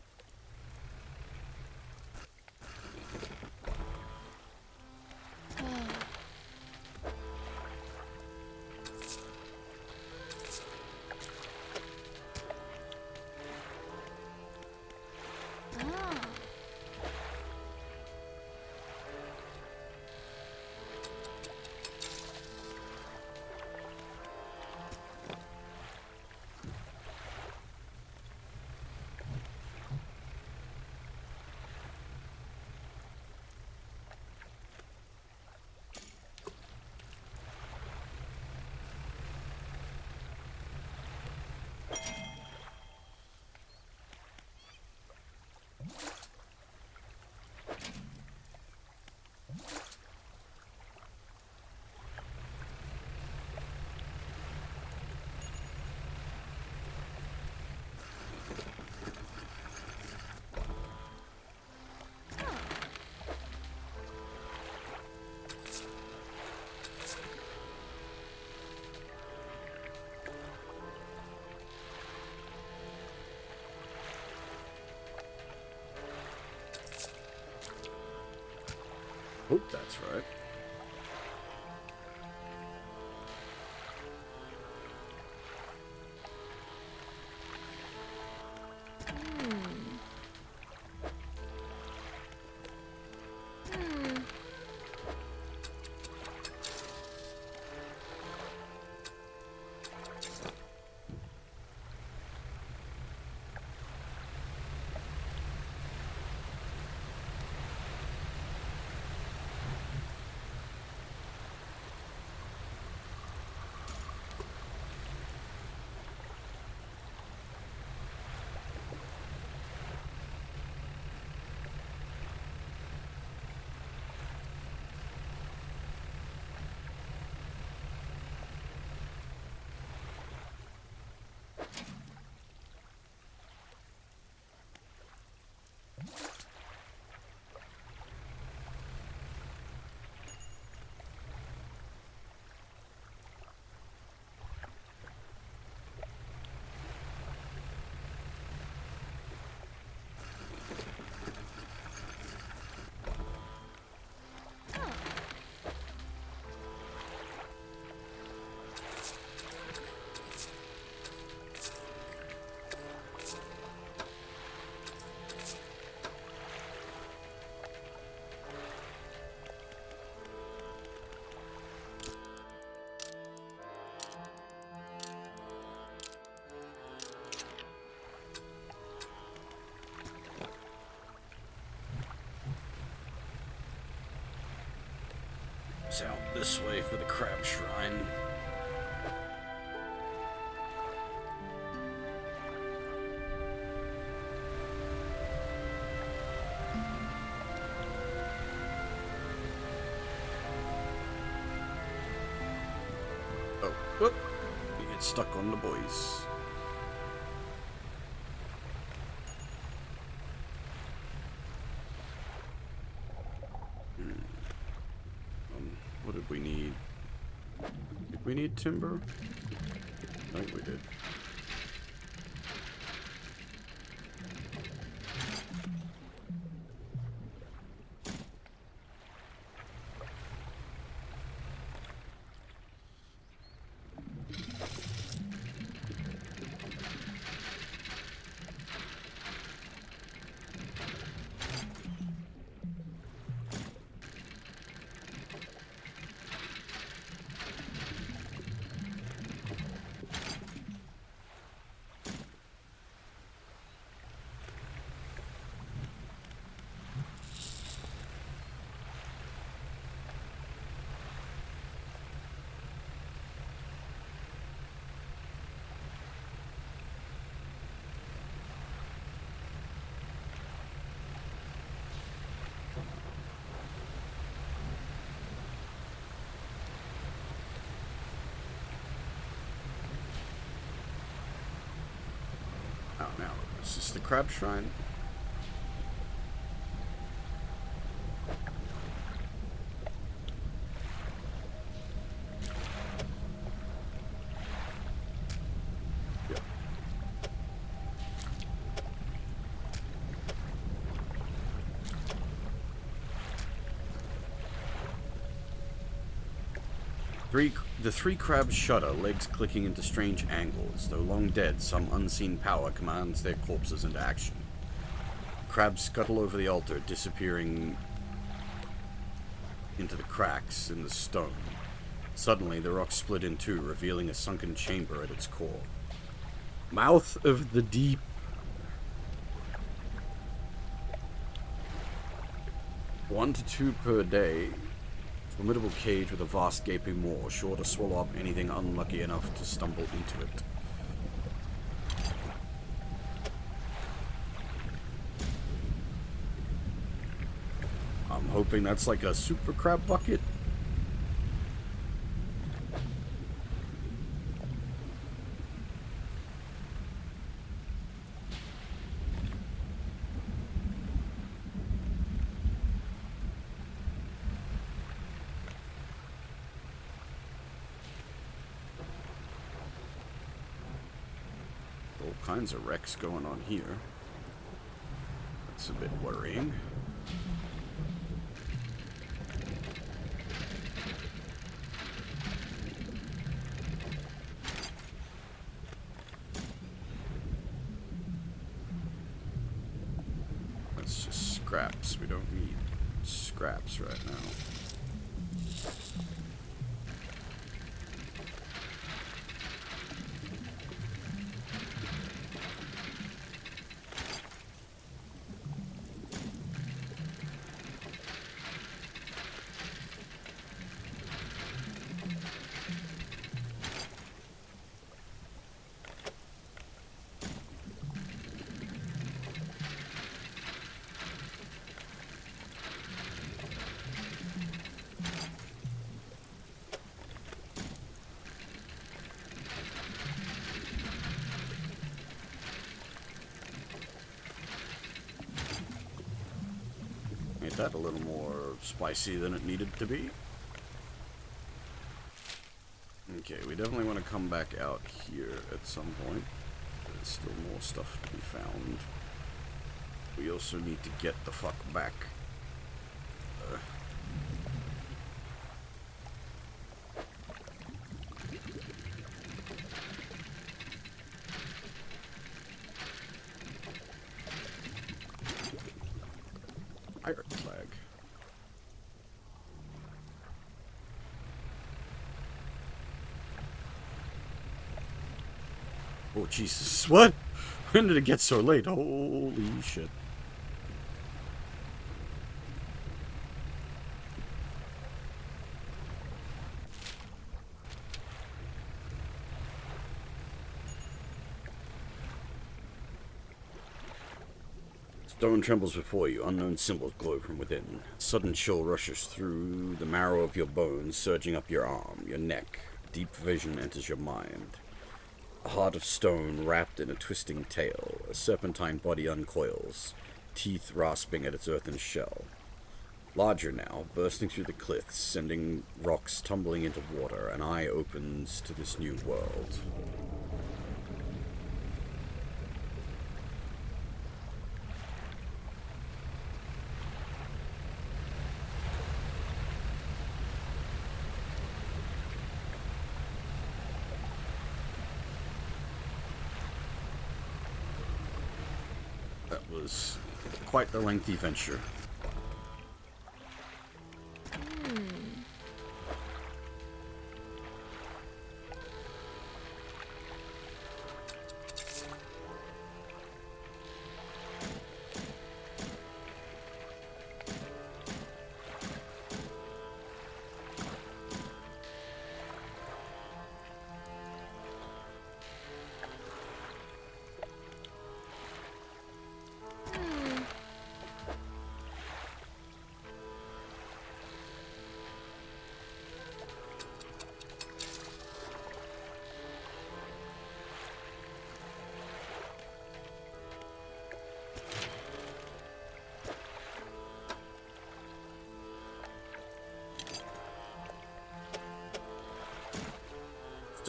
Oh, that's right. It's out this way for the crab shrine. Oh, whoop. You get stuck on the boys. What did we need? Did we need timber? I think we did. Oh, now. Is this the crab shrine? Yep. The three crabs shudder, legs clicking into strange angles. Though long dead, some unseen power commands their corpses into action. Crabs scuttle over the altar, disappearing into the cracks in the stone. Suddenly, the rock split in two, revealing a sunken chamber at its core. Mouth of the deep. One to two per day. Formidable cage with a vast gaping maw, sure to swallow up anything unlucky enough to stumble into it. I'm hoping that's like a super crab bucket. All kinds of wrecks going on here. That's a bit worrying. That's just scraps. We don't need scraps right now. Made that a little more spicy than it needed to be. Okay, we definitely want to come back out here at some point. There's still more stuff to be found. We also need to get the fuck back. Pirate flag. Oh, Jesus. What? When did it get so late? Holy shit. Stone trembles before you. Unknown symbols glow from within. Sudden chill rushes through the marrow of your bones, surging up your arm, your neck. Deep vision enters your mind. A heart of stone wrapped in a twisting tail. A serpentine body uncoils, teeth rasping at its earthen shell. Larger now, bursting through the cliffs, sending rocks tumbling into water. An eye opens to this new world. That was quite the lengthy venture.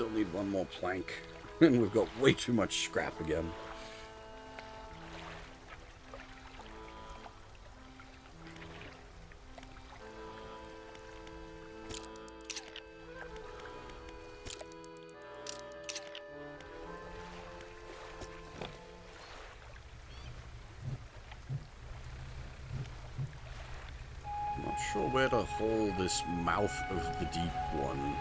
Still need one more plank. And we've got way too much scrap again. Not sure where to hold this mouth of the deep one.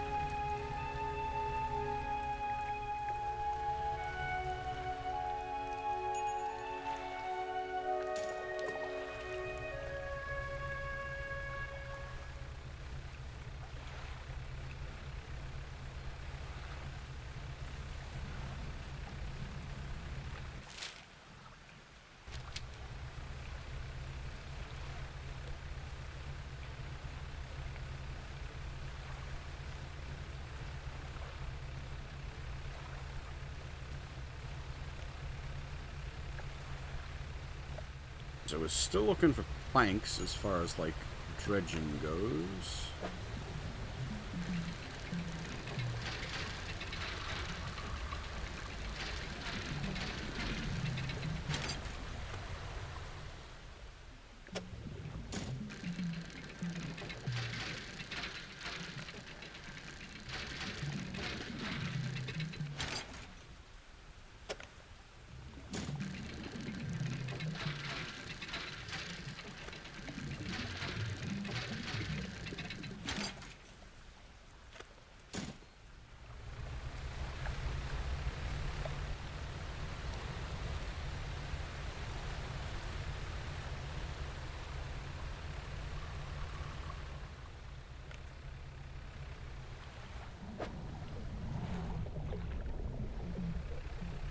So we're still looking for planks as far as, like, dredging goes.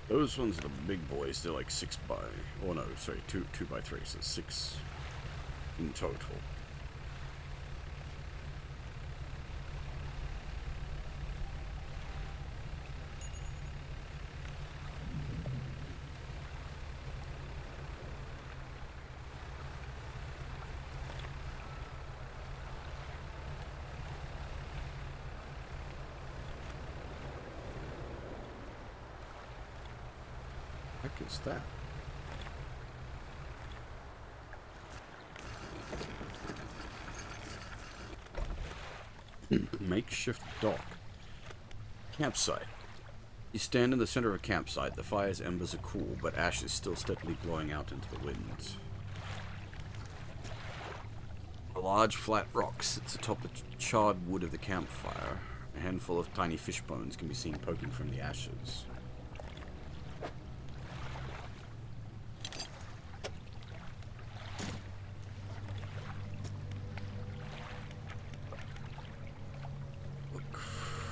Those ones are the big boys. They're like 6 by... Oh no, sorry, 2 by 3, so 6 in total. What the heck is that? Makeshift dock. Campsite. You stand in the center of a campsite. The fire's embers are cool, but ash is still steadily blowing out into the wind. A large flat rock sits atop the charred wood of the campfire. A handful of tiny fish bones can be seen poking from the ashes.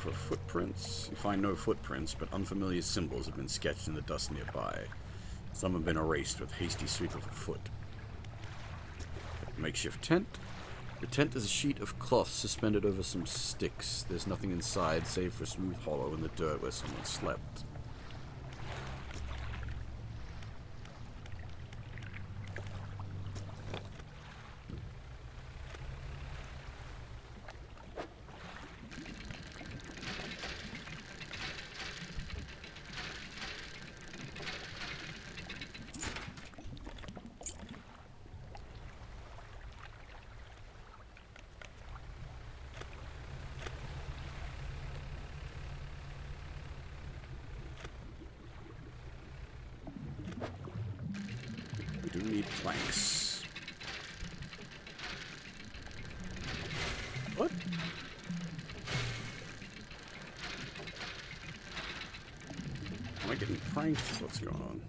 For footprints. You find no footprints, but unfamiliar symbols have been sketched in the dust nearby. Some have been erased with a hasty sweep of a foot. Makeshift tent. The tent is a sheet of cloth suspended over some sticks. There's nothing inside save for a smooth hollow in the dirt where someone slept. We do need planks. What? Am I getting pranked? What's going on?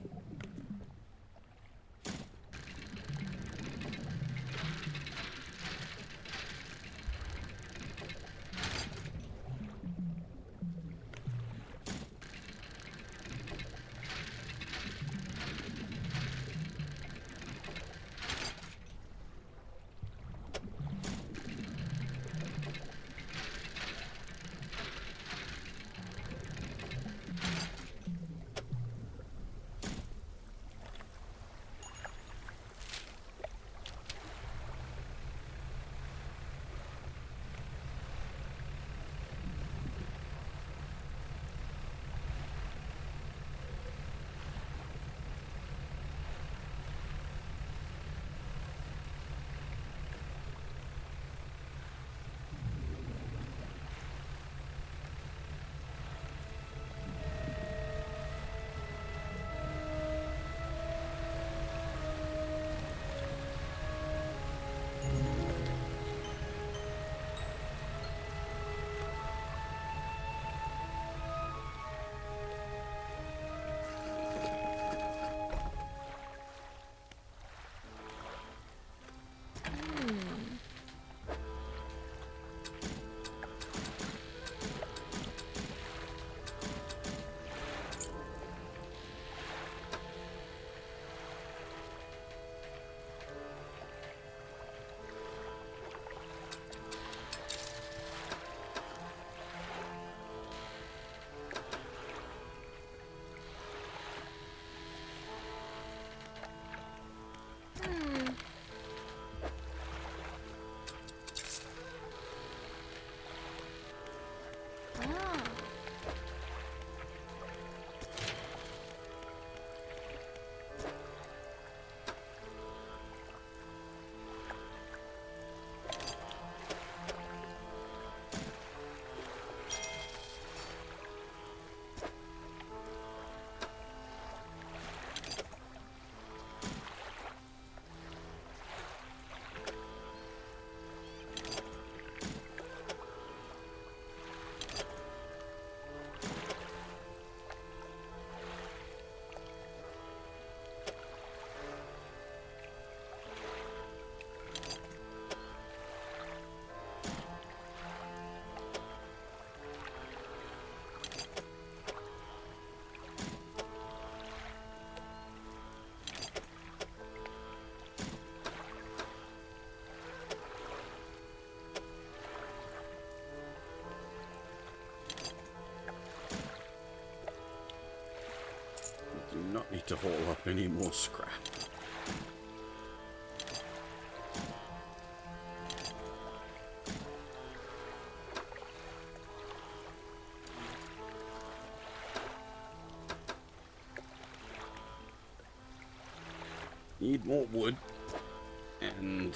to haul up any more scrap. Need more wood and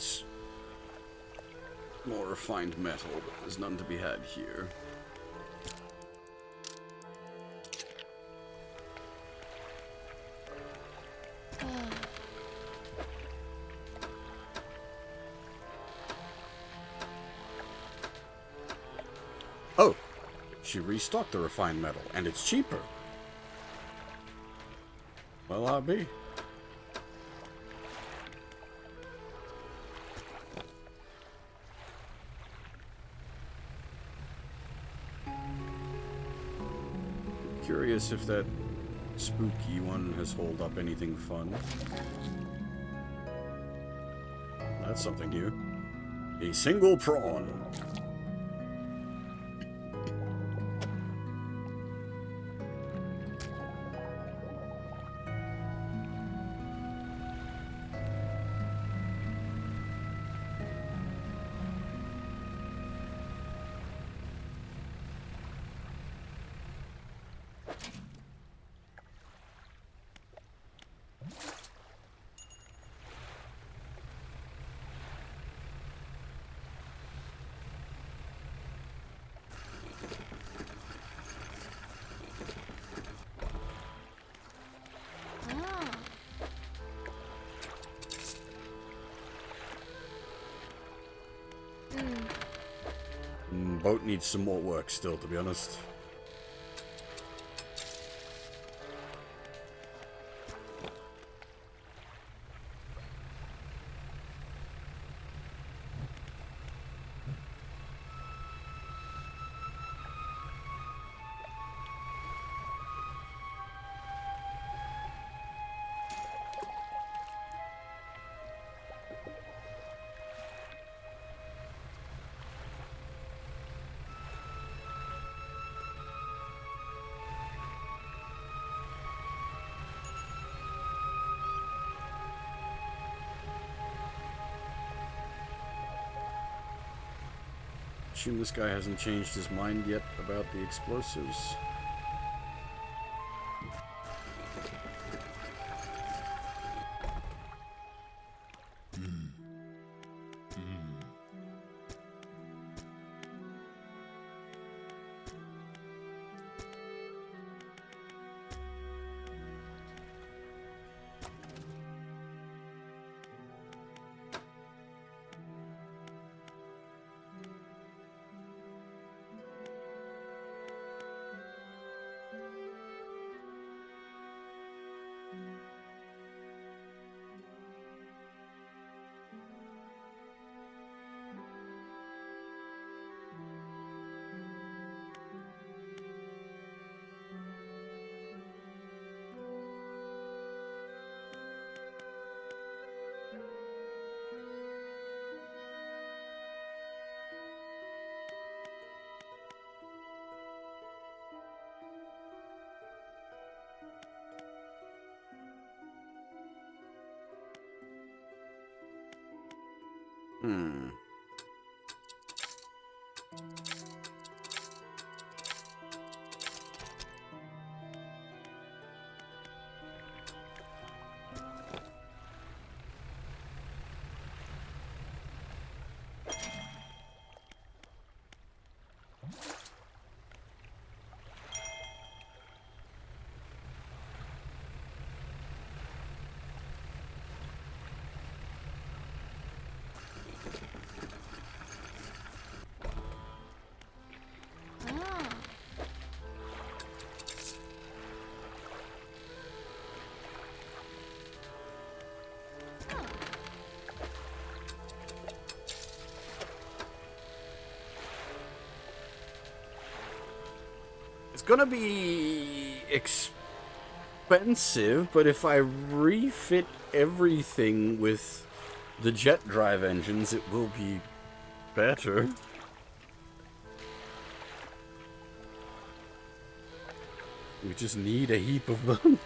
more refined metal, but there's none to be had here. Oh, she restocked the refined metal, and it's cheaper. Well, I'll be. Curious if that spooky one has hauled up anything fun. That's something new. A single prawn. Boat needs some more work still, to be honest. Assume this guy hasn't changed his mind yet about the explosives. It's gonna be expensive, but if I refit everything with the jet drive engines, it will be better. We just need a heap of them.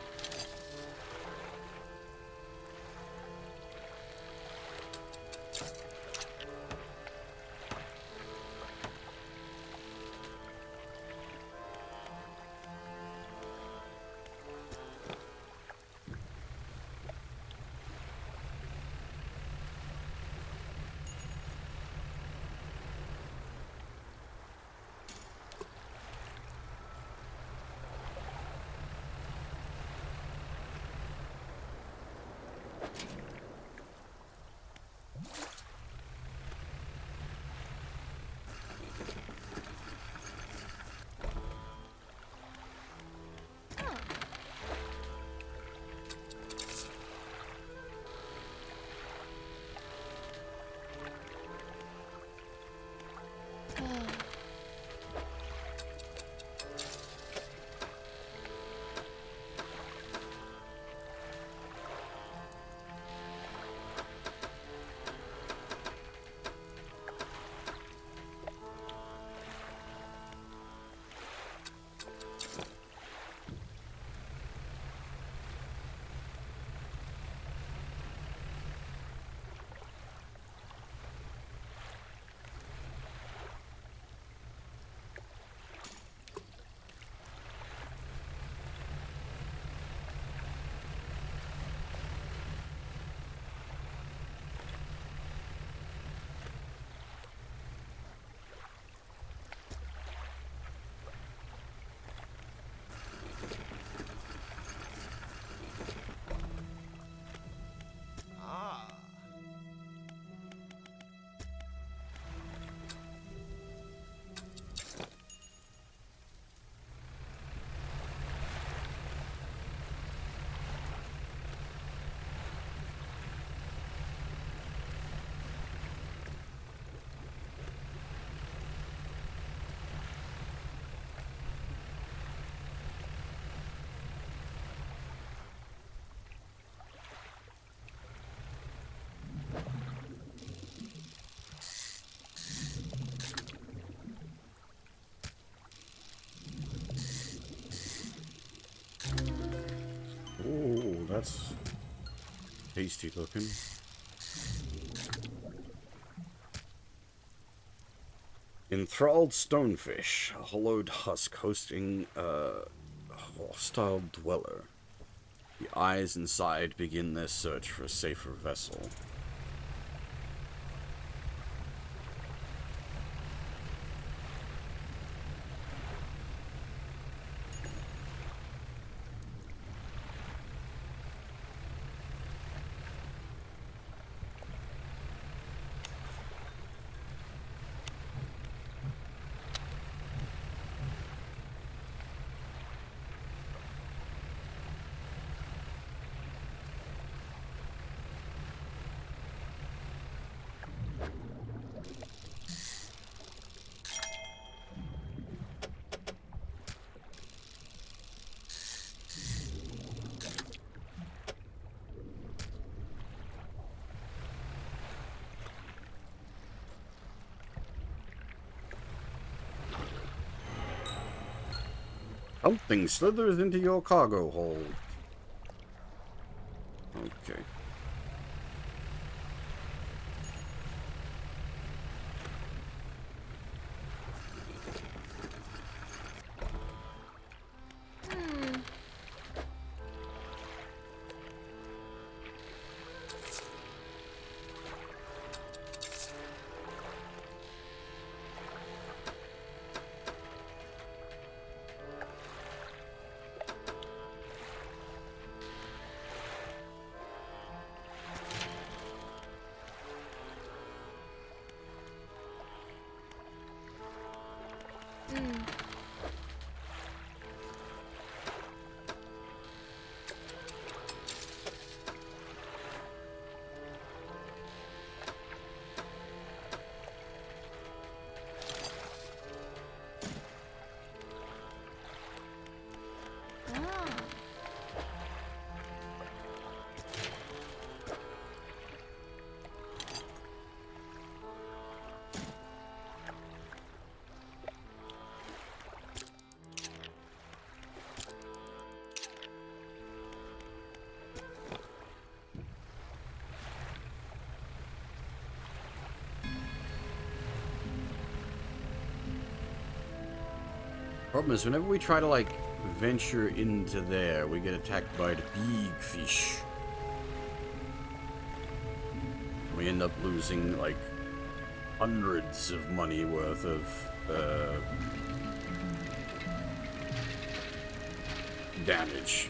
that's tasty looking. Enthralled stonefish, a hollowed husk hosting a hostile dweller. The eyes inside begin their search for a safer vessel. Something slithers into your cargo hold. Okay. Problem is, whenever we try to, like, venture into there, we get attacked by the big fish. We end up losing, like, hundreds of money worth of, damage.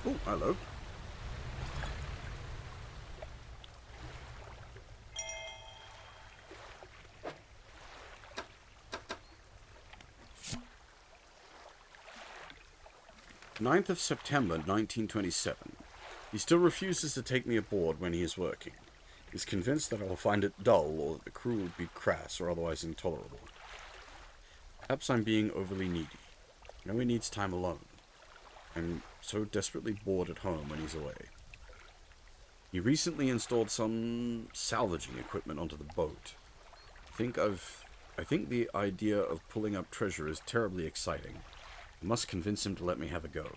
Oh, hello. "9th of September, 1927. He still refuses to take me aboard when he is working. He's convinced that I will find it dull, or that the crew will be crass or otherwise intolerable. Perhaps I'm being overly needy. I know he needs time alone. I'm so desperately bored at home when he's away. He recently installed some salvaging equipment onto the boat. I think the idea of pulling up treasure is terribly exciting. I must convince him to let me have a go."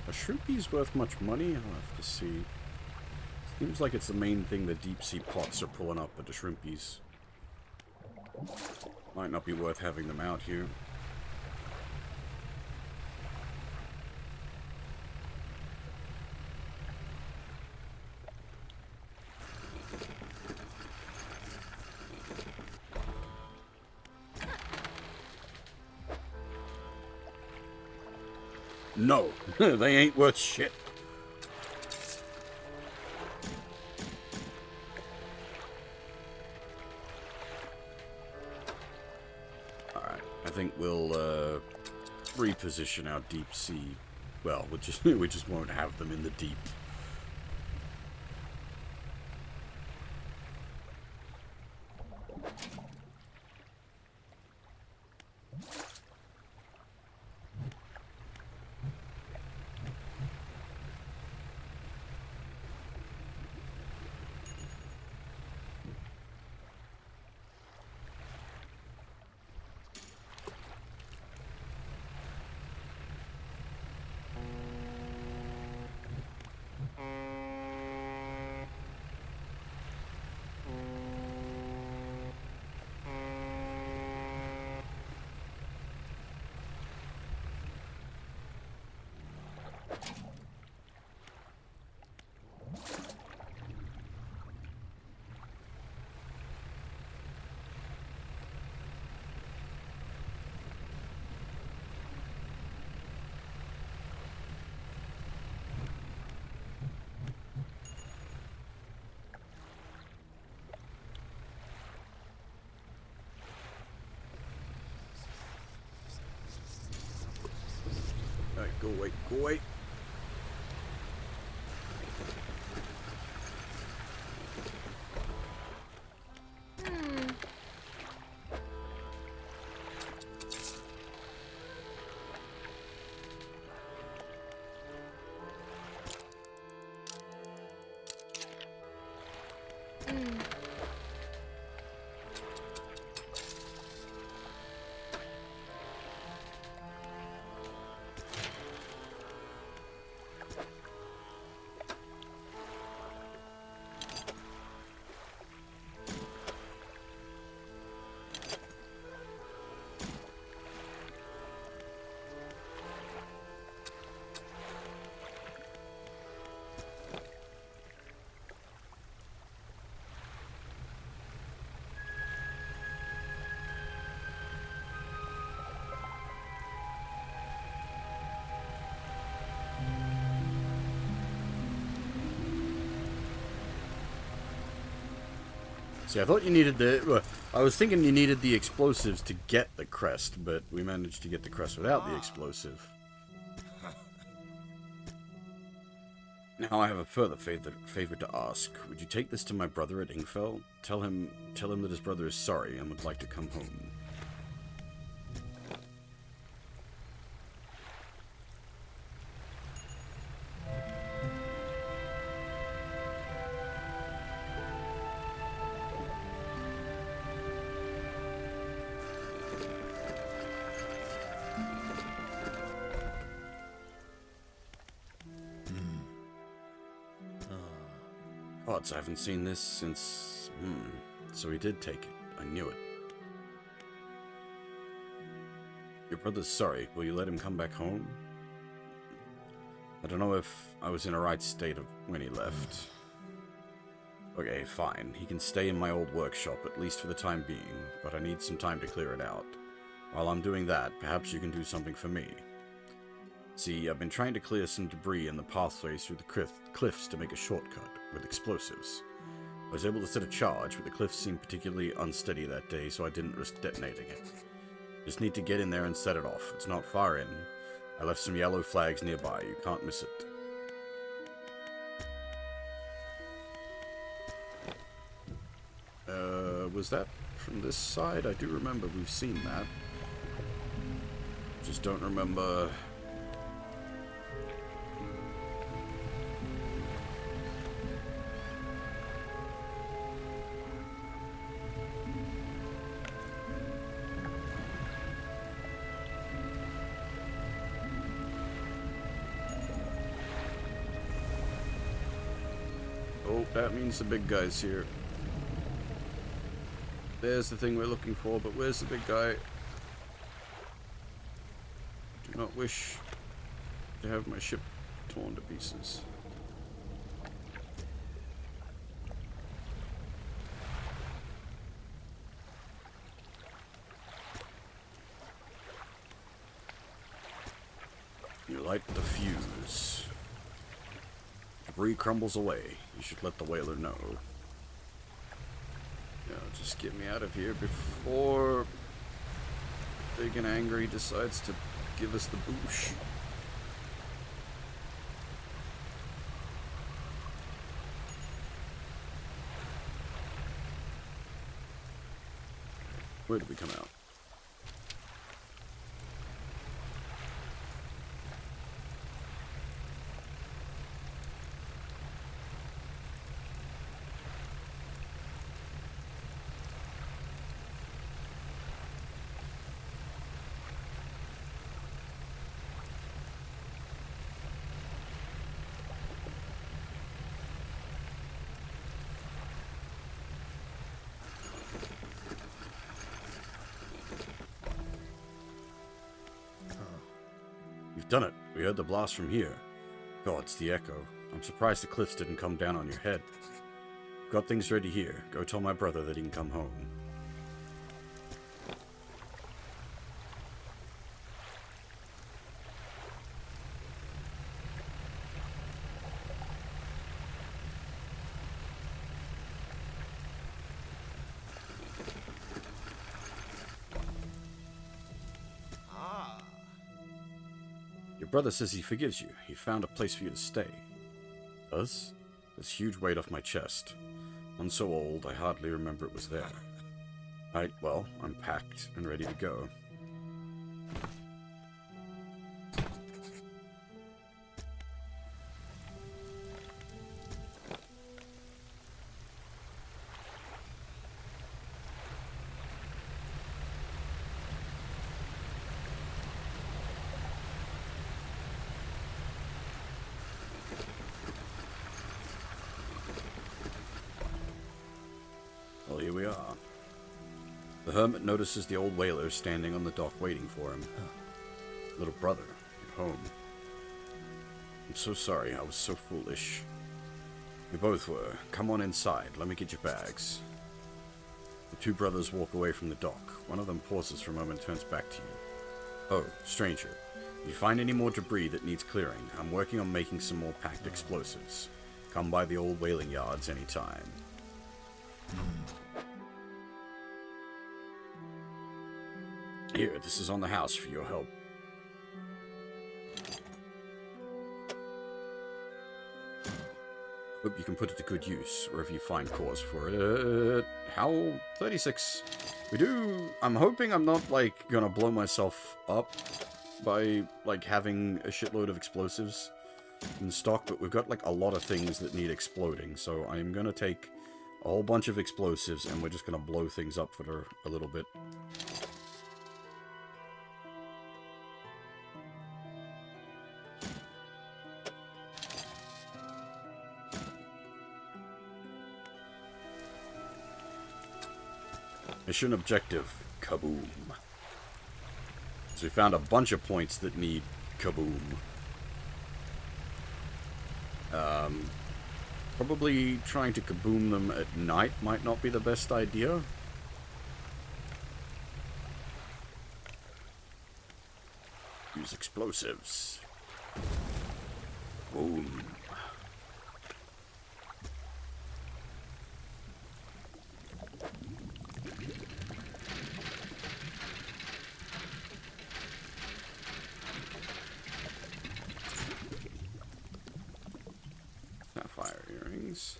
Are shrimpies worth much money? I'll have to see. Seems like it's the main thing the deep sea pots are pulling up, but the shrimpies might not be worth having them out here. No, they ain't worth shit. Alright, I think we'll reposition our deep sea. Well, we just won't have them in the deep. Alright, go away, go away. See, I thought you needed the... Well, I was thinking you needed the explosives to get the crest, but we managed to get the crest without the explosive. Now I have a further favor to ask. Would you take this to my brother at Ingfell? Tell him that his brother is sorry and would like to come home. Odds, I haven't seen this since... So he did take it. I knew it. Your brother's sorry. Will you let him come back home? I don't know if I was in a right state of when he left. Okay, fine. He can stay in my old workshop, at least for the time being, but I need some time to clear it out. While I'm doing that, perhaps you can do something for me. See, I've been trying to clear some debris in the pathways through the cliffs to make a shortcut with explosives. I was able to set a charge, but the cliffs seemed particularly unsteady that day, so I didn't risk detonating it. Just need to get in there and set it off. It's not far in. I left some yellow flags nearby. You can't miss it. Was that from this side? I do remember we've seen that. Just don't remember... Oh, that means the big guy's here. There's the thing we're looking for, but where's the big guy? Do not wish to have my ship torn to pieces. You light the fuse. Debris crumbles away. You should let the whaler know. Yeah, just get me out of here before Big and Angry decides to give us the boosh. Where did we come out? You've done it. We heard the blast from here. God, it's the echo. I'm surprised the cliffs didn't come down on your head. Got things ready here. Go tell my brother that he can come home. Your brother says he forgives you. He found a place for you to stay. Does? This huge weight off my chest. I'm so old, I hardly remember it was there. Right, well, I'm packed and ready to go. Well, here we are. The hermit notices the old whaler standing on the dock waiting for him. Little brother, you're home. I'm so sorry, I was so foolish. We both were. Come on inside, let me get your bags. The two brothers walk away from the dock. One of them pauses for a moment and turns back to you. Oh, stranger. If you find any more debris that needs clearing, I'm working on making some more packed explosives. Come by the old whaling yards anytime. Here, this is on the house for your help. Hope you can put it to good use, or if you find cause for it. How? 36. We do... I'm hoping I'm not, like, gonna blow myself up by, like, having a shitload of explosives in stock, but we've got, like, a lot of things that need exploding, so I'm gonna take a whole bunch of explosives, and we're just gonna blow things up for a little bit. Mission objective, kaboom. So we found a bunch of points that need kaboom. Probably trying to kaboom them at night might not be the best idea. Use explosives. Boom. Sapphire earrings.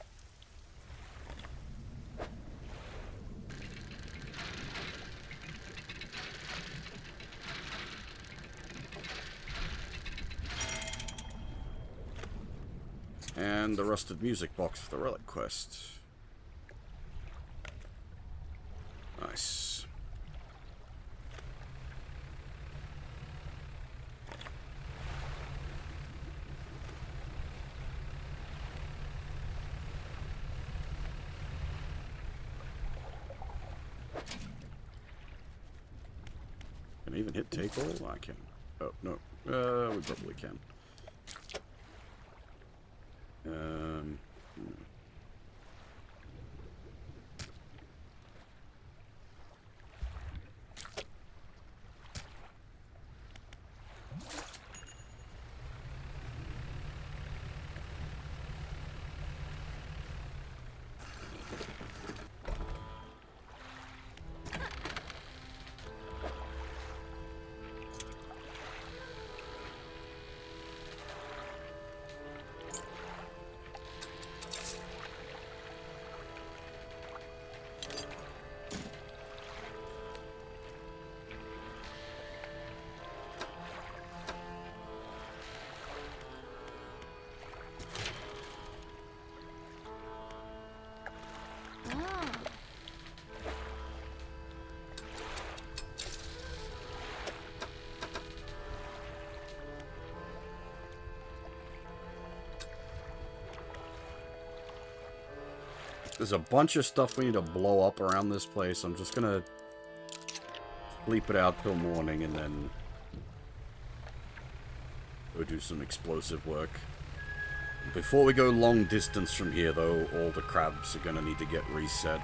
And the rusted music box for the relic quest. Nice. I even hit take all? I can. Oh, no. We probably can. There's a bunch of stuff we need to blow up around this place. I'm just gonna sleep it out till morning and then go do some explosive work. Before we go long distance from here, though, all the crabs are gonna need to get reset.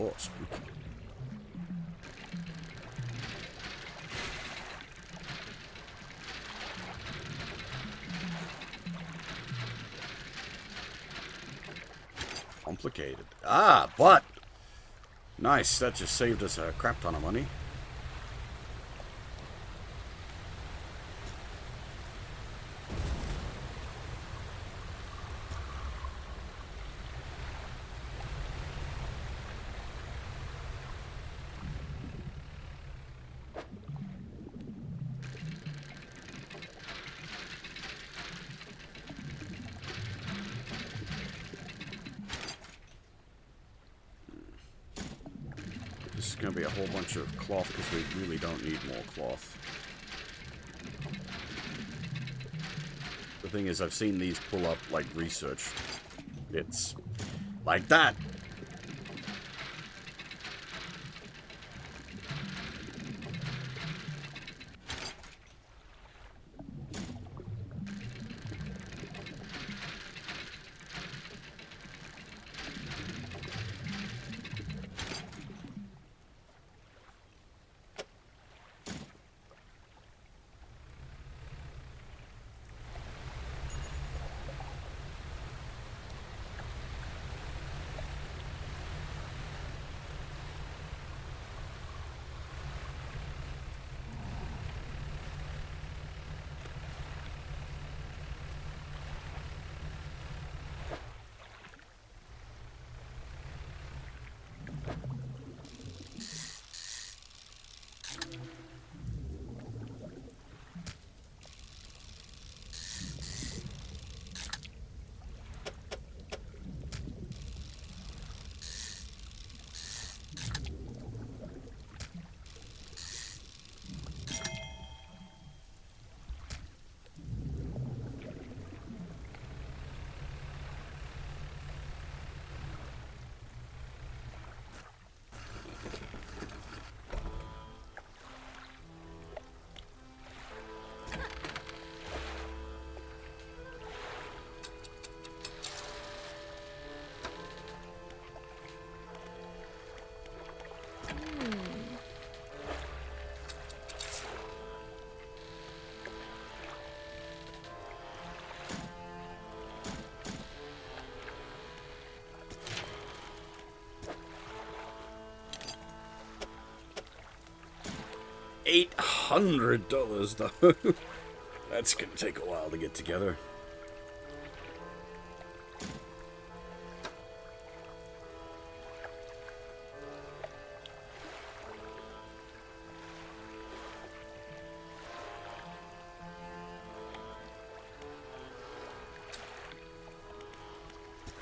Oh, spooky. Complicated. Ah, but nice. That just saved us a crap ton of money. This is going to be a whole bunch of cloth because we really don't need more cloth. The thing is, I've seen these pull up, like, research. It's like that. $800 though. That's gonna take a while to get together.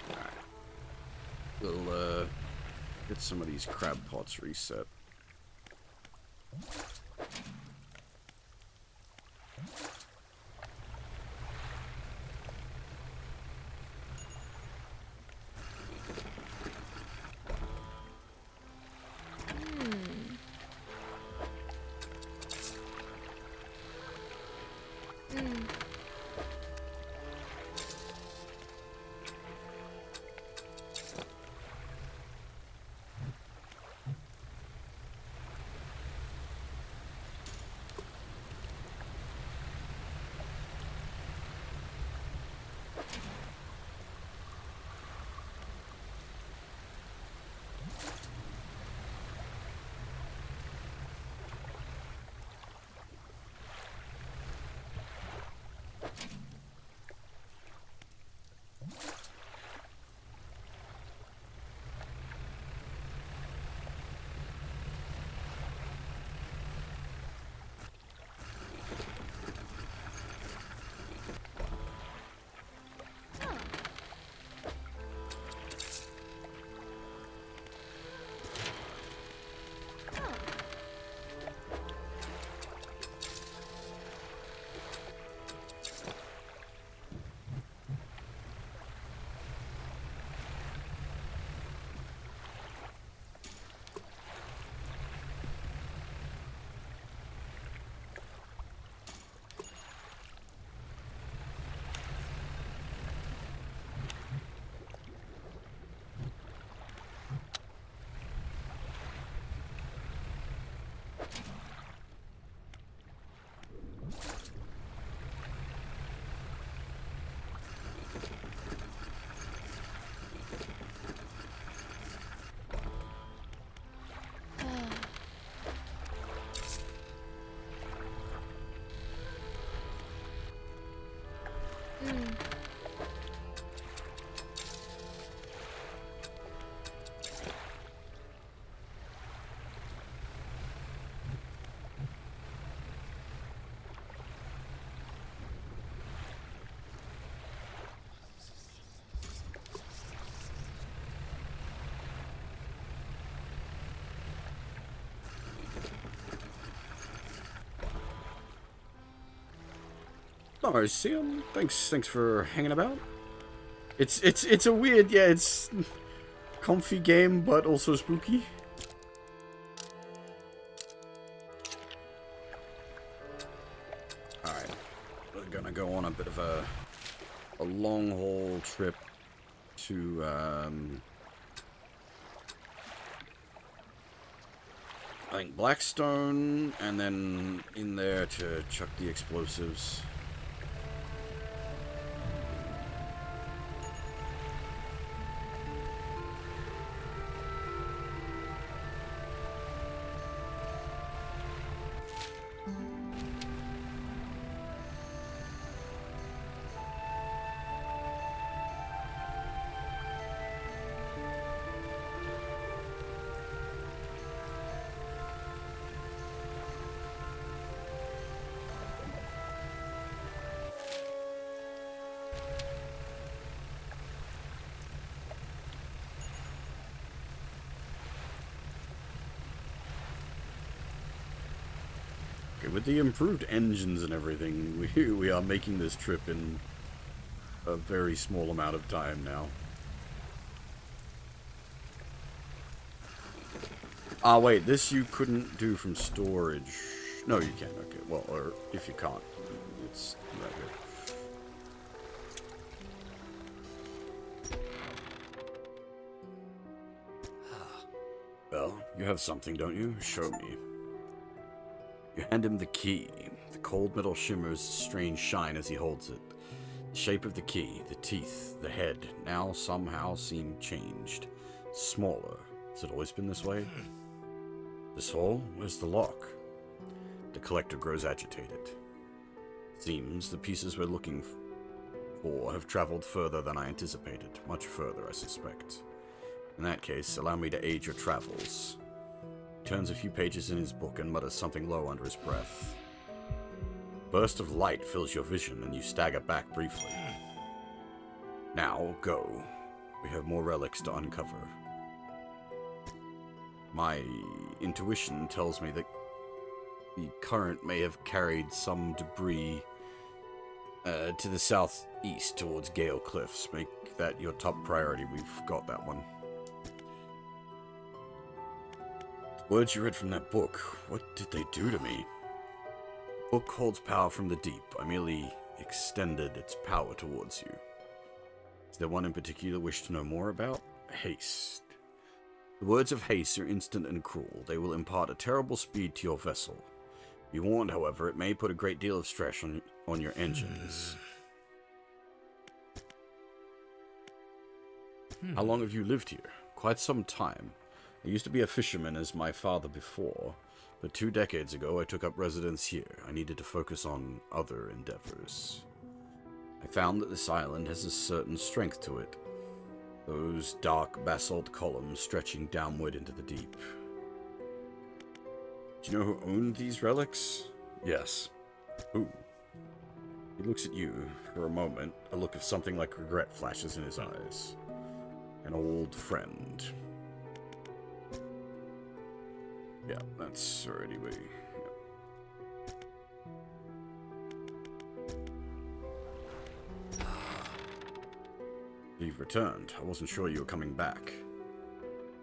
Alright. We'll get some of these crab pots reset. No worries, see him. Thanks for hanging about. It's a weird, yeah, it's comfy game, but also spooky. Alright, we're gonna go on a bit of a long haul trip to, I think Blackstone, and then in there to chuck the explosives. With the improved engines and everything, we are making this trip in a very small amount of time now. Ah, wait, this you couldn't do from storage. No, you can. Okay, well, or if you can't, it's right here. Well, you have something, don't you? Show me. You hand him the key. The cold metal shimmers a strange shine as he holds it. The shape of the key, the teeth, the head, now somehow seem changed. Smaller. Has it always been this way? This hole? Where's the lock? The collector grows agitated. Seems the pieces we're looking for have traveled further than I anticipated. Much further, I suspect. In that case, allow me to aid your travels. Turns a few pages in his book and mutters something low under his breath. Burst of light fills your vision and you stagger back briefly. Now, go. We have more relics to uncover. My intuition tells me that the current may have carried some debris to the southeast towards Gale Cliffs. Make that your top priority. We've got that one. Words you read from that book, what did they do to me? The book holds power from the deep. I merely extended its power towards you. Is there one in particular wish to know more about? Haste. The words of haste are instant and cruel. They will impart a terrible speed to your vessel. Be warned, however, it may put a great deal of stress on your engines. How long have you lived here? Quite some time. I used to be a fisherman as my father before, but 2 decades ago I took up residence here. I needed to focus on other endeavors. I found that this island has a certain strength to it. Those dark basalt columns stretching downward into the deep. Do you know who owned these relics? Yes. Who? He looks at you. For a moment, a look of something like regret flashes in his eyes. An old friend. Yeah, that's already way. Yeah. You've returned. I wasn't sure you were coming back.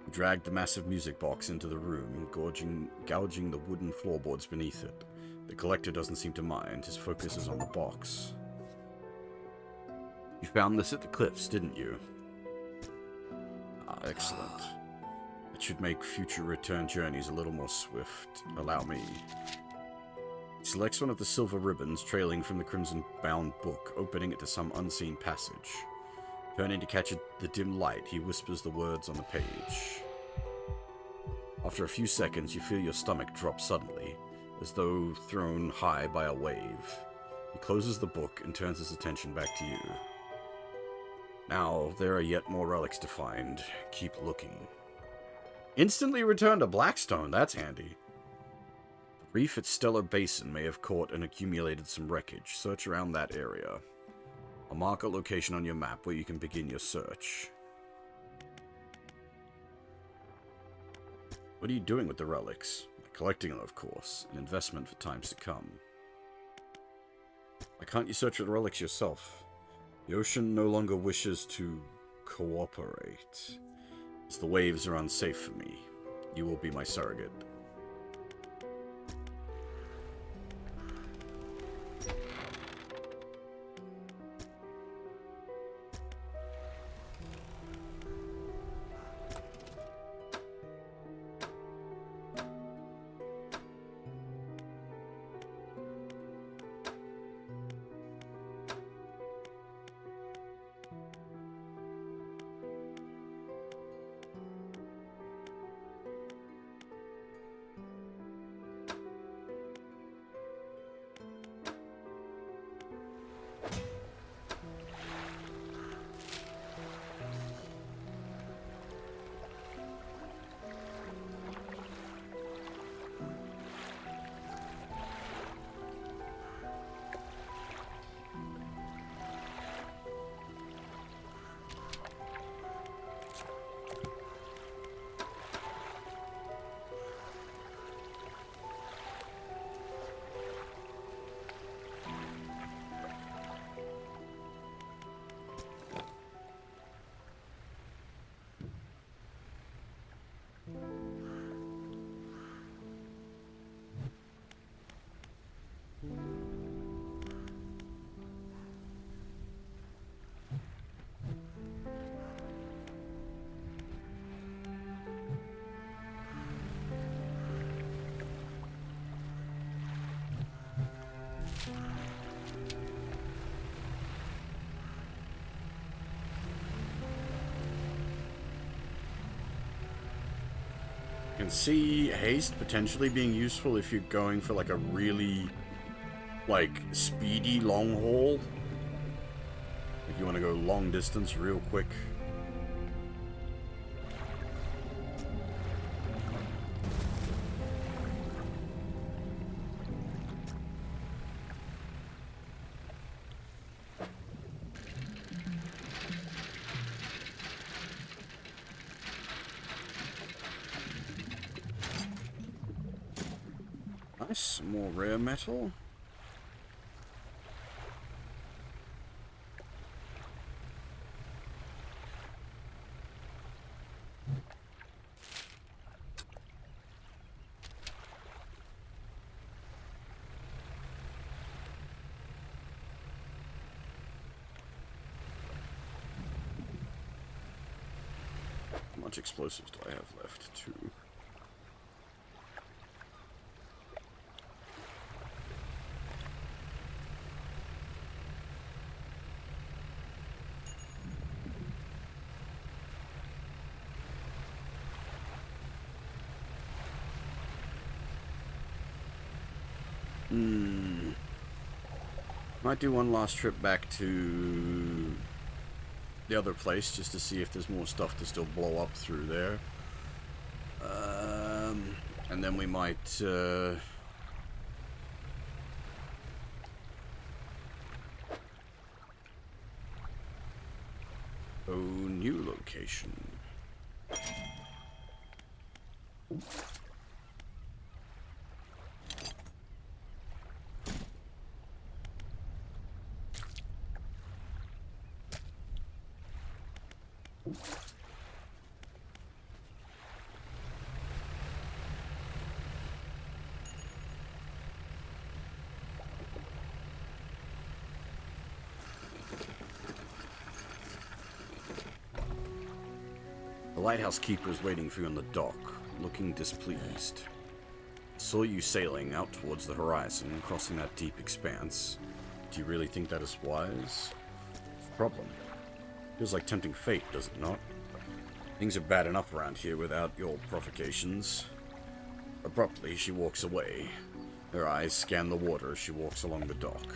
He dragged the massive music box into the room, gouging the wooden floorboards beneath it. The collector doesn't seem to mind. His focus is on the box. You found this at the cliffs, didn't you? Ah, excellent. It should make future return journeys a little more swift. Allow me. He selects one of the silver ribbons trailing from the crimson-bound book, opening it to some unseen passage. Turning to catch the dim light, he whispers the words on the page. After a few seconds, you feel your stomach drop suddenly, as though thrown high by a wave. He closes the book and turns his attention back to you. Now, there are yet more relics to find. Keep looking. Instantly return to Blackstone, that's handy. The reef at Stellar Basin may have caught and accumulated some wreckage. Search around that area. I'll mark a location on your map where you can begin your search. What are you doing with the relics? Collecting them, of course. An investment for times to come. Why can't you search for the relics yourself? The ocean no longer wishes to cooperate. As the waves are unsafe for me, you will be my surrogate. I can see haste potentially being useful if you're going for like a really speedy long haul. If you want to go long distance real quick. Nice, more rare metal. How much explosives do I have left? 2. Might do one last trip back to the other place just to see if there's more stuff to still blow up through there. And then we might new location. The lighthouse keeper is waiting for you on the dock, looking displeased. Saw you sailing out towards the horizon, crossing that deep expanse. Do you really think that is wise? Problem. Feels like tempting fate, does it not? Things are bad enough around here without your provocations. Abruptly, she walks away. Her eyes scan the water as she walks along the dock.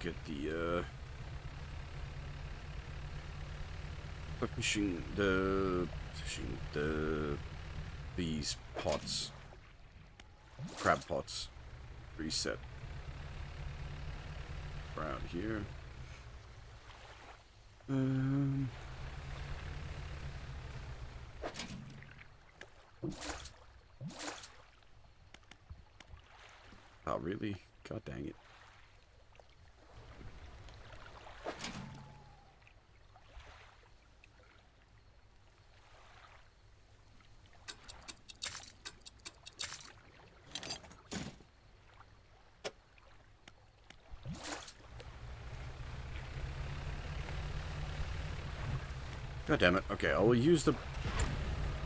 get the these pots, crab pots, reset around here. Oh, really? God dang it. God damn it. Okay, I will use the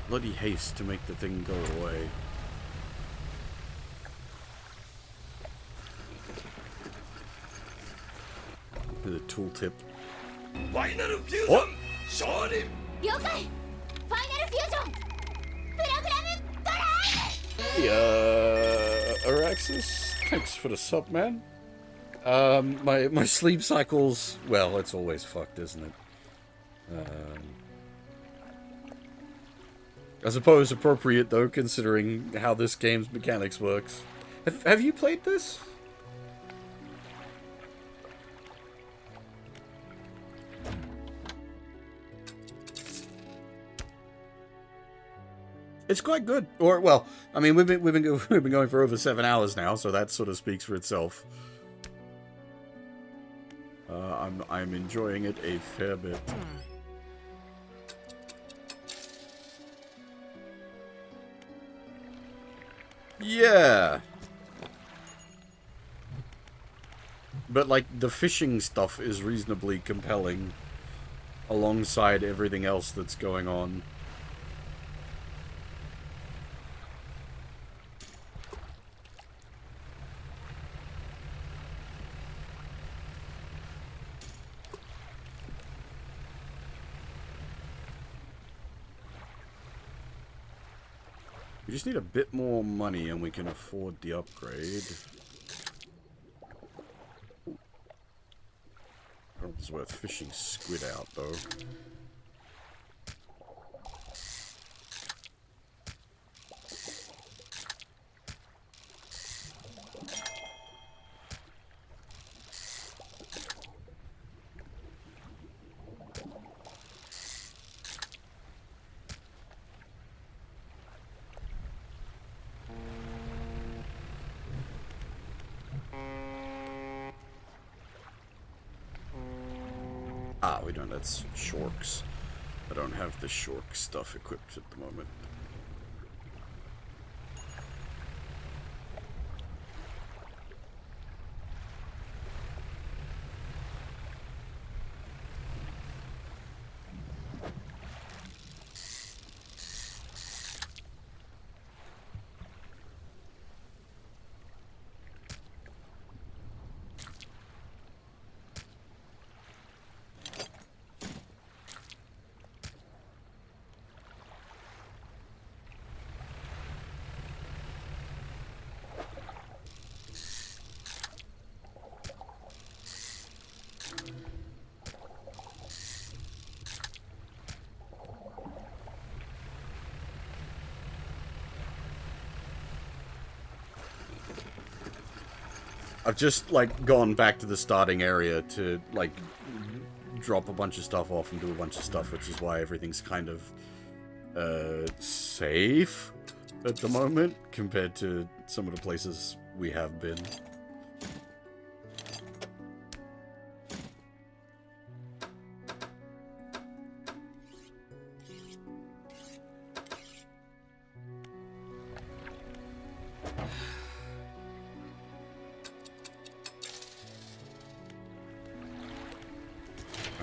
bloody haste to make the thing go away. The tooltip. Final fusion! What? Shorin! Yokai! Final fusion! Program drive! Hey, Araxis, thanks for the sub, man. My sleep cycles, well, it's always fucked, isn't it? I suppose appropriate, though, considering how this game's mechanics works. Have you played this? It's quite good. Or, well, I mean, we've been going for over 7 hours now, so that sort of speaks for itself. I'm enjoying it a fair bit. Yeah. But, like, the fishing stuff is reasonably compelling alongside everything else that's going on. We just need a bit more money and we can afford the upgrade. I don't know if it's worth fishing squid out, though. Ah, we don't, that's shorks. I don't have the shork stuff equipped at the moment. I've just, like, gone back to the starting area to, like, drop a bunch of stuff off and do a bunch of stuff, which is why everything's kind of, safe at the moment, compared to some of the places we have been.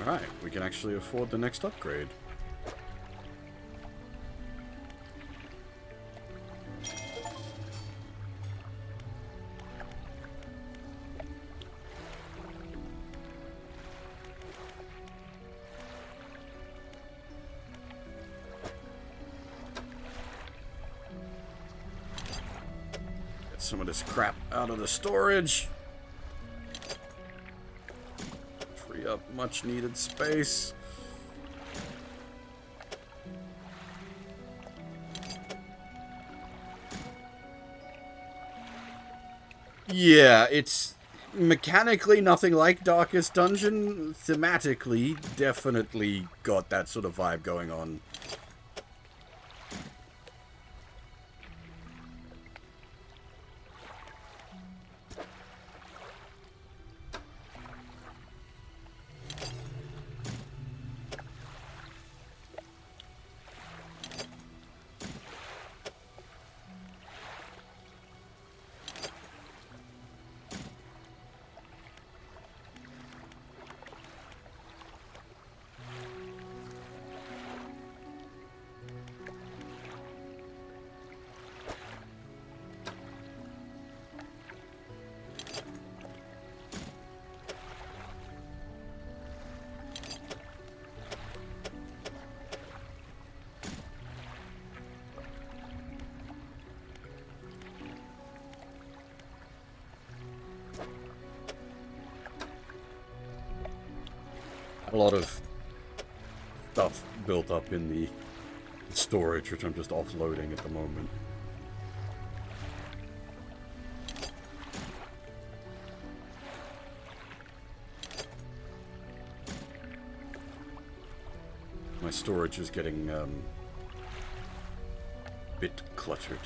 Alright, we can actually afford the next upgrade. Get some of this crap out of the storage. up much needed space. Yeah, it's mechanically nothing like Darkest Dungeon. Thematically, definitely got that sort of vibe going on. A lot of stuff built up in the storage, which I'm just offloading at the moment. My storage is getting a bit cluttered.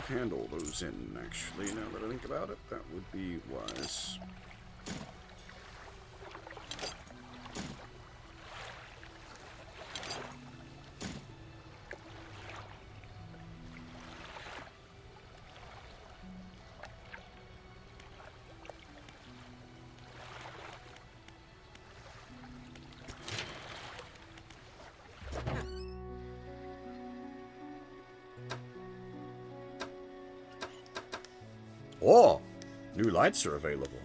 Handle those in, actually, now that I think about it. That would be wise. Oh! New lights are available.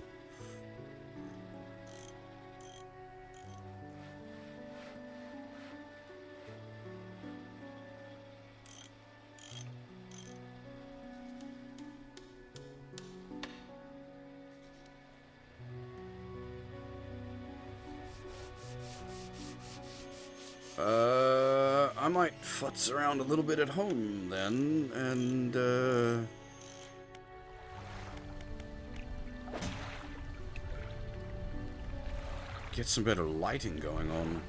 I might futz around a little bit at home then, and get some better lighting going on.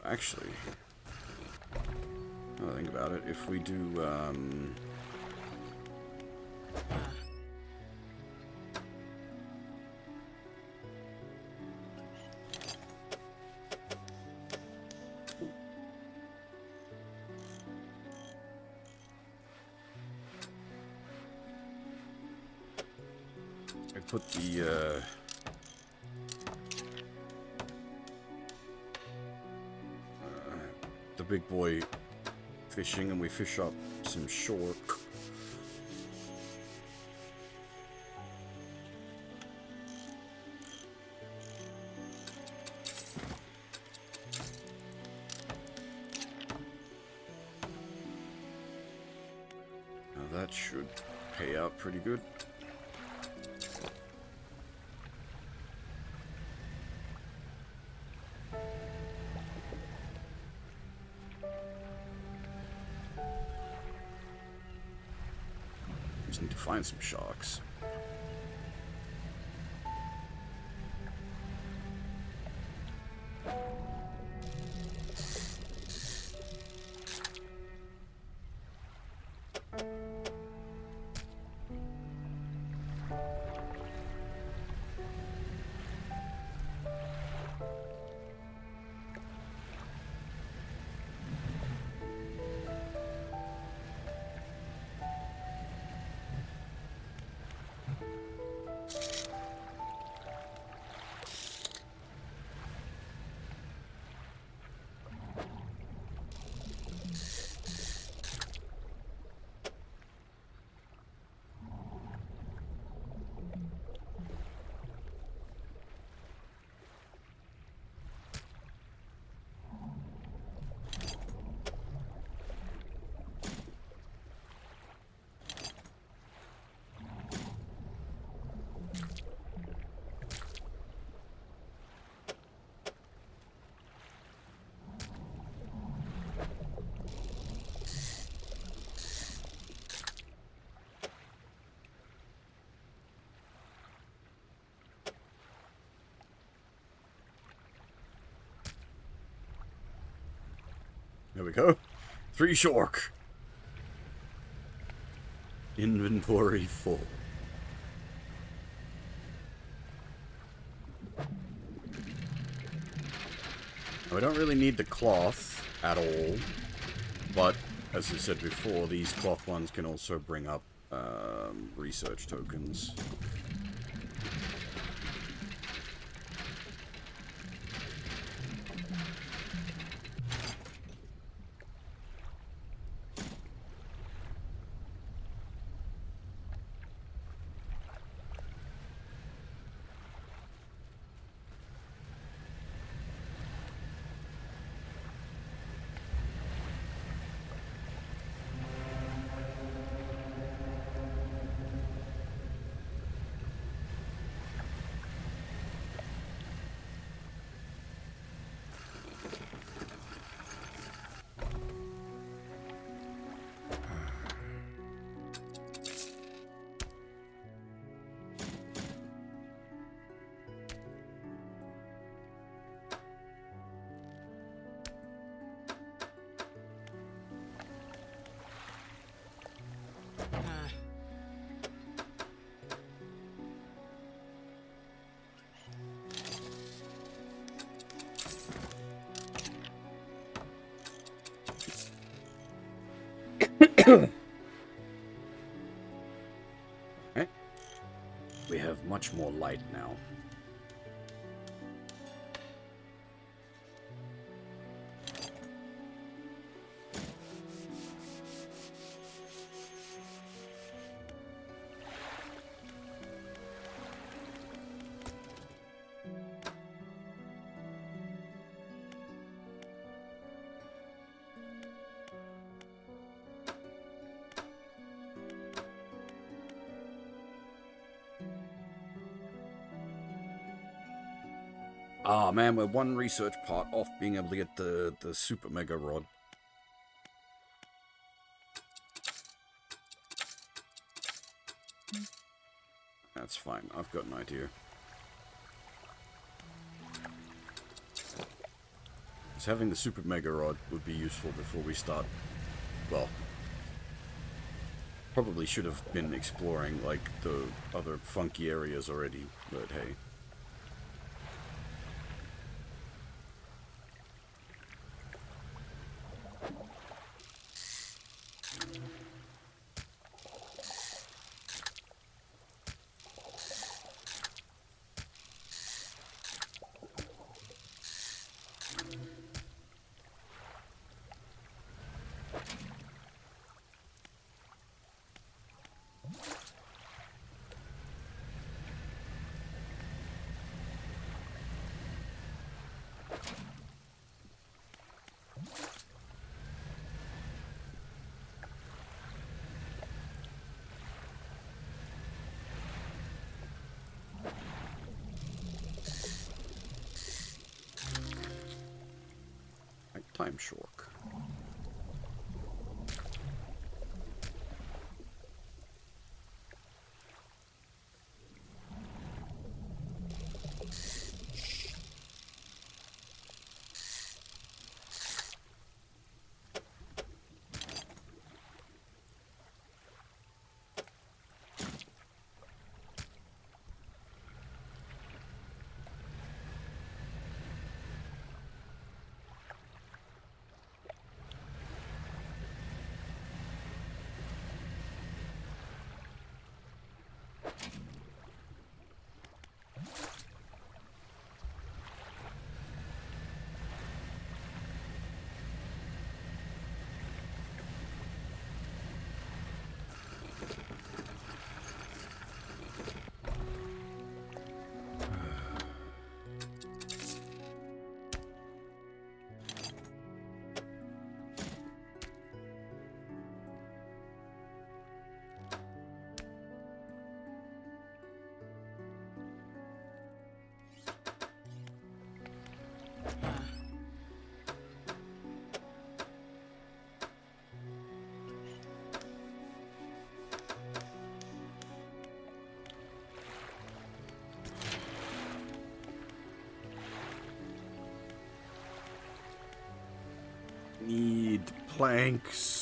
Actually, now that I think about it, if we do, I put the big boy fishing, and we fish up some short. Now that should pay out pretty good. Just need to find some sharks. There we go. 3 shark. Inventory full. Now, we don't really need the cloth at all, but as I said before, these cloth ones can also bring up research tokens. Okay. We have much more light now. Ah, man, we're one research part off being able to get the super mega rod. That's fine. I've got an idea. Just having the super mega rod would be useful before we start. Well, probably should have been exploring like the other funky areas already, but hey. Time shark. planks.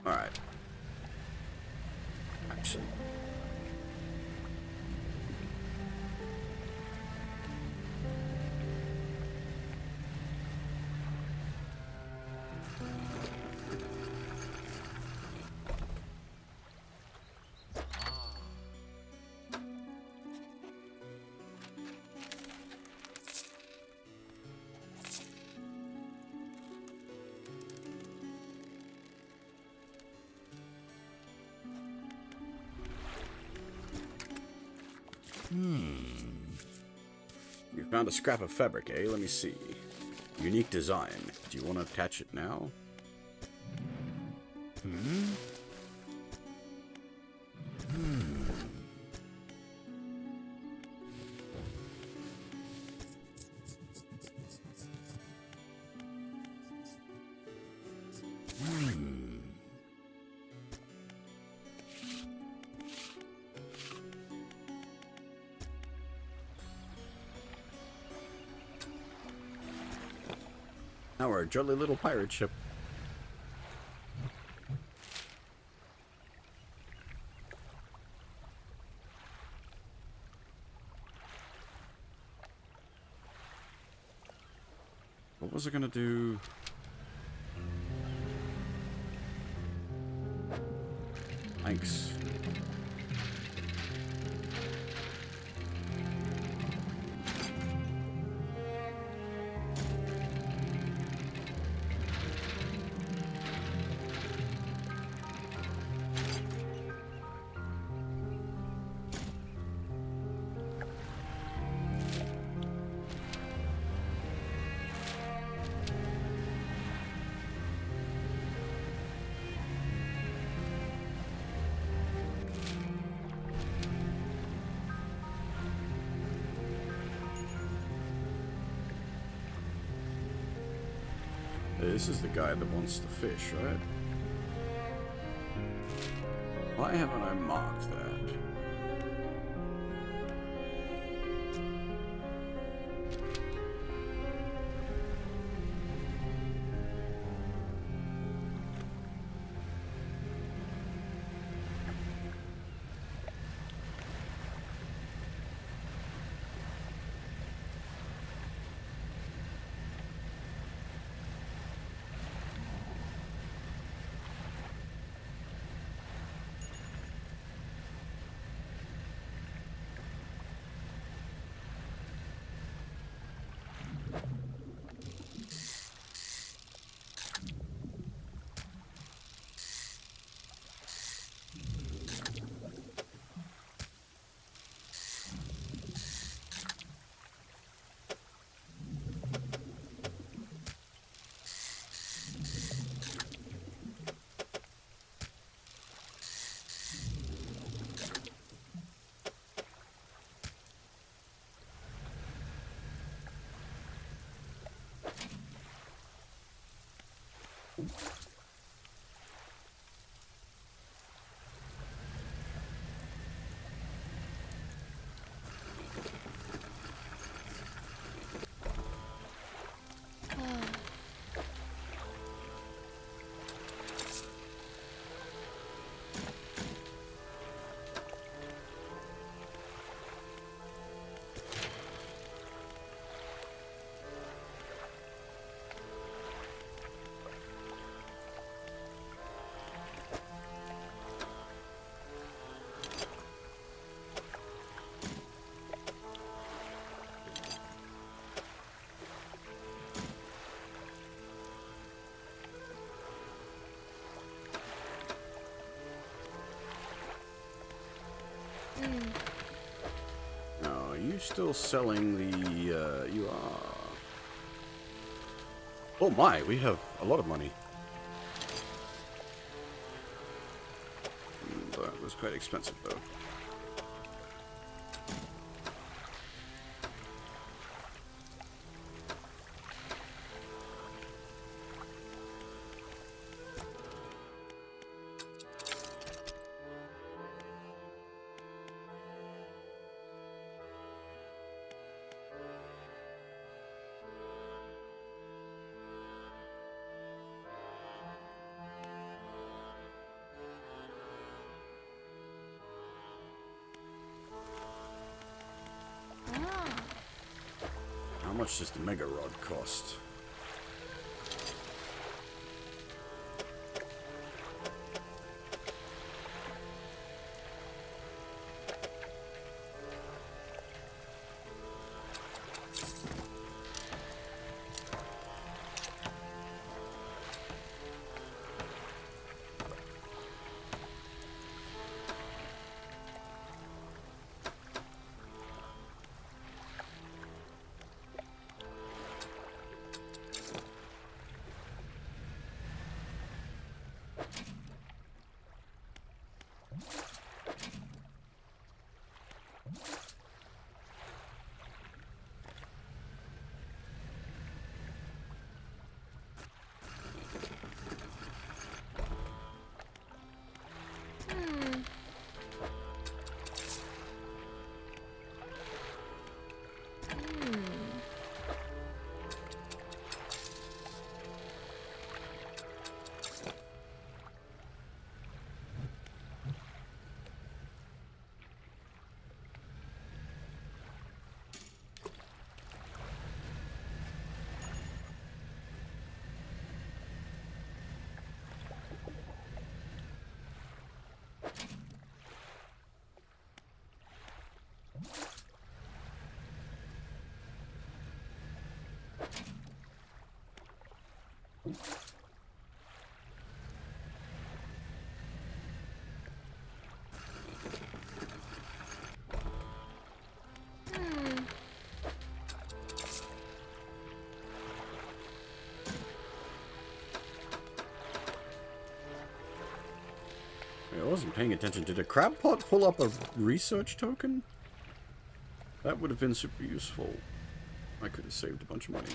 Alright. Action. You found a scrap of fabric, eh? Let me see. Unique design. Do you want to attach it now? Now we're a jolly little pirate ship. What was I gonna do? Thanks. This is the guy that wants the fish, right? Why haven't I marked that? Now, are you still selling the, you are... Oh my, we have a lot of money. That was quite expensive, though. How much does the Mega Rod cost? I wasn't paying attention. Did a crab pot pull up a research token? That would have been super useful. I could have saved a bunch of money.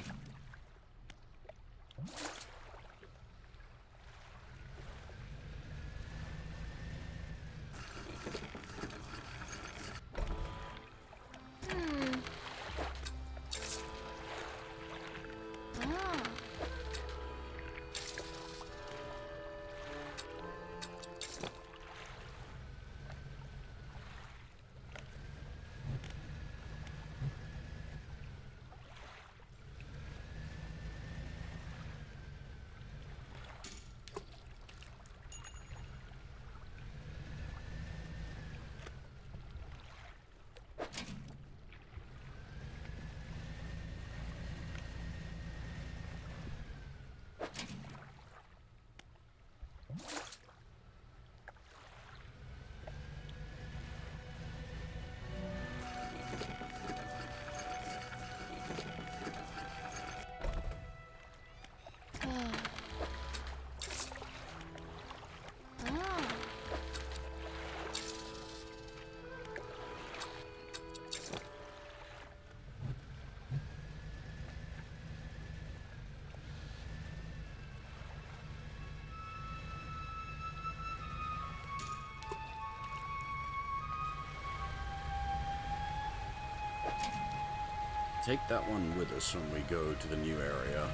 Take that one with us when we go to the new area.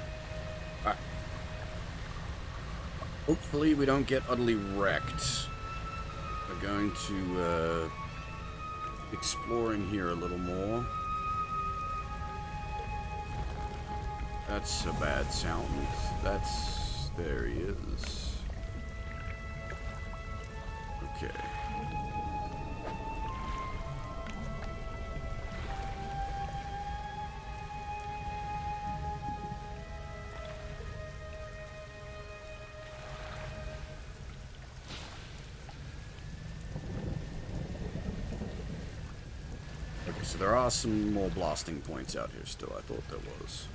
Alright. Hopefully we don't get utterly wrecked. We're going to, exploring here a little more. That's a bad sound. That's... there he is. Okay. so there are some more blasting points out here still. I thought there was.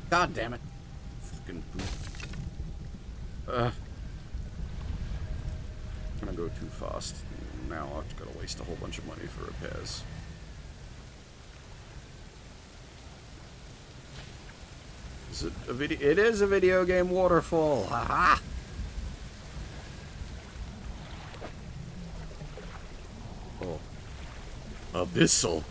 God damn it. Fucking I'm gonna go too fast. Now I've got to waste a whole bunch of money for repairs. Is it a video? It is a video game waterfall. Haha. Oh. Abyssal.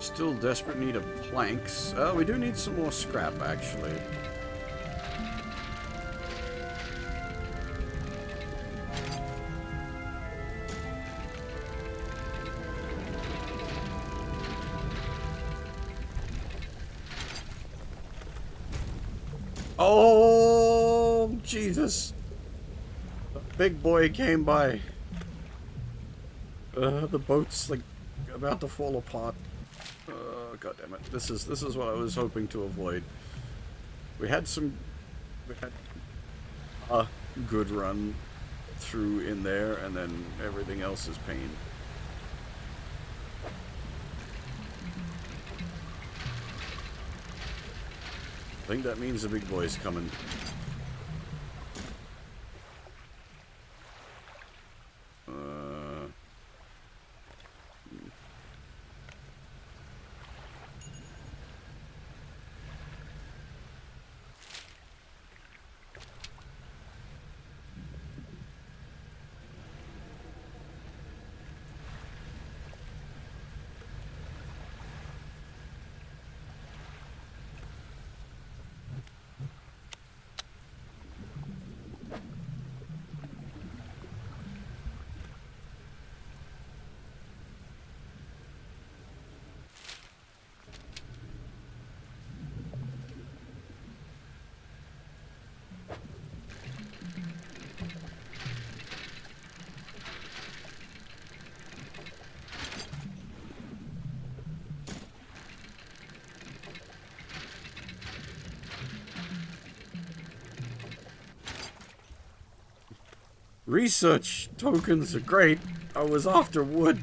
Still desperate need of planks. We do need some more scrap, actually. Oh, Jesus. A big boy came by. The boat's, like, about to fall apart. God damn it. This is what I was hoping to avoid. We had a good run through in there, and then everything else is pain. I think that means the big boy's coming. Research tokens are great. I was after wood.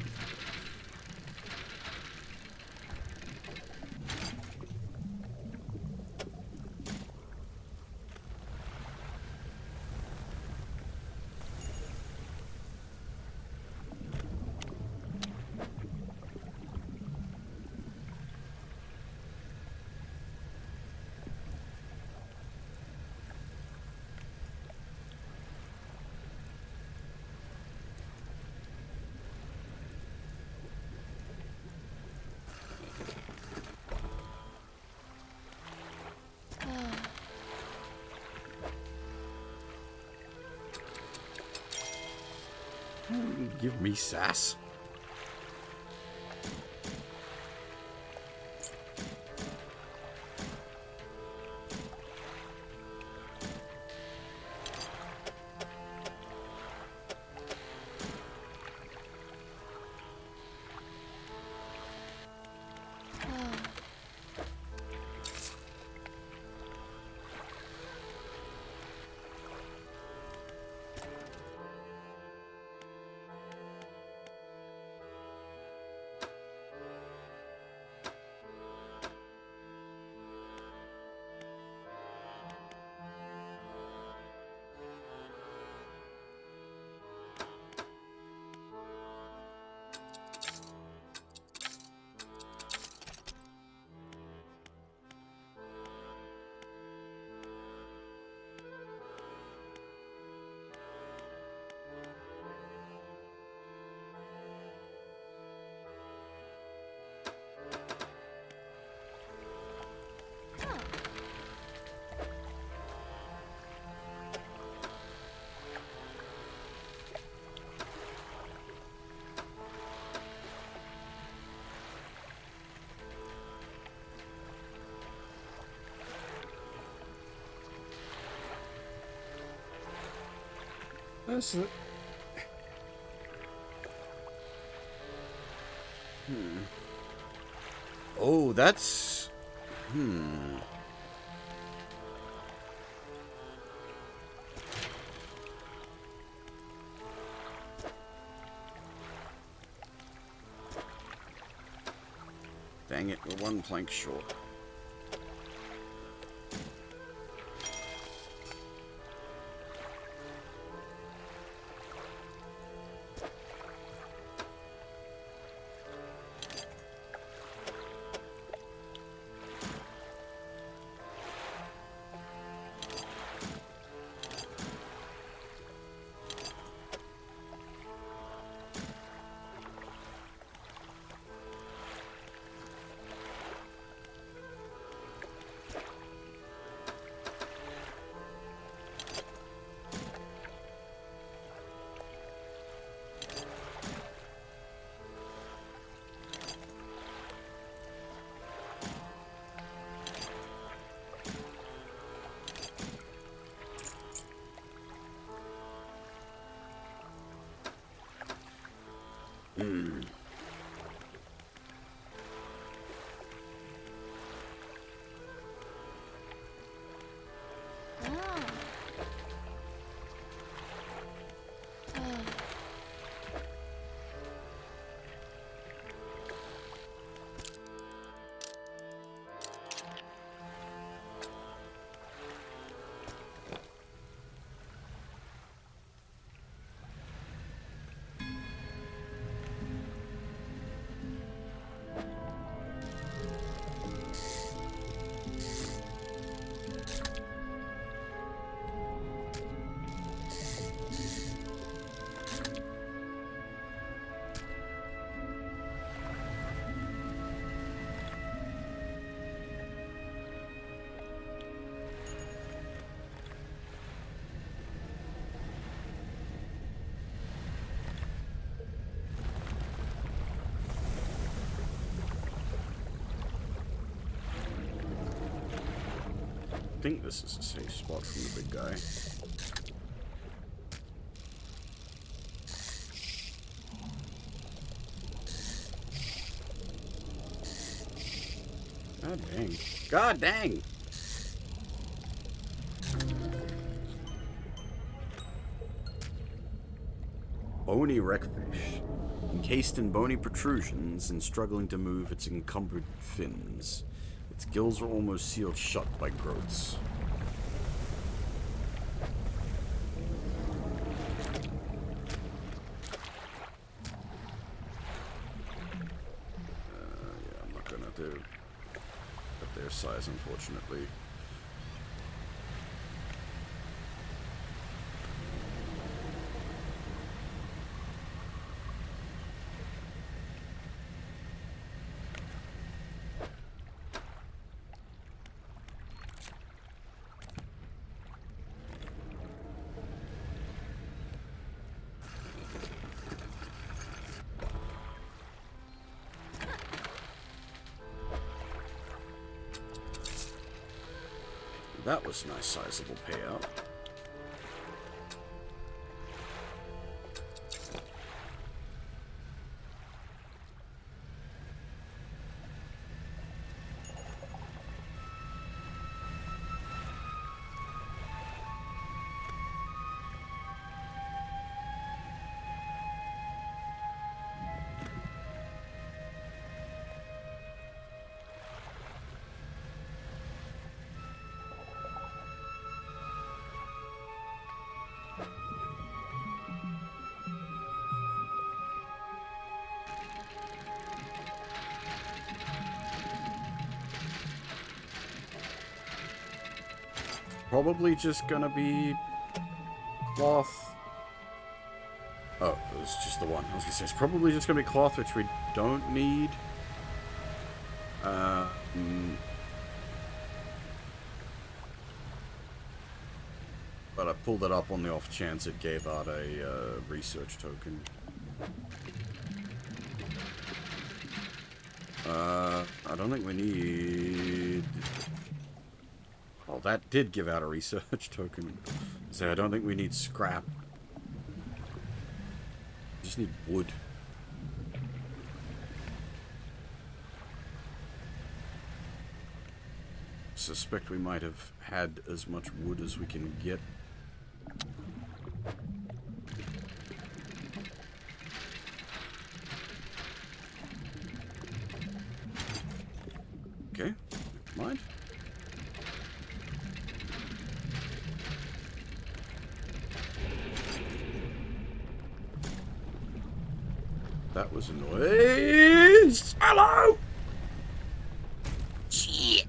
Give me sass. That's it. Oh, that's... Dang it, we're one plank short. I think this is a safe spot from the big guy. God dang. God dang! Bony wreckfish. Encased in bony protrusions and struggling to move its encumbered fins. Its gills are almost sealed shut by growths. Yeah, I'm not gonna do at their size, unfortunately. That was a nice sizable payout. Probably just gonna be cloth. Oh, it was just the one. I was gonna say it's probably just gonna be cloth, which we don't need. But I pulled it up on the off chance it gave out a research token. I don't think we need... Well, that did give out a research token. So I don't think we need scrap. just need wood. Suspect we might have had as much wood as we can get. Okay, never mind. That was annoying. Hello! Shit!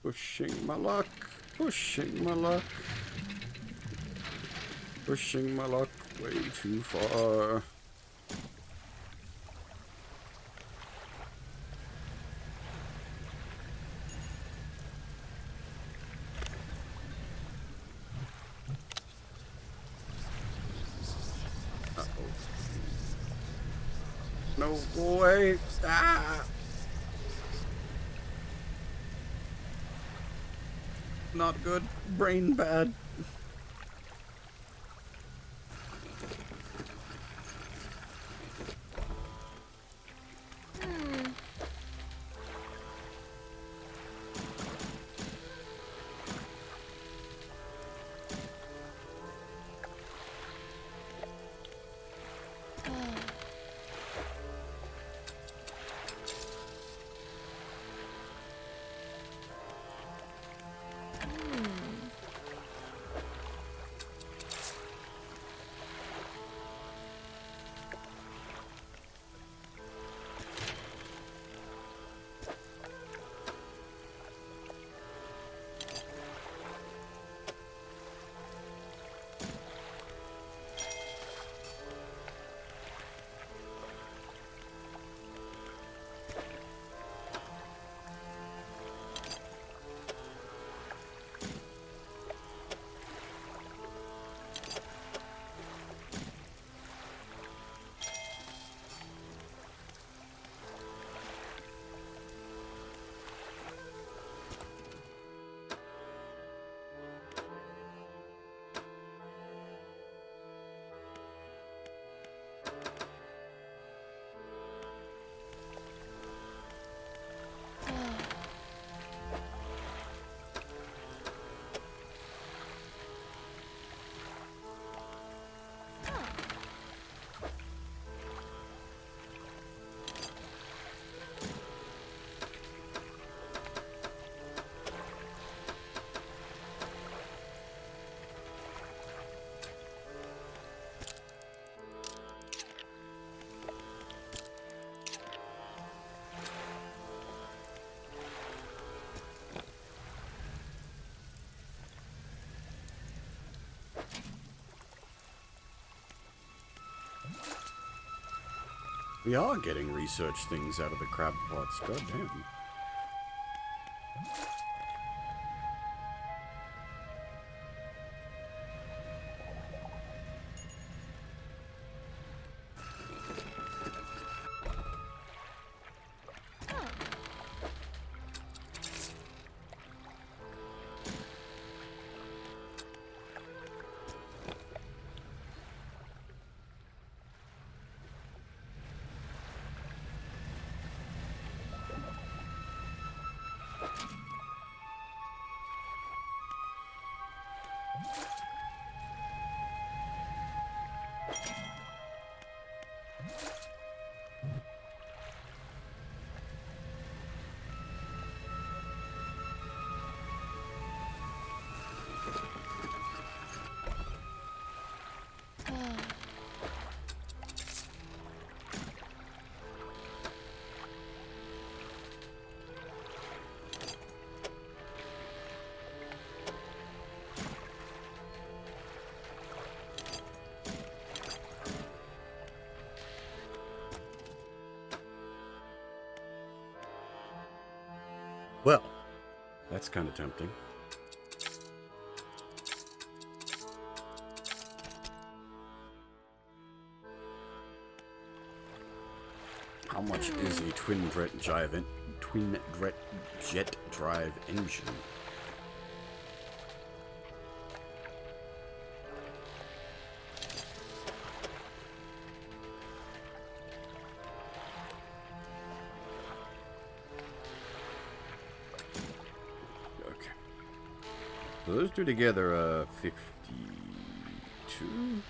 Pushing my luck, pushing my luck, pushing my luck way too far. Uh-oh. No way! Ah! Not good. Brain bad. We are getting research things out of the crab pots. God damn. Well, that's kind of tempting. How much is a twin jet drive engine? Okay. So those two together, 52?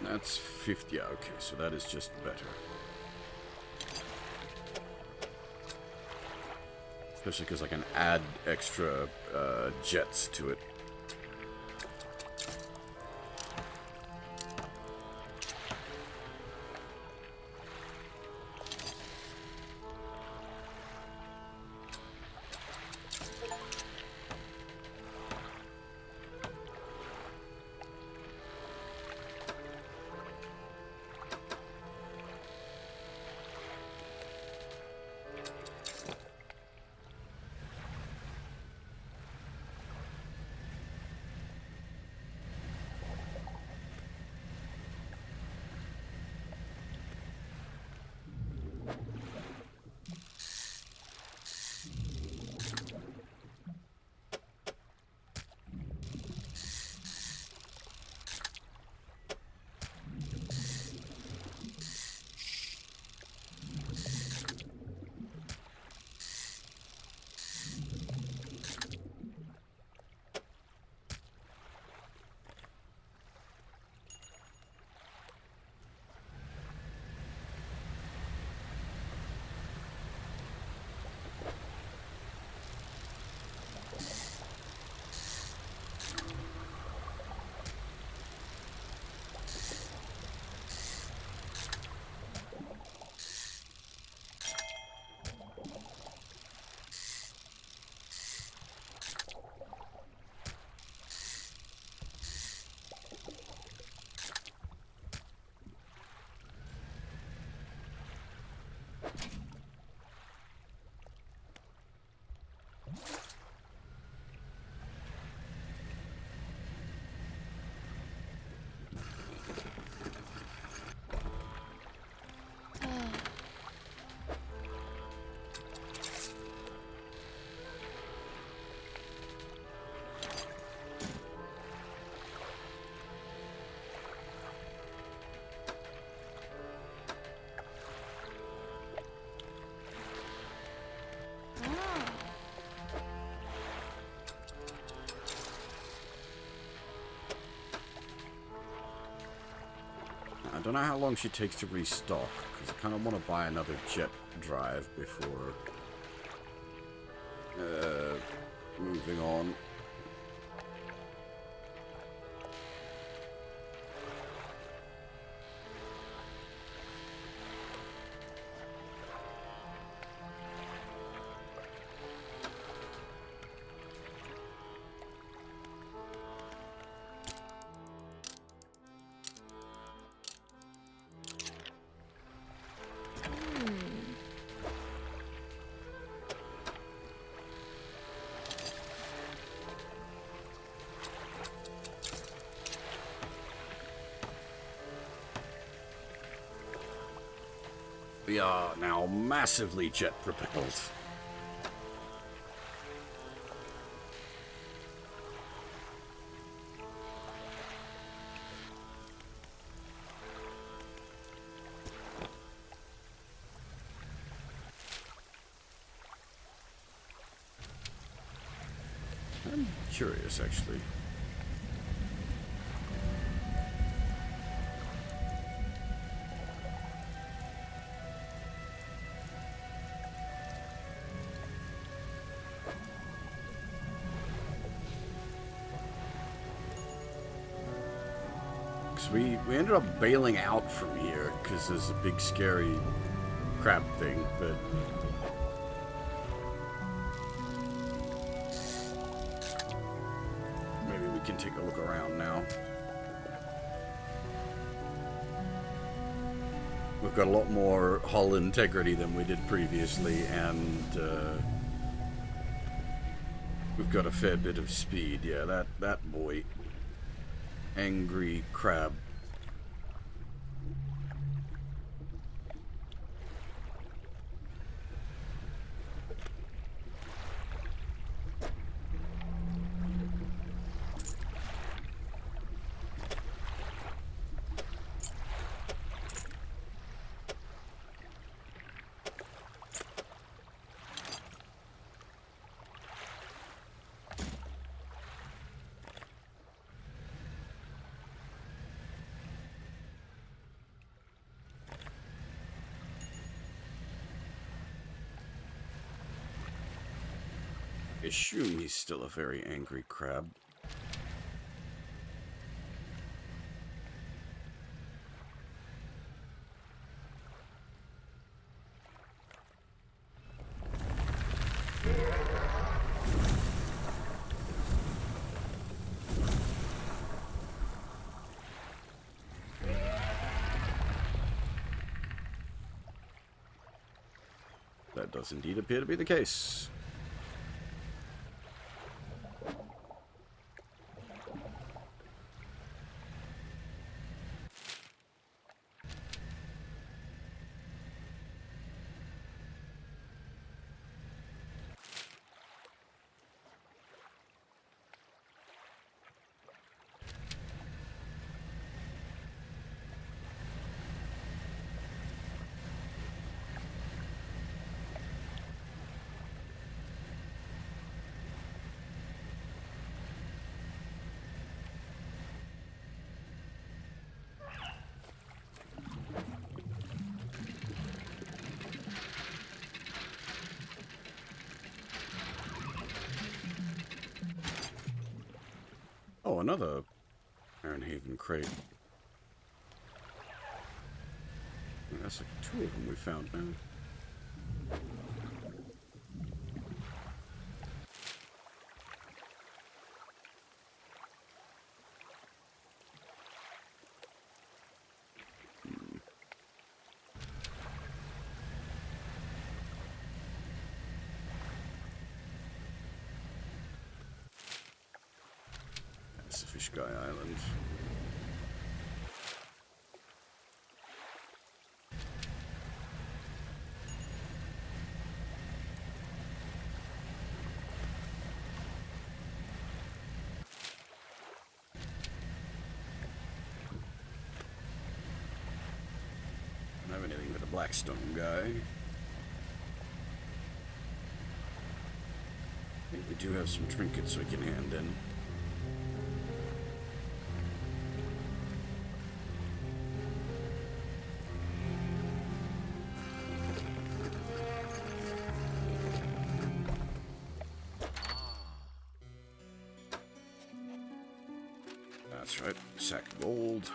That's 50. Yeah, okay, so that is just better. Especially because I can add extra jets to it. I don't know how long she takes to restock, because I kind of want to buy another jet drive before moving on. We are now massively jet propelled. I'm curious, actually. We ended up bailing out from here because there's a big scary crab thing, but maybe we can take a look around now. We've got a lot more hull integrity than we did previously, and we've got a fair bit of speed. Yeah, that boy angry crab. Assume he's still a very angry crab. That does indeed appear to be the case. Oh, another Iron Haven crate. That's like 2 of them we found now. That's the Fish Guy Island. Don't have anything but a Blackstone guy. I think we do have some trinkets we can hand in. That's right, sack of gold.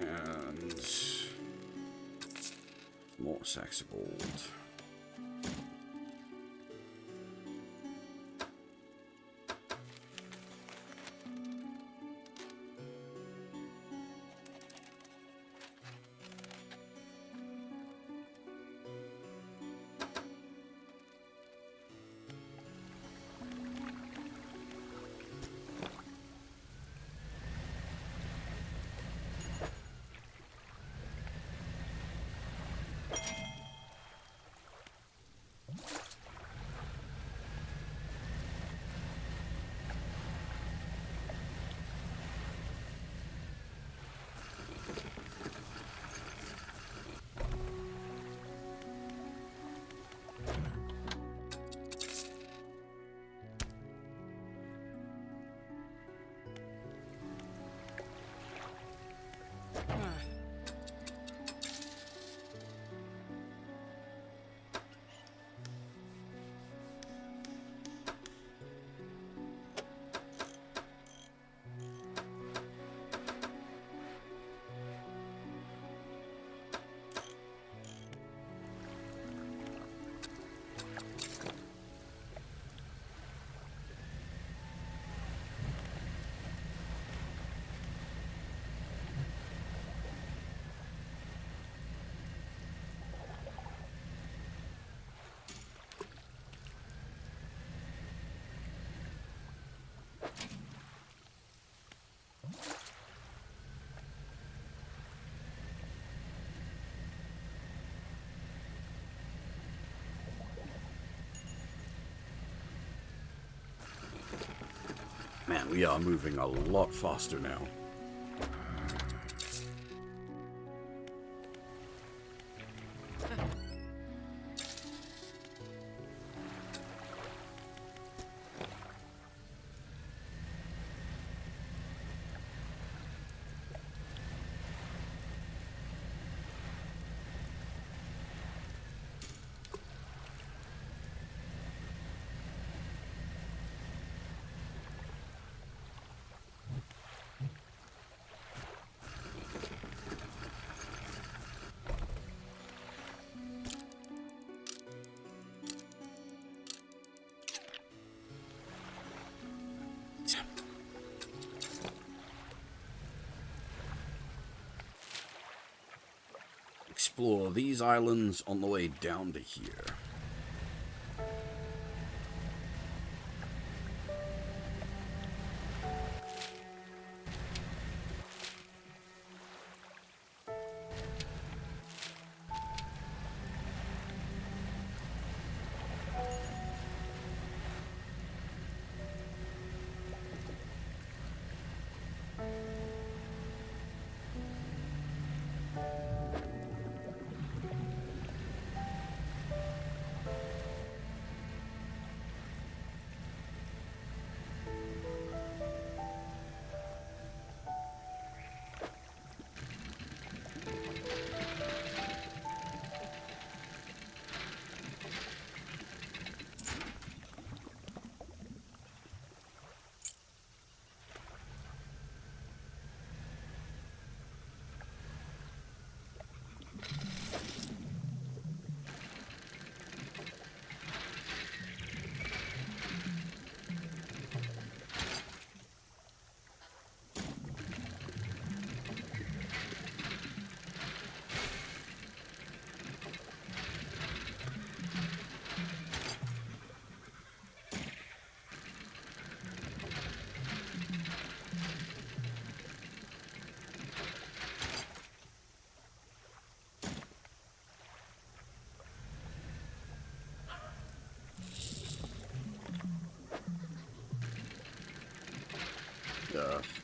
And more sacks of gold. Man, we are moving a lot faster now. Explore these islands on the way down to here.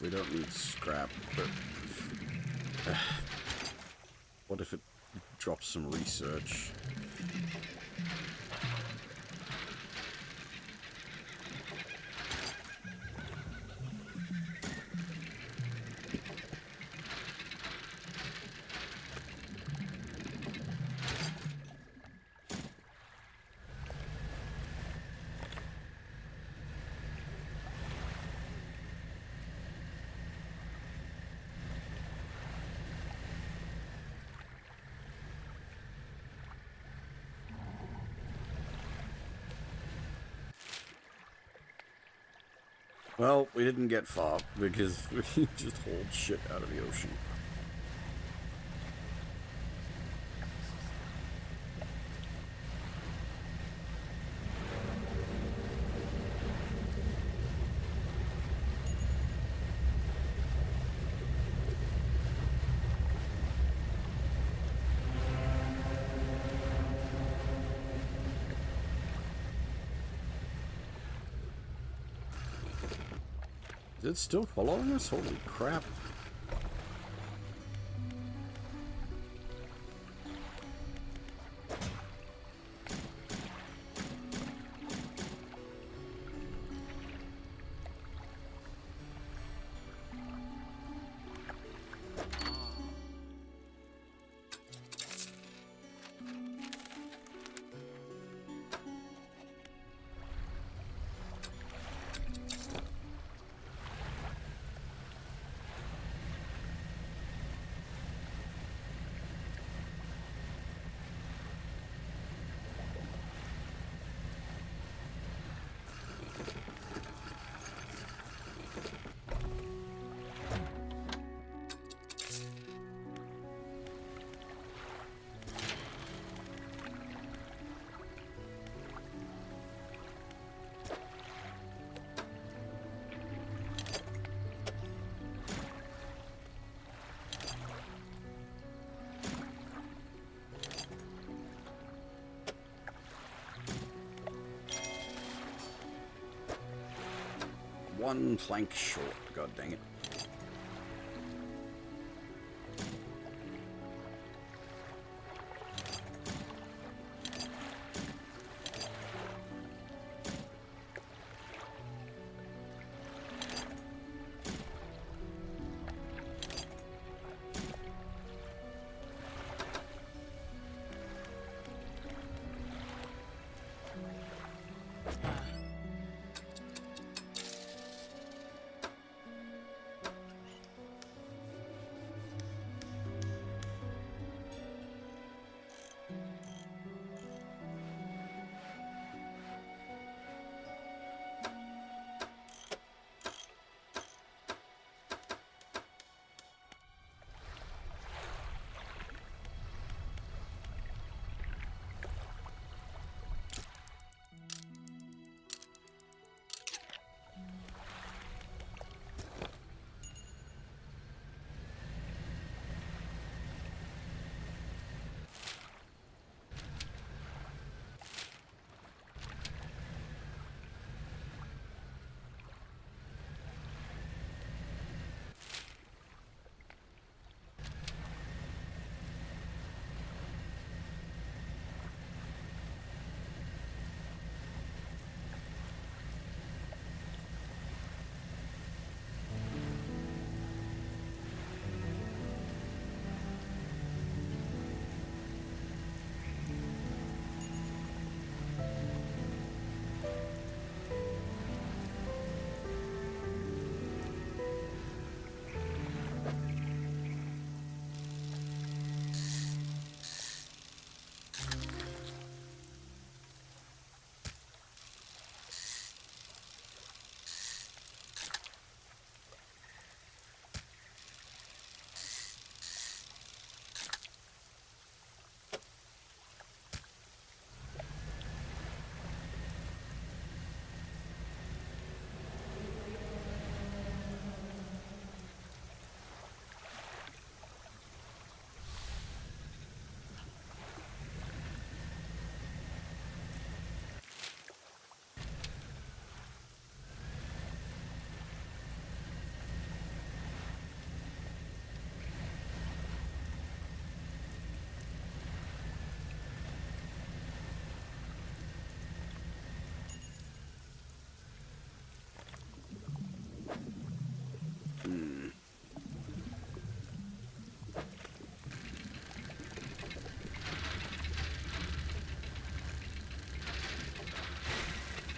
We don't need scrap, but what if it drops some research? Well, we didn't get far because we just hauled shit out of the ocean. Is it still following us? Holy crap. one plank short. God dang it.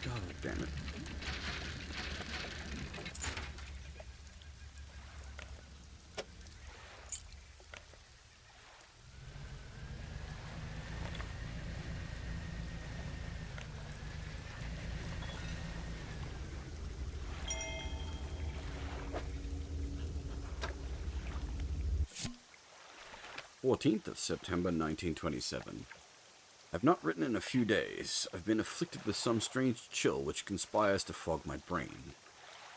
God damn it. September 14th, 1927. I've not written in a few days. I've been afflicted with some strange chill which conspires to fog my brain.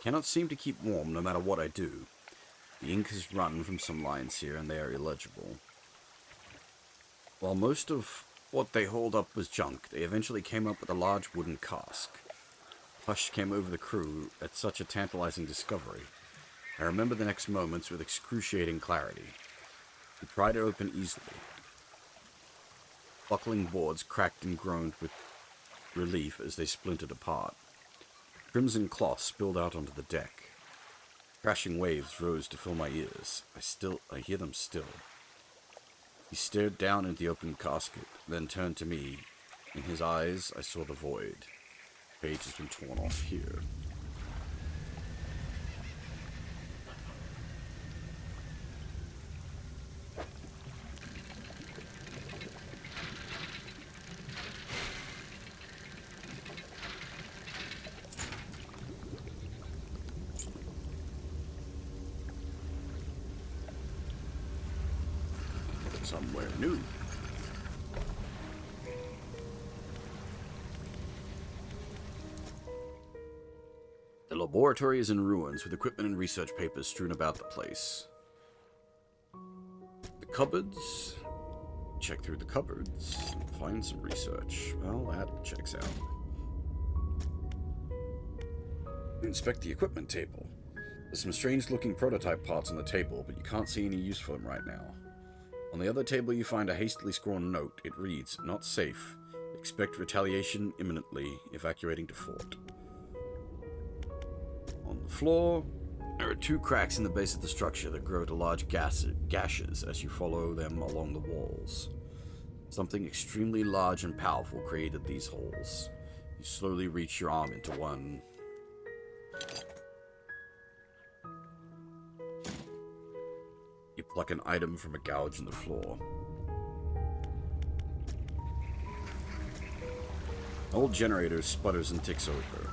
Cannot seem to keep warm no matter what I do. The ink has run from some lines here and they are illegible. While most of what they hauled up was junk, they eventually came up with a large wooden cask. Hush came over the crew at such a tantalizing discovery. I remember the next moments with excruciating clarity. We pried it open easily. Buckling boards cracked and groaned with relief as they splintered apart. Crimson cloth spilled out onto the deck. Crashing waves rose to fill my ears. I hear them still. He stared down into the open casket, then turned to me. In his eyes, I saw the void. The page has been torn off here. Somewhere new. The laboratory is in ruins with equipment and research papers strewn about the place. The cupboards. Check through the cupboards. Find some research. Well, that checks out. Inspect the equipment table. There's some strange-looking prototype parts on the table, but you can't see any use for them right now. On the other table, you find a hastily scrawled note. It reads, "Not safe. Expect retaliation imminently. Evacuating to fort." On the floor, there are 2 cracks in the base of the structure that grow to large gashes as you follow them along the walls. Something extremely large and powerful created these holes. You slowly reach your arm into one. You pluck an item from a gouge in the floor. An old generator sputters and ticks over.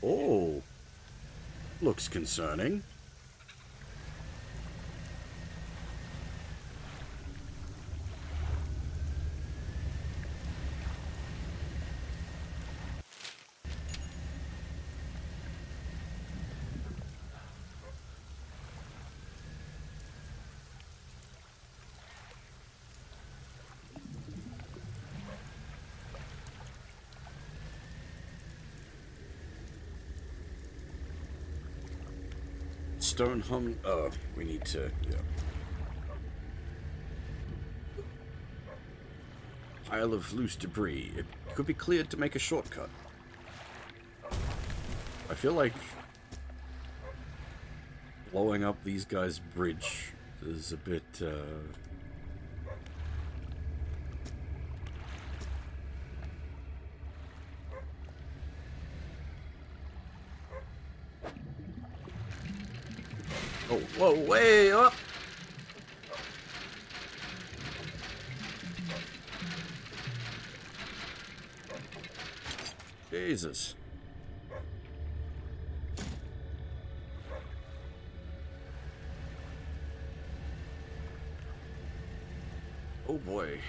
Oh, looks concerning. Stone hum. We need to. Yeah. Pile of loose debris. It could be cleared to make a shortcut. I feel like blowing up these guys' bridge is a bit. Oh, whoa, way up! Jesus. Oh boy.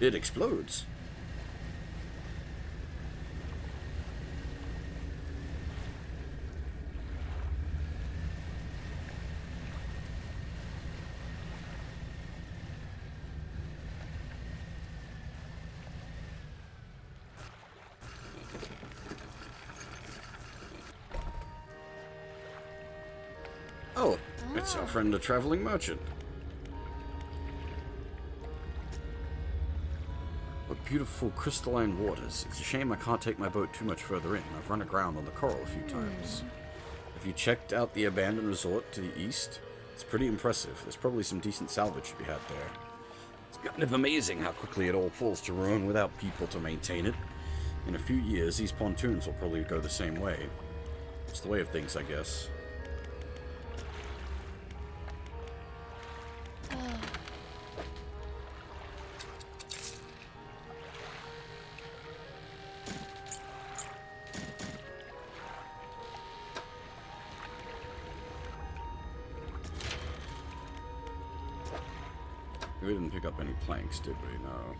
It explodes. Oh, it's our friend the traveling merchant. What beautiful crystalline waters. It's a shame I can't take my boat too much further in. I've run aground on the coral a few times. Have you checked out the abandoned resort to the east? It's pretty impressive. There's probably some decent salvage to be had there. It's kind of amazing how quickly it all falls to ruin without people to maintain it. In a few years, these pontoons will probably go the same way. It's the way of things, I guess. We didn't pick up any planks, did we? No.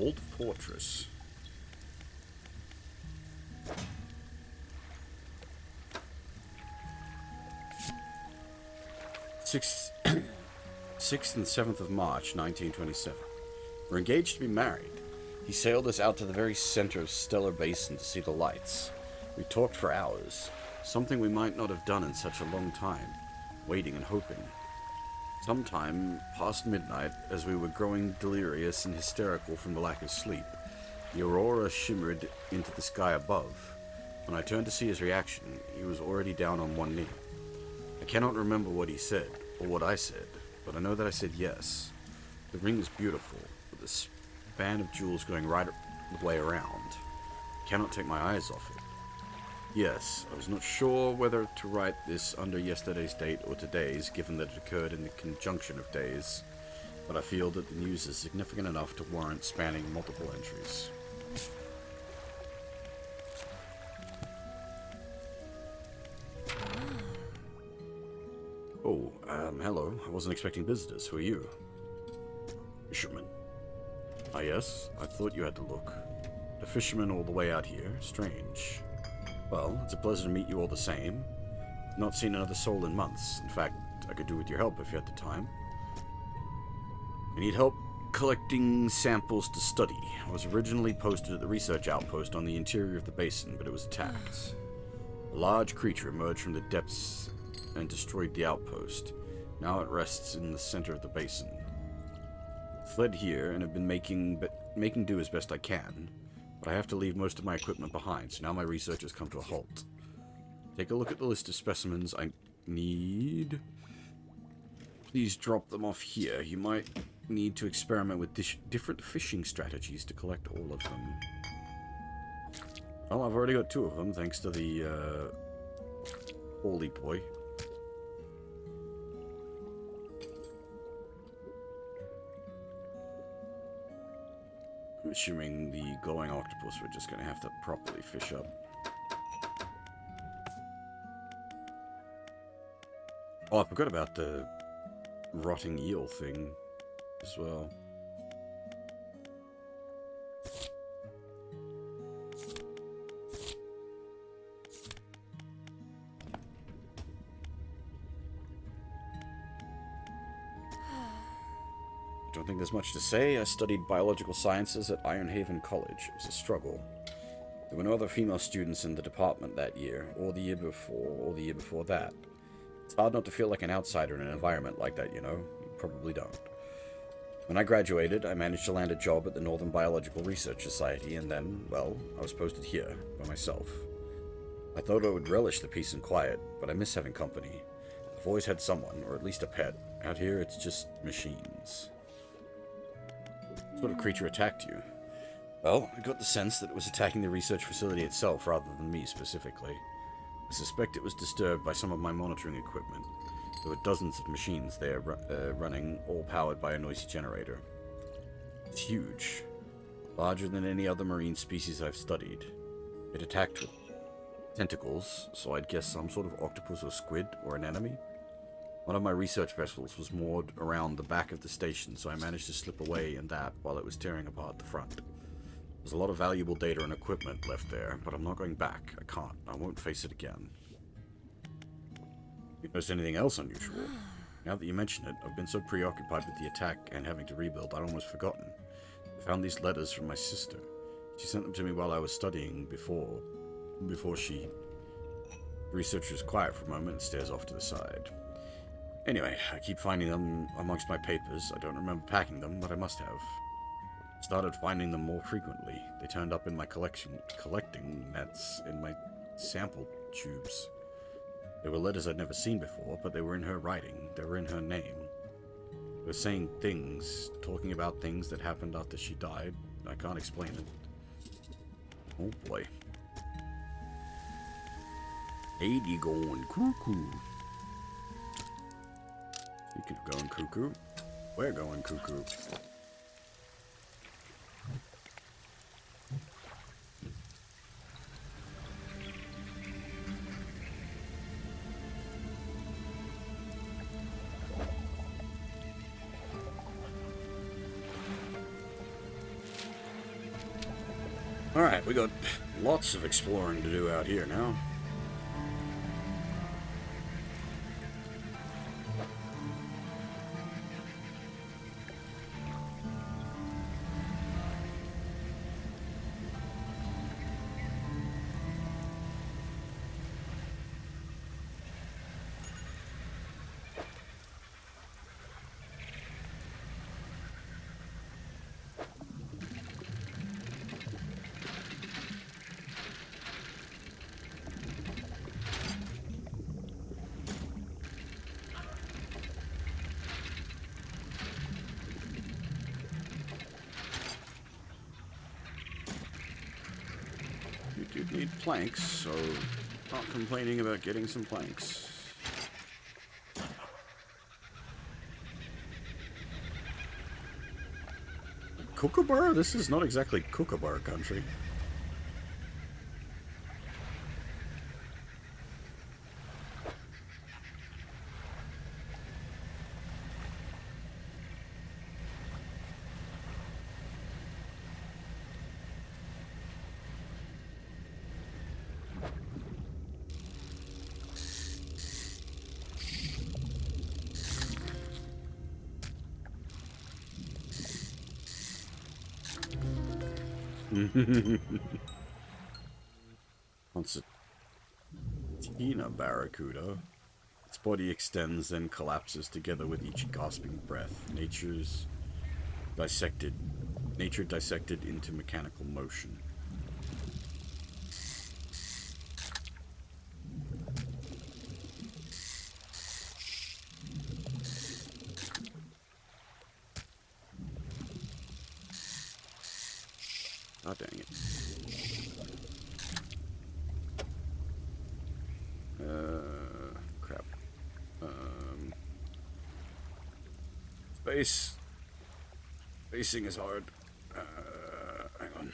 Old fortress. Sixth and 7th of March, 1927. We're engaged to be married. He sailed us out to the very center of Stellar Basin to see the lights. We talked for hours, something we might not have done in such a long time, waiting and hoping. Sometime past midnight, as we were growing delirious and hysterical from the lack of sleep, the aurora shimmered into the sky above. When I turned to see his reaction, he was already down on one knee. I cannot remember what he said, or what I said, but I know that I said yes. The ring is beautiful, with a span of jewels going right the way around. I cannot take my eyes off it. Yes, I was not sure whether to write this under yesterday's date or today's, given that it occurred in the conjunction of days, but I feel that the news is significant enough to warrant spanning multiple entries. Oh, hello. I wasn't expecting visitors. Who are you? Fisherman. Ah, yes. I thought you had to look. A fisherman all the way out here. Strange. Well, it's a pleasure to meet you all the same. Not seen another soul in months. In fact, I could do with your help if you had the time. I need help collecting samples to study. I was originally posted at the research outpost on the interior of the basin, but it was attacked. A large creature emerged from the depths and destroyed the outpost. Now it rests in the center of the basin. Fled here and have been making do as best I can, but I have to leave most of my equipment behind, so now my research has come to a halt. Take a look at the list of specimens I need. Please drop them off here. You might need to experiment with different fishing strategies to collect all of them. Well, I've already got 2 of them, thanks to the holy boy. I'm assuming the glowing octopus we're just going to have to properly fish up. Oh, I forgot about the rotting eel thing as well. I don't think there's much to say. I studied biological sciences at Ironhaven College. It was a struggle. There were no other female students in the department that year, or the year before, or the year before that. It's hard not to feel like an outsider in an environment like that, you know? You probably don't. When I graduated, I managed to land a job at the Northern Biological Research Society, and then, well, I was posted here, by myself. I thought I would relish the peace and quiet, but I miss having company. I've always had someone, or at least a pet. Out here, it's just machines. What sort of creature attacked you? Well, I got the sense that it was attacking the research facility itself rather than me specifically. I suspect it was disturbed by some of my monitoring equipment. There were dozens of machines there running, all powered by a noisy generator. It's huge. Larger than any other marine species I've studied. It attacked with tentacles, so I'd guess some sort of octopus or squid or an enemy. One of my research vessels was moored around the back of the station, so I managed to slip away in that while it was tearing apart the front. There's a lot of valuable data and equipment left there, but I'm not going back. I can't. I won't face it again. You noticed anything else unusual? Now that you mention it, I've been so preoccupied with the attack and having to rebuild, I'd almost forgotten. I found these letters from my sister. She sent them to me while I was studying before she... The researcher is quiet for a moment and stares off to the side. Anyway, I keep finding them amongst my papers. I don't remember packing them, but I must have. Started finding them more frequently. They turned up in my collecting nets in my sample tubes. They were letters I'd never seen before, but they were in her writing. They were in her name. They were saying things, talking about things that happened after she died. I can't explain it. Oh boy. Lady going cuckoo. Speaking of going cuckoo, we're going cuckoo. Alright, we got lots of exploring to do out here now. We do need planks, so not complaining about getting some planks. Kookaburra? This is not exactly Kookaburra country. Concertina barracuda. Its body extends, then collapses together with each gasping breath. Nature dissected into mechanical motion. Oh, dang it. Crap. Space. Spacing is hard. Hang on.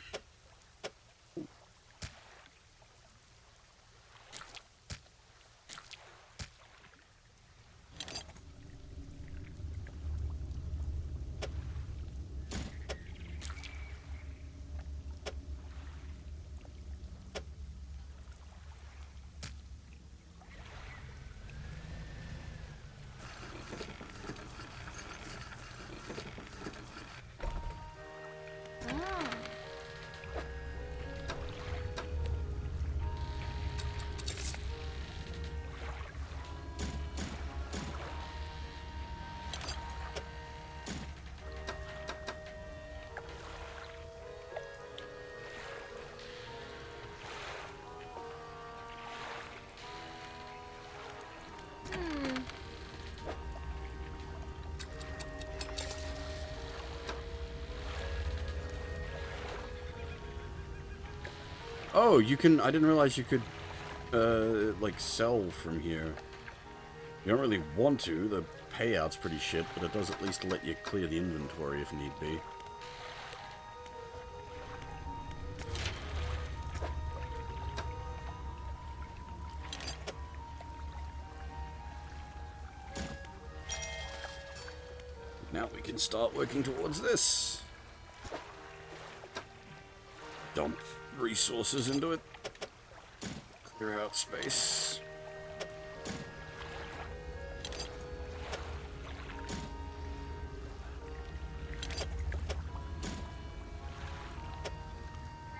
Oh, you can. I didn't realize you could, like, sell from here. You don't really want to. The payout's pretty shit, but it does at least let you clear the inventory if need be. Now we can start working towards this. Dump resources into it. Clear out space.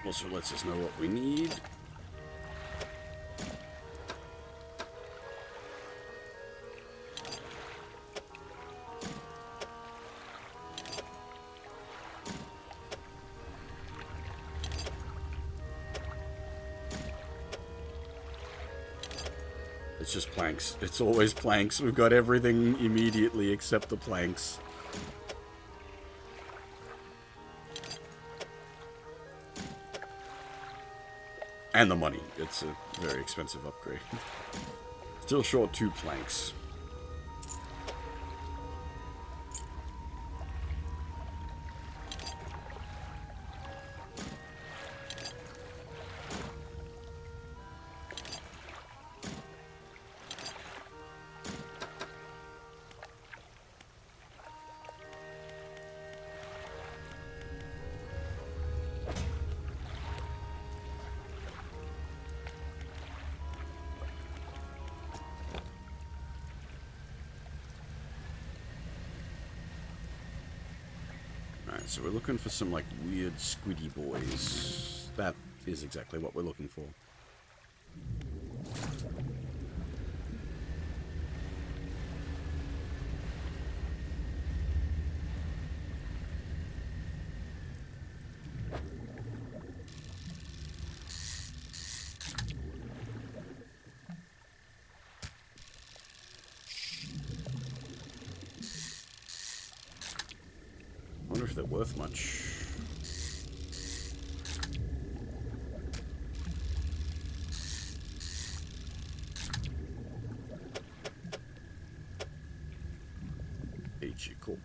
Also lets us know what we need. It's just planks. It's always planks. We've got everything immediately except the planks. And the money. It's a very expensive upgrade. Still short 2 planks. So we're looking for some, like, weird squiddy boys. That is exactly what we're looking for. I wonder if they're worth much. HIGLY, cool.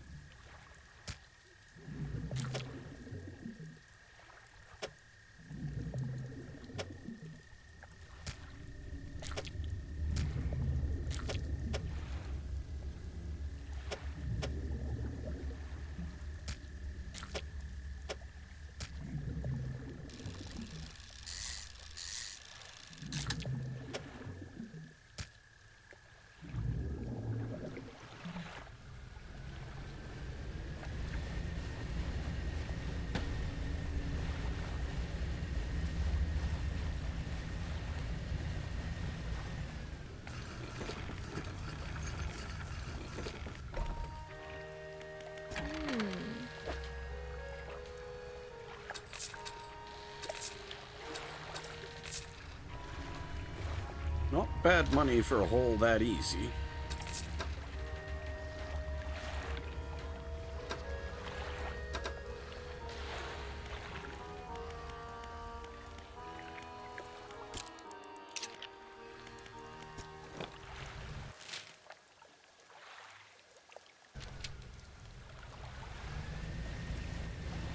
Not bad money for a hole that easy.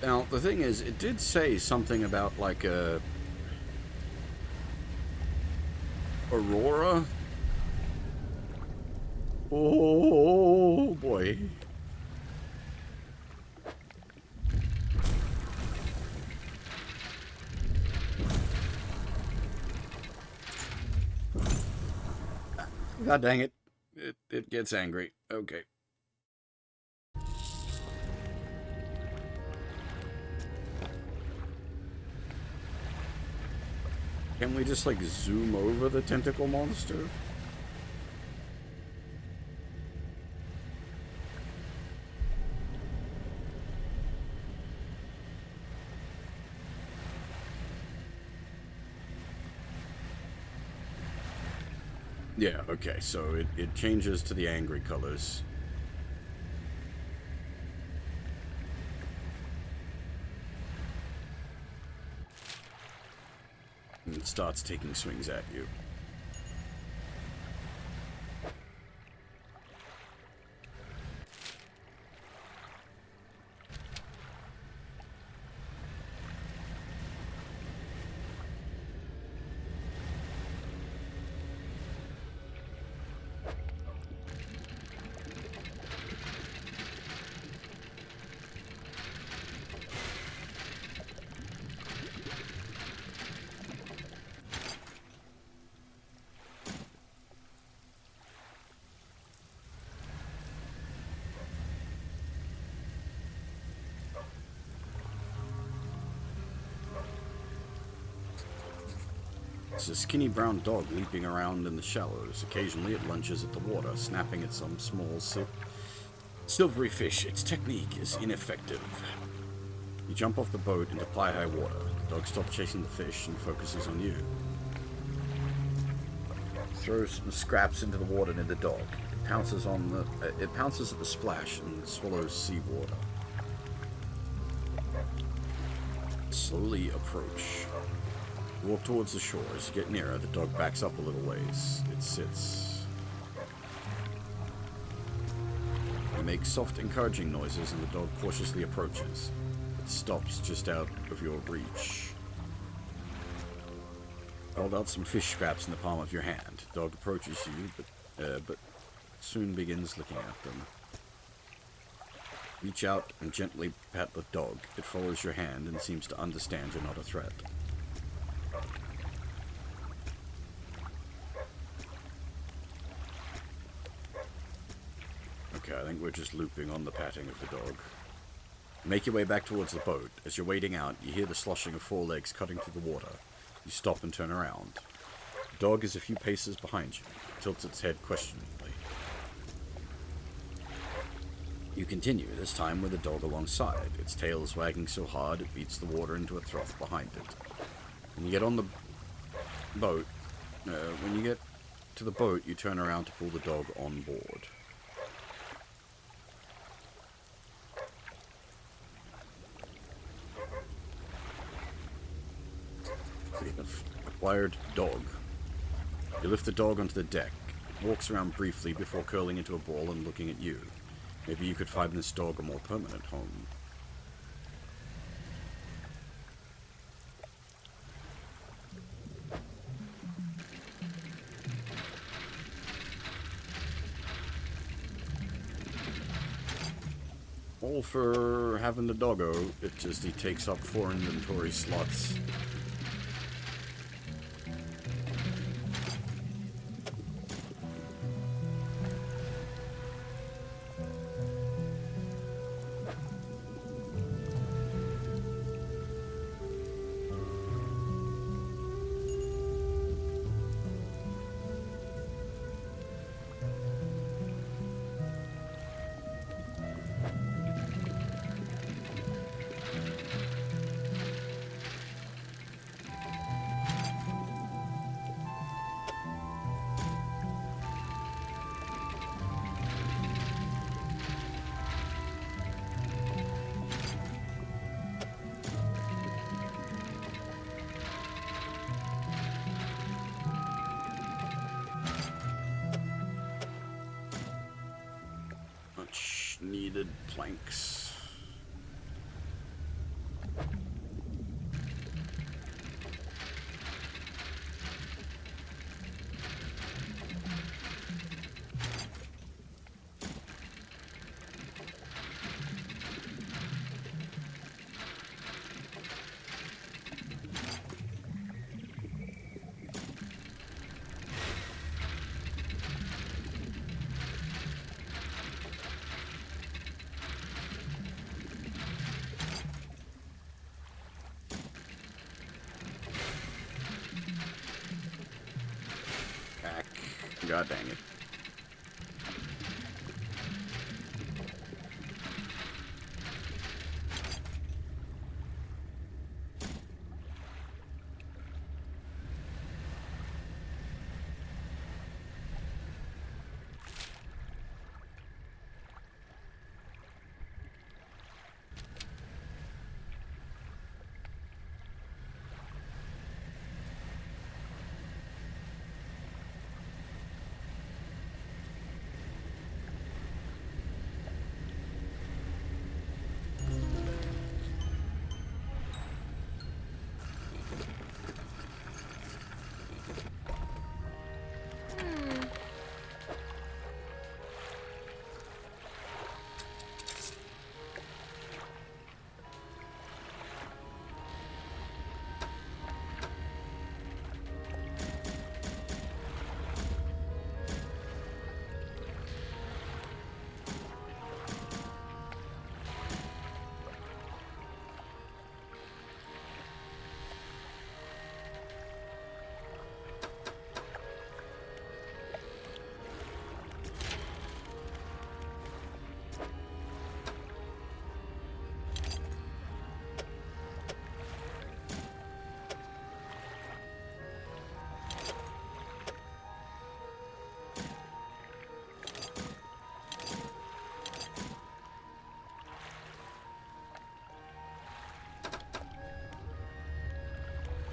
Now, the thing is, it did say something about, like, a Aurora? Oh, boy. God dang it. It gets angry. Okay. Can we just, like, zoom over the tentacle monster? Yeah, okay, so it changes to the angry colors. And it starts taking swings at you. It's a skinny brown dog leaping around in the shallows. Occasionally it lunges at the water, snapping at some small silvery fish. Its technique is ineffective. You jump off the boat into high water. The dog stops chasing the fish and focuses on you. Throws some scraps into the water near the dog. It pounces at the splash and swallows seawater. Slowly approach. Walk towards the shore. As you get nearer, the dog backs up a little ways. It sits. You make soft, encouraging noises, and the dog cautiously approaches. It stops just out of your reach. Hold out some fish scraps in the palm of your hand. The dog approaches you, but soon begins looking at them. Reach out and gently pat the dog. It follows your hand and seems to understand you're not a threat. Okay, I think we're just looping on the patting of the dog. Make your way back towards the boat. As you're wading out, you hear the sloshing of four legs cutting through the water. You stop and turn around. The dog is a few paces behind you. It tilts its head questioningly. You continue, this time with the dog alongside. Its tail is wagging so hard it beats the water into a trough behind it. When you get on the boat, when you get to the boat, you turn around to pull the dog on board. So you've acquired dog. You lift the dog onto the deck. It walks around briefly before curling into a ball and looking at you. Maybe you could find this dog a more permanent home. All for having the doggo, it just he takes up 4 inventory slots. Much needed planks. God dang it.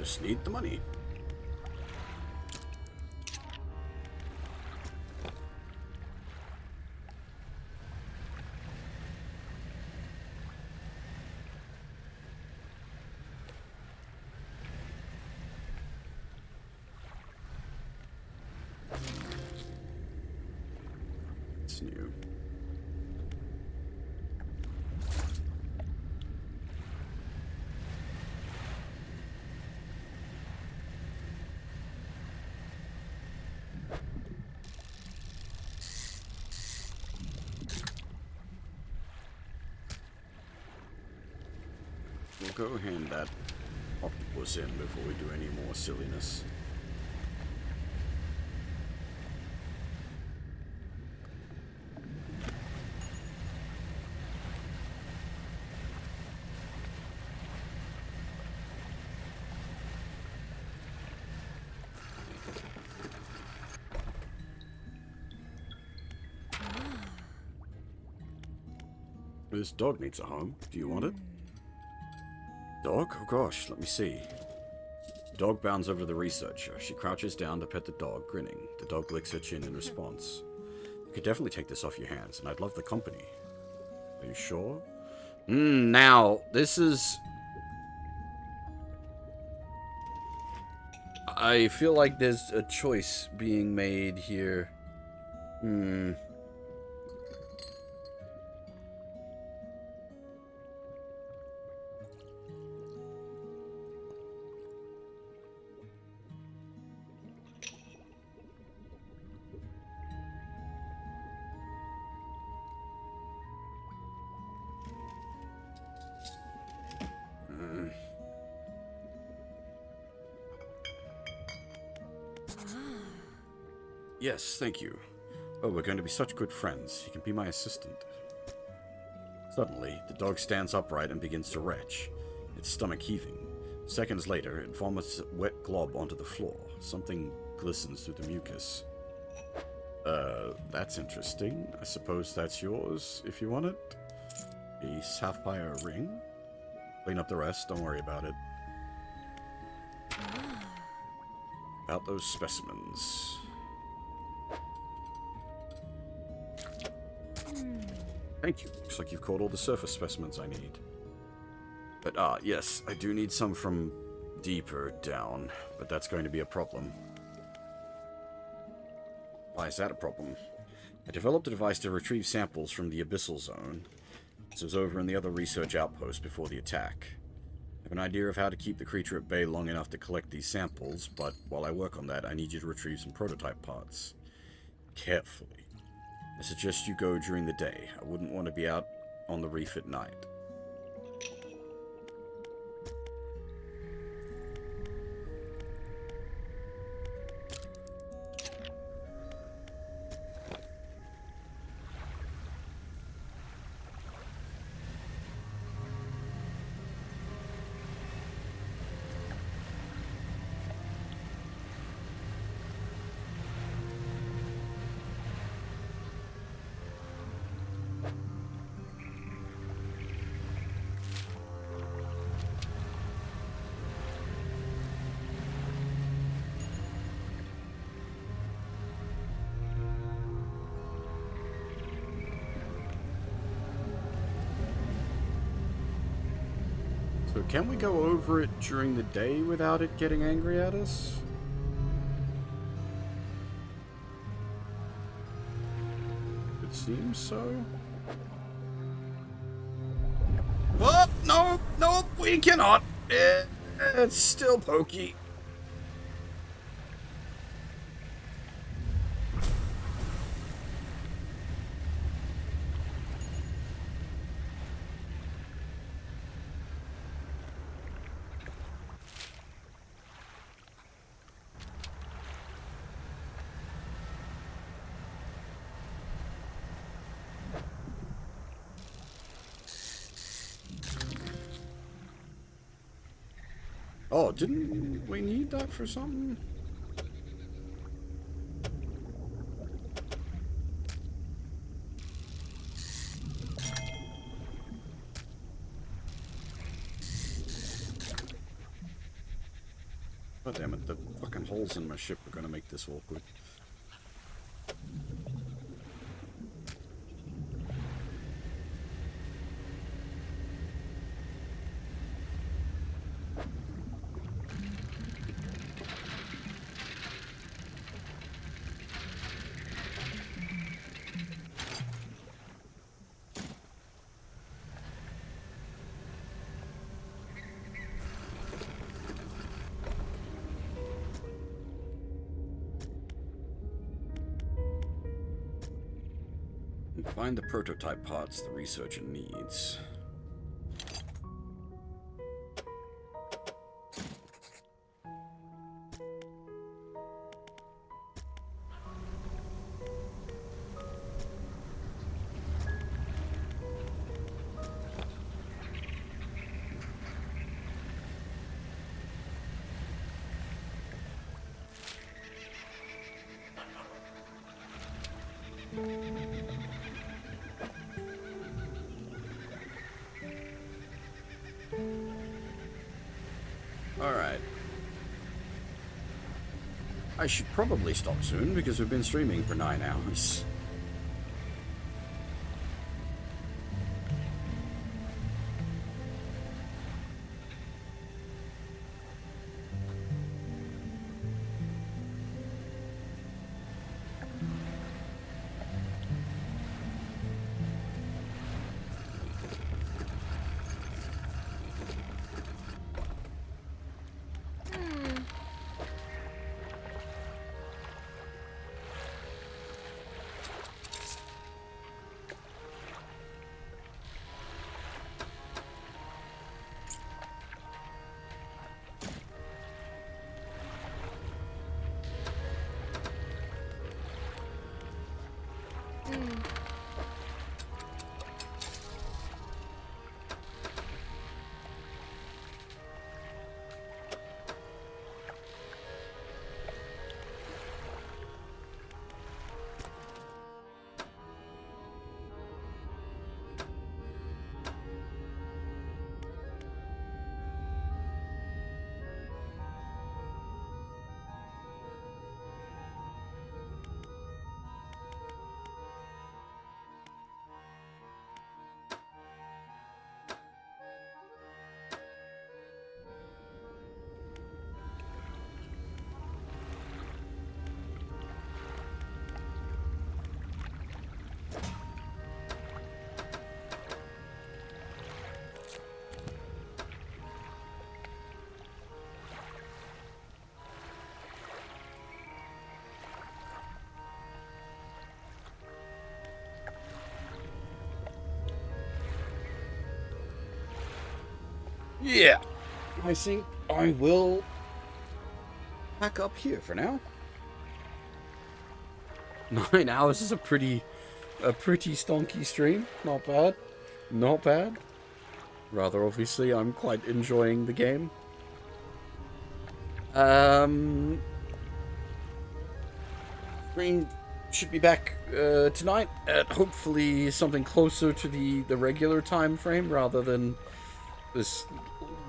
Just need the money. It's new. go hand that octopus in before we do any more silliness. This dog needs a home. Do you want it? Dog? Oh gosh, let me see. The dog bounds over to the researcher. She crouches down to pet the dog, grinning. The dog licks her chin in response. You could definitely take this off your hands, and I'd love the company. Are you sure? Now, this is... I feel like there's a choice being made here. Yes, thank you. Oh, we're going to be such good friends. He can be my assistant. Suddenly, the dog stands upright and begins to retch, its stomach heaving. Seconds later, it vomits a wet glob onto the floor. Something glistens through the mucus. That's interesting. I suppose that's yours, if you want it. A sapphire ring? Clean up the rest, don't worry about it. About those specimens. Thank you. Looks like you've caught all the surface specimens I need. But, yes, I do need some from deeper down, but that's going to be a problem. Why is that a problem? I developed a device to retrieve samples from the abyssal zone. This was over in the other research outpost before the attack. I have an idea of how to keep the creature at bay long enough to collect these samples, but while I work on that, I need you to retrieve some prototype parts. Carefully. I suggest you go during the day. I wouldn't want to be out on the reef at night. So can we go over it during the day without it getting angry at us? It seems so. Oh, no, no, we cannot. It's still pokey. Oh, didn't we need that for something? God damn it, the fucking holes in my ship are gonna make this awkward. Find the prototype parts the researcher needs. I should probably stop soon because we've been streaming for 9 hours. Yeah, I think I will pack up here for now. 9 hours is a pretty stonky stream. Not bad. Not bad. Rather obviously, I'm quite enjoying the game. Stream should be back tonight at hopefully something closer to the regular time frame rather than this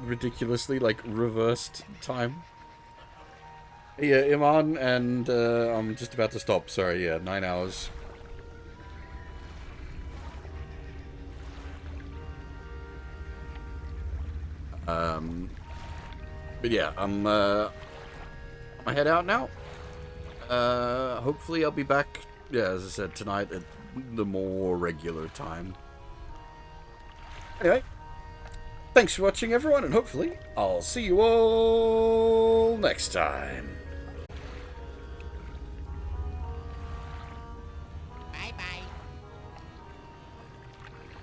ridiculously like reversed time. Yeah, Iman, and I'm just about to stop. Sorry, yeah, 9 hours. But yeah, I'm I head out now. Hopefully I'll be back, yeah, as I said, tonight at the more regular time. Anyway, thanks for watching, everyone, and hopefully I'll see you all next time.